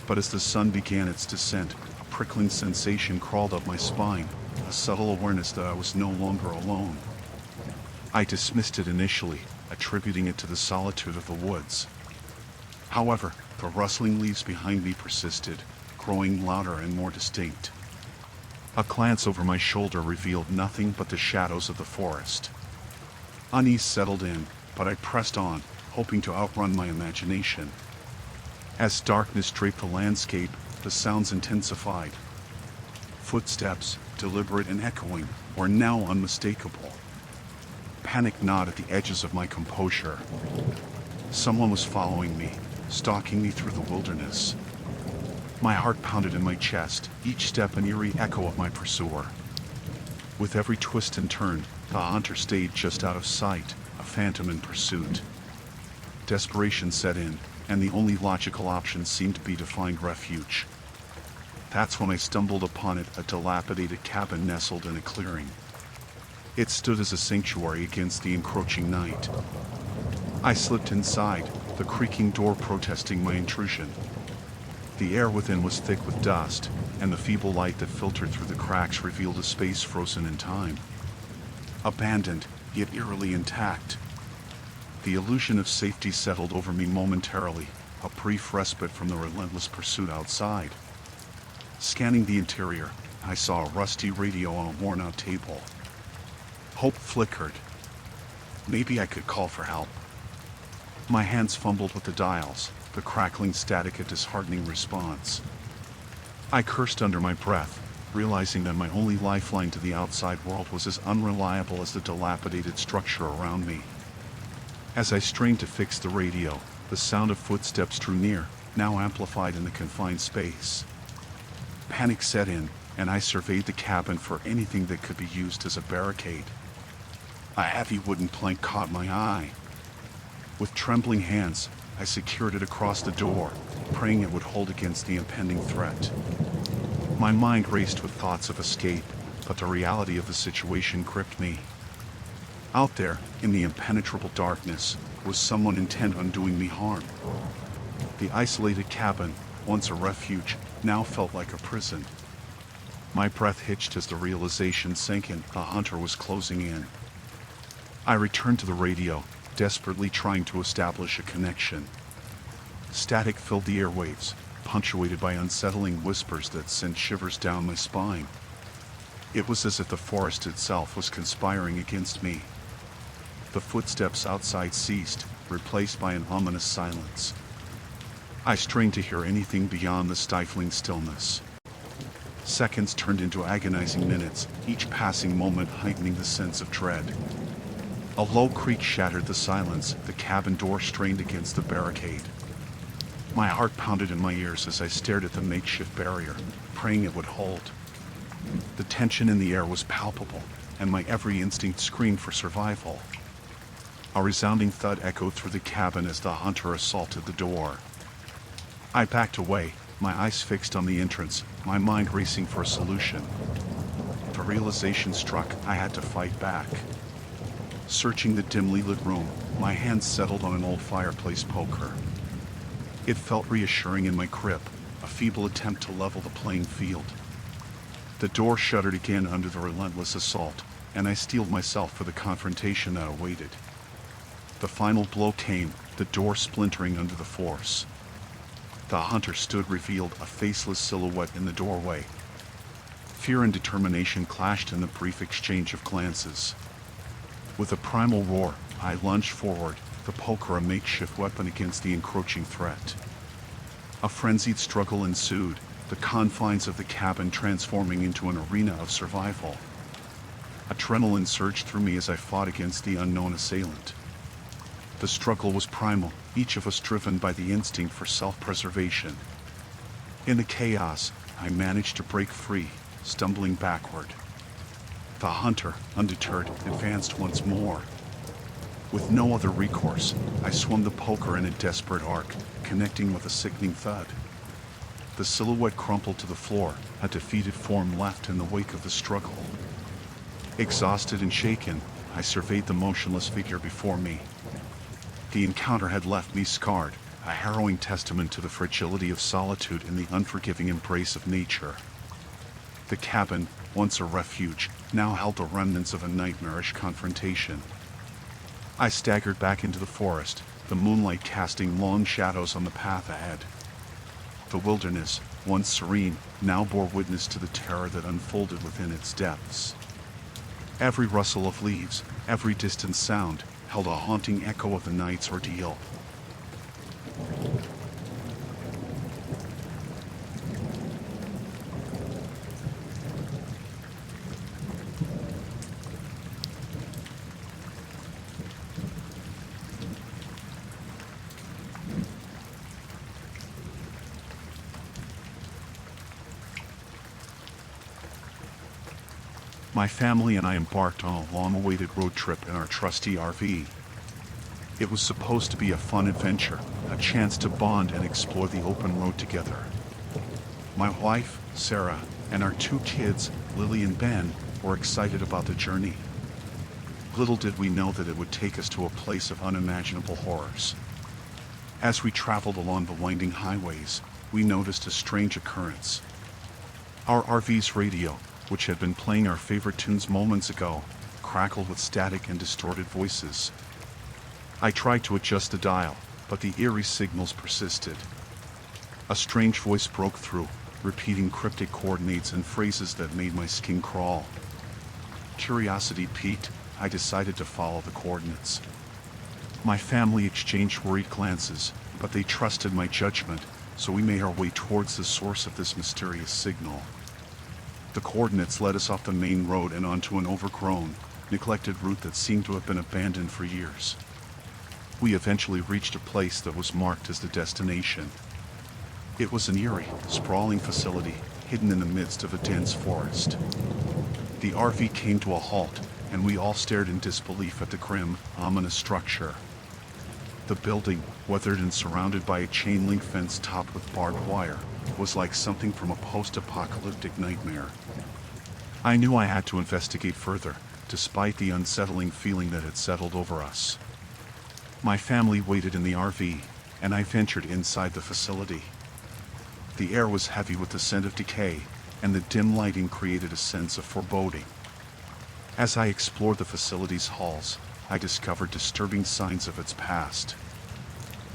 But as the sun began its descent, a prickling sensation crawled up my spine, a subtle awareness that I was no longer alone. I dismissed it initially, attributing it to the solitude of the woods. However, the rustling leaves behind me persisted, growing louder and more distinct. A glance over my shoulder revealed nothing but the shadows of the forest. Unease settled in, but I pressed on, hoping to outrun my imagination. As darkness draped the landscape, the sounds intensified. Footsteps, deliberate and echoing, were now unmistakable. Panic gnawed at the edges of my composure. Someone was following me, stalking me through the wilderness. My heart pounded in my chest, each step an eerie echo of my pursuer. With every twist and turn, the hunter stayed just out of sight, a phantom in pursuit. Desperation set in, and the only logical option seemed to be to find refuge. That's when I stumbled upon it, a dilapidated cabin nestled in a clearing. It stood as a sanctuary against the encroaching night. I slipped inside, the creaking door protesting my intrusion. The air within was thick with dust, and the feeble light that filtered through the cracks revealed a space frozen in time. Abandoned, yet eerily intact. The illusion of safety settled over me momentarily, a brief respite from the relentless pursuit outside. Scanning the interior, I saw a rusty radio on a worn-out table. Hope flickered. Maybe I could call for help. My hands fumbled with the dials, the crackling static a disheartening response. I cursed under my breath, realizing that my only lifeline to the outside world was as unreliable as the dilapidated structure around me. As I strained to fix the radio, the sound of footsteps drew near, now amplified in the confined space. Panic set in, and I surveyed the cabin for anything that could be used as a barricade. A heavy wooden plank caught my eye. With trembling hands, I secured it across the door, praying it would hold against the impending threat. My mind raced with thoughts of escape, but the reality of the situation gripped me. Out there, in the impenetrable darkness, was someone intent on doing me harm. The isolated cabin, once a refuge, now felt like a prison. My breath hitched as the realization sank in. The hunter was closing in. I returned to the radio, desperately trying to establish a connection. Static filled the airwaves, punctuated by unsettling whispers that sent shivers down my spine. It was as if the forest itself was conspiring against me. The footsteps outside ceased, replaced by an ominous silence. I strained to hear anything beyond the stifling stillness. Seconds turned into agonizing minutes, each passing moment heightening the sense of dread. A low creak shattered the silence, the cabin door strained against the barricade. My heart pounded in my ears as I stared at the makeshift barrier, praying it would hold. The tension in the air was palpable, and my every instinct screamed for survival. A resounding thud echoed through the cabin as the hunter assaulted the door. I backed away, my eyes fixed on the entrance, my mind racing for a solution. The realization struck I had to fight back. Searching the dimly lit room, my hands settled on an old fireplace poker. It felt reassuring in my grip, a feeble attempt to level the playing field. The door shuddered again under the relentless assault, and I steeled myself for the confrontation that awaited. The final blow came, the door splintering under the force. The hunter stood revealed, a faceless silhouette in the doorway. Fear and determination clashed in the brief exchange of glances. With a primal roar, I lunged forward, the poker a makeshift weapon against the encroaching threat. A frenzied struggle ensued, the confines of the cabin transforming into an arena of survival. Adrenaline surged through me as I fought against the unknown assailant. The struggle was primal, each of us driven by the instinct for self-preservation. In the chaos, I managed to break free, stumbling backward. The hunter, undeterred, advanced once more. With no other recourse, I swung the poker in a desperate arc, connecting with a sickening thud. The silhouette crumpled to the floor, a defeated form left in the wake of the struggle. Exhausted and shaken, I surveyed the motionless figure before me. The encounter had left me scarred, a harrowing testament to the fragility of solitude in the unforgiving embrace of nature. The cabin, once a refuge, now held the remnants of a nightmarish confrontation. I staggered back into the forest, the moonlight casting long shadows on the path ahead. The wilderness, once serene, now bore witness to the terror that unfolded within its depths. Every rustle of leaves, every distant sound, held a haunting echo of the night's ordeal. My family and I embarked on a long-awaited road trip in our trusty RV. It was supposed to be a fun adventure, a chance to bond and explore the open road together. My wife, Sarah, and our 2 kids, Lily and Ben, were excited about the journey. Little did we know that it would take us to a place of unimaginable horrors. As we traveled along the winding highways, we noticed a strange occurrence. Our RV's radio, which had been playing our favorite tunes moments ago, crackled with static and distorted voices. I tried to adjust the dial, but the eerie signals persisted. A strange voice broke through, repeating cryptic coordinates and phrases that made my skin crawl. Curiosity piqued, I decided to follow the coordinates. My family exchanged worried glances, but they trusted my judgment, so we made our way towards the source of this mysterious signal. The coordinates led us off the main road and onto an overgrown, neglected route that seemed to have been abandoned for years. We eventually reached a place that was marked as the destination. It was an eerie, sprawling facility, hidden in the midst of a dense forest. The RV came to a halt, and we all stared in disbelief at the grim, ominous structure. The building, weathered and surrounded by a chain-link fence topped with barbed wire, was like something from a post-apocalyptic nightmare. I knew I had to investigate further, despite the unsettling feeling that had settled over us. My family waited in the RV, and I ventured inside the facility. The air was heavy with the scent of decay, and the dim lighting created a sense of foreboding. As I explored the facility's halls, I discovered disturbing signs of its past.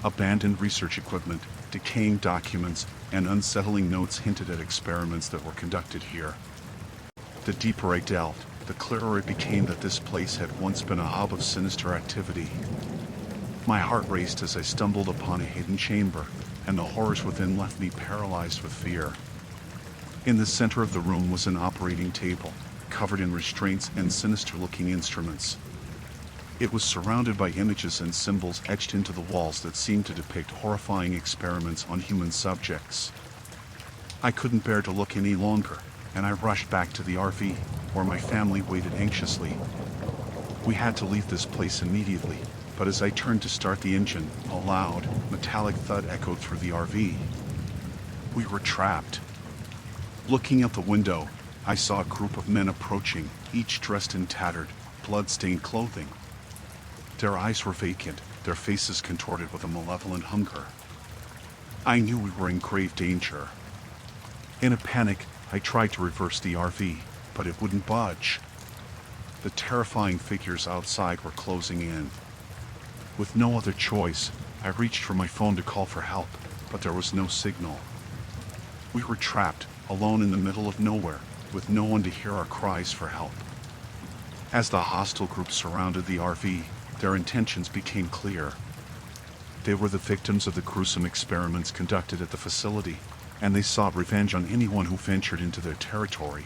Abandoned research equipment, decaying documents, and unsettling notes hinted at experiments that were conducted here. The deeper I delved, the clearer it became that this place had once been a hub of sinister activity. My heart raced as I stumbled upon a hidden chamber, and the horrors within left me paralyzed with fear. In the center of the room was an operating table, covered in restraints and sinister-looking instruments. It was surrounded by images and symbols etched into the walls that seemed to depict horrifying experiments on human subjects. I couldn't bear to look any longer, and I rushed back to the RV, where my family waited anxiously. We had to leave this place immediately, but as I turned to start the engine, a loud, metallic thud echoed through the RV. We were trapped. Looking out the window, I saw a group of men approaching, each dressed in tattered, blood-stained clothing. Their eyes were vacant, their faces contorted with a malevolent hunger. I knew we were in grave danger. In a panic, I tried to reverse the RV, but it wouldn't budge. The terrifying figures outside were closing in. With no other choice, I reached for my phone to call for help, but there was no signal. We were trapped, alone in the middle of nowhere, with no one to hear our cries for help. As the hostile group surrounded the RV, their intentions became clear. They were the victims of the gruesome experiments conducted at the facility, and they sought revenge on anyone who ventured into their territory.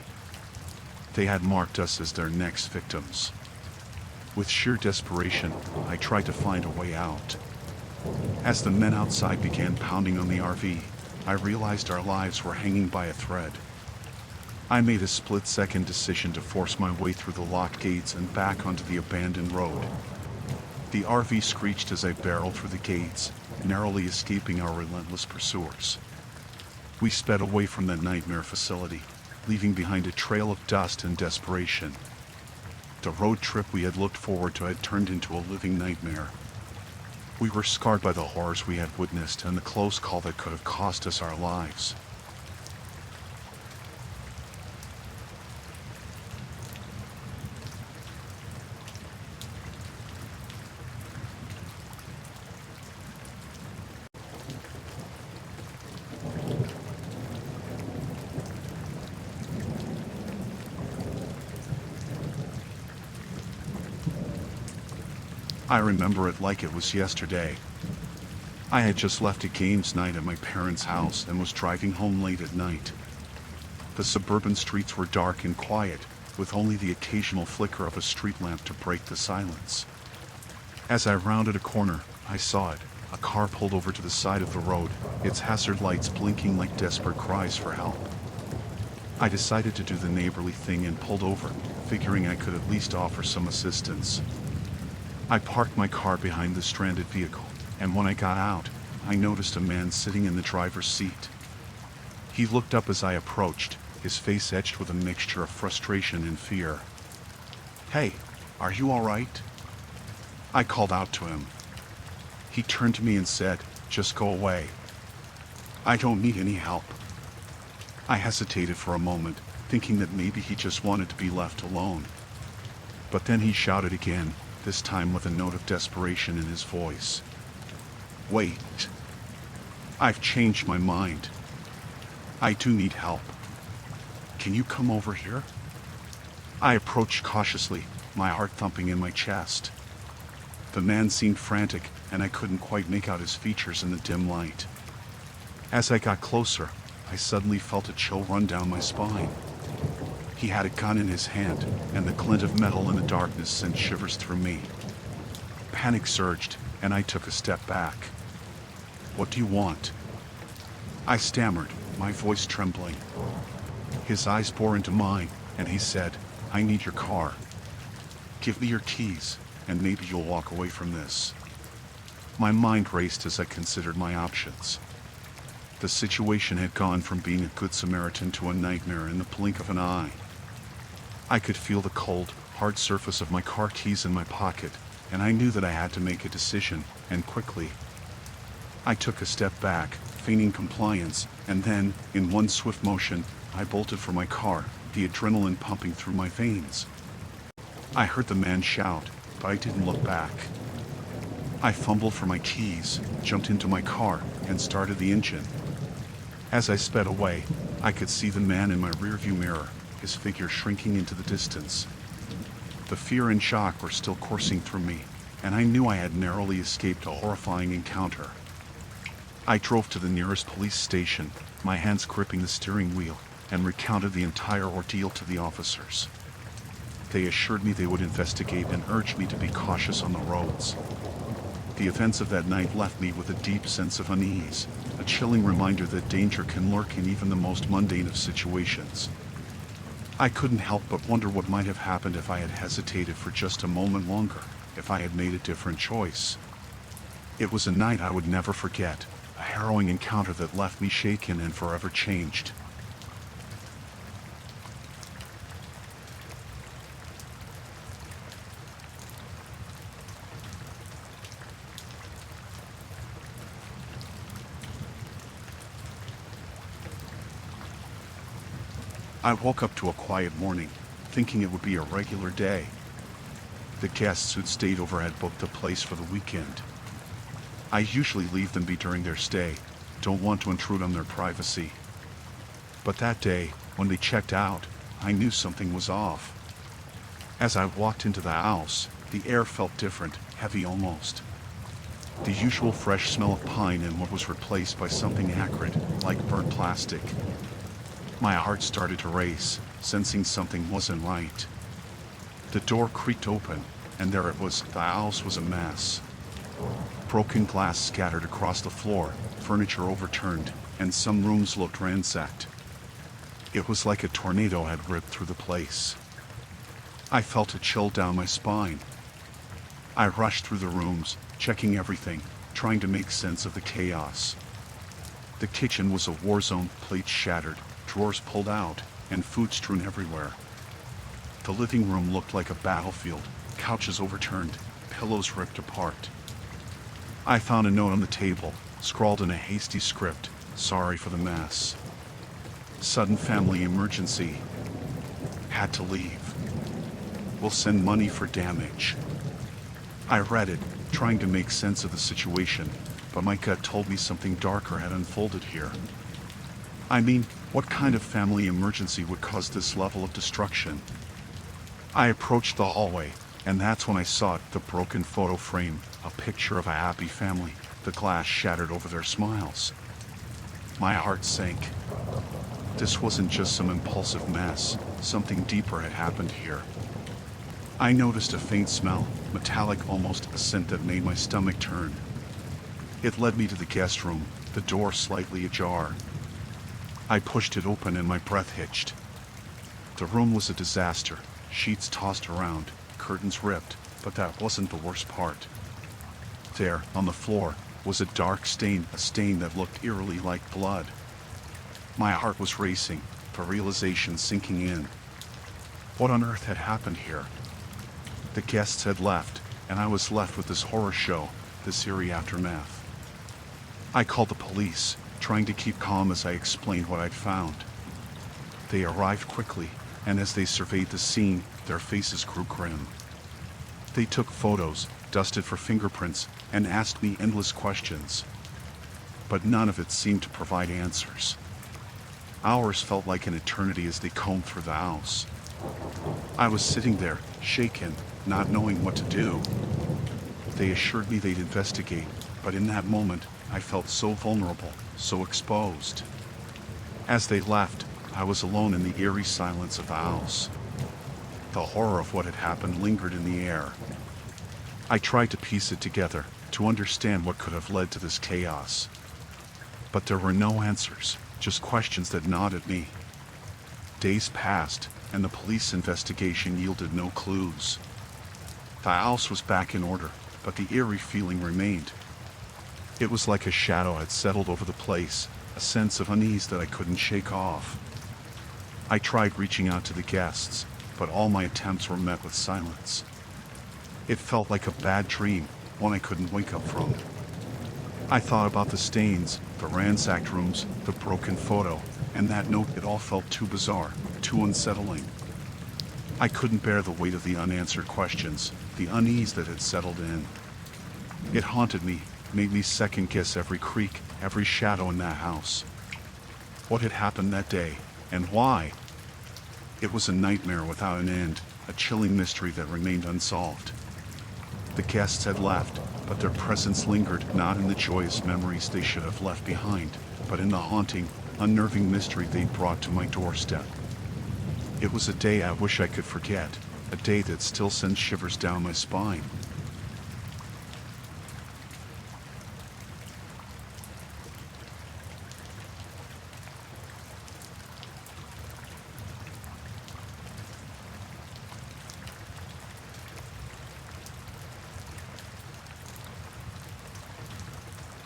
They had marked us as their next victims. With sheer desperation, I tried to find a way out. As the men outside began pounding on the RV, I realized our lives were hanging by a thread. I made a split-second decision to force my way through the locked gates and back onto the abandoned road. The RV screeched as I barreled through the gates, narrowly escaping our relentless pursuers. We sped away from that nightmare facility, leaving behind a trail of dust and desperation. The road trip we had looked forward to had turned into a living nightmare. We were scarred by the horrors we had witnessed and the close call that could have cost us our lives. I remember it like it was yesterday. I had just left a games night at my parents' house and was driving home late at night. The suburban streets were dark and quiet, with only the occasional flicker of a street lamp to break the silence. As I rounded a corner, I saw it. A car pulled over to the side of the road, its hazard lights blinking like desperate cries for help. I decided to do the neighborly thing and pulled over, figuring I could at least offer some assistance. I parked my car behind the stranded vehicle, and when I got out, I noticed a man sitting in the driver's seat. He looked up as I approached, his face etched with a mixture of frustration and fear. "Hey, are you all right?" I called out to him. He turned to me and said, "Just go away. I don't need any help." I hesitated for a moment, thinking that maybe he just wanted to be left alone. But then he shouted again, this time with a note of desperation in his voice. "Wait. I've changed my mind. I do need help. Can you come over here?" I approached cautiously, my heart thumping in my chest. The man seemed frantic, and I couldn't quite make out his features in the dim light. As I got closer, I suddenly felt a chill run down my spine. He had a gun in his hand, and the glint of metal in the darkness sent shivers through me. Panic surged, and I took a step back. "What do you want?" I stammered, my voice trembling. His eyes bore into mine, and he said, "I need your car. Give me your keys, and maybe you'll walk away from this." My mind raced as I considered my options. The situation had gone from being a good Samaritan to a nightmare in the blink of an eye. I could feel the cold, hard surface of my car keys in my pocket, and I knew that I had to make a decision, and quickly. I took a step back, feigning compliance, and then, in one swift motion, I bolted for my car, the adrenaline pumping through my veins. I heard the man shout, but I didn't look back. I fumbled for my keys, jumped into my car, and started the engine. As I sped away, I could see the man in my rearview mirror, his figure shrinking into the distance. The fear and shock were still coursing through me, and I knew I had narrowly escaped a horrifying encounter. I drove to the nearest police station, my hands gripping the steering wheel, and recounted the entire ordeal to the officers. They assured me they would investigate and urged me to be cautious on the roads. The events of that night left me with a deep sense of unease, a chilling reminder that danger can lurk in even the most mundane of situations. I couldn't help but wonder what might have happened if I had hesitated for just a moment longer, if I had made a different choice. It was a night I would never forget, a harrowing encounter that left me shaken and forever changed. I woke up to a quiet morning, thinking it would be a regular day. The guests who'd stayed over had booked the place for the weekend. I usually leave them be during their stay, don't want to intrude on their privacy. But that day, when they checked out, I knew something was off. As I walked into the house, the air felt different, heavy almost. The usual fresh smell of pine and what was replaced by something acrid, like burnt plastic. My heart started to race, sensing something wasn't right. The door creaked open, and there it was. The house was a mess. Broken glass scattered across the floor, furniture overturned, and some rooms looked ransacked. It was like a tornado had ripped through the place. I felt a chill down my spine. I rushed through the rooms, checking everything, trying to make sense of the chaos. The kitchen was a war zone, plates shattered, drawers pulled out, and food strewn everywhere. The living room looked like a battlefield, couches overturned, pillows ripped apart. I found a note on the table, scrawled in a hasty script, "Sorry for the mess. Sudden family emergency. Had to leave. We'll send money for damage." I read it, trying to make sense of the situation, but my gut told me something darker had unfolded here. I mean, what kind of family emergency would cause this level of destruction? I approached the hallway, and that's when I saw it, the broken photo frame, a picture of a happy family, the glass shattered over their smiles. My heart sank. This wasn't just some impulsive mess, something deeper had happened here. I noticed a faint smell, metallic almost, a scent that made my stomach turn. It led me to the guest room, the door slightly ajar. I pushed it open and my breath hitched. The room was a disaster, sheets tossed around, curtains ripped, but that wasn't the worst part. There, on the floor, was a dark stain, a stain that looked eerily like blood. My heart was racing, the realization sinking in. What on earth had happened here? The guests had left, and I was left with this horror show, this eerie aftermath. I called the police, trying to keep calm as I explained what I'd found. They arrived quickly, and as they surveyed the scene, their faces grew grim. They took photos, dusted for fingerprints, and asked me endless questions. But none of it seemed to provide answers. Hours felt like an eternity as they combed through the house. I was sitting there, shaken, not knowing what to do. They assured me they'd investigate, but in that moment, I felt so vulnerable, so exposed. As they left, I was alone in the eerie silence of the house. The horror of what had happened lingered in the air. I tried to piece it together, to understand what could have led to this chaos. But there were no answers, just questions that gnawed at me. Days passed, and the police investigation yielded no clues. The house was back in order, but the eerie feeling remained. It was like a shadow had settled over the place, a sense of unease that I couldn't shake off. I tried reaching out to the guests, but all my attempts were met with silence. It felt like a bad dream, one I couldn't wake up from. I thought about the stains, the ransacked rooms, the broken photo, and that note. It all felt too bizarre, too unsettling. I couldn't bear the weight of the unanswered questions, the unease that had settled in. It haunted me, made me second-guess every creak, every shadow in that house. What had happened that day, and why? It was a nightmare without an end, a chilling mystery that remained unsolved. The guests had left, but their presence lingered, not in the joyous memories they should have left behind, but in the haunting, unnerving mystery they brought to my doorstep. It was a day I wish I could forget, a day that still sends shivers down my spine.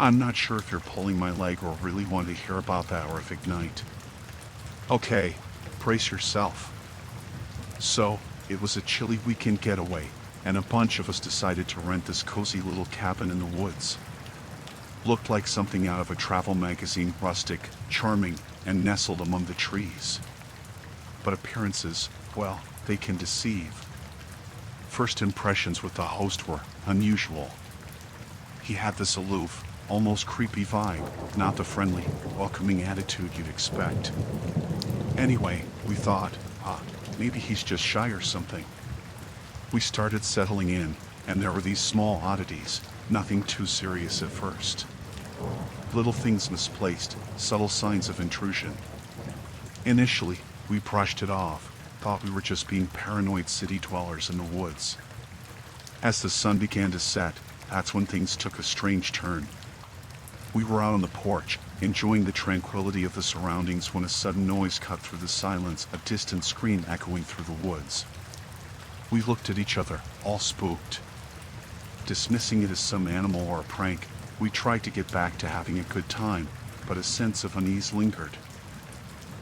I'm not sure if you're pulling my leg or really want to hear about that horrific night. Okay, brace yourself. So, it was a chilly weekend getaway, and a bunch of us decided to rent this cozy little cabin in the woods. Looked like something out of a travel magazine, rustic, charming, and nestled among the trees. But appearances, well, they can deceive. First impressions with the host were unusual. He had this aloof, almost creepy vibe, not the friendly, welcoming attitude you'd expect. Anyway, we thought, maybe he's just shy or something. We started settling in, and there were these small oddities, nothing too serious at first. Little things misplaced, subtle signs of intrusion. Initially, we brushed it off, thought we were just being paranoid city dwellers in the woods. As the sun began to set, that's when things took a strange turn. We were out on the porch, enjoying the tranquility of the surroundings when a sudden noise cut through the silence, a distant scream echoing through the woods. We looked at each other, all spooked. Dismissing it as some animal or a prank, we tried to get back to having a good time, but a sense of unease lingered.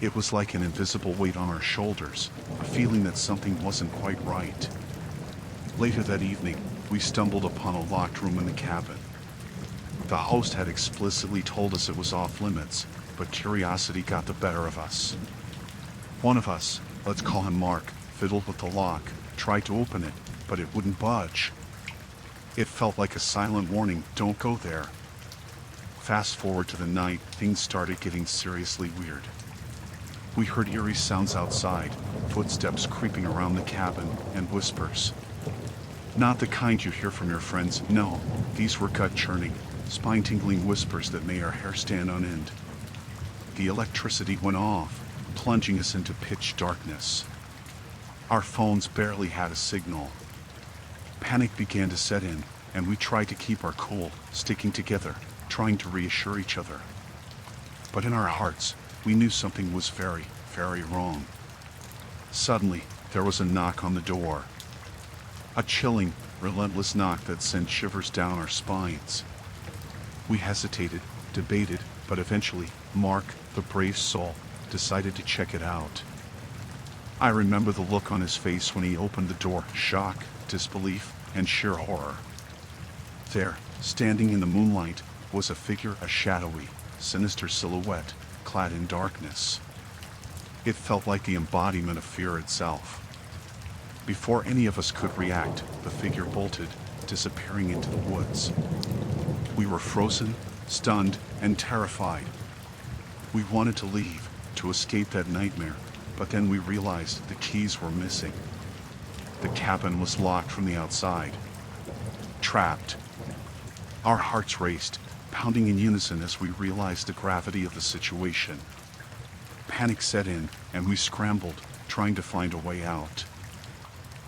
It was like an invisible weight on our shoulders, a feeling that something wasn't quite right. Later that evening, we stumbled upon a locked room in the cabin. The host had explicitly told us it was off limits, but curiosity got the better of us. One of us, let's call him Mark, fiddled with the lock, tried to open it, but it wouldn't budge. It felt like a silent warning, don't go there. Fast forward to the night, things started getting seriously weird. We heard eerie sounds outside, footsteps creeping around the cabin, and whispers. Not the kind you hear from your friends, no, these were gut-churning, spine-tingling whispers that made our hair stand on end. The electricity went off, plunging us into pitch darkness. Our phones barely had a signal. Panic began to set in, and we tried to keep our cool, sticking together, trying to reassure each other. But in our hearts, we knew something was very, very wrong. Suddenly, there was a knock on the door. A chilling, relentless knock that sent shivers down our spines. We hesitated, debated, but eventually, Mark, the brave soul, decided to check it out. I remember the look on his face when he opened the door, shock, disbelief, and sheer horror. There, standing in the moonlight, was a figure, a shadowy, sinister silhouette, clad in darkness. It felt like the embodiment of fear itself. Before any of us could react, the figure bolted, disappearing into the woods. We were frozen, stunned, and terrified. We wanted to leave, to escape that nightmare, but then we realized the keys were missing. The cabin was locked from the outside. Trapped. Our hearts raced, pounding in unison as we realized the gravity of the situation. Panic set in, and we scrambled, trying to find a way out.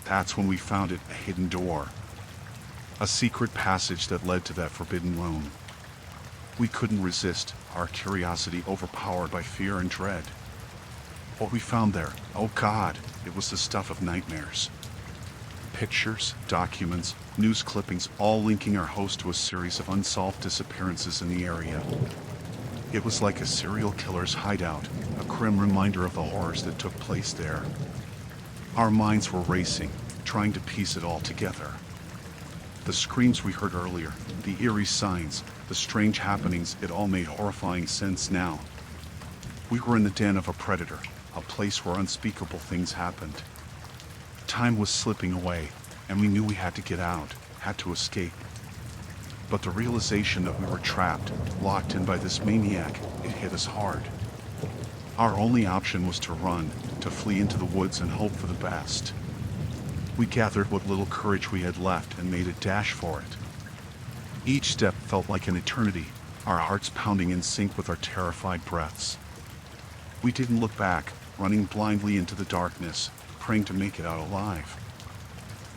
That's when we found it, a hidden door. A secret passage that led to that forbidden room. We couldn't resist, our curiosity overpowered by fear and dread. What we found there, oh God, it was the stuff of nightmares. Pictures, documents, news clippings, all linking our host to a series of unsolved disappearances in the area. It was like a serial killer's hideout, a grim reminder of the horrors that took place there. Our minds were racing, trying to piece it all together. The screams we heard earlier, the eerie signs, the strange happenings, it all made horrifying sense now. We were in the den of a predator, a place where unspeakable things happened. Time was slipping away, and we knew we had to get out, had to escape. But the realization that we were trapped, locked in by this maniac, it hit us hard. Our only option was to run, to flee into the woods and hope for the best. We gathered what little courage we had left and made a dash for it. Each step felt like an eternity, our hearts pounding in sync with our terrified breaths. We didn't look back, running blindly into the darkness, praying to make it out alive.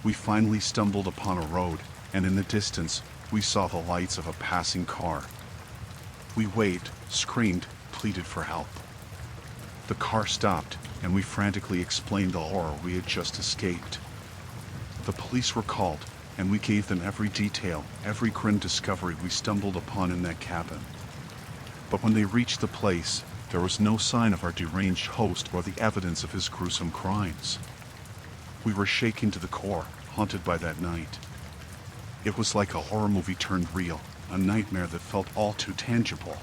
We finally stumbled upon a road, and in the distance, we saw the lights of a passing car. We waved, screamed, pleaded for help. The car stopped, and we frantically explained the horror we had just escaped. The police were called, and we gave them every detail, every grim discovery we stumbled upon in that cabin. But when they reached the place, there was no sign of our deranged host or the evidence of his gruesome crimes. We were shaken to the core, haunted by that night. It was like a horror movie turned real, a nightmare that felt all too tangible.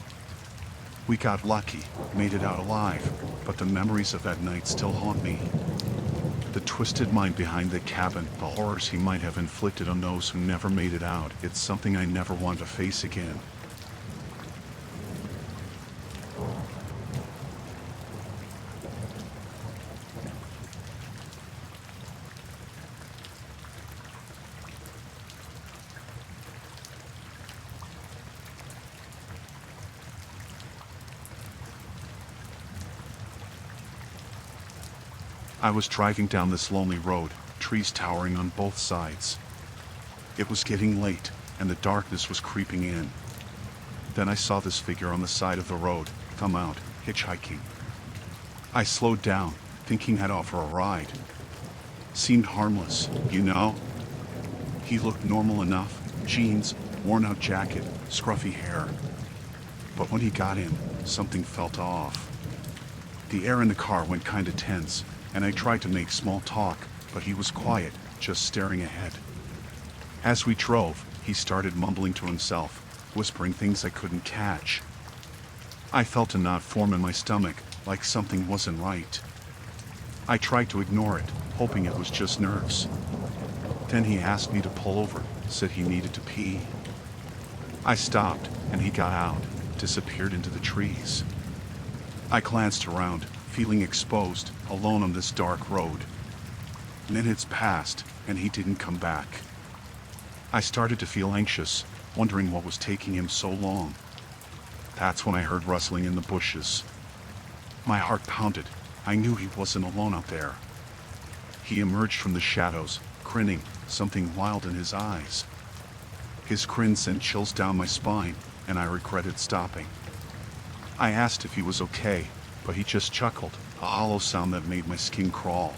We got lucky, made it out alive, but the memories of that night still haunt me. The twisted mind behind the cabin, the horrors he might have inflicted on those who never made it out, it's something I never want to face again. I was driving down this lonely road, trees towering on both sides. It was getting late, and the darkness was creeping in. Then I saw this figure on the side of the road, thumb out, hitchhiking. I slowed down, thinking I'd offer a ride. Seemed harmless, you know? He looked normal enough, jeans, worn-out jacket, scruffy hair. But when he got in, something felt off. The air in the car went kinda tense, and I tried to make small talk, but he was quiet, just staring ahead. As we drove, he started mumbling to himself, whispering things I couldn't catch. I felt a knot form in my stomach, like something wasn't right. I tried to ignore it, hoping it was just nerves. Then he asked me to pull over, said he needed to pee. I stopped, and he got out, disappeared into the trees. I glanced around, feeling exposed, alone on this dark road. Minutes passed, and he didn't come back. I started to feel anxious, wondering what was taking him so long. That's when I heard rustling in the bushes. My heart pounded. I knew he wasn't alone out there. He emerged from the shadows, grinning, something wild in his eyes. His grin sent chills down my spine, and I regretted stopping. I asked if he was okay, but he just chuckled, a hollow sound that made my skin crawl.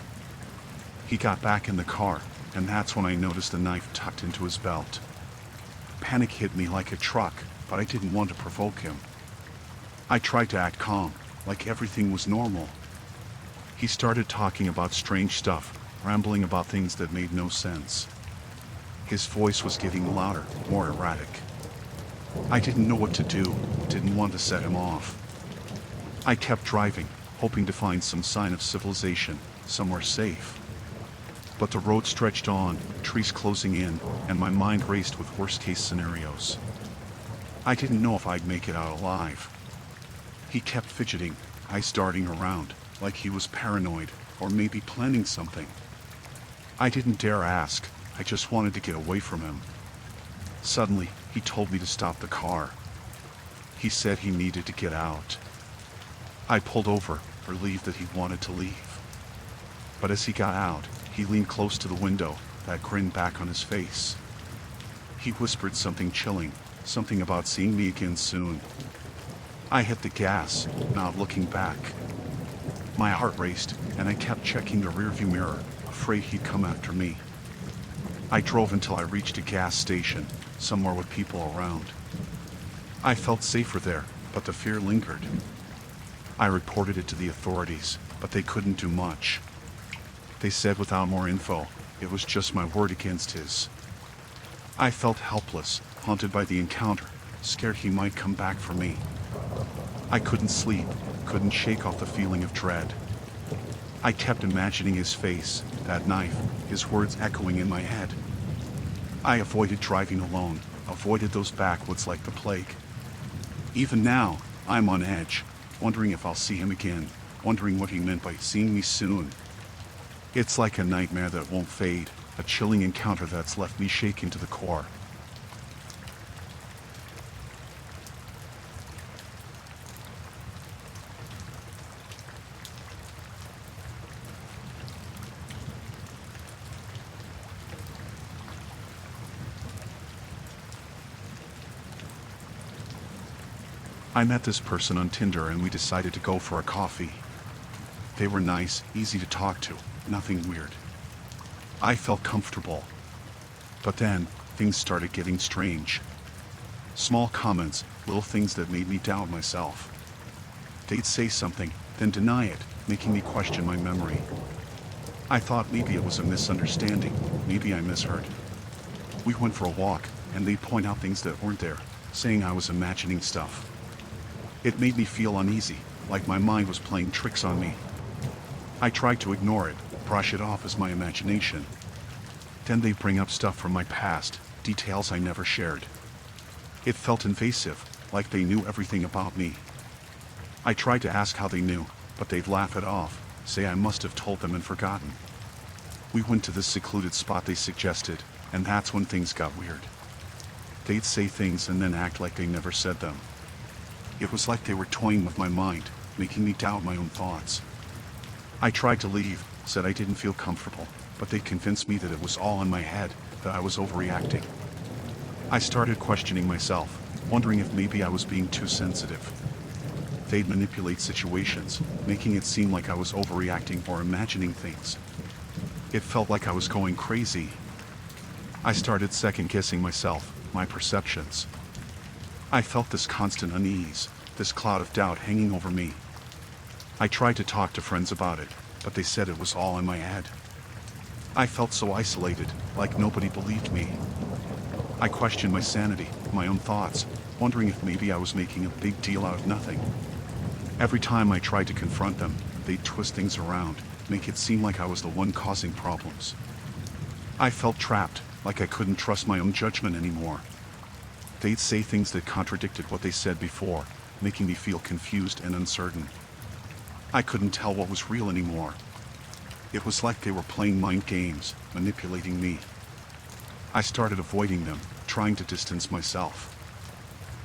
He got back in the car, and that's when I noticed a knife tucked into his belt. Panic hit me like a truck, but I didn't want to provoke him. I tried to act calm, like everything was normal. He started talking about strange stuff, rambling about things that made no sense. His voice was getting louder, more erratic. I didn't know what to do, didn't want to set him off. I kept driving, hoping to find some sign of civilization, somewhere safe. But the road stretched on, trees closing in, and my mind raced with worst-case scenarios. I didn't know if I'd make it out alive. He kept fidgeting, eyes darting around, like he was paranoid, or maybe planning something. I didn't dare ask, I just wanted to get away from him. Suddenly, he told me to stop the car. He said he needed to get out. I pulled over, relieved that he wanted to leave. But as he got out, he leaned close to the window, that grin back on his face. He whispered something chilling, something about seeing me again soon. I hit the gas, not looking back. My heart raced, and I kept checking the rearview mirror, afraid he'd come after me. I drove until I reached a gas station, somewhere with people around. I felt safer there, but the fear lingered. I reported it to the authorities, but they couldn't do much. They said without more info, it was just my word against his. I felt helpless, haunted by the encounter, scared he might come back for me. I couldn't sleep, couldn't shake off the feeling of dread. I kept imagining his face, that knife, his words echoing in my head. I avoided driving alone, avoided those backwoods like the plague. Even now, I'm on edge, wondering if I'll see him again, wondering what he meant by seeing me soon. It's like a nightmare that won't fade, a chilling encounter that's left me shaken to the core. I met this person on Tinder and we decided to go for a coffee. They were nice, easy to talk to, nothing weird. I felt comfortable. But then, things started getting strange. Small comments, little things that made me doubt myself. They'd say something, then deny it, making me question my memory. I thought maybe it was a misunderstanding, maybe I misheard. We went for a walk, and they'd point out things that weren't there, saying I was imagining stuff. It made me feel uneasy, like my mind was playing tricks on me. I tried to ignore it, brush it off as my imagination. Then they'd bring up stuff from my past, details I never shared. It felt invasive, like they knew everything about me. I tried to ask how they knew, but they'd laugh it off, say I must have told them and forgotten. We went to this secluded spot they suggested, and that's when things got weird. They'd say things and then act like they never said them. It was like they were toying with my mind, making me doubt my own thoughts. I tried to leave, said I didn't feel comfortable, but they convinced me that it was all in my head, that I was overreacting. I started questioning myself, wondering if maybe I was being too sensitive. They'd manipulate situations, making it seem like I was overreacting or imagining things. It felt like I was going crazy. I started second-guessing myself, my perceptions. I felt this constant unease, this cloud of doubt hanging over me. I tried to talk to friends about it, but they said it was all in my head. I felt so isolated, like nobody believed me. I questioned my sanity, my own thoughts, wondering if maybe I was making a big deal out of nothing. Every time I tried to confront them, they'd twist things around, make it seem like I was the one causing problems. I felt trapped, like I couldn't trust my own judgment anymore. They'd say things that contradicted what they said before, making me feel confused and uncertain. I couldn't tell what was real anymore. It was like they were playing mind games, manipulating me. I started avoiding them, trying to distance myself.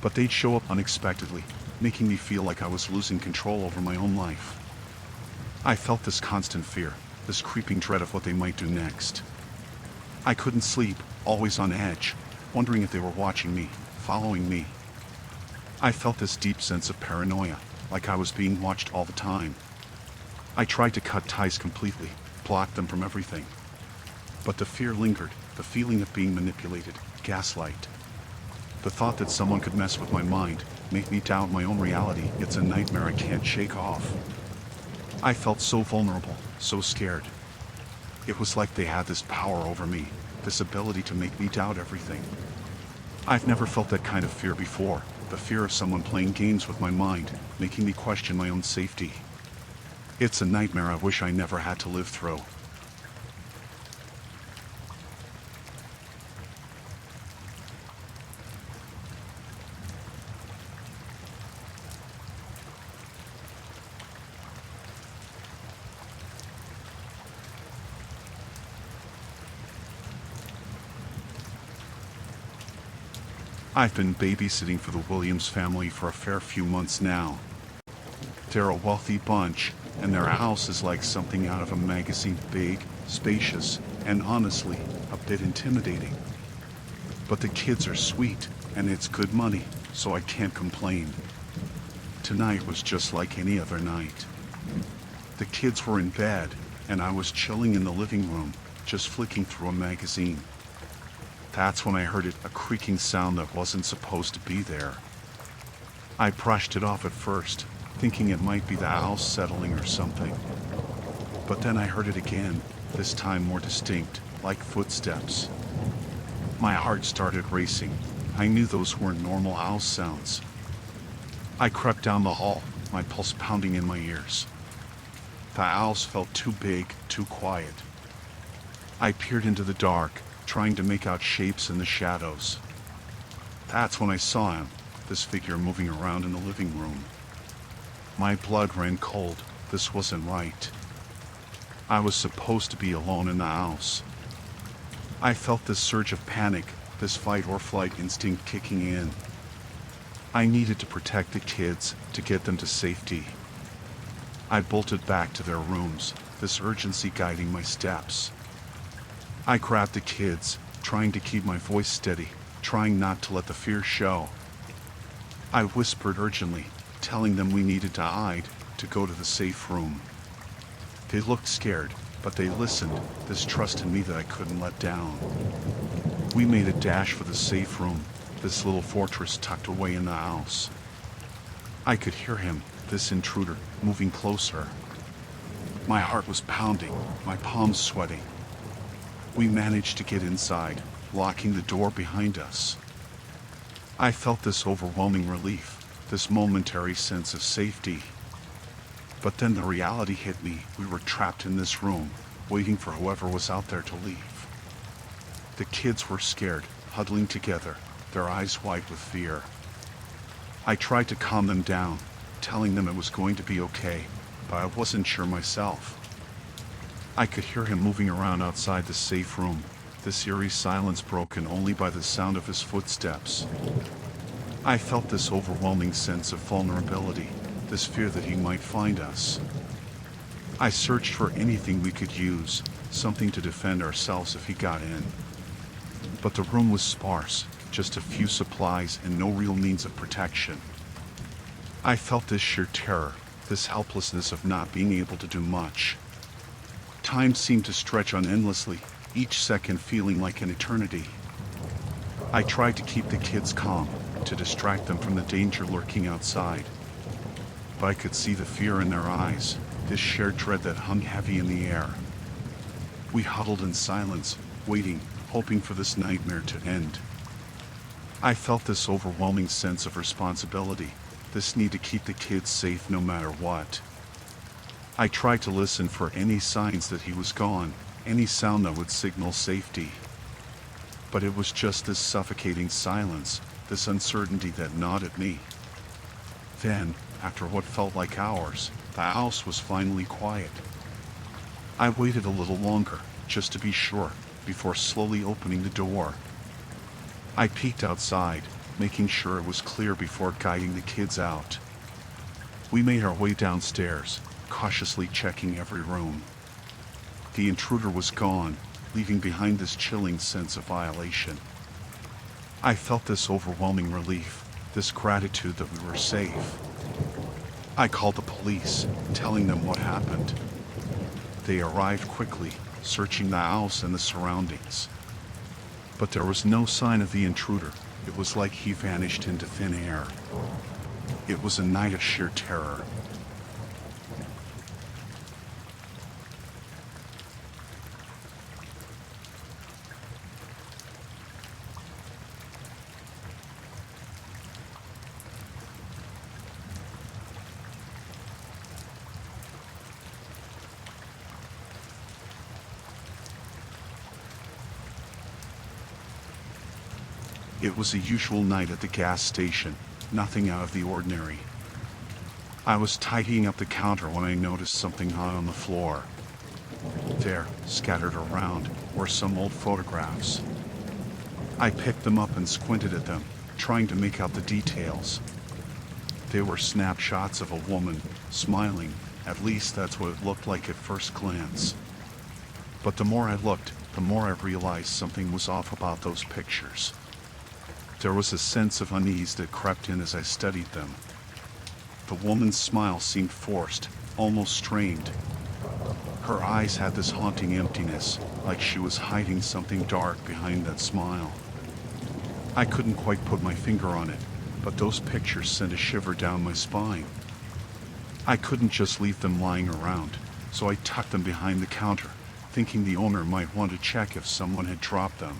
But they'd show up unexpectedly, making me feel like I was losing control over my own life. I felt this constant fear, this creeping dread of what they might do next. I couldn't sleep, always on edge, wondering if they were watching me, following me. I felt this deep sense of paranoia, like I was being watched all the time. I tried to cut ties completely, block them from everything. But the fear lingered, the feeling of being manipulated, gaslight. The thought that someone could mess with my mind, make me doubt my own reality. It's a nightmare I can't shake off. I felt so vulnerable, so scared. It was like they had this power over me, this ability to make me doubt everything. I've never felt that kind of fear before, the fear of someone playing games with my mind, making me question my own safety. It's a nightmare I wish I never had to live through. I've been babysitting for the Williams family for a fair few months now. They're a wealthy bunch, and their house is like something out of a magazine, big, spacious, and honestly, a bit intimidating. But the kids are sweet, and it's good money, so I can't complain. Tonight was just like any other night. The kids were in bed, and I was chilling in the living room, just flicking through a magazine. That's when I heard it, a creaking sound that wasn't supposed to be there. I brushed it off at first, thinking it might be the house settling or something. But then I heard it again, this time more distinct, like footsteps. My heart started racing. I knew those weren't normal house sounds. I crept down the hall, my pulse pounding in my ears. The house felt too big, too quiet. I peered into the dark, trying to make out shapes in the shadows. That's when I saw him, this figure moving around in the living room. My blood ran cold. This wasn't right. I was supposed to be alone in the house. I felt this surge of panic, this fight or flight instinct kicking in. I needed to protect the kids, to get them to safety. I bolted back to their rooms, this urgency guiding my steps. I grabbed the kids, trying to keep my voice steady, trying not to let the fear show. I whispered urgently, telling them we needed to hide, to go to the safe room. They looked scared, but they listened, this trust in me that I couldn't let down. We made a dash for the safe room, this little fortress tucked away in the house. I could hear him, this intruder, moving closer. My heart was pounding, my palms sweating. We managed to get inside, locking the door behind us. I felt this overwhelming relief, this momentary sense of safety. But then the reality hit me. We were trapped in this room, waiting for whoever was out there to leave. The kids were scared, huddling together, their eyes wide with fear. I tried to calm them down, telling them it was going to be okay, but I wasn't sure myself. I could hear him moving around outside the safe room, this eerie silence broken only by the sound of his footsteps. I felt this overwhelming sense of vulnerability, this fear that he might find us. I searched for anything we could use, something to defend ourselves if he got in. But the room was sparse, just a few supplies and no real means of protection. I felt this sheer terror, this helplessness of not being able to do much. Time seemed to stretch on endlessly, each second feeling like an eternity. I tried to keep the kids calm, to distract them from the danger lurking outside. But I could see the fear in their eyes, this shared dread that hung heavy in the air. We huddled in silence, waiting, hoping for this nightmare to end. I felt this overwhelming sense of responsibility, this need to keep the kids safe no matter what. I tried to listen for any signs that he was gone, any sound that would signal safety. But it was just this suffocating silence, this uncertainty that gnawed at me. Then, after what felt like hours, the house was finally quiet. I waited a little longer, just to be sure, before slowly opening the door. I peeked outside, making sure it was clear before guiding the kids out. We made our way downstairs, cautiously checking every room. The intruder was gone, leaving behind this chilling sense of violation. I felt this overwhelming relief, this gratitude that we were safe. I called the police, telling them what happened. They arrived quickly, searching the house and the surroundings. But there was no sign of the intruder. It was like he vanished into thin air. It was a night of sheer terror. It was a usual night at the gas station, nothing out of the ordinary. I was tidying up the counter when I noticed something high on the floor. There, scattered around, were some old photographs. I picked them up and squinted at them, trying to make out the details. They were snapshots of a woman, smiling. At least that's what it looked like at first glance. But the more I looked, the more I realized something was off about those pictures. There was a sense of unease that crept in as I studied them. The woman's smile seemed forced, almost strained. Her eyes had this haunting emptiness, like she was hiding something dark behind that smile. I couldn't quite put my finger on it, but those pictures sent a shiver down my spine. I couldn't just leave them lying around, so I tucked them behind the counter, thinking the owner might want to check if someone had dropped them.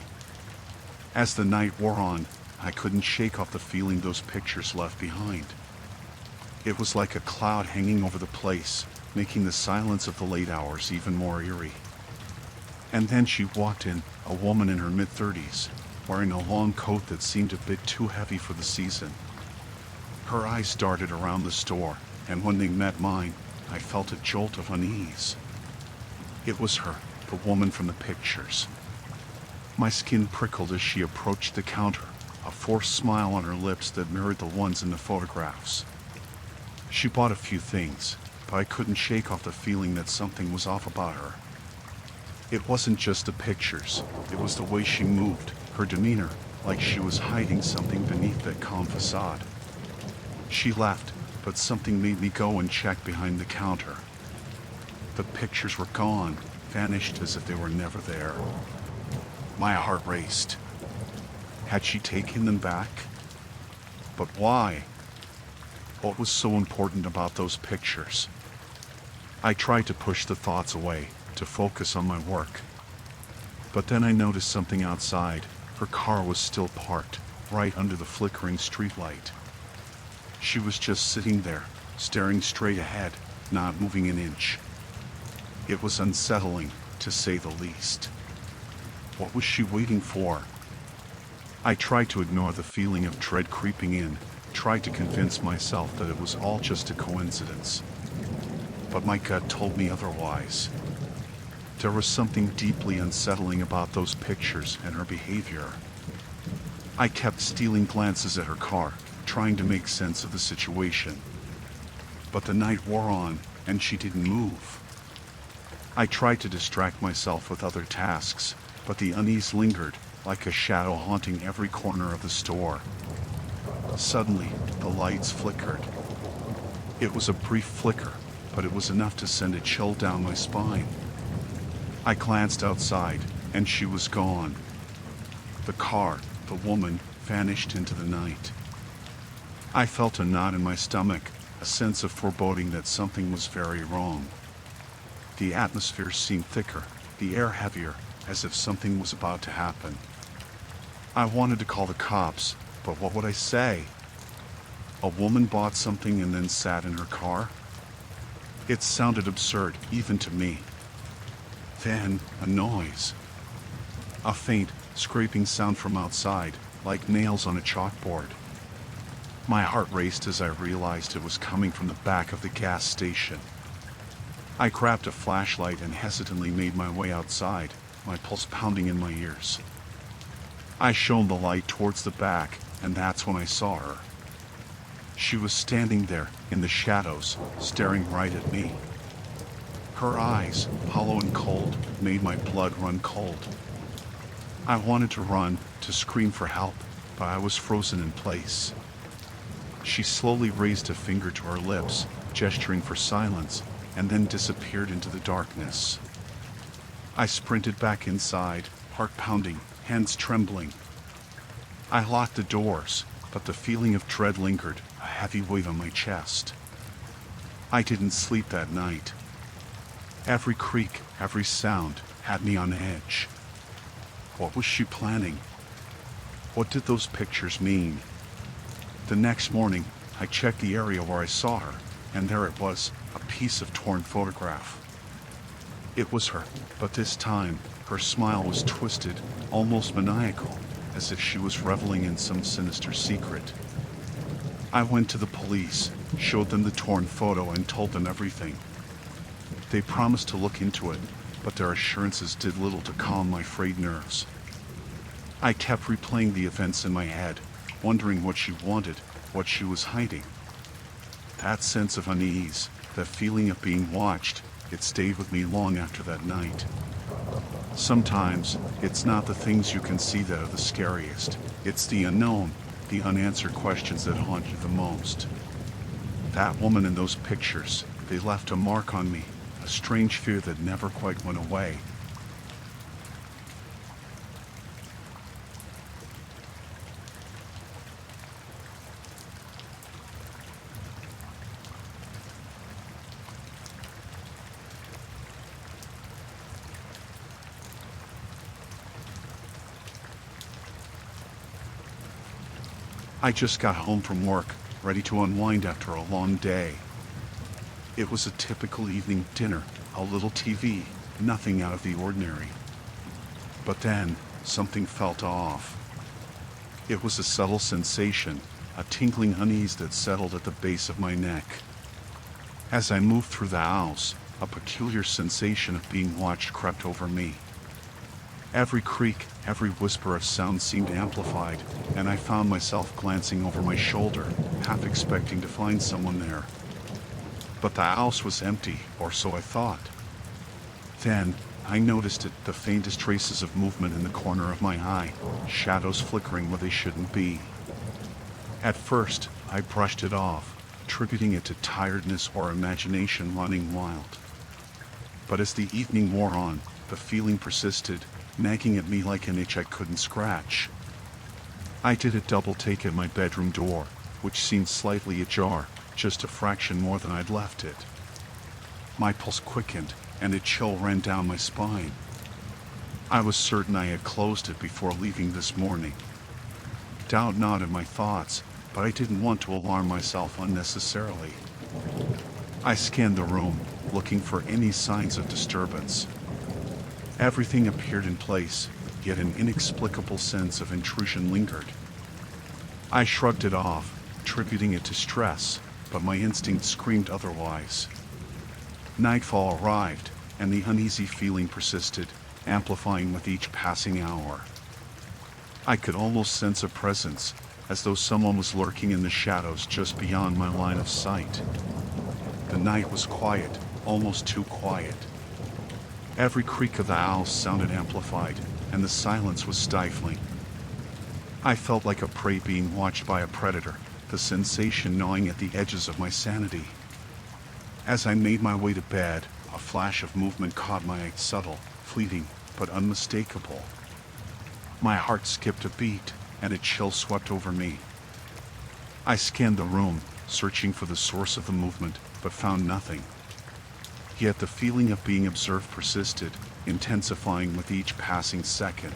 As the night wore on, I couldn't shake off the feeling those pictures left behind. It was like a cloud hanging over the place, making the silence of the late hours even more eerie. And then she walked in, a woman in her mid-30s, wearing a long coat that seemed a bit too heavy for the season. Her eyes darted around the store, and when they met mine, I felt a jolt of unease. It was her, the woman from the pictures. My skin prickled as she approached the counter, a forced smile on her lips that mirrored the ones in the photographs. She bought a few things, but I couldn't shake off the feeling that something was off about her. It wasn't just the pictures, it was the way she moved, her demeanor, like she was hiding something beneath that calm facade. She left, but something made me go and check behind the counter. The pictures were gone, vanished as if they were never there. My heart raced. Had she taken them back? But why? What was so important about those pictures? I tried to push the thoughts away, to focus on my work. But then I noticed something outside. Her car was still parked, right under the flickering streetlight. She was just sitting there, staring straight ahead, not moving an inch. It was unsettling, to say the least. What was she waiting for? I tried to ignore the feeling of dread creeping in, tried to convince myself that it was all just a coincidence. But my gut told me otherwise. There was something deeply unsettling about those pictures and her behavior. I kept stealing glances at her car, trying to make sense of the situation. But the night wore on, and she didn't move. I tried to distract myself with other tasks, but the unease lingered, like a shadow haunting every corner of the store. Suddenly, the lights flickered. It was a brief flicker, but it was enough to send a chill down my spine. I glanced outside, and she was gone. The car, the woman, vanished into the night. I felt a knot in my stomach, a sense of foreboding that something was very wrong. The atmosphere seemed thicker, the air heavier, as if something was about to happen. I wanted to call the cops, but what would I say? A woman bought something and then sat in her car? It sounded absurd, even to me. Then, a noise. A faint, scraping sound from outside, like nails on a chalkboard. My heart raced as I realized it was coming from the back of the gas station. I grabbed a flashlight and hesitantly made my way outside, my pulse pounding in my ears. I shone the light towards the back, and that's when I saw her. She was standing there, in the shadows, staring right at me. Her eyes, hollow and cold, made my blood run cold. I wanted to run, to scream for help, but I was frozen in place. She slowly raised a finger to her lips, gesturing for silence, and then disappeared into the darkness. I sprinted back inside, heart pounding, hands trembling. I locked the doors, but the feeling of dread lingered, a heavy weight on my chest. I didn't sleep that night. Every creak, every sound had me on edge. What was she planning? What did those pictures mean? The next morning, I checked the area where I saw her, and there it was, a piece of torn photograph. It was her, but this time, her smile was twisted, almost maniacal, as if she was reveling in some sinister secret. I went to the police, showed them the torn photo, and told them everything. They promised to look into it, but their assurances did little to calm my frayed nerves. I kept replaying the events in my head, wondering what she wanted, what she was hiding. That sense of unease, that feeling of being watched, it stayed with me long after that night. Sometimes, it's not the things you can see that are the scariest. It's the unknown, the unanswered questions that haunt you the most. That woman in those pictures, they left a mark on me, a strange fear that never quite went away. I just got home from work, ready to unwind after a long day. It was a typical evening dinner, a little TV, nothing out of the ordinary. But then, something felt off. It was a subtle sensation, a tingling unease that settled at the base of my neck. As I moved through the house, a peculiar sensation of being watched crept over me. Every creak, every whisper of sound seemed amplified, and I found myself glancing over my shoulder, half expecting to find someone there. But the house was empty, or so I thought. Then, I noticed it, the faintest traces of movement in the corner of my eye, shadows flickering where they shouldn't be. At first, I brushed it off, attributing it to tiredness or imagination running wild. But as the evening wore on, the feeling persisted, nagging at me like an itch I couldn't scratch. I did a double take at my bedroom door, which seemed slightly ajar, just a fraction more than I'd left it. My pulse quickened, and a chill ran down my spine. I was certain I had closed it before leaving this morning. Doubt knotted my thoughts, but I didn't want to alarm myself unnecessarily. I scanned the room, looking for any signs of disturbance. Everything appeared in place, yet an inexplicable sense of intrusion lingered. I shrugged it off, attributing it to stress, but my instinct screamed otherwise. Nightfall arrived, and the uneasy feeling persisted, amplifying with each passing hour. I could almost sense a presence, as though someone was lurking in the shadows just beyond my line of sight. The night was quiet, almost too quiet. Every creak of the owls sounded amplified, and the silence was stifling. I felt like a prey being watched by a predator, the sensation gnawing at the edges of my sanity. As I made my way to bed, a flash of movement caught my eye, subtle, fleeting, but unmistakable. My heart skipped a beat, and a chill swept over me. I scanned the room, searching for the source of the movement, but found nothing. Yet the feeling of being observed persisted, intensifying with each passing second.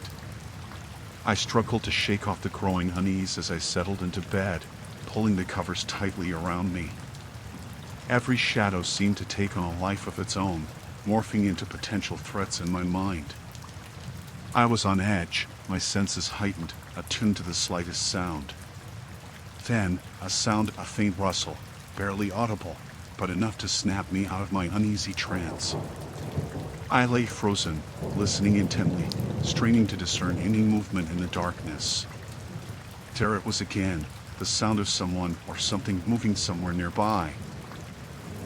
I struggled to shake off the growing unease as I settled into bed, pulling the covers tightly around me. Every shadow seemed to take on a life of its own, morphing into potential threats in my mind. I was on edge, my senses heightened, attuned to the slightest sound. Then, a faint rustle, barely audible, but enough to snap me out of my uneasy trance. I lay frozen, listening intently, straining to discern any movement in the darkness. There it was again, the sound of someone or something moving somewhere nearby.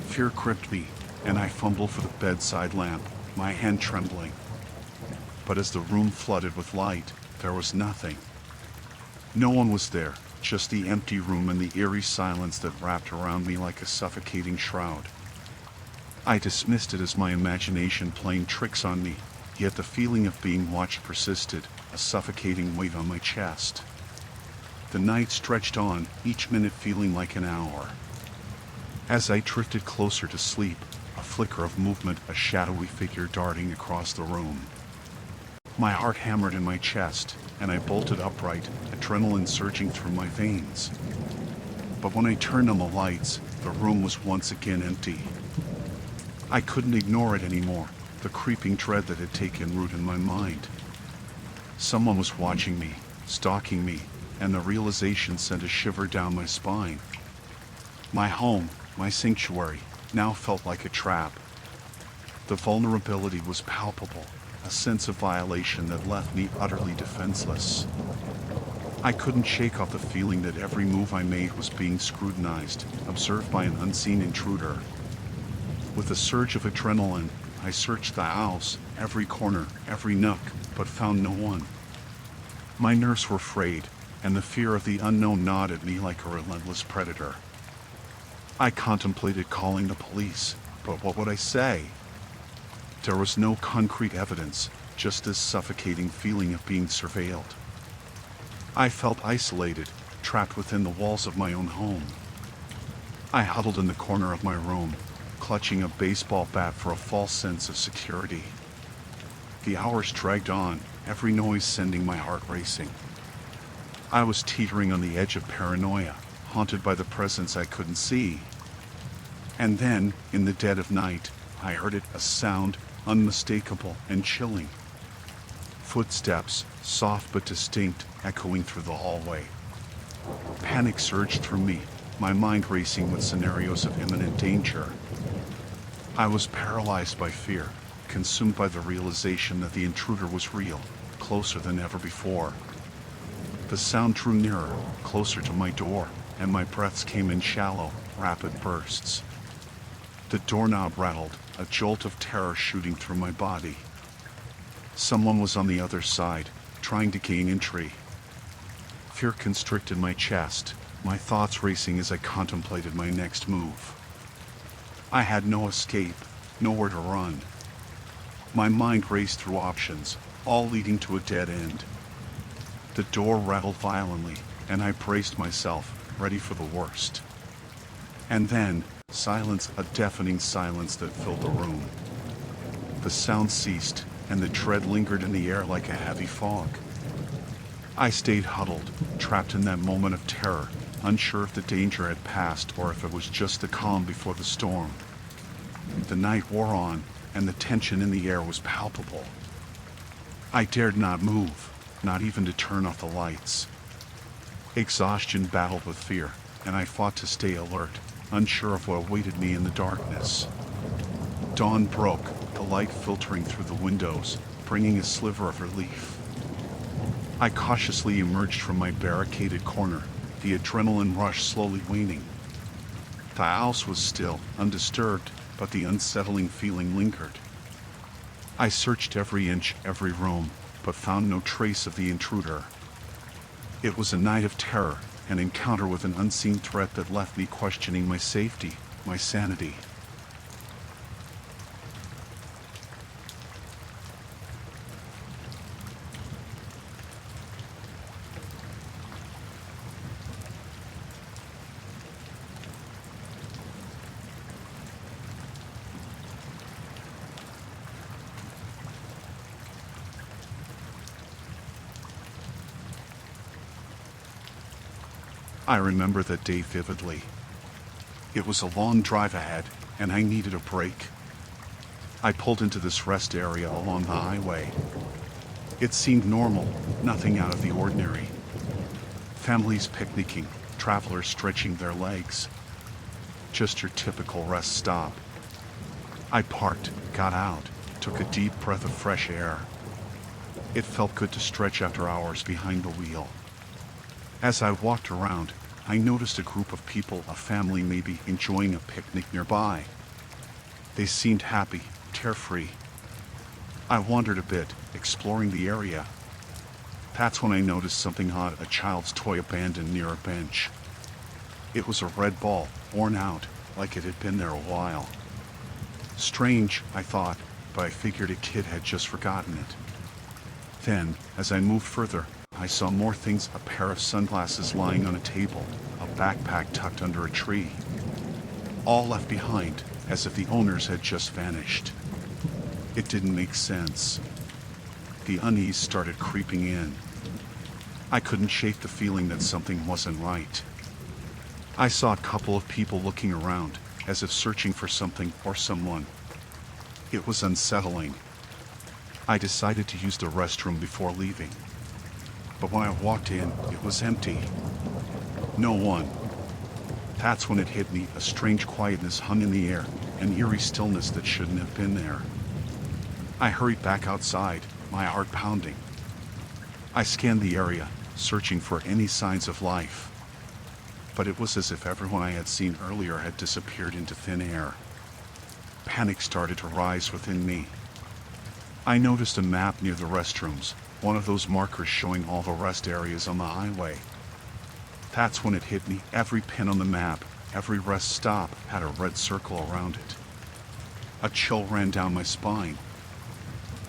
Fear gripped me, and I fumbled for the bedside lamp, my hand trembling. But as the room flooded with light, there was nothing. No one was there, just the empty room and the eerie silence that wrapped around me like a suffocating shroud. I dismissed it as my imagination playing tricks on me, yet the feeling of being watched persisted, a suffocating weight on my chest. The night stretched on, each minute feeling like an hour. As I drifted closer to sleep, a flicker of movement, a shadowy figure darting across the room. My heart hammered in my chest, and I bolted upright, adrenaline surging through my veins. But when I turned on the lights, the room was once again empty. I couldn't ignore it anymore, the creeping dread that had taken root in my mind. Someone was watching me, stalking me, and the realization sent a shiver down my spine. My home, my sanctuary, now felt like a trap. The vulnerability was palpable, a sense of violation that left me utterly defenseless. I couldn't shake off the feeling that every move I made was being scrutinized, observed by an unseen intruder. With a surge of adrenaline, I searched the house, every corner, every nook, but found no one. My nerves were frayed, and the fear of the unknown gnawed at me like a relentless predator. I contemplated calling the police, but what would I say? There was no concrete evidence, just this suffocating feeling of being surveilled. I felt isolated, trapped within the walls of my own home. I huddled in the corner of my room, clutching a baseball bat for a false sense of security. The hours dragged on, every noise sending my heart racing. I was teetering on the edge of paranoia, haunted by the presence I couldn't see. And then, in the dead of night, I heard it, a sound, unmistakable and chilling. Footsteps, soft but distinct, echoing through the hallway. Panic surged through me, my mind racing with scenarios of imminent danger. I was paralyzed by fear, consumed by the realization that the intruder was real, closer than ever before. The sound drew nearer, closer to my door, and my breaths came in shallow, rapid bursts. The doorknob rattled, a jolt of terror shooting through my body. Someone was on the other side, trying to gain entry. Fear constricted my chest, my thoughts racing as I contemplated my next move. I had no escape, nowhere to run. My mind raced through options, all leading to a dead end. The door rattled violently, and I braced myself, ready for the worst. And then, silence, a deafening silence that filled the room. The sound ceased, and the dread lingered in the air like a heavy fog. I stayed huddled, trapped in that moment of terror, unsure if the danger had passed or if it was just the calm before the storm. The night wore on, and the tension in the air was palpable. I dared not move, not even to turn off the lights. Exhaustion battled with fear, and I fought to stay alert, unsure of what awaited me in the darkness. Dawn broke, the light filtering through the windows, bringing a sliver of relief. I cautiously emerged from my barricaded corner, the adrenaline rush slowly waning. The house was still, undisturbed, but the unsettling feeling lingered. I searched every inch, every room, but found no trace of the intruder. It was a night of terror, an encounter with an unseen threat that left me questioning my safety, my sanity. I remember that day vividly. It was a long drive ahead, and I needed a break. I pulled into this rest area along the highway. It seemed normal, nothing out of the ordinary. Families picnicking, travelers stretching their legs. Just your typical rest stop. I parked, got out, took a deep breath of fresh air. It felt good to stretch after hours behind the wheel. As I walked around, I noticed a group of people, a family maybe, enjoying a picnic nearby. They seemed happy, carefree. I wandered a bit, exploring the area. That's when I noticed something odd, a child's toy abandoned near a bench. It was a red ball, worn out, like it had been there a while. Strange, I thought, but I figured a kid had just forgotten it. Then, as I moved further, I saw more things, a pair of sunglasses lying on a table, a backpack tucked under a tree. All left behind, as if the owners had just vanished. It didn't make sense. The unease started creeping in. I couldn't shake the feeling that something wasn't right. I saw a couple of people looking around, as if searching for something or someone. It was unsettling. I decided to use the restroom before leaving. But when I walked in, it was empty. No one. That's when it hit me, a strange quietness hung in the air, an eerie stillness that shouldn't have been there. I hurried back outside, my heart pounding. I scanned the area, searching for any signs of life. But it was as if everyone I had seen earlier had disappeared into thin air. Panic started to rise within me. I noticed a map near the restrooms, one of those markers showing all the rest areas on the highway. That's when it hit me, every pin on the map, every rest stop had a red circle around it. A chill ran down my spine.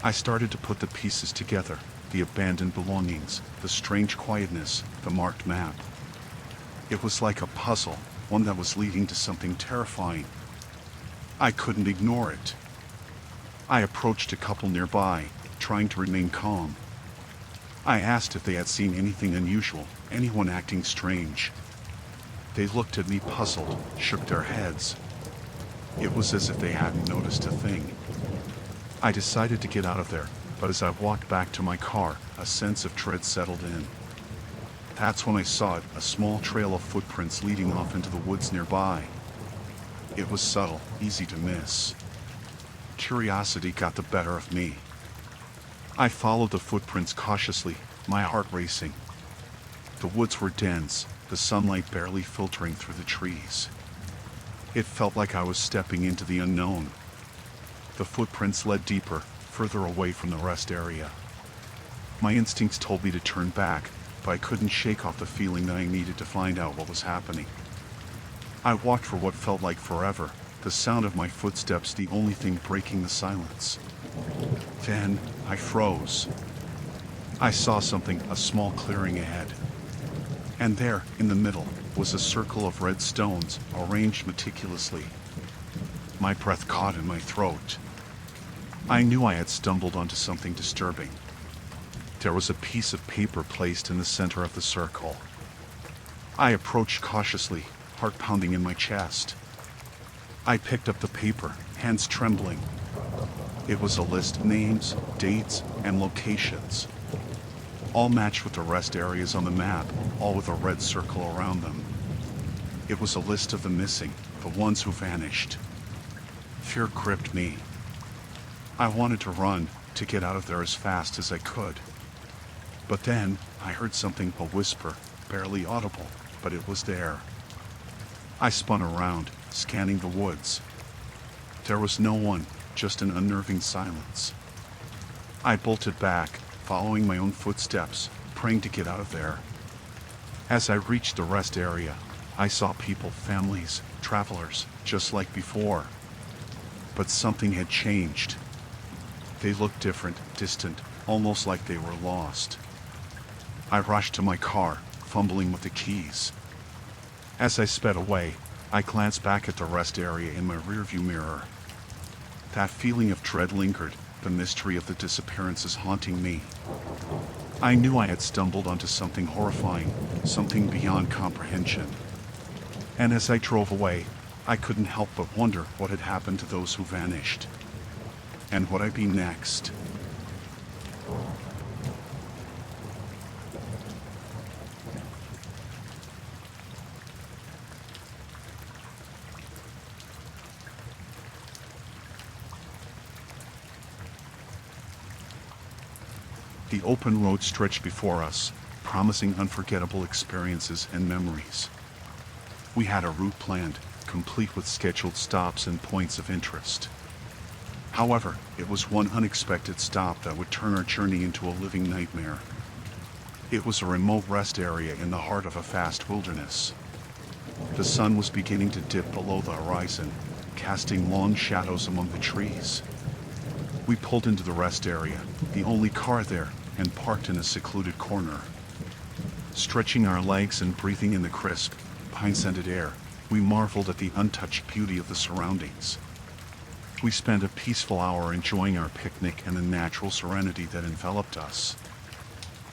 I started to put the pieces together, the abandoned belongings, the strange quietness, the marked map. It was like a puzzle, one that was leading to something terrifying. I couldn't ignore it. I approached a couple nearby, trying to remain calm. I asked if they had seen anything unusual, anyone acting strange. They looked at me puzzled, shook their heads. It was as if they hadn't noticed a thing. I decided to get out of there, but as I walked back to my car, a sense of dread settled in. That's when I saw it, a small trail of footprints leading off into the woods nearby. It was subtle, easy to miss. Curiosity got the better of me. I followed the footprints cautiously, my heart racing. The woods were dense, the sunlight barely filtering through the trees. It felt like I was stepping into the unknown. The footprints led deeper, further away from the rest area. My instincts told me to turn back, but I couldn't shake off the feeling that I needed to find out what was happening. I walked for what felt like forever, the sound of my footsteps the only thing breaking the silence. Then, I froze. I saw something, a small clearing ahead. And there, in the middle, was a circle of red stones, arranged meticulously. My breath caught in my throat. I knew I had stumbled onto something disturbing. There was a piece of paper placed in the center of the circle. I approached cautiously, heart pounding in my chest. I picked up the paper, hands trembling. It was a list of names, dates, and locations. All matched with the rest areas on the map, all with a red circle around them. It was a list of the missing, the ones who vanished. Fear gripped me. I wanted to run, to get out of there as fast as I could. But then, I heard something, a whisper, barely audible, but it was there. I spun around, scanning the woods. There was no one, just an unnerving silence. I bolted back, following my own footsteps, praying to get out of there. As I reached the rest area, I saw people, families, travelers, just like before. But something had changed. They looked different, distant, almost like they were lost. I rushed to my car, fumbling with the keys. As I sped away, I glanced back at the rest area in my rearview mirror. That feeling of dread lingered, the mystery of the disappearances haunting me. I knew I had stumbled onto something horrifying, something beyond comprehension. And as I drove away, I couldn't help but wonder what had happened to those who vanished. And would I be next? The open road stretched before us, promising unforgettable experiences and memories. We had a route planned, complete with scheduled stops and points of interest. However, it was one unexpected stop that would turn our journey into a living nightmare. It was a remote rest area in the heart of a vast wilderness. The sun was beginning to dip below the horizon, casting long shadows among the trees. We pulled into the rest area, the only car there, and parked in a secluded corner. Stretching our legs and breathing in the crisp, pine-scented air, we marveled at the untouched beauty of the surroundings. We spent a peaceful hour enjoying our picnic and the natural serenity that enveloped us.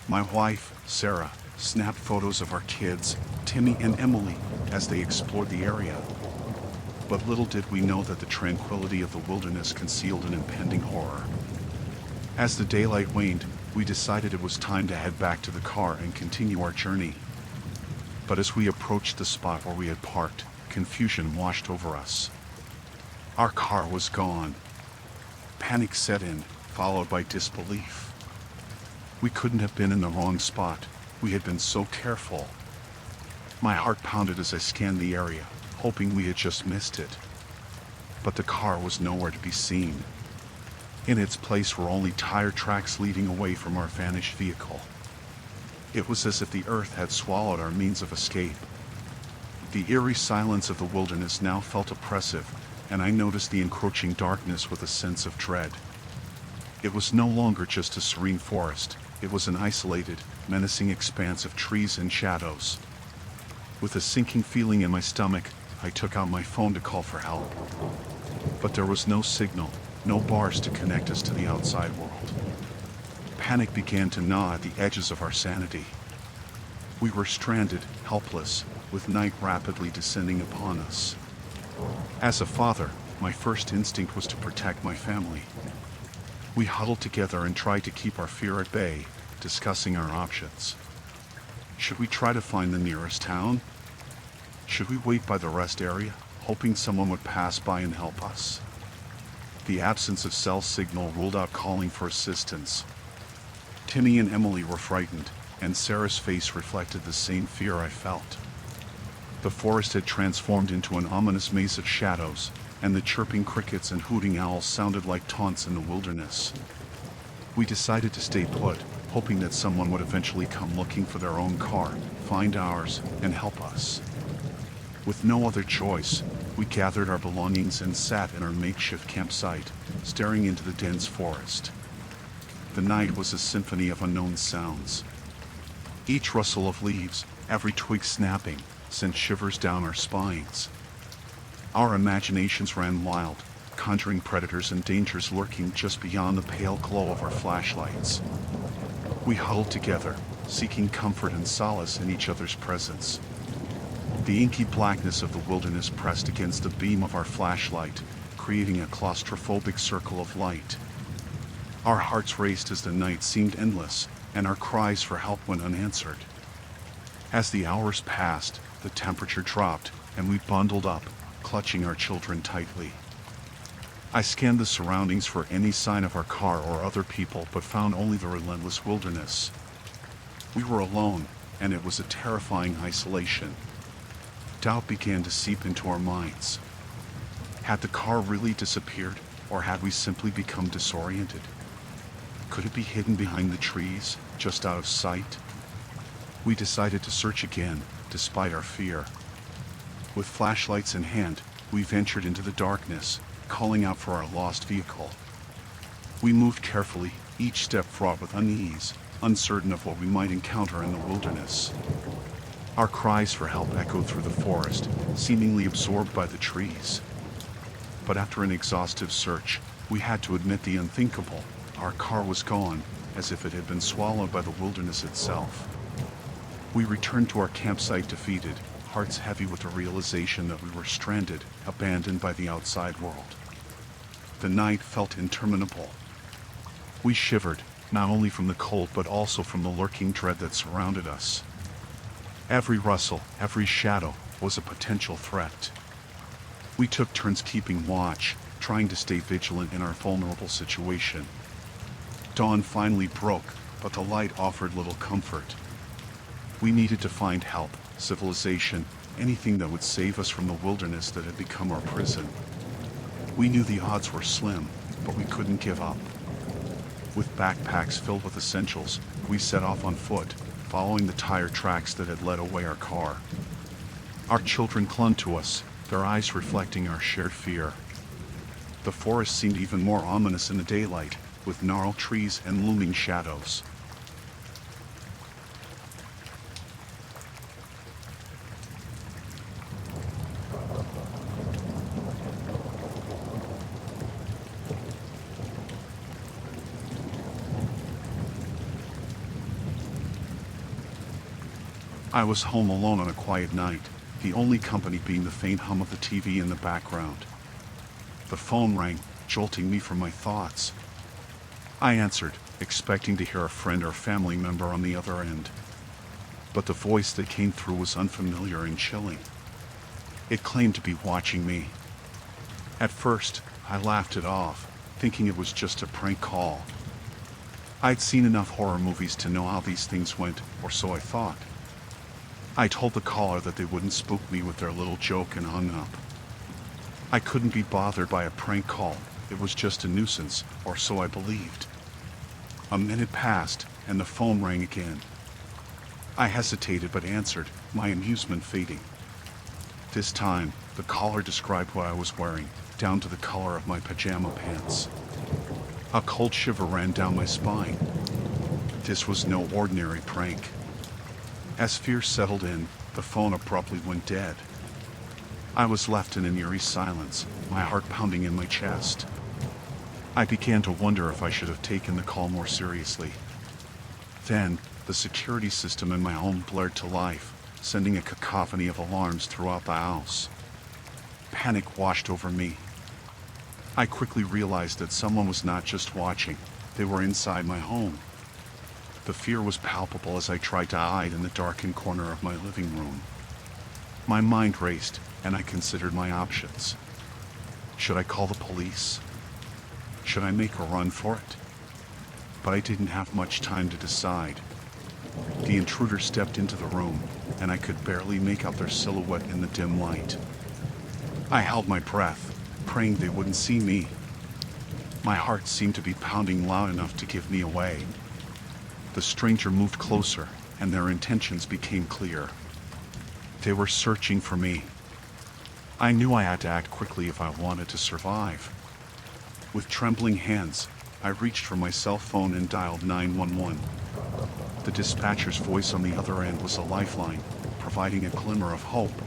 My wife, Sarah, snapped photos of our kids, Timmy and Emily, as they explored the area. But little did we know that the tranquility of the wilderness concealed an impending horror. As the daylight waned, we decided it was time to head back to the car and continue our journey. But as we approached the spot where we had parked, confusion washed over us. Our car was gone. Panic set in, followed by disbelief. We couldn't have been in the wrong spot. We had been so careful. My heart pounded as I scanned the area, hoping we had just missed it. But the car was nowhere to be seen. In its place were only tire tracks leading away from our vanished vehicle. It was as if the earth had swallowed our means of escape. The eerie silence of the wilderness now felt oppressive, and I noticed the encroaching darkness with a sense of dread. It was no longer just a serene forest, it was an isolated, menacing expanse of trees and shadows. With a sinking feeling in my stomach, I took out my phone to call for help. But there was no signal, no bars to connect us to the outside world. Panic began to gnaw at the edges of our sanity. We were stranded, helpless, with night rapidly descending upon us. As a father, my first instinct was to protect my family. We huddled together and tried to keep our fear at bay, discussing our options. Should we try to find the nearest town? Should we wait by the rest area, hoping someone would pass by and help us? The absence of cell signal ruled out calling for assistance. Timmy and Emily were frightened, and Sarah's face reflected the same fear I felt. The forest had transformed into an ominous maze of shadows, and the chirping crickets and hooting owls sounded like taunts in the wilderness. We decided to stay put, hoping that someone would eventually come looking for their own car, find ours, and help us. With no other choice, we gathered our belongings and sat in our makeshift campsite, staring into the dense forest. The night was a symphony of unknown sounds. Each rustle of leaves, every twig snapping, sent shivers down our spines. Our imaginations ran wild, conjuring predators and dangers lurking just beyond the pale glow of our flashlights. We huddled together, seeking comfort and solace in each other's presence. The inky blackness of the wilderness pressed against the beam of our flashlight, creating a claustrophobic circle of light. Our hearts raced as the night seemed endless, and our cries for help went unanswered. As the hours passed, the temperature dropped, and we bundled up, clutching our children tightly. I scanned the surroundings for any sign of our car or other people, but found only the relentless wilderness. We were alone, and it was a terrifying isolation. Doubt began to seep into our minds. Had the car really disappeared, or had we simply become disoriented? Could it be hidden behind the trees, just out of sight? We decided to search again, despite our fear. With flashlights in hand, we ventured into the darkness, calling out for our lost vehicle. We moved carefully, each step fraught with unease, uncertain of what we might encounter in the wilderness. Our cries for help echoed through the forest, seemingly absorbed by the trees. But after an exhaustive search, we had to admit the unthinkable. Our car was gone, as if it had been swallowed by the wilderness itself. We returned to our campsite defeated, hearts heavy with the realization that we were stranded, abandoned by the outside world. The night felt interminable. We shivered, not only from the cold but also from the lurking dread that surrounded us. Every rustle, every shadow, was a potential threat. We took turns keeping watch, trying to stay vigilant in our vulnerable situation. Dawn finally broke, but the light offered little comfort. We needed to find help, civilization, anything that would save us from the wilderness that had become our prison. We knew the odds were slim, but we couldn't give up. With backpacks filled with essentials, we set off on foot, following the tire tracks that had led away our car. Our children clung to us, their eyes reflecting our shared fear. The forest seemed even more ominous in the daylight, with gnarled trees and looming shadows. I was home alone on a quiet night, the only company being the faint hum of the TV in the background. The phone rang, jolting me from my thoughts. I answered, expecting to hear a friend or family member on the other end. But the voice that came through was unfamiliar and chilling. It claimed to be watching me. At first, I laughed it off, thinking it was just a prank call. I'd seen enough horror movies to know how these things went, or so I thought. I told the caller that they wouldn't spook me with their little joke and hung up. I couldn't be bothered by a prank call. It was just a nuisance, or so I believed. A minute passed, and the phone rang again. I hesitated but answered, my amusement fading. This time, the caller described what I was wearing, down to the color of my pajama pants. A cold shiver ran down my spine. This was no ordinary prank. As fear settled in, the phone abruptly went dead. I was left in an eerie silence, my heart pounding in my chest. I began to wonder if I should have taken the call more seriously. Then, the security system in my home blared to life, sending a cacophony of alarms throughout the house. Panic washed over me. I quickly realized that someone was not just watching, they were inside my home. The fear was palpable as I tried to hide in the darkened corner of my living room. My mind raced, and I considered my options. Should I call the police? Should I make a run for it? But I didn't have much time to decide. The intruder stepped into the room, and I could barely make out their silhouette in the dim light. I held my breath, praying they wouldn't see me. My heart seemed to be pounding loud enough to give me away. The stranger moved closer, and their intentions became clear. They were searching for me. I knew I had to act quickly if I wanted to survive. With trembling hands, I reached for my cell phone and dialed 911. The dispatcher's voice on the other end was a lifeline, providing a glimmer of hope.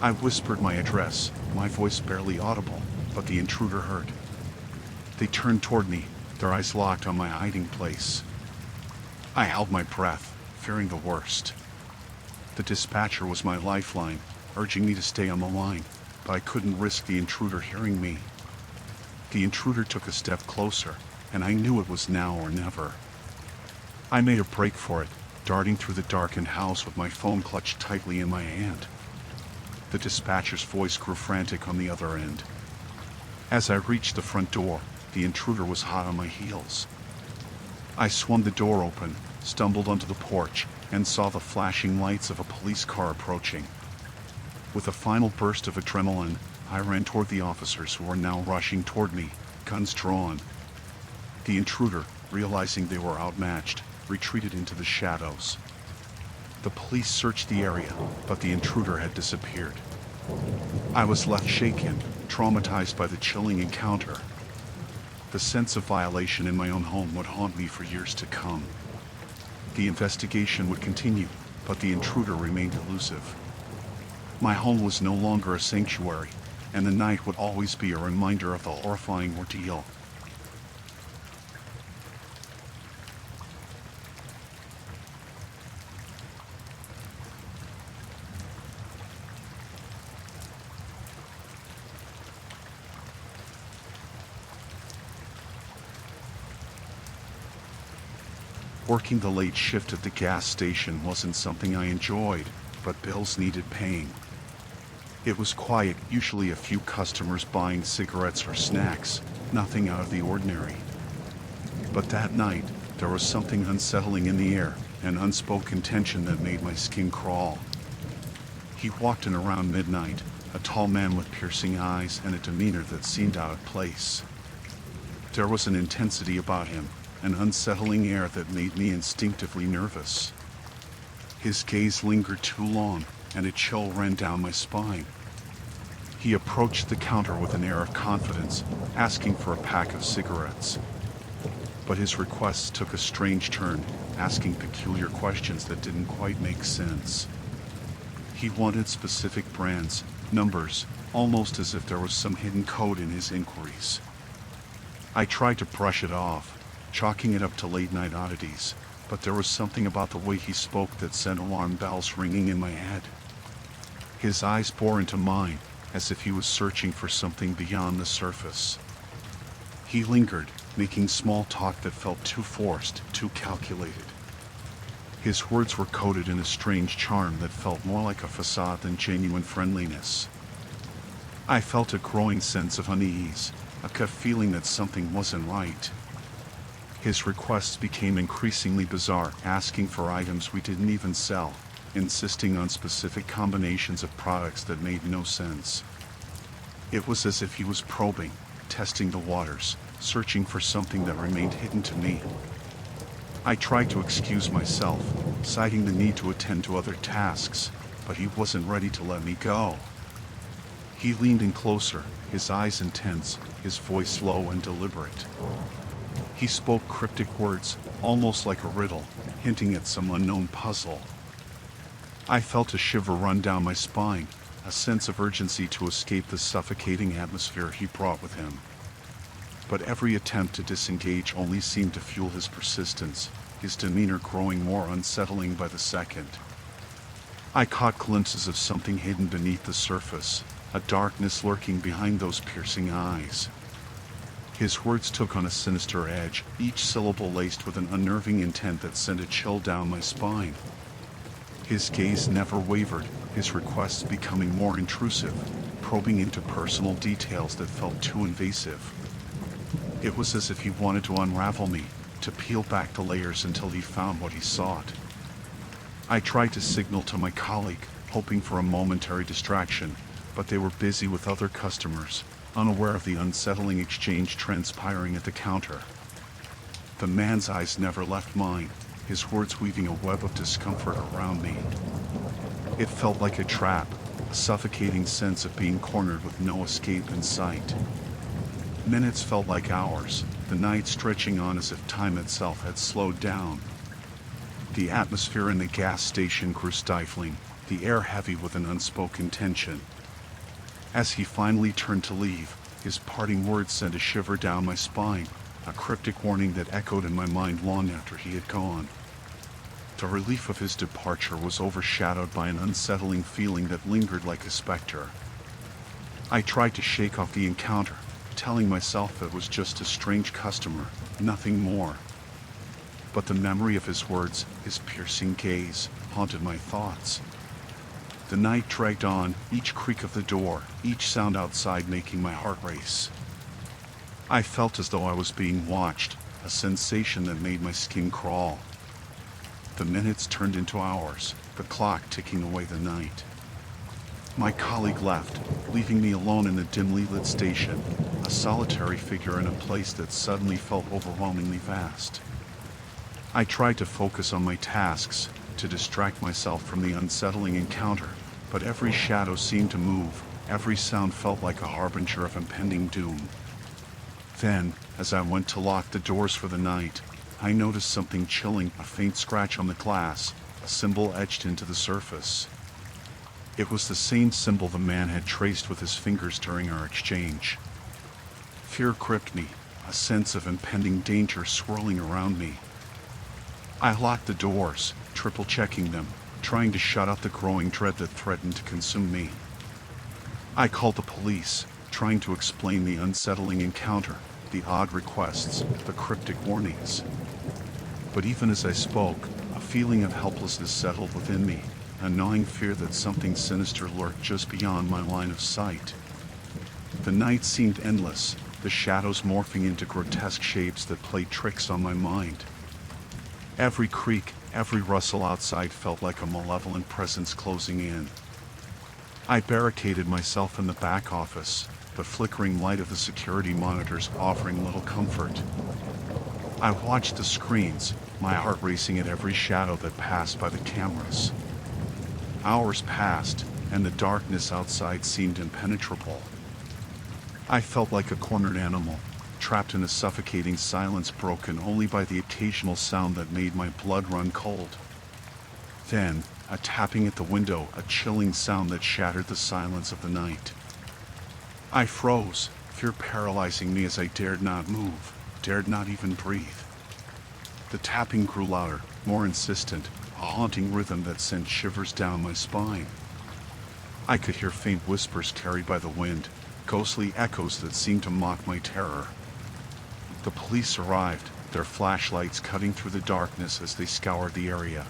I whispered my address, my voice barely audible, but the intruder heard. They turned toward me, their eyes locked on my hiding place. I held my breath, fearing the worst. The dispatcher was my lifeline, urging me to stay on the line, but I couldn't risk the intruder hearing me. The intruder took a step closer, and I knew it was now or never. I made a break for it, darting through the darkened house with my phone clutched tightly in my hand. The dispatcher's voice grew frantic on the other end. As I reached the front door, the intruder was hot on my heels. I swung the door open, stumbled onto the porch, and saw the flashing lights of a police car approaching. With a final burst of adrenaline, I ran toward the officers who were now rushing toward me, guns drawn. The intruder, realizing they were outmatched, retreated into the shadows. The police searched the area, but the intruder had disappeared. I was left shaken, traumatized by the chilling encounter. The sense of violation in my own home would haunt me for years to come. The investigation would continue, but the intruder remained elusive. My home was no longer a sanctuary, and the night would always be a reminder of the horrifying ordeal. Working the late shift at the gas station wasn't something I enjoyed, but bills needed paying. It was quiet, usually a few customers buying cigarettes or snacks, nothing out of the ordinary. But that night, there was something unsettling in the air, an unspoken tension that made my skin crawl. He walked in around midnight, a tall man with piercing eyes and a demeanor that seemed out of place. There was an intensity about him, an unsettling air that made me instinctively nervous. His gaze lingered too long, and a chill ran down my spine. He approached the counter with an air of confidence, asking for a pack of cigarettes. But his requests took a strange turn, asking peculiar questions that didn't quite make sense. He wanted specific brands, numbers, almost as if there was some hidden code in his inquiries. I tried to brush it off, chalking it up to late-night oddities, but there was something about the way he spoke that sent alarm bells ringing in my head. His eyes bore into mine, as if he was searching for something beyond the surface. He lingered, making small talk that felt too forced, too calculated. His words were coated in a strange charm that felt more like a facade than genuine friendliness. I felt a growing sense of unease, a gut feeling that something wasn't right. His requests became increasingly bizarre, asking for items we didn't even sell, insisting on specific combinations of products that made no sense. It was as if he was probing, testing the waters, searching for something that remained hidden to me. I tried to excuse myself, citing the need to attend to other tasks, but he wasn't ready to let me go. He leaned in closer, his eyes intense, his voice low and deliberate. He spoke cryptic words, almost like a riddle, hinting at some unknown puzzle. I felt a shiver run down my spine, a sense of urgency to escape the suffocating atmosphere he brought with him. But every attempt to disengage only seemed to fuel his persistence, his demeanor growing more unsettling by the second. I caught glimpses of something hidden beneath the surface, a darkness lurking behind those piercing eyes. His words took on a sinister edge, each syllable laced with an unnerving intent that sent a chill down my spine. His gaze never wavered, his requests becoming more intrusive, probing into personal details that felt too invasive. It was as if he wanted to unravel me, to peel back the layers until he found what he sought. I tried to signal to my colleague, hoping for a momentary distraction, but they were busy with other customers, unaware of the unsettling exchange transpiring at the counter. The man's eyes never left mine, his words weaving a web of discomfort around me. It felt like a trap, a suffocating sense of being cornered with no escape in sight. Minutes felt like hours, the night stretching on as if time itself had slowed down. The atmosphere in the gas station grew stifling, the air heavy with an unspoken tension. As he finally turned to leave, his parting words sent a shiver down my spine, a cryptic warning that echoed in my mind long after he had gone. The relief of his departure was overshadowed by an unsettling feeling that lingered like a specter. I tried to shake off the encounter, telling myself it was just a strange customer, nothing more. But the memory of his words, his piercing gaze, haunted my thoughts. The night dragged on, each creak of the door, each sound outside making my heart race. I felt as though I was being watched, a sensation that made my skin crawl. The minutes turned into hours, the clock ticking away the night. My colleague left, leaving me alone in the dimly lit station, a solitary figure in a place that suddenly felt overwhelmingly vast. I tried to focus on my tasks, to distract myself from the unsettling encounter, but every shadow seemed to move, every sound felt like a harbinger of impending doom. Then, as I went to lock the doors for the night, I noticed something chilling, a faint scratch on the glass, a symbol etched into the surface. It was the same symbol the man had traced with his fingers during our exchange. Fear gripped me, a sense of impending danger swirling around me. I locked the doors, triple-checking them, trying to shut out the growing dread that threatened to consume me. I called the police, trying to explain the unsettling encounter, the odd requests, the cryptic warnings. But even as I spoke, a feeling of helplessness settled within me, a gnawing fear that something sinister lurked just beyond my line of sight. The night seemed endless, the shadows morphing into grotesque shapes that played tricks on my mind. Every creak, every rustle outside felt like a malevolent presence closing in. I barricaded myself in the back office, the flickering light of the security monitors offering little comfort. I watched the screens, my heart racing at every shadow that passed by the cameras. Hours passed, and the darkness outside seemed impenetrable. I felt like a cornered animal, trapped in a suffocating silence broken only by the occasional sound that made my blood run cold. Then, a tapping at the window, a chilling sound that shattered the silence of the night. I froze, fear paralyzing me as I dared not move, dared not even breathe. The tapping grew louder, more insistent, a haunting rhythm that sent shivers down my spine. I could hear faint whispers carried by the wind, ghostly echoes that seemed to mock my terror. The police arrived, their flashlights cutting through the darkness as they scoured the area.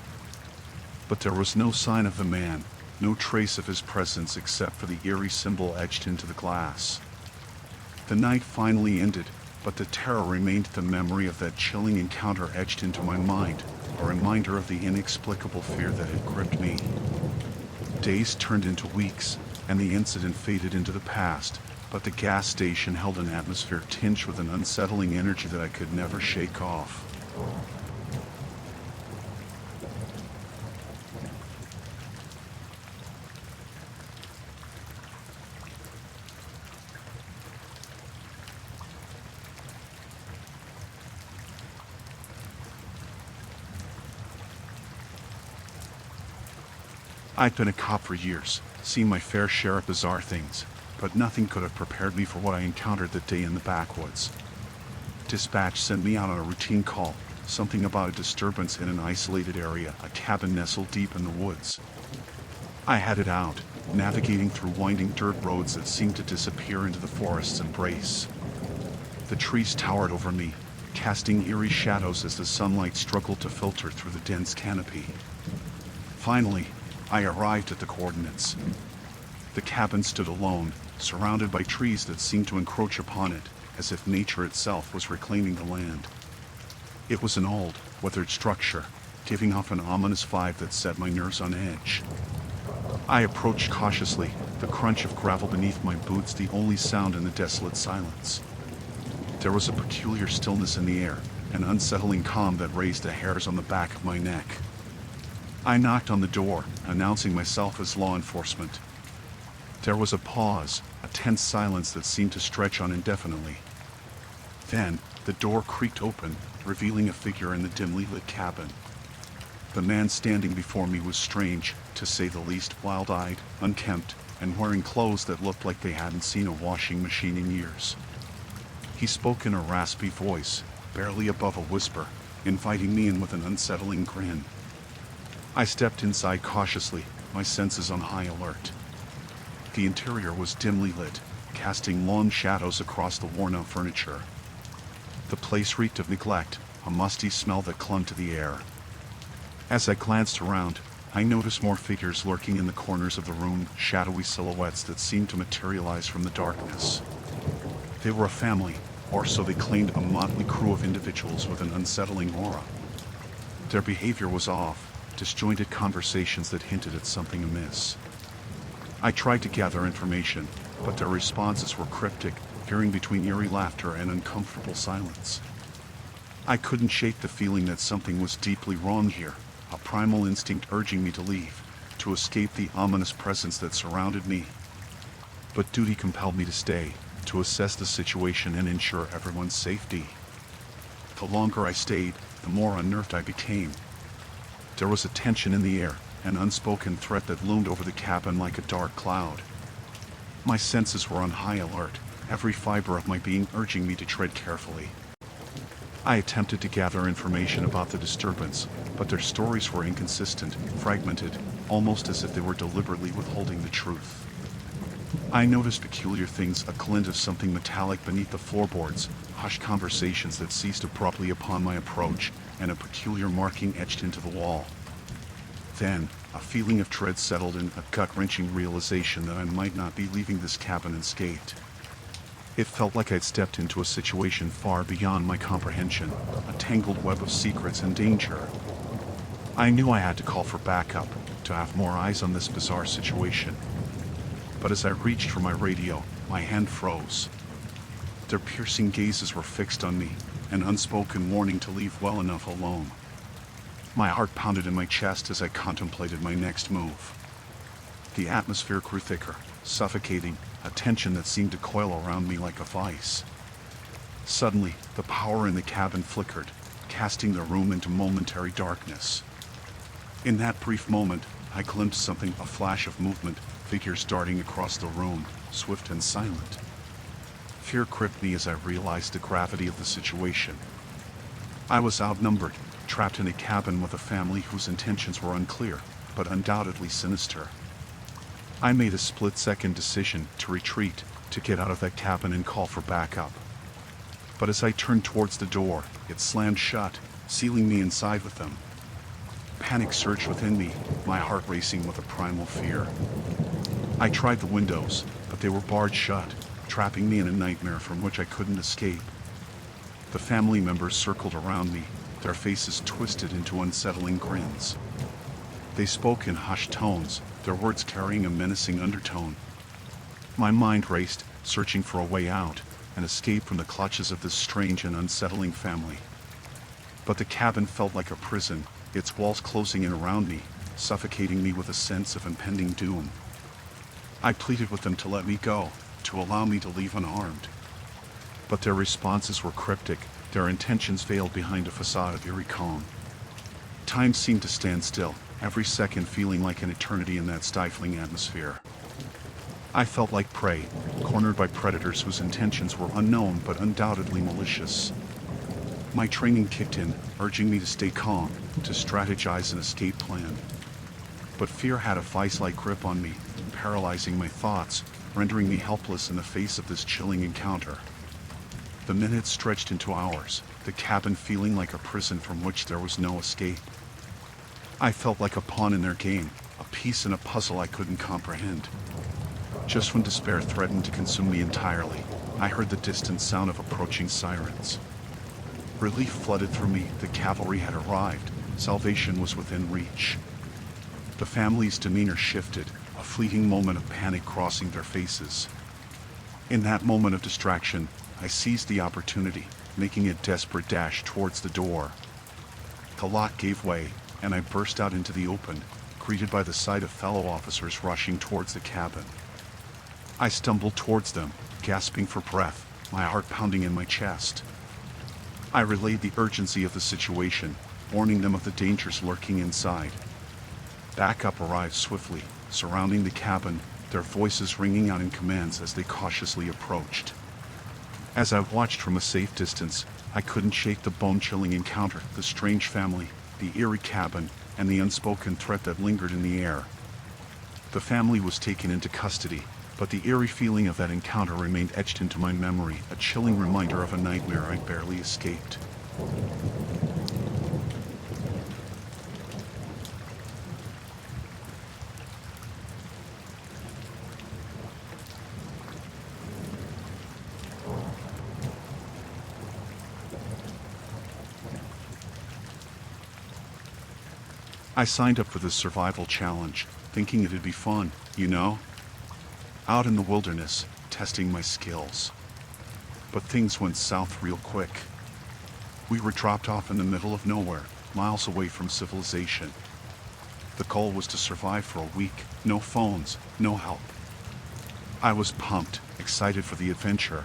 But there was no sign of the man, no trace of his presence except for the eerie symbol etched into the glass. The night finally ended, but the terror remained, the memory of that chilling encounter etched into my mind, a reminder of the inexplicable fear that had gripped me. Days turned into weeks, and the incident faded into the past, but the gas station held an atmosphere tinged with an unsettling energy that I could never shake off. I'd been a cop for years, seen my fair share of bizarre things, but nothing could have prepared me for what I encountered that day in the backwoods. Dispatch sent me out on a routine call, something about a disturbance in an isolated area, a cabin nestled deep in the woods. I headed out, navigating through winding dirt roads that seemed to disappear into the forest's embrace. The trees towered over me, casting eerie shadows as the sunlight struggled to filter through the dense canopy. Finally, I arrived at the coordinates. The cabin stood alone, surrounded by trees that seemed to encroach upon it, as if nature itself was reclaiming the land. It was an old, weathered structure, giving off an ominous vibe that set my nerves on edge. I approached cautiously, the crunch of gravel beneath my boots the only sound in the desolate silence. There was a peculiar stillness in the air, an unsettling calm that raised the hairs on the back of my neck. I knocked on the door, announcing myself as law enforcement. There was a pause, a tense silence that seemed to stretch on indefinitely. Then, The door creaked open, revealing a figure in the dimly lit cabin. The man standing before me was strange, to say the least, wild-eyed, unkempt, and wearing clothes that looked like they hadn't seen a washing machine in years. He spoke in a raspy voice, barely above a whisper, inviting me in with an unsettling grin. I stepped inside cautiously, my senses on high alert. The interior was dimly lit, casting long shadows across the worn-out furniture. The place reeked of neglect, a musty smell that clung to the air. As I glanced around, I noticed more figures lurking in the corners of the room, shadowy silhouettes that seemed to materialize from the darkness. They were a family, or so they claimed, a motley crew of individuals with an unsettling aura. Their behavior was off, disjointed conversations that hinted at something amiss. I tried to gather information, but their responses were cryptic, veering between eerie laughter and uncomfortable silence. I couldn't shake the feeling that something was deeply wrong here, a primal instinct urging me to leave, to escape the ominous presence that surrounded me. But duty compelled me to stay, to assess the situation and ensure everyone's safety. The longer I stayed, the more unnerved I became. There was a tension in the air, an unspoken threat that loomed over the cabin like a dark cloud. My senses were on high alert, every fiber of my being urging me to tread carefully. I attempted to gather information about the disturbance, but their stories were inconsistent, fragmented, almost as if they were deliberately withholding the truth. I noticed peculiar things, a glint of something metallic beneath the floorboards, hushed conversations that ceased abruptly upon my approach, and a peculiar marking etched into the wall. Then, a feeling of dread settled in, a gut-wrenching realization that I might not be leaving this cabin unscathed. It felt like I'd stepped into a situation far beyond my comprehension, a tangled web of secrets and danger. I knew I had to call for backup, to have more eyes on this bizarre situation. But as I reached for my radio, my hand froze. Their piercing gazes were fixed on me, an unspoken warning to leave well enough alone. My heart pounded in my chest as I contemplated my next move. The atmosphere grew thicker, suffocating, a tension that seemed to coil around me like a vice. Suddenly, the power in the cabin flickered, casting the room into momentary darkness. In that brief moment, I glimpsed something, a flash of movement, figures darting across the room, swift and silent. Fear gripped me as I realized the gravity of the situation. I was outnumbered, trapped in a cabin with a family whose intentions were unclear, but undoubtedly sinister. I made a split-second decision to retreat, to get out of that cabin and call for backup. But as I turned towards the door, it slammed shut, sealing me inside with them. Panic surged within me, my heart racing with a primal fear. I tried the windows, but they were barred shut, trapping me in a nightmare from which I couldn't escape. The family members circled around me, their faces twisted into unsettling grins. They spoke in hushed tones, their words carrying a menacing undertone. My mind raced, searching for a way out, an escape from the clutches of this strange and unsettling family. But the cabin felt like a prison, its walls closing in around me, suffocating me with a sense of impending doom. I pleaded with them to let me go, to allow me to leave unharmed. But their responses were cryptic, their intentions veiled behind a facade of eerie calm. Time seemed to stand still, every second feeling like an eternity in that stifling atmosphere. I felt like prey, cornered by predators whose intentions were unknown but undoubtedly malicious. My training kicked in, urging me to stay calm, to strategize an escape plan. But fear had a vice-like grip on me, paralyzing my thoughts, rendering me helpless in the face of this chilling encounter. The minutes stretched into hours, the cabin feeling like a prison from which there was no escape. I felt like a pawn in their game, a piece in a puzzle I couldn't comprehend. Just when despair threatened to consume me entirely, I heard the distant sound of approaching sirens. Relief flooded through me, the cavalry had arrived, salvation was within reach. The family's demeanor shifted, a fleeting moment of panic crossing their faces. In that moment of distraction, I seized the opportunity, making a desperate dash towards the door. The lock gave way, and I burst out into the open, greeted by the sight of fellow officers rushing towards the cabin. I stumbled towards them, gasping for breath, my heart pounding in my chest. I relayed the urgency of the situation, warning them of the dangers lurking inside. Backup arrived swiftly, surrounding the cabin, their voices ringing out in commands as they cautiously approached. As I watched from a safe distance, I couldn't shake the bone-chilling encounter, the strange family, the eerie cabin, and the unspoken threat that lingered in the air. The family was taken into custody, but the eerie feeling of that encounter remained etched into my memory, a chilling reminder of a nightmare I barely escaped. I signed up for this survival challenge, thinking it'd be fun, you know? Out in the wilderness, testing my skills. But things went south real quick. We were dropped off in the middle of nowhere, miles away from civilization. The goal was to survive for a week, no phones, no help. I was pumped, excited for the adventure.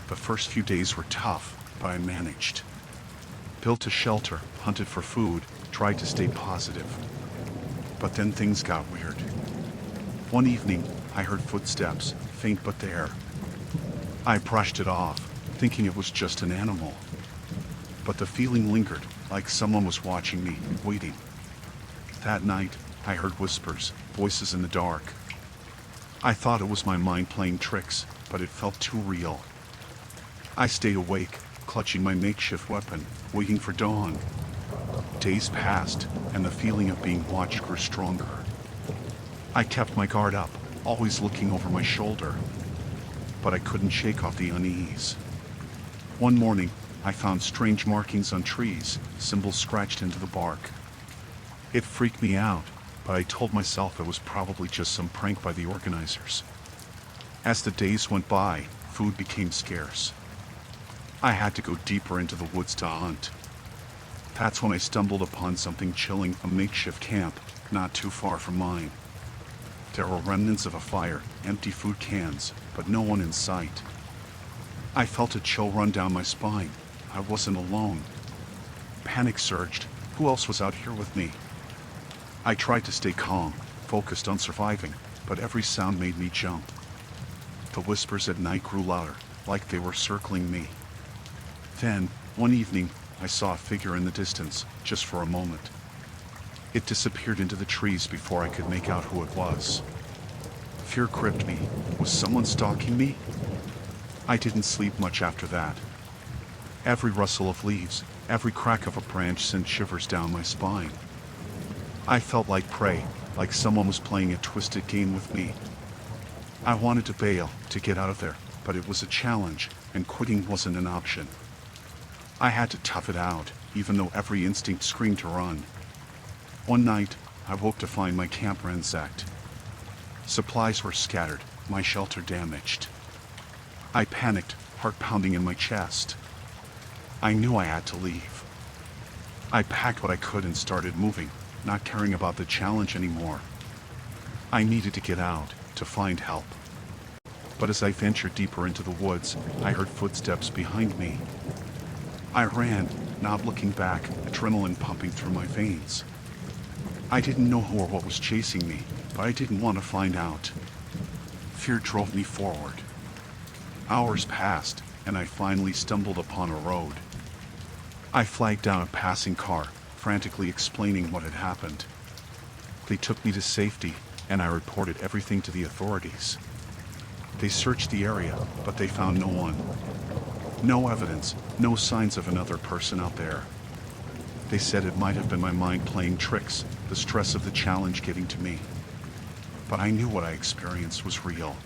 The first few days were tough, but I managed. Built a shelter, hunted for food, tried to stay positive. But then things got weird. One evening, I heard footsteps, faint but there. I brushed it off, thinking it was just an animal. But the feeling lingered, like someone was watching me, waiting. That night, I heard whispers, voices in the dark. I thought it was my mind playing tricks, but it felt too real. I stayed awake, clutching my makeshift weapon, waiting for dawn. Days passed, and the feeling of being watched grew stronger. I kept my guard up, always looking over my shoulder. But I couldn't shake off the unease. One morning, I found strange markings on trees, symbols scratched into the bark. It freaked me out, but I told myself it was probably just some prank by the organizers. As the days went by, food became scarce. I had to go deeper into the woods to hunt. That's when I stumbled upon something chilling, a makeshift camp, not too far from mine. There were remnants of a fire, empty food cans, but no one in sight. I felt a chill run down my spine. I wasn't alone. Panic surged. Who else was out here with me? I tried to stay calm, focused on surviving, but every sound made me jump. The whispers at night grew louder, like they were circling me. Then, one evening, I saw a figure in the distance, just for a moment. It disappeared into the trees before I could make out who it was. Fear gripped me. Was someone stalking me? I didn't sleep much after that. Every rustle of leaves, every crack of a branch sent shivers down my spine. I felt like prey, like someone was playing a twisted game with me. I wanted to bail, to get out of there, but it was a challenge, and quitting wasn't an option. I had to tough it out, even though every instinct screamed to run. One night, I woke to find my camp ransacked. Supplies were scattered, my shelter damaged. I panicked, heart pounding in my chest. I knew I had to leave. I packed what I could and started moving, not caring about the challenge anymore. I needed to get out, to find help. But as I ventured deeper into the woods, I heard footsteps behind me. I ran, not looking back, adrenaline pumping through my veins. I didn't know who or what was chasing me, but I didn't want to find out. Fear drove me forward. Hours passed, and I finally stumbled upon a road. I flagged down a passing car, frantically explaining what had happened. They took me to safety, and I reported everything to the authorities. They searched the area, but they found no one. No evidence, no signs of another person out there. They said it might have been my mind playing tricks, the stress of the challenge getting to me. But I knew what I experienced was real.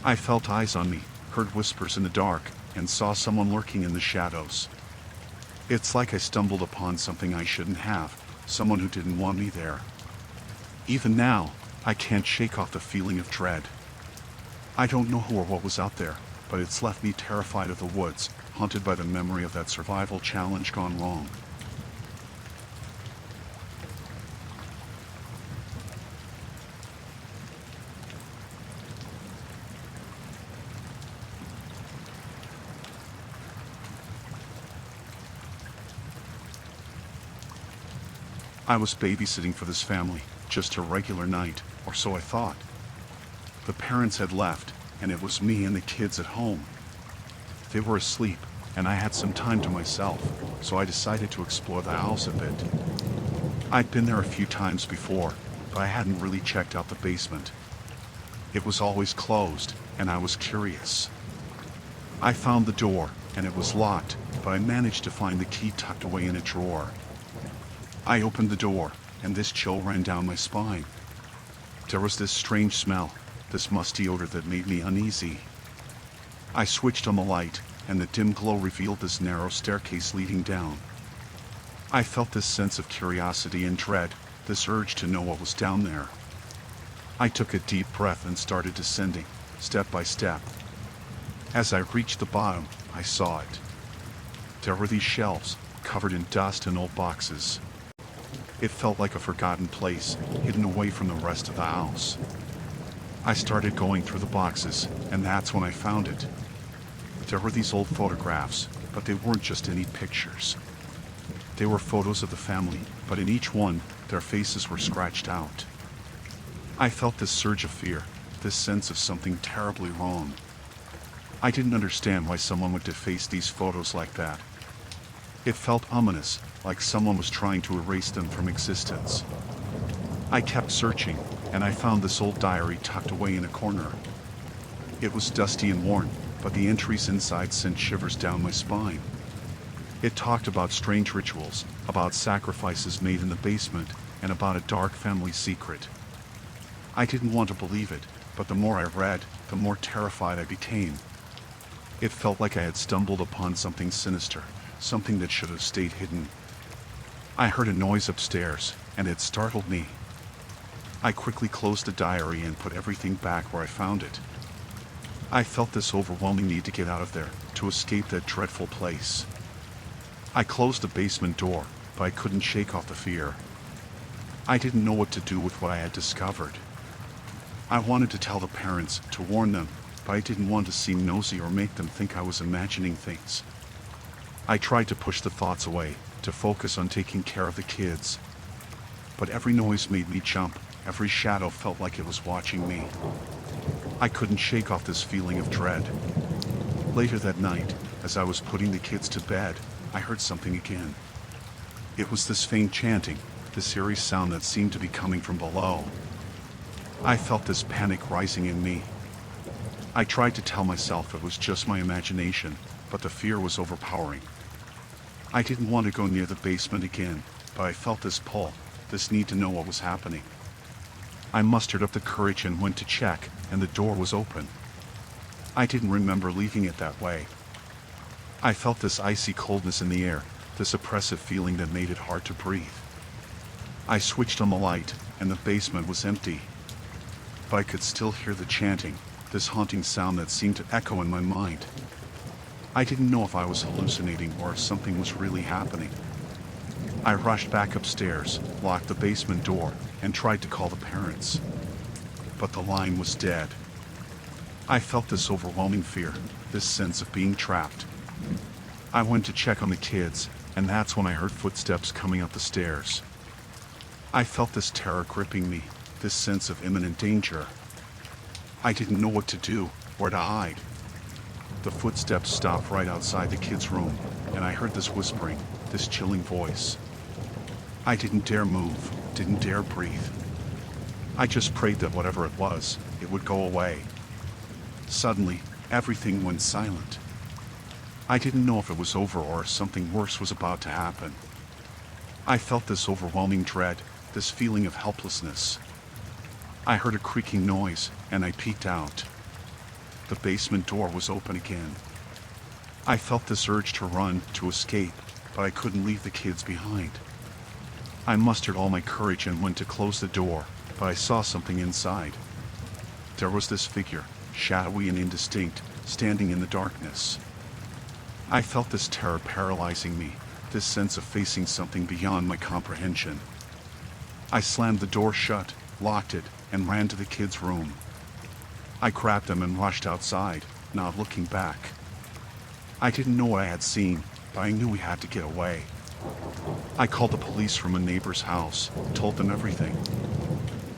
I felt eyes on me, heard whispers in the dark, and saw someone lurking in the shadows. It's like I stumbled upon something I shouldn't have, someone who didn't want me there. Even now, I can't shake off the feeling of dread. I don't know who or what was out there, but it's left me terrified of the woods, haunted by the memory of that survival challenge gone wrong. I was babysitting for this family, just a regular night, or so I thought. The parents had left, and it was me and the kids at home. They were asleep, and I had some time to myself, so I decided to explore the house a bit. I'd been there a few times before, but I hadn't really checked out the basement. It was always closed, and I was curious. I found the door, and it was locked, but I managed to find the key tucked away in a drawer. I opened the door, and this chill ran down my spine. There was this strange smell, this musty odor that made me uneasy. I switched on the light, and the dim glow revealed this narrow staircase leading down. I felt this sense of curiosity and dread, this urge to know what was down there. I took a deep breath and started descending, step by step. As I reached the bottom, I saw it. There were these shelves, covered in dust and old boxes. It felt like a forgotten place, hidden away from the rest of the house. I started going through the boxes, and that's when I found it. There were these old photographs, but they weren't just any pictures. They were photos of the family, but in each one, their faces were scratched out. I felt this surge of fear, this sense of something terribly wrong. I didn't understand why someone would deface these photos like that. It felt ominous, like someone was trying to erase them from existence. I kept searching, and I found this old diary tucked away in a corner. It was dusty and worn, but the entries inside sent shivers down my spine. It talked about strange rituals, about sacrifices made in the basement, and about a dark family secret. I didn't want to believe it, but the more I read, the more terrified I became. It felt like I had stumbled upon something sinister, something that should have stayed hidden. I heard a noise upstairs, and it startled me. I quickly closed the diary and put everything back where I found it. I felt this overwhelming need to get out of there, to escape that dreadful place. I closed the basement door, but I couldn't shake off the fear. I didn't know what to do with what I had discovered. I wanted to tell the parents, to warn them, but I didn't want to seem nosy or make them think I was imagining things. I tried to push the thoughts away, to focus on taking care of the kids. But every noise made me jump, every shadow felt like it was watching me. I couldn't shake off this feeling of dread. Later that night, as I was putting the kids to bed, I heard something again. It was this faint chanting, this eerie sound that seemed to be coming from below. I felt this panic rising in me. I tried to tell myself it was just my imagination, but the fear was overpowering. I didn't want to go near the basement again, but I felt this pull, this need to know what was happening. I mustered up the courage and went to check, and the door was open. I didn't remember leaving it that way. I felt this icy coldness in the air, this oppressive feeling that made it hard to breathe. I switched on the light, and the basement was empty. But I could still hear the chanting, this haunting sound that seemed to echo in my mind. I didn't know if I was hallucinating or if something was really happening. I rushed back upstairs, locked the basement door, and tried to call the parents. But the line was dead. I felt this overwhelming fear, this sense of being trapped. I went to check on the kids, and that's when I heard footsteps coming up the stairs. I felt this terror gripping me, this sense of imminent danger. I didn't know what to do, where to hide. The footsteps stopped right outside the kids' room, and I heard this whispering, this chilling voice. I didn't dare move, didn't dare breathe. I just prayed that whatever it was, it would go away. Suddenly, everything went silent. I didn't know if it was over or if something worse was about to happen. I felt this overwhelming dread, this feeling of helplessness. I heard a creaking noise, and I peeked out. The basement door was open again. I felt this urge to run, to escape, but I couldn't leave the kids behind. I mustered all my courage and went to close the door, but I saw something inside. There was this figure, shadowy and indistinct, standing in the darkness. I felt this terror paralyzing me, this sense of facing something beyond my comprehension. I slammed the door shut, locked it, and ran to the kids' room. I grabbed them and rushed outside, not looking back. I didn't know what I had seen, but I knew we had to get away. I called the police from a neighbor's house, told them everything.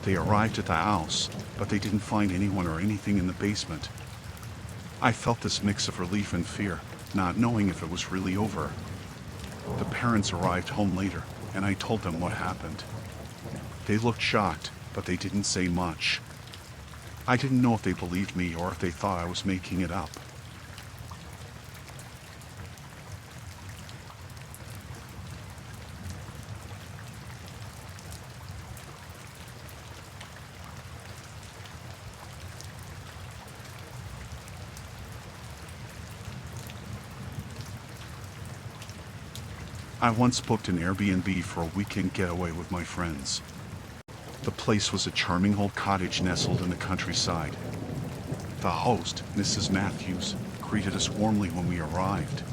They arrived at the house, but they didn't find anyone or anything in the basement. I felt this mix of relief and fear, not knowing if it was really over. The parents arrived home later, and I told them what happened. They looked shocked, but they didn't say much. I didn't know if they believed me or if they thought I was making it up. I once booked an Airbnb for a weekend getaway with my friends. The place was a charming old cottage nestled in the countryside. The host, Mrs. Matthews, greeted us warmly when we arrived.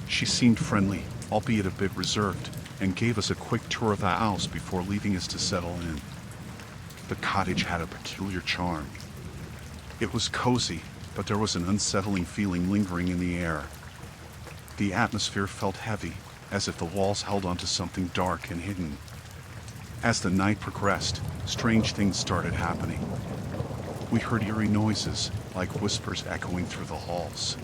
She seemed friendly, albeit a bit reserved, and gave us a quick tour of the house before leaving us to settle in. The cottage had a peculiar charm. It was cozy, but there was an unsettling feeling lingering in the air. The atmosphere felt heavy, as if the walls held onto something dark and hidden. As the night progressed, strange things started happening. We heard eerie noises, like whispers echoing through the halls.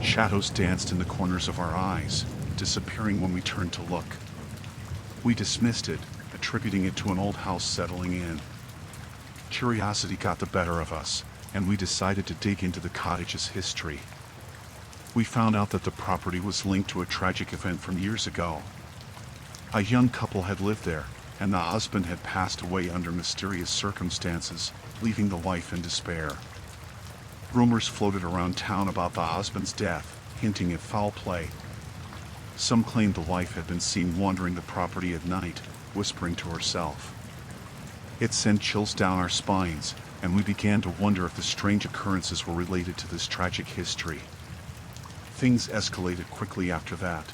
Shadows danced in the corners of our eyes, disappearing when we turned to look. We dismissed it, attributing it to an old house settling in. Curiosity got the better of us, and we decided to dig into the cottage's history. We found out that the property was linked to a tragic event from years ago. A young couple had lived there, and the husband had passed away under mysterious circumstances, leaving the wife in despair. Rumors floated around town about the husband's death, hinting at foul play. Some claimed the wife had been seen wandering the property at night, whispering to herself. It sent chills down our spines, and we began to wonder if the strange occurrences were related to this tragic history. Things escalated quickly after that.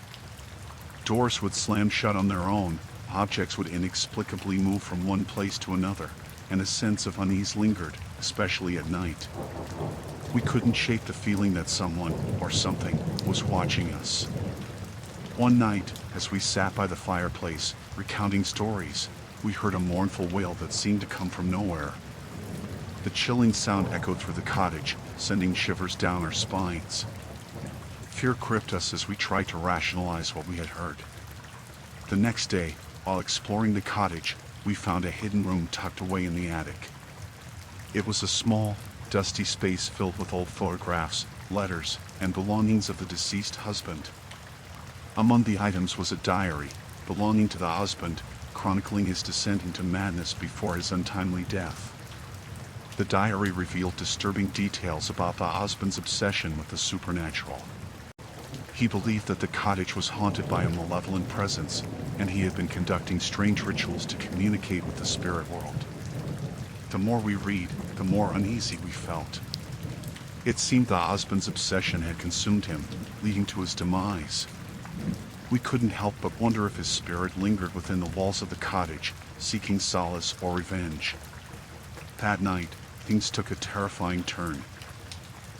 Doors would slam shut on their own, objects would inexplicably move from one place to another, and a sense of unease lingered, especially at night. We couldn't shake the feeling that someone, or something, was watching us. One night, as we sat by the fireplace, recounting stories, we heard a mournful wail that seemed to come from nowhere. The chilling sound echoed through the cottage, sending shivers down our spines. Fear gripped us as we tried to rationalize what we had heard. The next day, while exploring the cottage, we found a hidden room tucked away in the attic. It was a small, dusty space filled with old photographs, letters, and belongings of the deceased husband. Among the items was a diary, belonging to the husband, chronicling his descent into madness before his untimely death. The diary revealed disturbing details about the husband's obsession with the supernatural. He believed that the cottage was haunted by a malevolent presence, and he had been conducting strange rituals to communicate with the spirit world. The more we read, the more uneasy we felt. It seemed the husband's obsession had consumed him, leading to his demise. We couldn't help but wonder if his spirit lingered within the walls of the cottage, seeking solace or revenge. That night, things took a terrifying turn.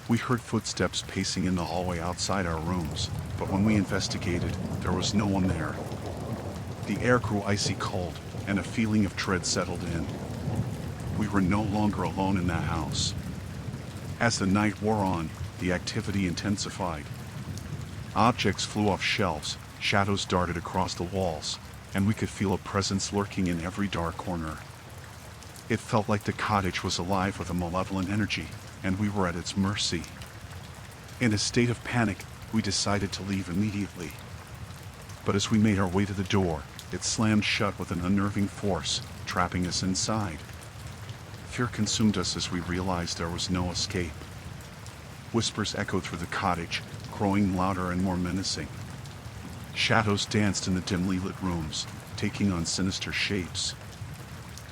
We heard footsteps pacing in the hallway outside our rooms, but when we investigated, there was no one there. The air grew icy cold, and a feeling of dread settled in. We were no longer alone in that house. As the night wore on, the activity intensified. Objects flew off shelves, shadows darted across the walls, and we could feel a presence lurking in every dark corner. It felt like the cottage was alive with a malevolent energy, and we were at its mercy. In a state of panic, we decided to leave immediately. But as we made our way to the door, it slammed shut with an unnerving force, trapping us inside. Fear consumed us as we realized there was no escape. Whispers echoed through the cottage, growing louder and more menacing. Shadows danced in the dimly lit rooms, taking on sinister shapes.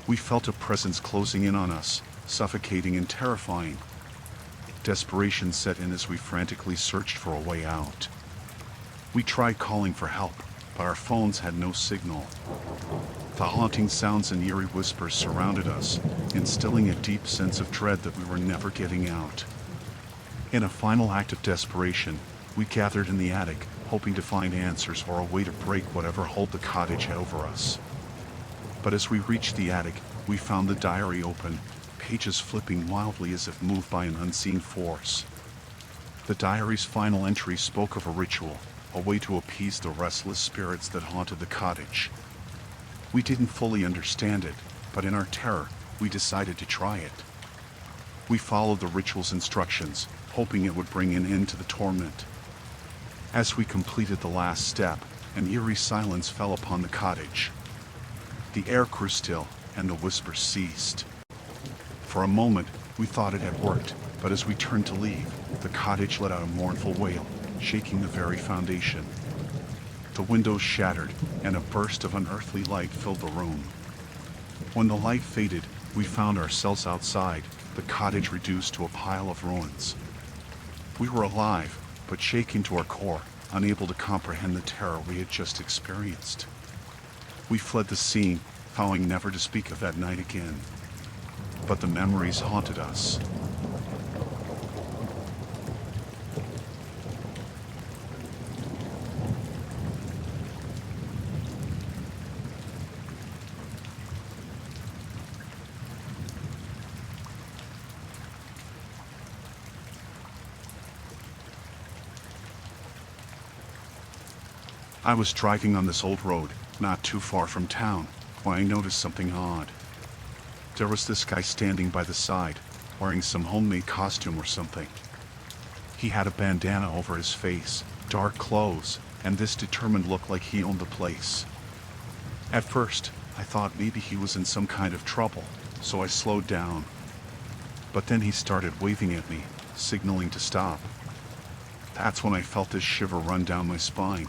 We felt a presence closing in on us, suffocating and terrifying. Desperation set in as we frantically searched for a way out. We tried calling for help, but our phones had no signal. The haunting sounds and eerie whispers surrounded us, instilling a deep sense of dread that we were never getting out. In a final act of desperation, we gathered in the attic, hoping to find answers or a way to break whatever hold the cottage had over us. But as we reached the attic, we found the diary open, pages flipping wildly as if moved by an unseen force. The diary's final entry spoke of a ritual, a way to appease the restless spirits that haunted the cottage. We didn't fully understand it, but in our terror, we decided to try it. We followed the ritual's instructions, hoping it would bring an end to the torment. As we completed the last step, an eerie silence fell upon the cottage. The air grew still, and the whispers ceased. For a moment, we thought it had worked, but as we turned to leave, the cottage let out a mournful wail, shaking the very foundation. The windows shattered, and a burst of unearthly light filled the room. When the light faded, we found ourselves outside, the cottage reduced to a pile of ruins. We were alive, but shaken to our core, unable to comprehend the terror we had just experienced. We fled the scene, vowing never to speak of that night again. But the memories haunted us. I was driving on this old road, not too far from town, when I noticed something odd. There was this guy standing by the side, wearing some homemade costume or something. He had a bandana over his face, dark clothes, and this determined look like he owned the place. At first, I thought maybe he was in some kind of trouble, so I slowed down. But then he started waving at me, signaling to stop. That's when I felt this shiver run down my spine.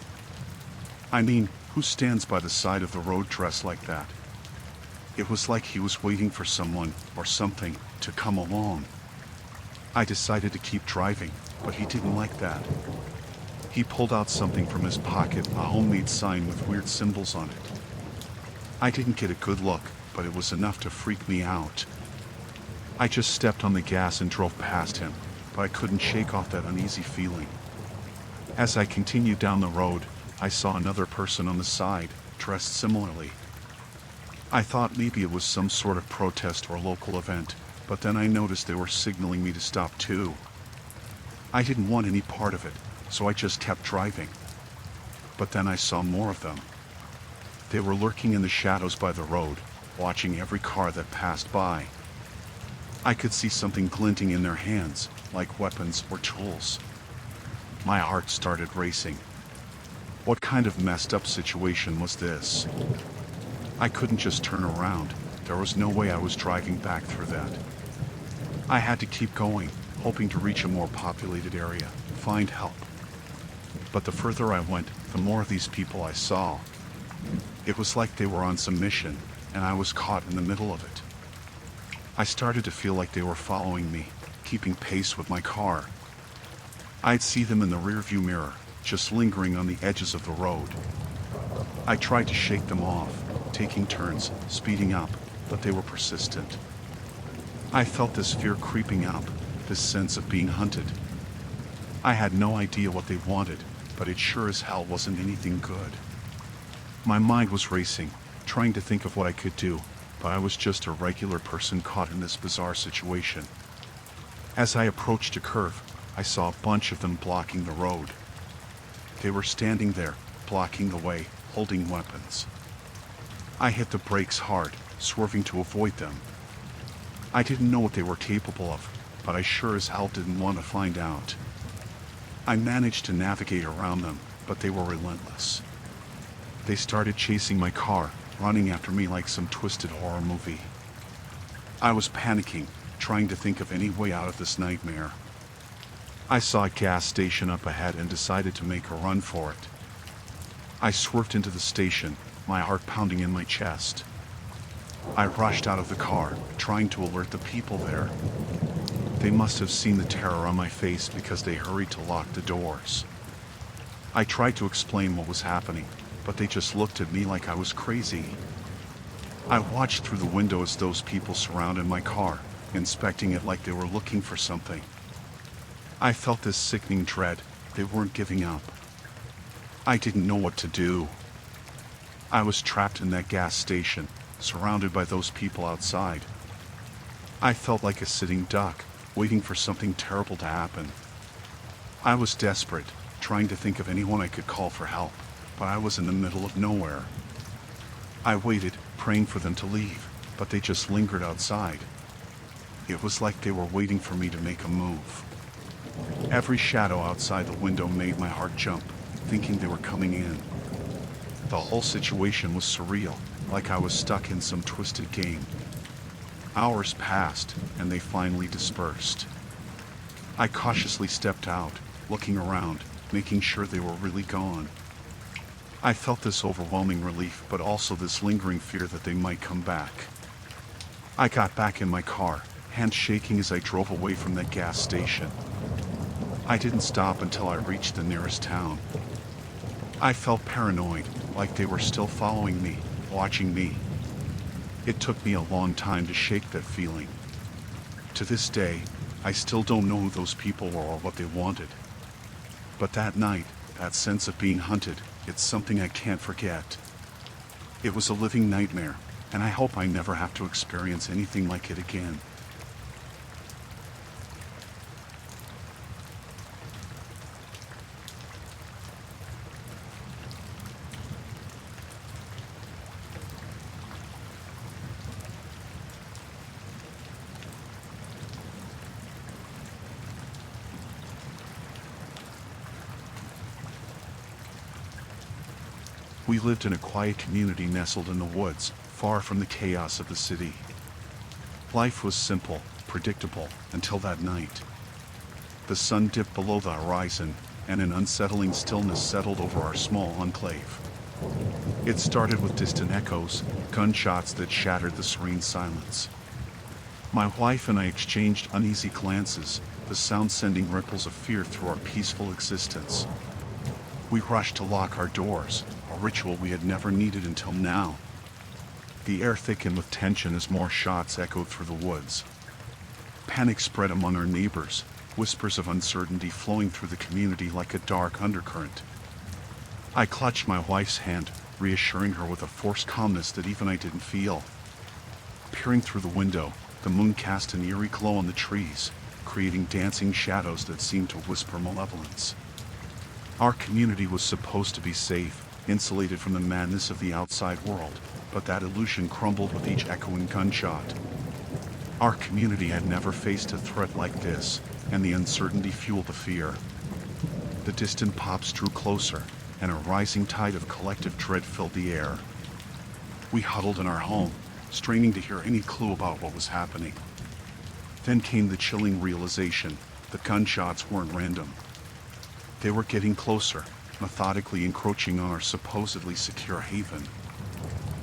I mean, who stands by the side of the road dressed like that? It was like he was waiting for someone, or something, to come along. I decided to keep driving, but he didn't like that. He pulled out something from his pocket, a homemade sign with weird symbols on it. I didn't get a good look, but it was enough to freak me out. I just stepped on the gas and drove past him, but I couldn't shake off that uneasy feeling. As I continued down the road, I saw another person on the side, dressed similarly. I thought maybe it was some sort of protest or local event, but then I noticed they were signaling me to stop too. I didn't want any part of it, so I just kept driving. But then I saw more of them. They were lurking in the shadows by the road, watching every car that passed by. I could see something glinting in their hands, like weapons or tools. My heart started racing. What kind of messed up situation was this? I couldn't just turn around. There was no way I was driving back through that. I had to keep going, hoping to reach a more populated area, find help. But the further I went, the more of these people I saw. It was like they were on some mission, and I was caught in the middle of it. I started to feel like they were following me, keeping pace with my car. I'd see them in the rearview mirror, just lingering on the edges of the road. I tried to shake them off, taking turns, speeding up, but they were persistent. I felt this fear creeping up, this sense of being hunted. I had no idea what they wanted, but it sure as hell wasn't anything good. My mind was racing, trying to think of what I could do, but I was just a regular person caught in this bizarre situation. As I approached a curve, I saw a bunch of them blocking the road. They were standing there, blocking the way, holding weapons. I hit the brakes hard, swerving to avoid them. I didn't know what they were capable of, but I sure as hell didn't want to find out. I managed to navigate around them, but they were relentless. They started chasing my car, running after me like some twisted horror movie. I was panicking, trying to think of any way out of this nightmare. I saw a gas station up ahead and decided to make a run for it. I swerved into the station, my heart pounding in my chest. I rushed out of the car, trying to alert the people there. They must have seen the terror on my face because they hurried to lock the doors. I tried to explain what was happening, but they just looked at me like I was crazy. I watched through the window as those people surrounded my car, inspecting it like they were looking for something. I felt this sickening dread. They weren't giving up. I didn't know what to do. I was trapped in that gas station, surrounded by those people outside. I felt like a sitting duck, waiting for something terrible to happen. I was desperate, trying to think of anyone I could call for help, but I was in the middle of nowhere. I waited, praying for them to leave, but they just lingered outside. It was like they were waiting for me to make a move. Every shadow outside the window made my heart jump, thinking they were coming in. The whole situation was surreal, like I was stuck in some twisted game. Hours passed, and they finally dispersed. I cautiously stepped out, looking around, making sure they were really gone. I felt this overwhelming relief, but also this lingering fear that they might come back. I got back in my car, hands shaking as I drove away from that gas station. I didn't stop until I reached the nearest town. I felt paranoid, like they were still following me, watching me. It took me a long time to shake that feeling. To this day, I still don't know who those people were or what they wanted. But that night, that sense of being hunted, it's something I can't forget. It was a living nightmare, and I hope I never have to experience anything like it again. We lived in a quiet community nestled in the woods, far from the chaos of the city. Life was simple, predictable, until that night. The sun dipped below the horizon, and an unsettling stillness settled over our small enclave. It started with distant echoes, gunshots that shattered the serene silence. My wife and I exchanged uneasy glances, the sound sending ripples of fear through our peaceful existence. We rushed to lock our doors, a ritual we had never needed until now. The air thickened with tension as more shots echoed through the woods. Panic spread among our neighbors, whispers of uncertainty flowing through the community like a dark undercurrent. I clutched my wife's hand, reassuring her with a forced calmness that even I didn't feel. Peering through the window, the moon cast an eerie glow on the trees, creating dancing shadows that seemed to whisper malevolence. Our community was supposed to be safe, insulated from the madness of the outside world, but that illusion crumbled with each echoing gunshot. Our community had never faced a threat like this, and the uncertainty fueled the fear. The distant pops drew closer, and a rising tide of collective dread filled the air. We huddled in our home, straining to hear any clue about what was happening. Then came the chilling realization: the gunshots weren't random. They were getting closer, methodically encroaching on our supposedly secure haven.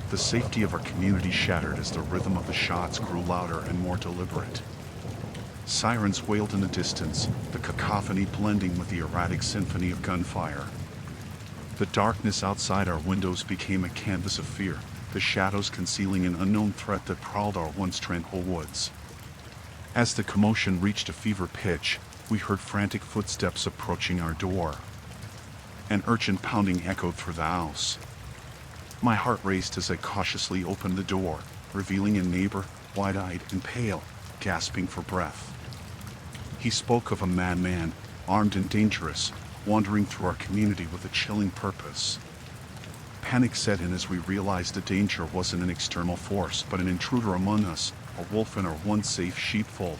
The safety of our community shattered as the rhythm of the shots grew louder and more deliberate. Sirens wailed in the distance, the cacophony blending with the erratic symphony of gunfire. The darkness outside our windows became a canvas of fear, the shadows concealing an unknown threat that prowled our once tranquil woods. As the commotion reached a fever pitch, we heard frantic footsteps approaching our door. An urgent pounding echoed through the house. My heart raced as I cautiously opened the door, revealing a neighbor, wide-eyed and pale, gasping for breath. He spoke of a madman, armed and dangerous, wandering through our community with a chilling purpose. Panic set in as we realized the danger wasn't an external force, but an intruder among us, a wolf in our once safe sheepfold.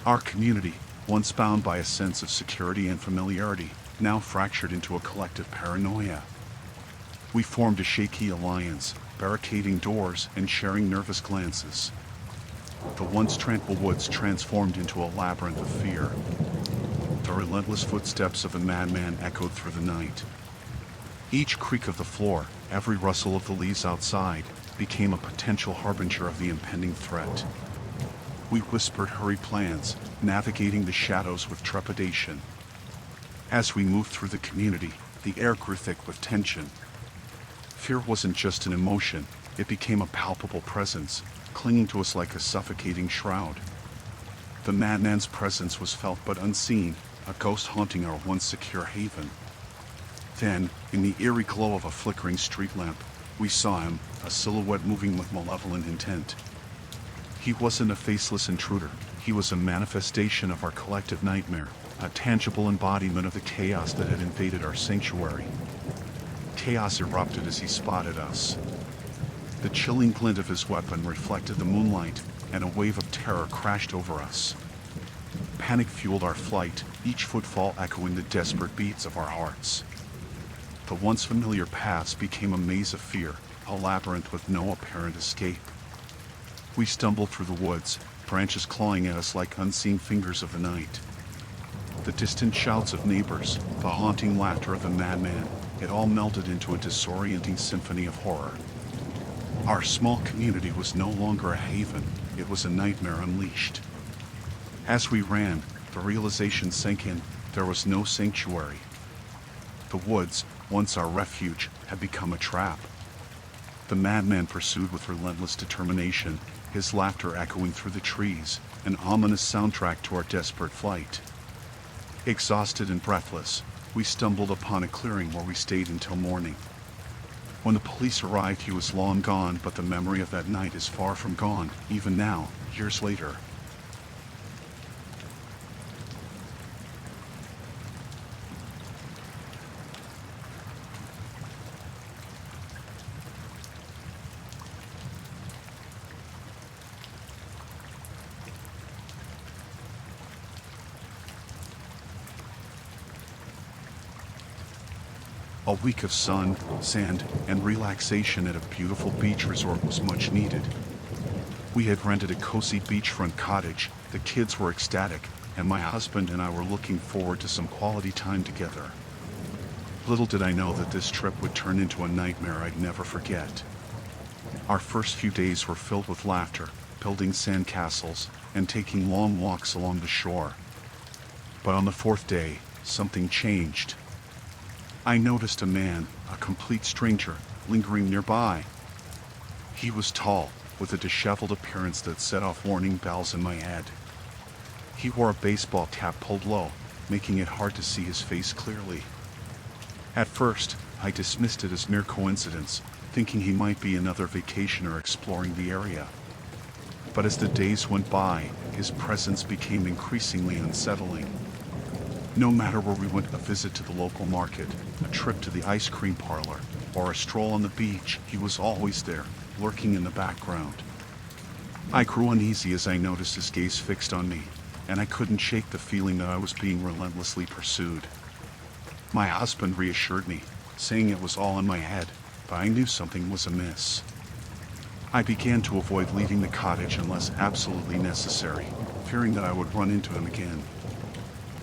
Our community, once bound by a sense of security and familiarity, now fractured into a collective paranoia. We formed a shaky alliance, barricading doors and sharing nervous glances. The once tranquil woods transformed into a labyrinth of fear. The relentless footsteps of a madman echoed through the night. Each creak of the floor, every rustle of the leaves outside, became a potential harbinger of the impending threat. We whispered hurried plans, navigating the shadows with trepidation. As we moved through the community, the air grew thick with tension. Fear wasn't just an emotion, it became a palpable presence, clinging to us like a suffocating shroud. The madman's presence was felt but unseen, a ghost haunting our once secure haven. Then, in the eerie glow of a flickering street lamp, we saw him, a silhouette moving with malevolent intent. He wasn't a faceless intruder. He was a manifestation of our collective nightmare, a tangible embodiment of the chaos that had invaded our sanctuary. Chaos erupted as he spotted us. The chilling glint of his weapon reflected the moonlight, and a wave of terror crashed over us. Panic fueled our flight, each footfall echoing the desperate beats of our hearts. The once familiar paths became a maze of fear, a labyrinth with no apparent escape. We stumbled through the woods, branches clawing at us like unseen fingers of the night. The distant shouts of neighbors, the haunting laughter of the madman, it all melted into a disorienting symphony of horror. Our small community was no longer a haven, it was a nightmare unleashed. As we ran, the realization sank in, there was no sanctuary. The woods, once our refuge, had become a trap. The madman pursued with relentless determination, his laughter echoing through the trees, an ominous soundtrack to our desperate flight. Exhausted and breathless, we stumbled upon a clearing where we stayed until morning. When the police arrived, he was long gone, but the memory of that night is far from gone, even now, years later. A week of sun, sand, and relaxation at a beautiful beach resort was much needed. We had rented a cozy beachfront cottage, the kids were ecstatic, and my husband and I were looking forward to some quality time together. Little did I know that this trip would turn into a nightmare I'd never forget. Our first few days were filled with laughter, building sandcastles, and taking long walks along the shore. But on the fourth day, something changed. I noticed a man, a complete stranger, lingering nearby. He was tall, with a disheveled appearance that set off warning bells in my head. He wore a baseball cap pulled low, making it hard to see his face clearly. At first, I dismissed it as mere coincidence, thinking he might be another vacationer exploring the area. But as the days went by, his presence became increasingly unsettling. No matter where we went, a visit to the local market, a trip to the ice cream parlor, or a stroll on the beach, he was always there, lurking in the background. I grew uneasy as I noticed his gaze fixed on me, and I couldn't shake the feeling that I was being relentlessly pursued. My husband reassured me, saying it was all in my head, but I knew something was amiss. I began to avoid leaving the cottage unless absolutely necessary, fearing that I would run into him again.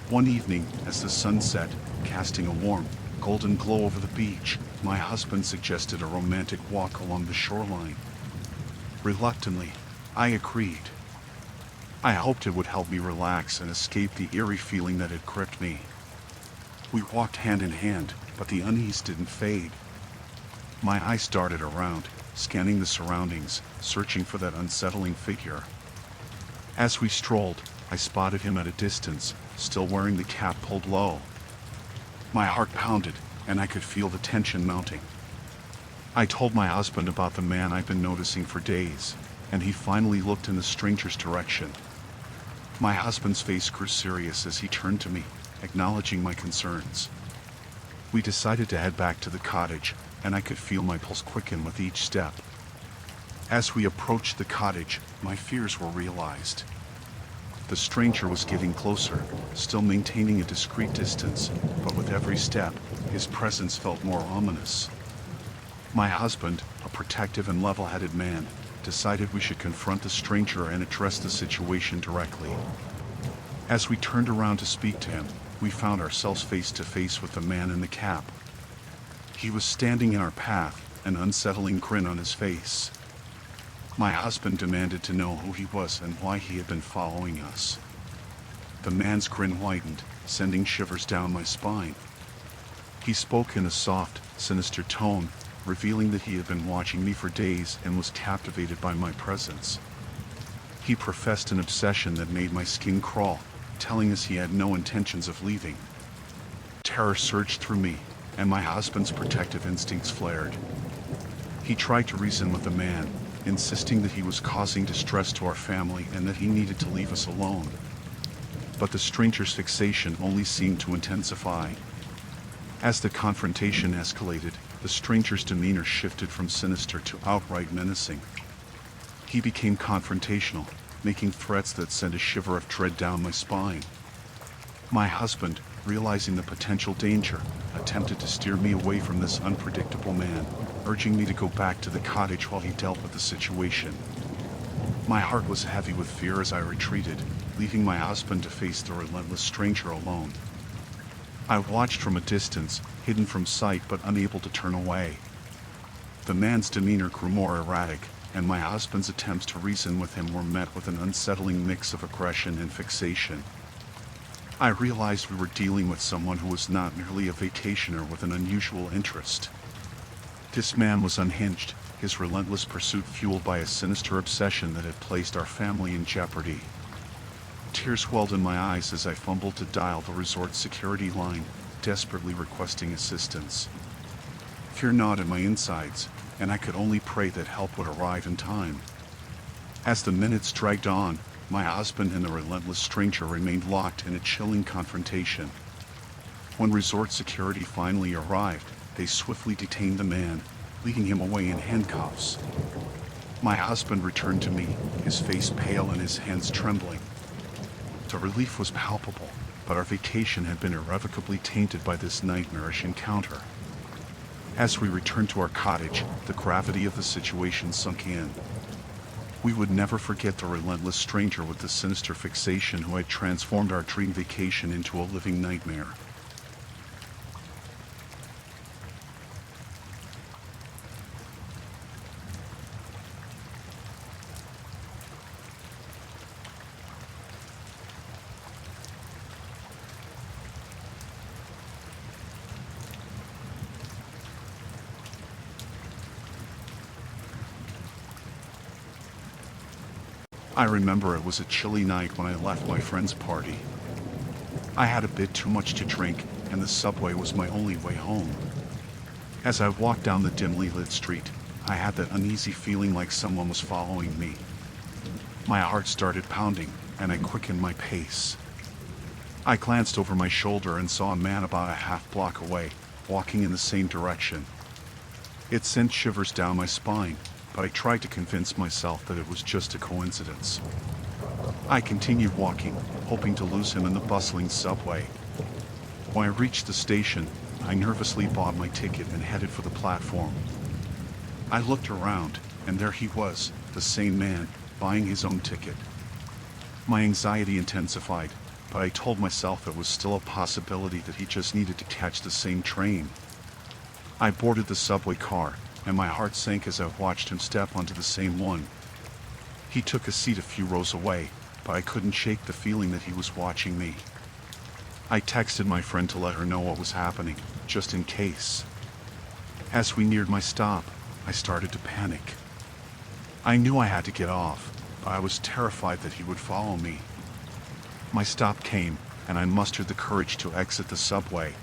One evening, as the sun set, casting a warm, golden glow over the beach, my husband suggested a romantic walk along the shoreline. Reluctantly, I agreed. I hoped it would help me relax and escape the eerie feeling that had gripped me. We walked hand in hand, but the unease didn't fade. My eyes darted around, scanning the surroundings, searching for that unsettling figure. As we strolled, I spotted him at a distance, still wearing the cap pulled low. My heart pounded, and I could feel the tension mounting. I told my husband about the man I'd been noticing for days, and he finally looked in the stranger's direction. My husband's face grew serious as he turned to me, acknowledging my concerns. We decided to head back to the cottage, and I could feel my pulse quicken with each step. As we approached the cottage, my fears were realized. The stranger was getting closer, still maintaining a discreet distance, but with every step, his presence felt more ominous. My husband, a protective and level-headed man, decided we should confront the stranger and address the situation directly. As we turned around to speak to him, we found ourselves face to face with the man in the cap. He was standing in our path, an unsettling grin on his face. My husband demanded to know who he was and why he had been following us. The man's grin widened, sending shivers down my spine. He spoke in a soft, sinister tone, revealing that he had been watching me for days and was captivated by my presence. He professed an obsession that made my skin crawl, telling us he had no intentions of leaving. Terror surged through me, and my husband's protective instincts flared. He tried to reason with the man, insisting that he was causing distress to our family and that he needed to leave us alone. But the stranger's fixation only seemed to intensify. As the confrontation escalated, the stranger's demeanor shifted from sinister to outright menacing. He became confrontational, making threats that sent a shiver of dread down my spine. My husband, realizing the potential danger, attempted to steer me away from this unpredictable man, urging me to go back to the cottage while he dealt with the situation. My heart was heavy with fear as I retreated, leaving my husband to face the relentless stranger alone. I watched from a distance, hidden from sight but unable to turn away. The man's demeanor grew more erratic, and my husband's attempts to reason with him were met with an unsettling mix of aggression and fixation. I realized we were dealing with someone who was not merely a vacationer with an unusual interest. This man was unhinged, his relentless pursuit fueled by a sinister obsession that had placed our family in jeopardy. Tears welled in my eyes as I fumbled to dial the resort security line, desperately requesting assistance. Fear gnawed at my insides, and I could only pray that help would arrive in time. As the minutes dragged on, my husband and the relentless stranger remained locked in a chilling confrontation. When resort security finally arrived, they swiftly detained the man, leading him away in handcuffs. My husband returned to me, his face pale and his hands trembling. The relief was palpable, but our vacation had been irrevocably tainted by this nightmarish encounter. As we returned to our cottage, the gravity of the situation sunk in. We would never forget the relentless stranger with the sinister fixation who had transformed our dream vacation into a living nightmare. I remember it was a chilly night when I left my friend's party. I had a bit too much to drink, and the subway was my only way home. As I walked down the dimly lit street, I had that uneasy feeling like someone was following me. My heart started pounding, and I quickened my pace. I glanced over my shoulder and saw a man about a half block away, walking in the same direction. It sent shivers down my spine, but I tried to convince myself that it was just a coincidence. I continued walking, hoping to lose him in the bustling subway. When I reached the station, I nervously bought my ticket and headed for the platform. I looked around, and there he was, the same man, buying his own ticket. My anxiety intensified, but I told myself it was still a possibility that he just needed to catch the same train. I boarded the subway car, and my heart sank as I watched him step onto the same one. He took a seat a few rows away, but I couldn't shake the feeling that he was watching me. I texted my friend to let her know what was happening, just in case. As we neared my stop, I started to panic. I knew I had to get off, but I was terrified that he would follow me. My stop came, and I mustered the courage to exit the subway.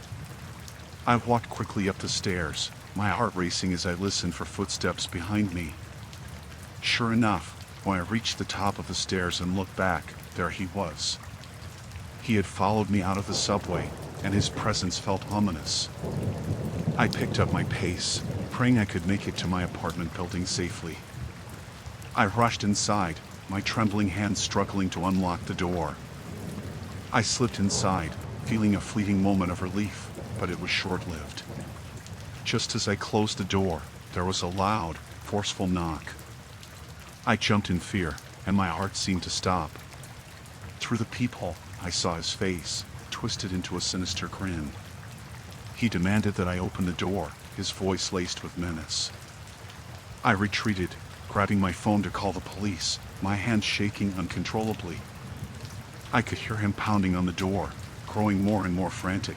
I walked quickly up the stairs, my heart racing as I listened for footsteps behind me. Sure enough, when I reached the top of the stairs and looked back, there he was. He had followed me out of the subway, and his presence felt ominous. I picked up my pace, praying I could make it to my apartment building safely. I rushed inside, my trembling hands struggling to unlock the door. I slipped inside, feeling a fleeting moment of relief, but it was short-lived. Just as I closed the door, there was a loud, forceful knock. I jumped in fear, and my heart seemed to stop. Through the peephole, I saw his face, twisted into a sinister grin. He demanded that I open the door, his voice laced with menace. I retreated, grabbing my phone to call the police, my hands shaking uncontrollably. I could hear him pounding on the door, growing more and more frantic.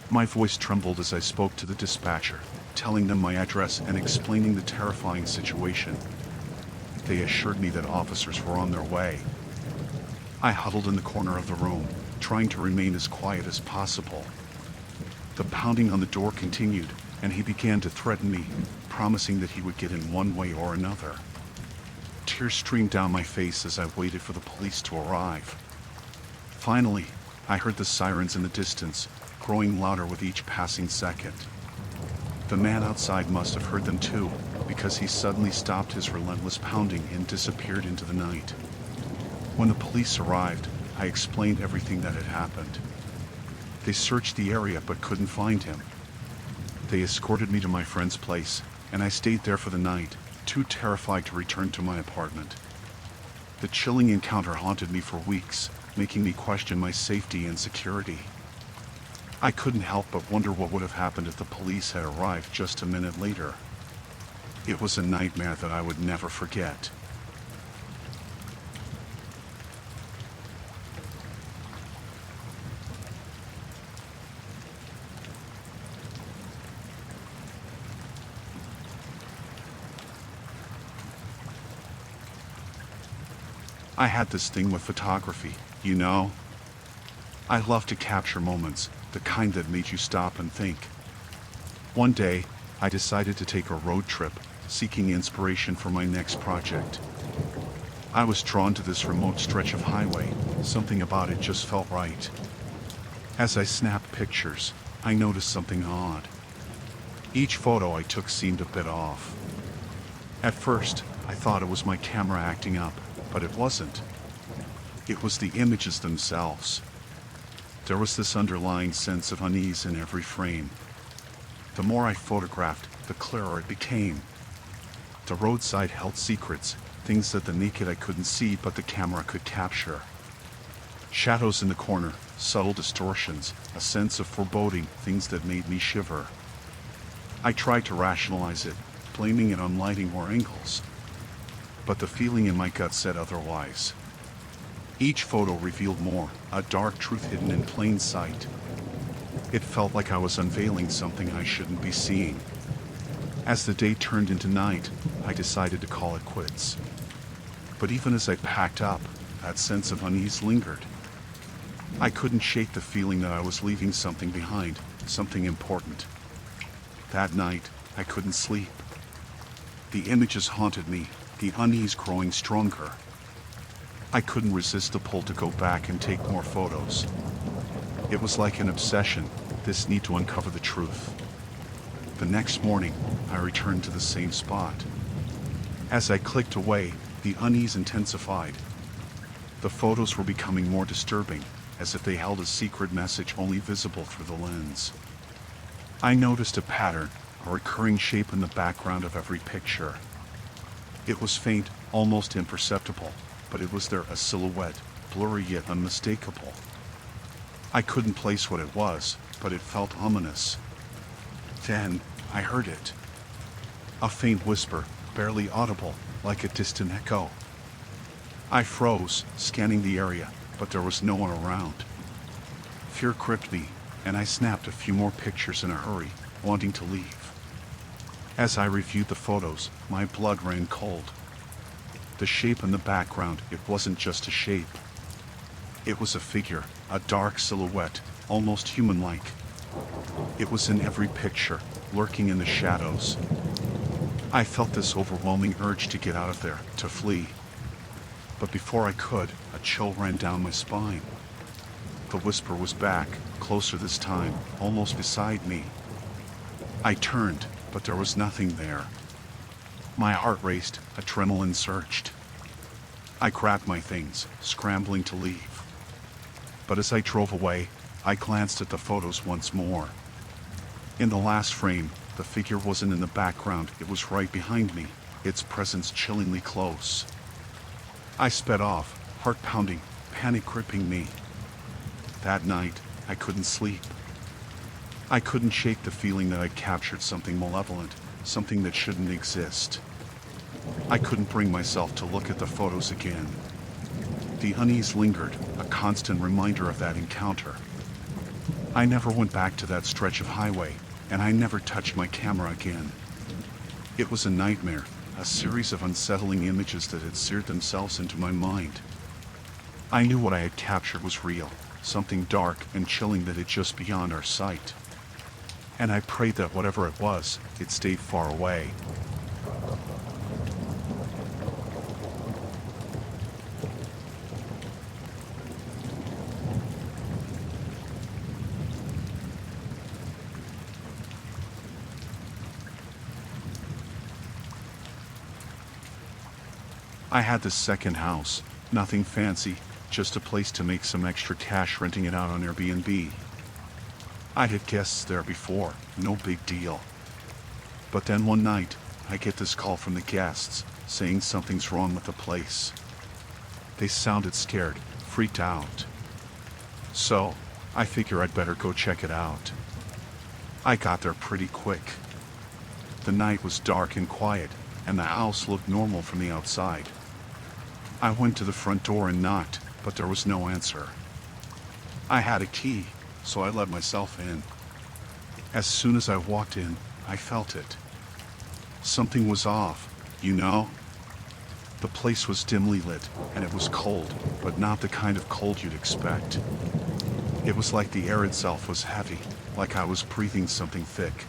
My voice trembled as I spoke to the dispatcher, telling them my address and explaining the terrifying situation. They assured me that officers were on their way. I huddled in the corner of the room, trying to remain as quiet as possible. The pounding on the door continued, and he began to threaten me, promising that he would get in one way or another. Tears streamed down my face as I waited for the police to arrive. Finally, I heard the sirens in the distance, growing louder with each passing second. The man outside must have heard them too, because he suddenly stopped his relentless pounding and disappeared into the night. When the police arrived, I explained everything that had happened. They searched the area but couldn't find him. They escorted me to my friend's place, and I stayed there for the night, too terrified to return to my apartment. The chilling encounter haunted me for weeks, making me question my safety and security. I couldn't help but wonder what would have happened if the police had arrived just a minute later. It was a nightmare that I would never forget. I had this thing with photography, you know? I love to capture moments, the kind that made you stop and think. One day, I decided to take a road trip, seeking inspiration for my next project. I was drawn to this remote stretch of highway, something about it just felt right. As I snapped pictures, I noticed something odd. Each photo I took seemed a bit off. At first, I thought it was my camera acting up, but it wasn't. It was the images themselves. There was this underlying sense of unease in every frame. The more I photographed, the clearer it became. The roadside held secrets, things that the naked eye couldn't see but the camera could capture. Shadows in the corner, subtle distortions, a sense of foreboding, things that made me shiver. I tried to rationalize it, blaming it on lighting or angles. But the feeling in my gut said otherwise. Each photo revealed more, a dark truth hidden in plain sight. It felt like I was unveiling something I shouldn't be seeing. As the day turned into night, I decided to call it quits. But even as I packed up, that sense of unease lingered. I couldn't shake the feeling that I was leaving something behind, something important. That night, I couldn't sleep. The images haunted me, the unease growing stronger. I couldn't resist the pull to go back and take more photos. It was like an obsession, this need to uncover the truth. The next morning, I returned to the same spot. As I clicked away, the unease intensified. The photos were becoming more disturbing, as if they held a secret message only visible through the lens. I noticed a pattern, a recurring shape in the background of every picture. It was faint, almost imperceptible, but it was there, a silhouette, blurry yet unmistakable. I couldn't place what it was, but it felt ominous. Then, I heard it. A faint whisper, barely audible, like a distant echo. I froze, scanning the area, but there was no one around. Fear gripped me, and I snapped a few more pictures in a hurry, wanting to leave. As I reviewed the photos, my blood ran cold. The shape in the background, it wasn't just a shape. It was a figure, a dark silhouette, almost human-like. It was in every picture, lurking in the shadows. I felt this overwhelming urge to get out of there, to flee. But before I could, a chill ran down my spine. The whisper was back, closer this time, almost beside me. I turned, but there was nothing there. My heart raced, adrenaline surged. I grabbed my things, scrambling to leave. But as I drove away, I glanced at the photos once more. In the last frame, the figure wasn't in the background, it was right behind me, its presence chillingly close. I sped off, heart pounding, panic gripping me. That night, I couldn't sleep. I couldn't shake the feeling that I'd captured something malevolent, something that shouldn't exist. I couldn't bring myself to look at the photos again. The unease lingered, a constant reminder of that encounter. I never went back to that stretch of highway, and I never touched my camera again. It was a nightmare, a series of unsettling images that had seared themselves into my mind. I knew what I had captured was real, something dark and chilling that had just beyond our sight. and I prayed that whatever it was, it stayed far away. I had this second house, nothing fancy, just a place to make some extra cash renting it out on Airbnb. I had guests there before, no big deal. But then one night, I get this call from the guests, saying something's wrong with the place. They sounded scared, freaked out. So, I figure I'd better go check it out. I got there pretty quick. The night was dark and quiet, and the house looked normal from the outside. I went to the front door and knocked, but there was no answer. I had a key, so I let myself in. As soon as I walked in, I felt it. Something was off, you know? The place was dimly lit, and it was cold, but not the kind of cold you'd expect. It was like the air itself was heavy, like I was breathing something thick.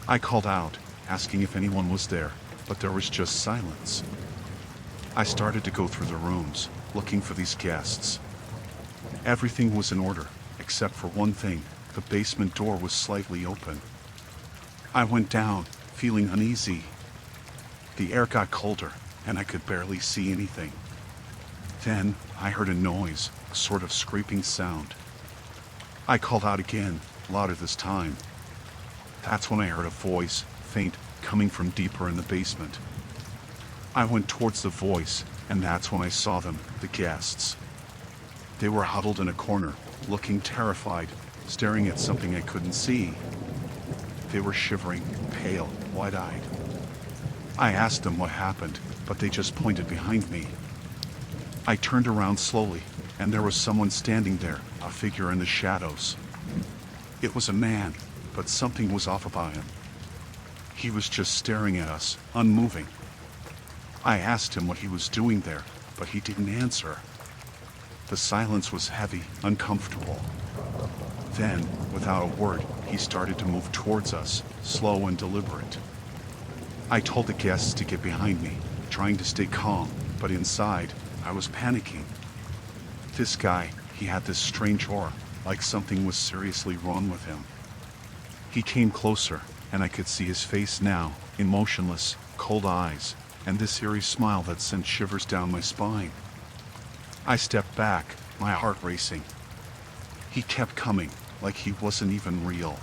I called out, asking if anyone was there, but there was just silence. I started to go through the rooms, looking for these guests. Everything was in order, except for one thing: the basement door was slightly open. I went down, feeling uneasy. The air got colder, and I could barely see anything. Then, I heard a noise, a sort of scraping sound. I called out again, louder this time. That's when I heard a voice, faint, coming from deeper in the basement. I went towards the voice, and that's when I saw them, the guests. They were huddled in a corner, looking terrified, staring at something I couldn't see. They were shivering, pale, wide-eyed. I asked them what happened, but they just pointed behind me. I turned around slowly, and there was someone standing there, a figure in the shadows. It was a man, but something was off about him. He was just staring at us, unmoving. I asked him what he was doing there, but he didn't answer. The silence was heavy, uncomfortable. Then, without a word, he started to move towards us, slow and deliberate. I told the guests to get behind me, trying to stay calm, but inside, I was panicking. This guy, he had this strange aura, like something was seriously wrong with him. He came closer, and I could see his face now, emotionless, cold eyes, and this eerie smile that sent shivers down my spine. I stepped back, my heart racing. He kept coming, like he wasn't even real.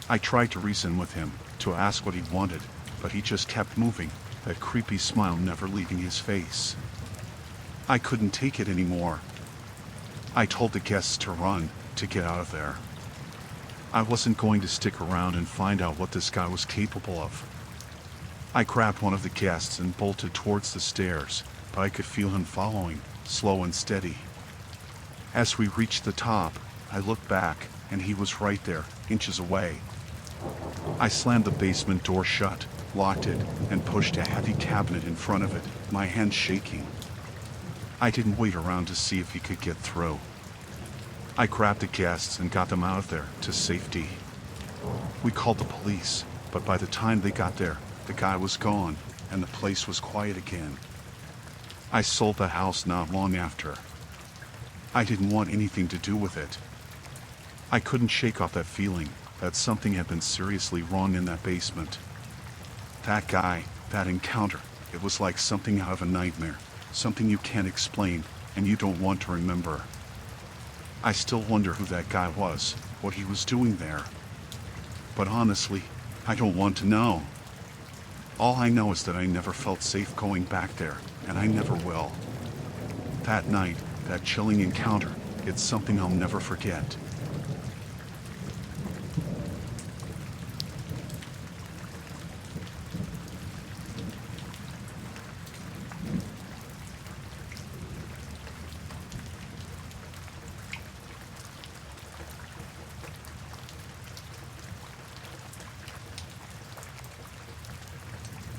I tried to reason with him, to ask what he wanted, but he just kept moving, that creepy smile never leaving his face. I couldn't take it anymore. I told the guests to run, to get out of there. I wasn't going to stick around and find out what this guy was capable of. I grabbed one of the guests and bolted towards the stairs, but I could feel him following, slow and steady. As we reached the top, I looked back, and he was right there, inches away. I slammed the basement door shut, locked it, and pushed a heavy cabinet in front of it, my hands shaking. I didn't wait around to see if he could get through. I grabbed the guests and got them out of there, to safety. We called the police, but by the time they got there, the guy was gone, and the place was quiet again. I sold the house not long after. I didn't want anything to do with it. I couldn't shake off that feeling that something had been seriously wrong in that basement. That guy, that encounter, it was like something out of a nightmare, something you can't explain and you don't want to remember. I still wonder who that guy was, what he was doing there. But honestly, I don't want to know. All I know is that I never felt safe going back there, and I never will. That night, that chilling encounter, it's something I'll never forget.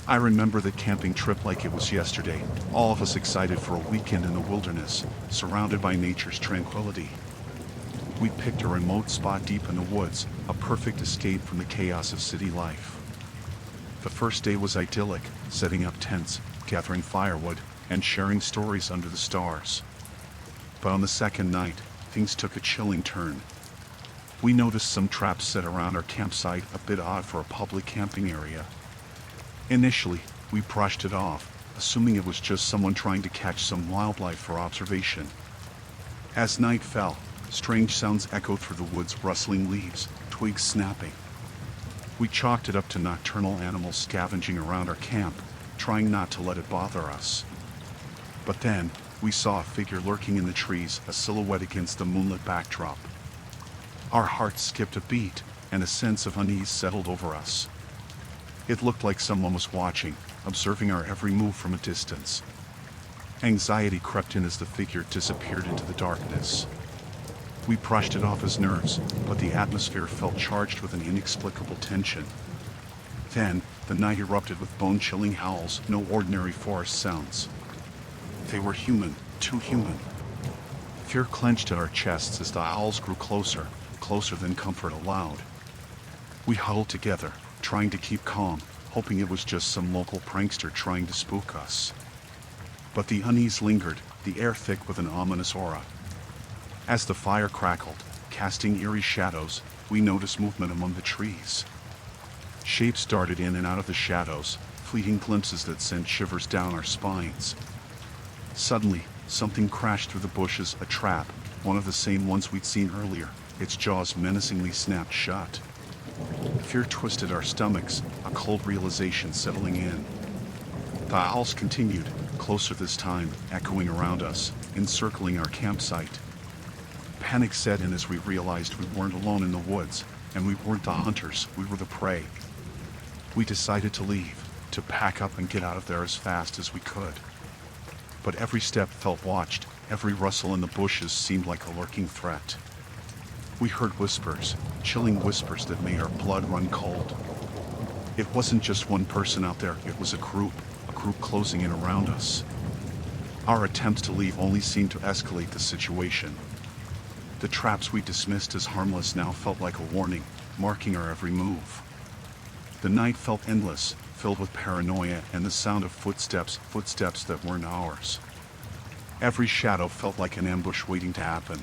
I remember the camping trip like it was yesterday, all of us excited for a weekend in the wilderness, surrounded by nature's tranquility. We picked a remote spot deep in the woods, a perfect escape from the chaos of city life. The first day was idyllic, setting up tents, gathering firewood, and sharing stories under the stars. But on the second night, things took a chilling turn. We noticed some traps set around our campsite, a bit odd for a public camping area. Initially, we brushed it off, assuming it was just someone trying to catch some wildlife for observation. As night fell, strange sounds echoed through the woods, rustling leaves, twigs snapping. We chalked it up to nocturnal animals scavenging around our camp, trying not to let it bother us. But then, we saw a figure lurking in the trees, a silhouette against the moonlit backdrop. Our hearts skipped a beat, and a sense of unease settled over us. It looked like someone was watching, observing our every move from a distance. Anxiety crept in as the figure disappeared into the darkness. We brushed it off as nerves, but the atmosphere felt charged with an inexplicable tension. Then, the night erupted with bone-chilling howls, no ordinary forest sounds. They were human, too human. Fear clenched at our chests as the owls grew closer, closer than comfort allowed. We huddled together, trying to keep calm, hoping it was just some local prankster trying to spook us. But the unease lingered, the air thick with an ominous aura. As the fire crackled, casting eerie shadows, we noticed movement among the trees. Shapes darted in and out of the shadows, fleeting glimpses that sent shivers down our spines. Suddenly, something crashed through the bushes, a trap, one of the same ones we'd seen earlier, its jaws menacingly snapped shut. Fear twisted our stomachs, a cold realization settling in. The owls continued, closer this time, echoing around us, encircling our campsite. Panic set in as we realized we weren't alone in the woods, and we weren't the hunters, we were the prey. We decided to leave, to pack up and get out of there as fast as we could. But every step felt watched, every rustle in the bushes seemed like a lurking threat. We heard whispers, chilling whispers that made our blood run cold. It wasn't just one person out there, it was a group closing in around us. Our attempts to leave only seemed to escalate the situation. The traps we dismissed as harmless now felt like a warning, marking our every move. The night felt endless, filled with paranoia and the sound of footsteps that weren't ours. Every shadow felt like an ambush waiting to happen.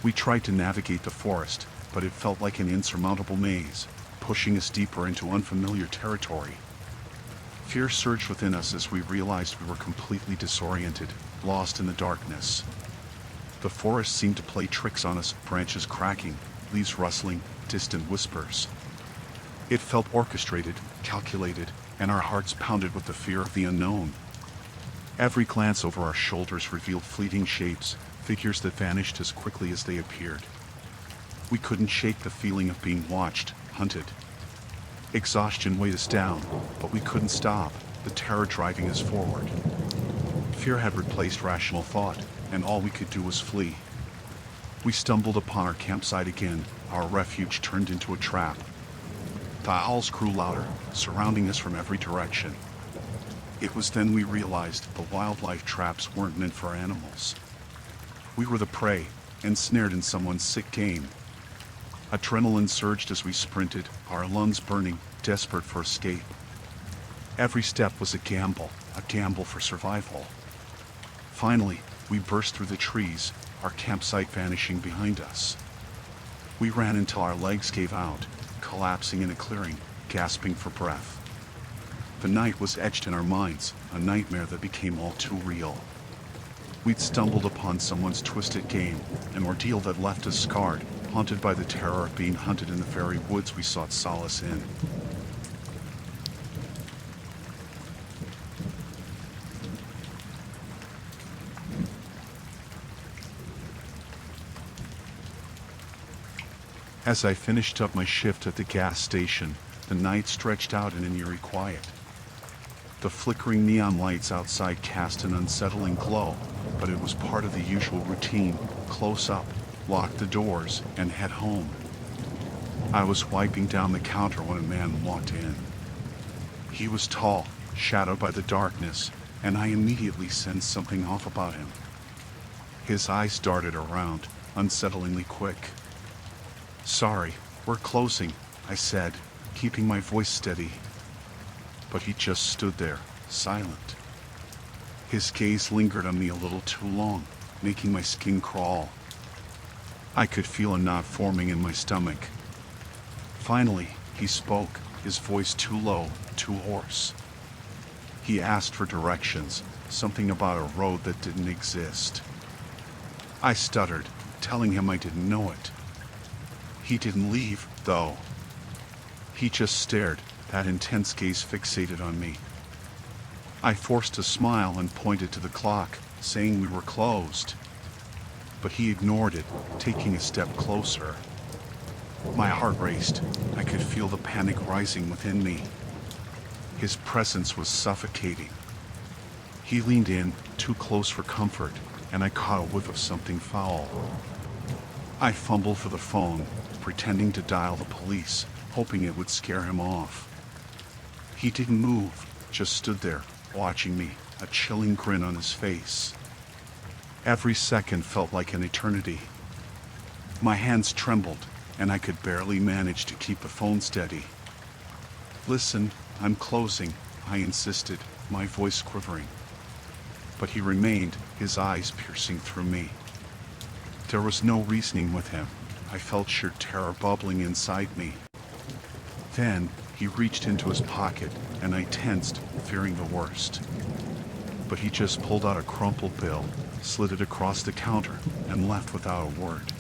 We tried to navigate the forest, but it felt like an insurmountable maze, pushing us deeper into unfamiliar territory. Fear surged within us as we realized we were completely disoriented, lost in the darkness. The forest seemed to play tricks on us, branches cracking, leaves rustling, distant whispers. It felt orchestrated, calculated, and our hearts pounded with the fear of the unknown. Every glance over our shoulders revealed fleeting shapes, figures that vanished as quickly as they appeared. We couldn't shake the feeling of being watched, hunted. Exhaustion weighed us down, but we couldn't stop, the terror driving us forward. Fear had replaced rational thought, and all we could do was flee. We stumbled upon our campsite again, our refuge turned into a trap. The owls grew louder, surrounding us from every direction. It was then we realized the wildlife traps weren't meant for animals. We were the prey, ensnared in someone's sick game. Adrenaline surged as we sprinted, our lungs burning, desperate for escape. Every step was a gamble for survival. Finally, we burst through the trees, our campsite vanishing behind us. We ran until our legs gave out, collapsing in a clearing, gasping for breath. The night was etched in our minds, a nightmare that became all too real. We'd stumbled upon someone's twisted game, an ordeal that left us scarred, haunted by the terror of being hunted in the very woods we sought solace in. As I finished up my shift at the gas station, the night stretched out in an eerie quiet. The flickering neon lights outside cast an unsettling glow, but it was part of the usual routine: close up, lock the doors, and head home. I was wiping down the counter when a man walked in. He was tall, shadowed by the darkness, and I immediately sensed something off about him. His eyes darted around, unsettlingly quick. "Sorry, we're closing," I said, keeping my voice steady. But he just stood there, silent. His gaze lingered on me a little too long, making my skin crawl. I could feel a knot forming in my stomach. Finally, he spoke, his voice too low, too hoarse. He asked for directions, something about a road that didn't exist. I stuttered, telling him I didn't know it. He didn't leave, though. He just stared, that intense gaze fixated on me. I forced a smile and pointed to the clock, saying we were closed. But he ignored it, taking a step closer. My heart raced. I could feel the panic rising within me. His presence was suffocating. He leaned in, too close for comfort, and I caught a whiff of something foul. I fumbled for the phone, pretending to dial the police, hoping it would scare him off. He didn't move, just stood there, watching me, a chilling grin on his face. Every second felt like an eternity. My hands trembled, and I could barely manage to keep the phone steady. "Listen, I'm closing," I insisted, my voice quivering. But he remained, his eyes piercing through me. There was no reasoning with him. I felt sheer terror bubbling inside me. Then, he reached into his pocket, and I tensed, fearing the worst. But he just pulled out a crumpled bill, slid it across the counter, and left without a word.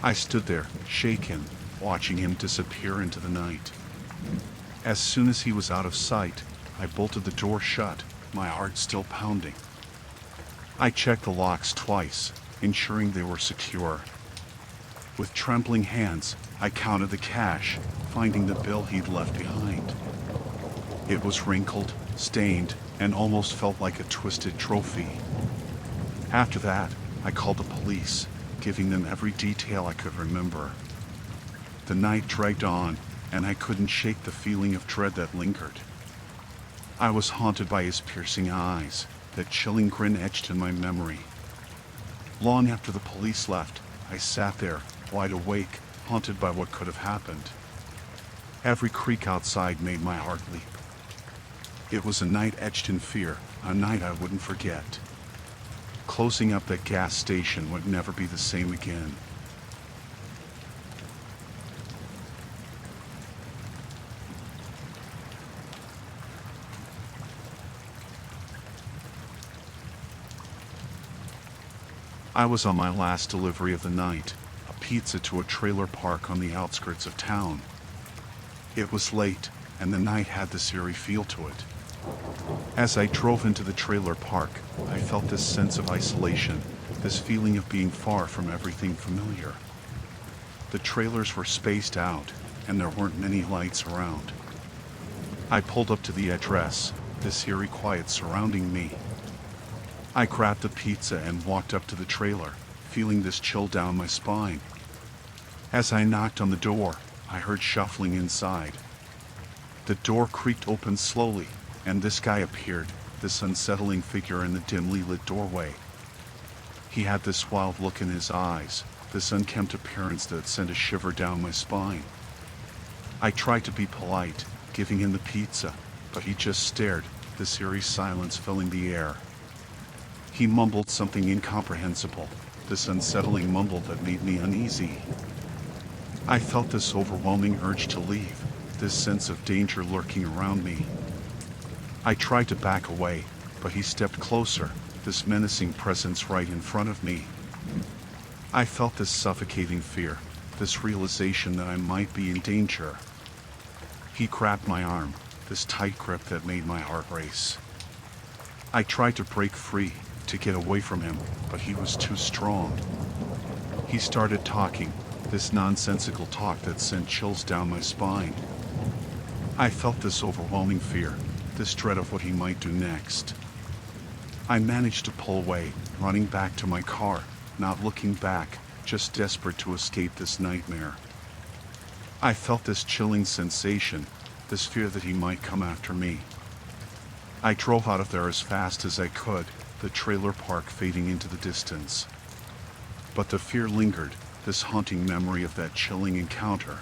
I stood there, shaken, watching him disappear into the night. As soon as he was out of sight, I bolted the door shut, my heart still pounding. I checked the locks twice, ensuring they were secure. With trembling hands, I counted the cash, finding the bill he'd left behind. It was wrinkled, stained, and almost felt like a twisted trophy. After that, I called the police, giving them every detail I could remember. The night dragged on, and I couldn't shake the feeling of dread that lingered. I was haunted by his piercing eyes, that chilling grin etched in my memory. Long after the police left, I sat there, wide awake, haunted by what could have happened. Every creak outside made my heart leap. It was a night etched in fear, a night I wouldn't forget. Closing up that gas station would never be the same again. I was on my last delivery of the night, a pizza to a trailer park on the outskirts of town. It was late, and the night had this eerie feel to it. As I drove into the trailer park, I felt this sense of isolation, this feeling of being far from everything familiar. The trailers were spaced out, and there weren't many lights around. I pulled up to the address, this eerie quiet surrounding me. I grabbed the pizza and walked up to the trailer, feeling this chill down my spine. As I knocked on the door, I heard shuffling inside. The door creaked open slowly, and this guy appeared, this unsettling figure in the dimly lit doorway. He had this wild look in his eyes, this unkempt appearance that sent a shiver down my spine. I tried to be polite, giving him the pizza, but he just stared, this eerie silence filling the air. He mumbled something incomprehensible, this unsettling mumble that made me uneasy. I felt this overwhelming urge to leave, this sense of danger lurking around me. I tried to back away, but he stepped closer, this menacing presence right in front of me. I felt this suffocating fear, this realization that I might be in danger. He grabbed my arm, this tight grip that made my heart race. I tried to break free, to get away from him, but he was too strong. He started talking, this nonsensical talk that sent chills down my spine. I felt this overwhelming fear, this dread of what he might do next. I managed to pull away, running back to my car, not looking back, just desperate to escape this nightmare. I felt this chilling sensation, this fear that he might come after me. I drove out of there as fast as I could, the trailer park fading into the distance. But the fear lingered, this haunting memory of that chilling encounter,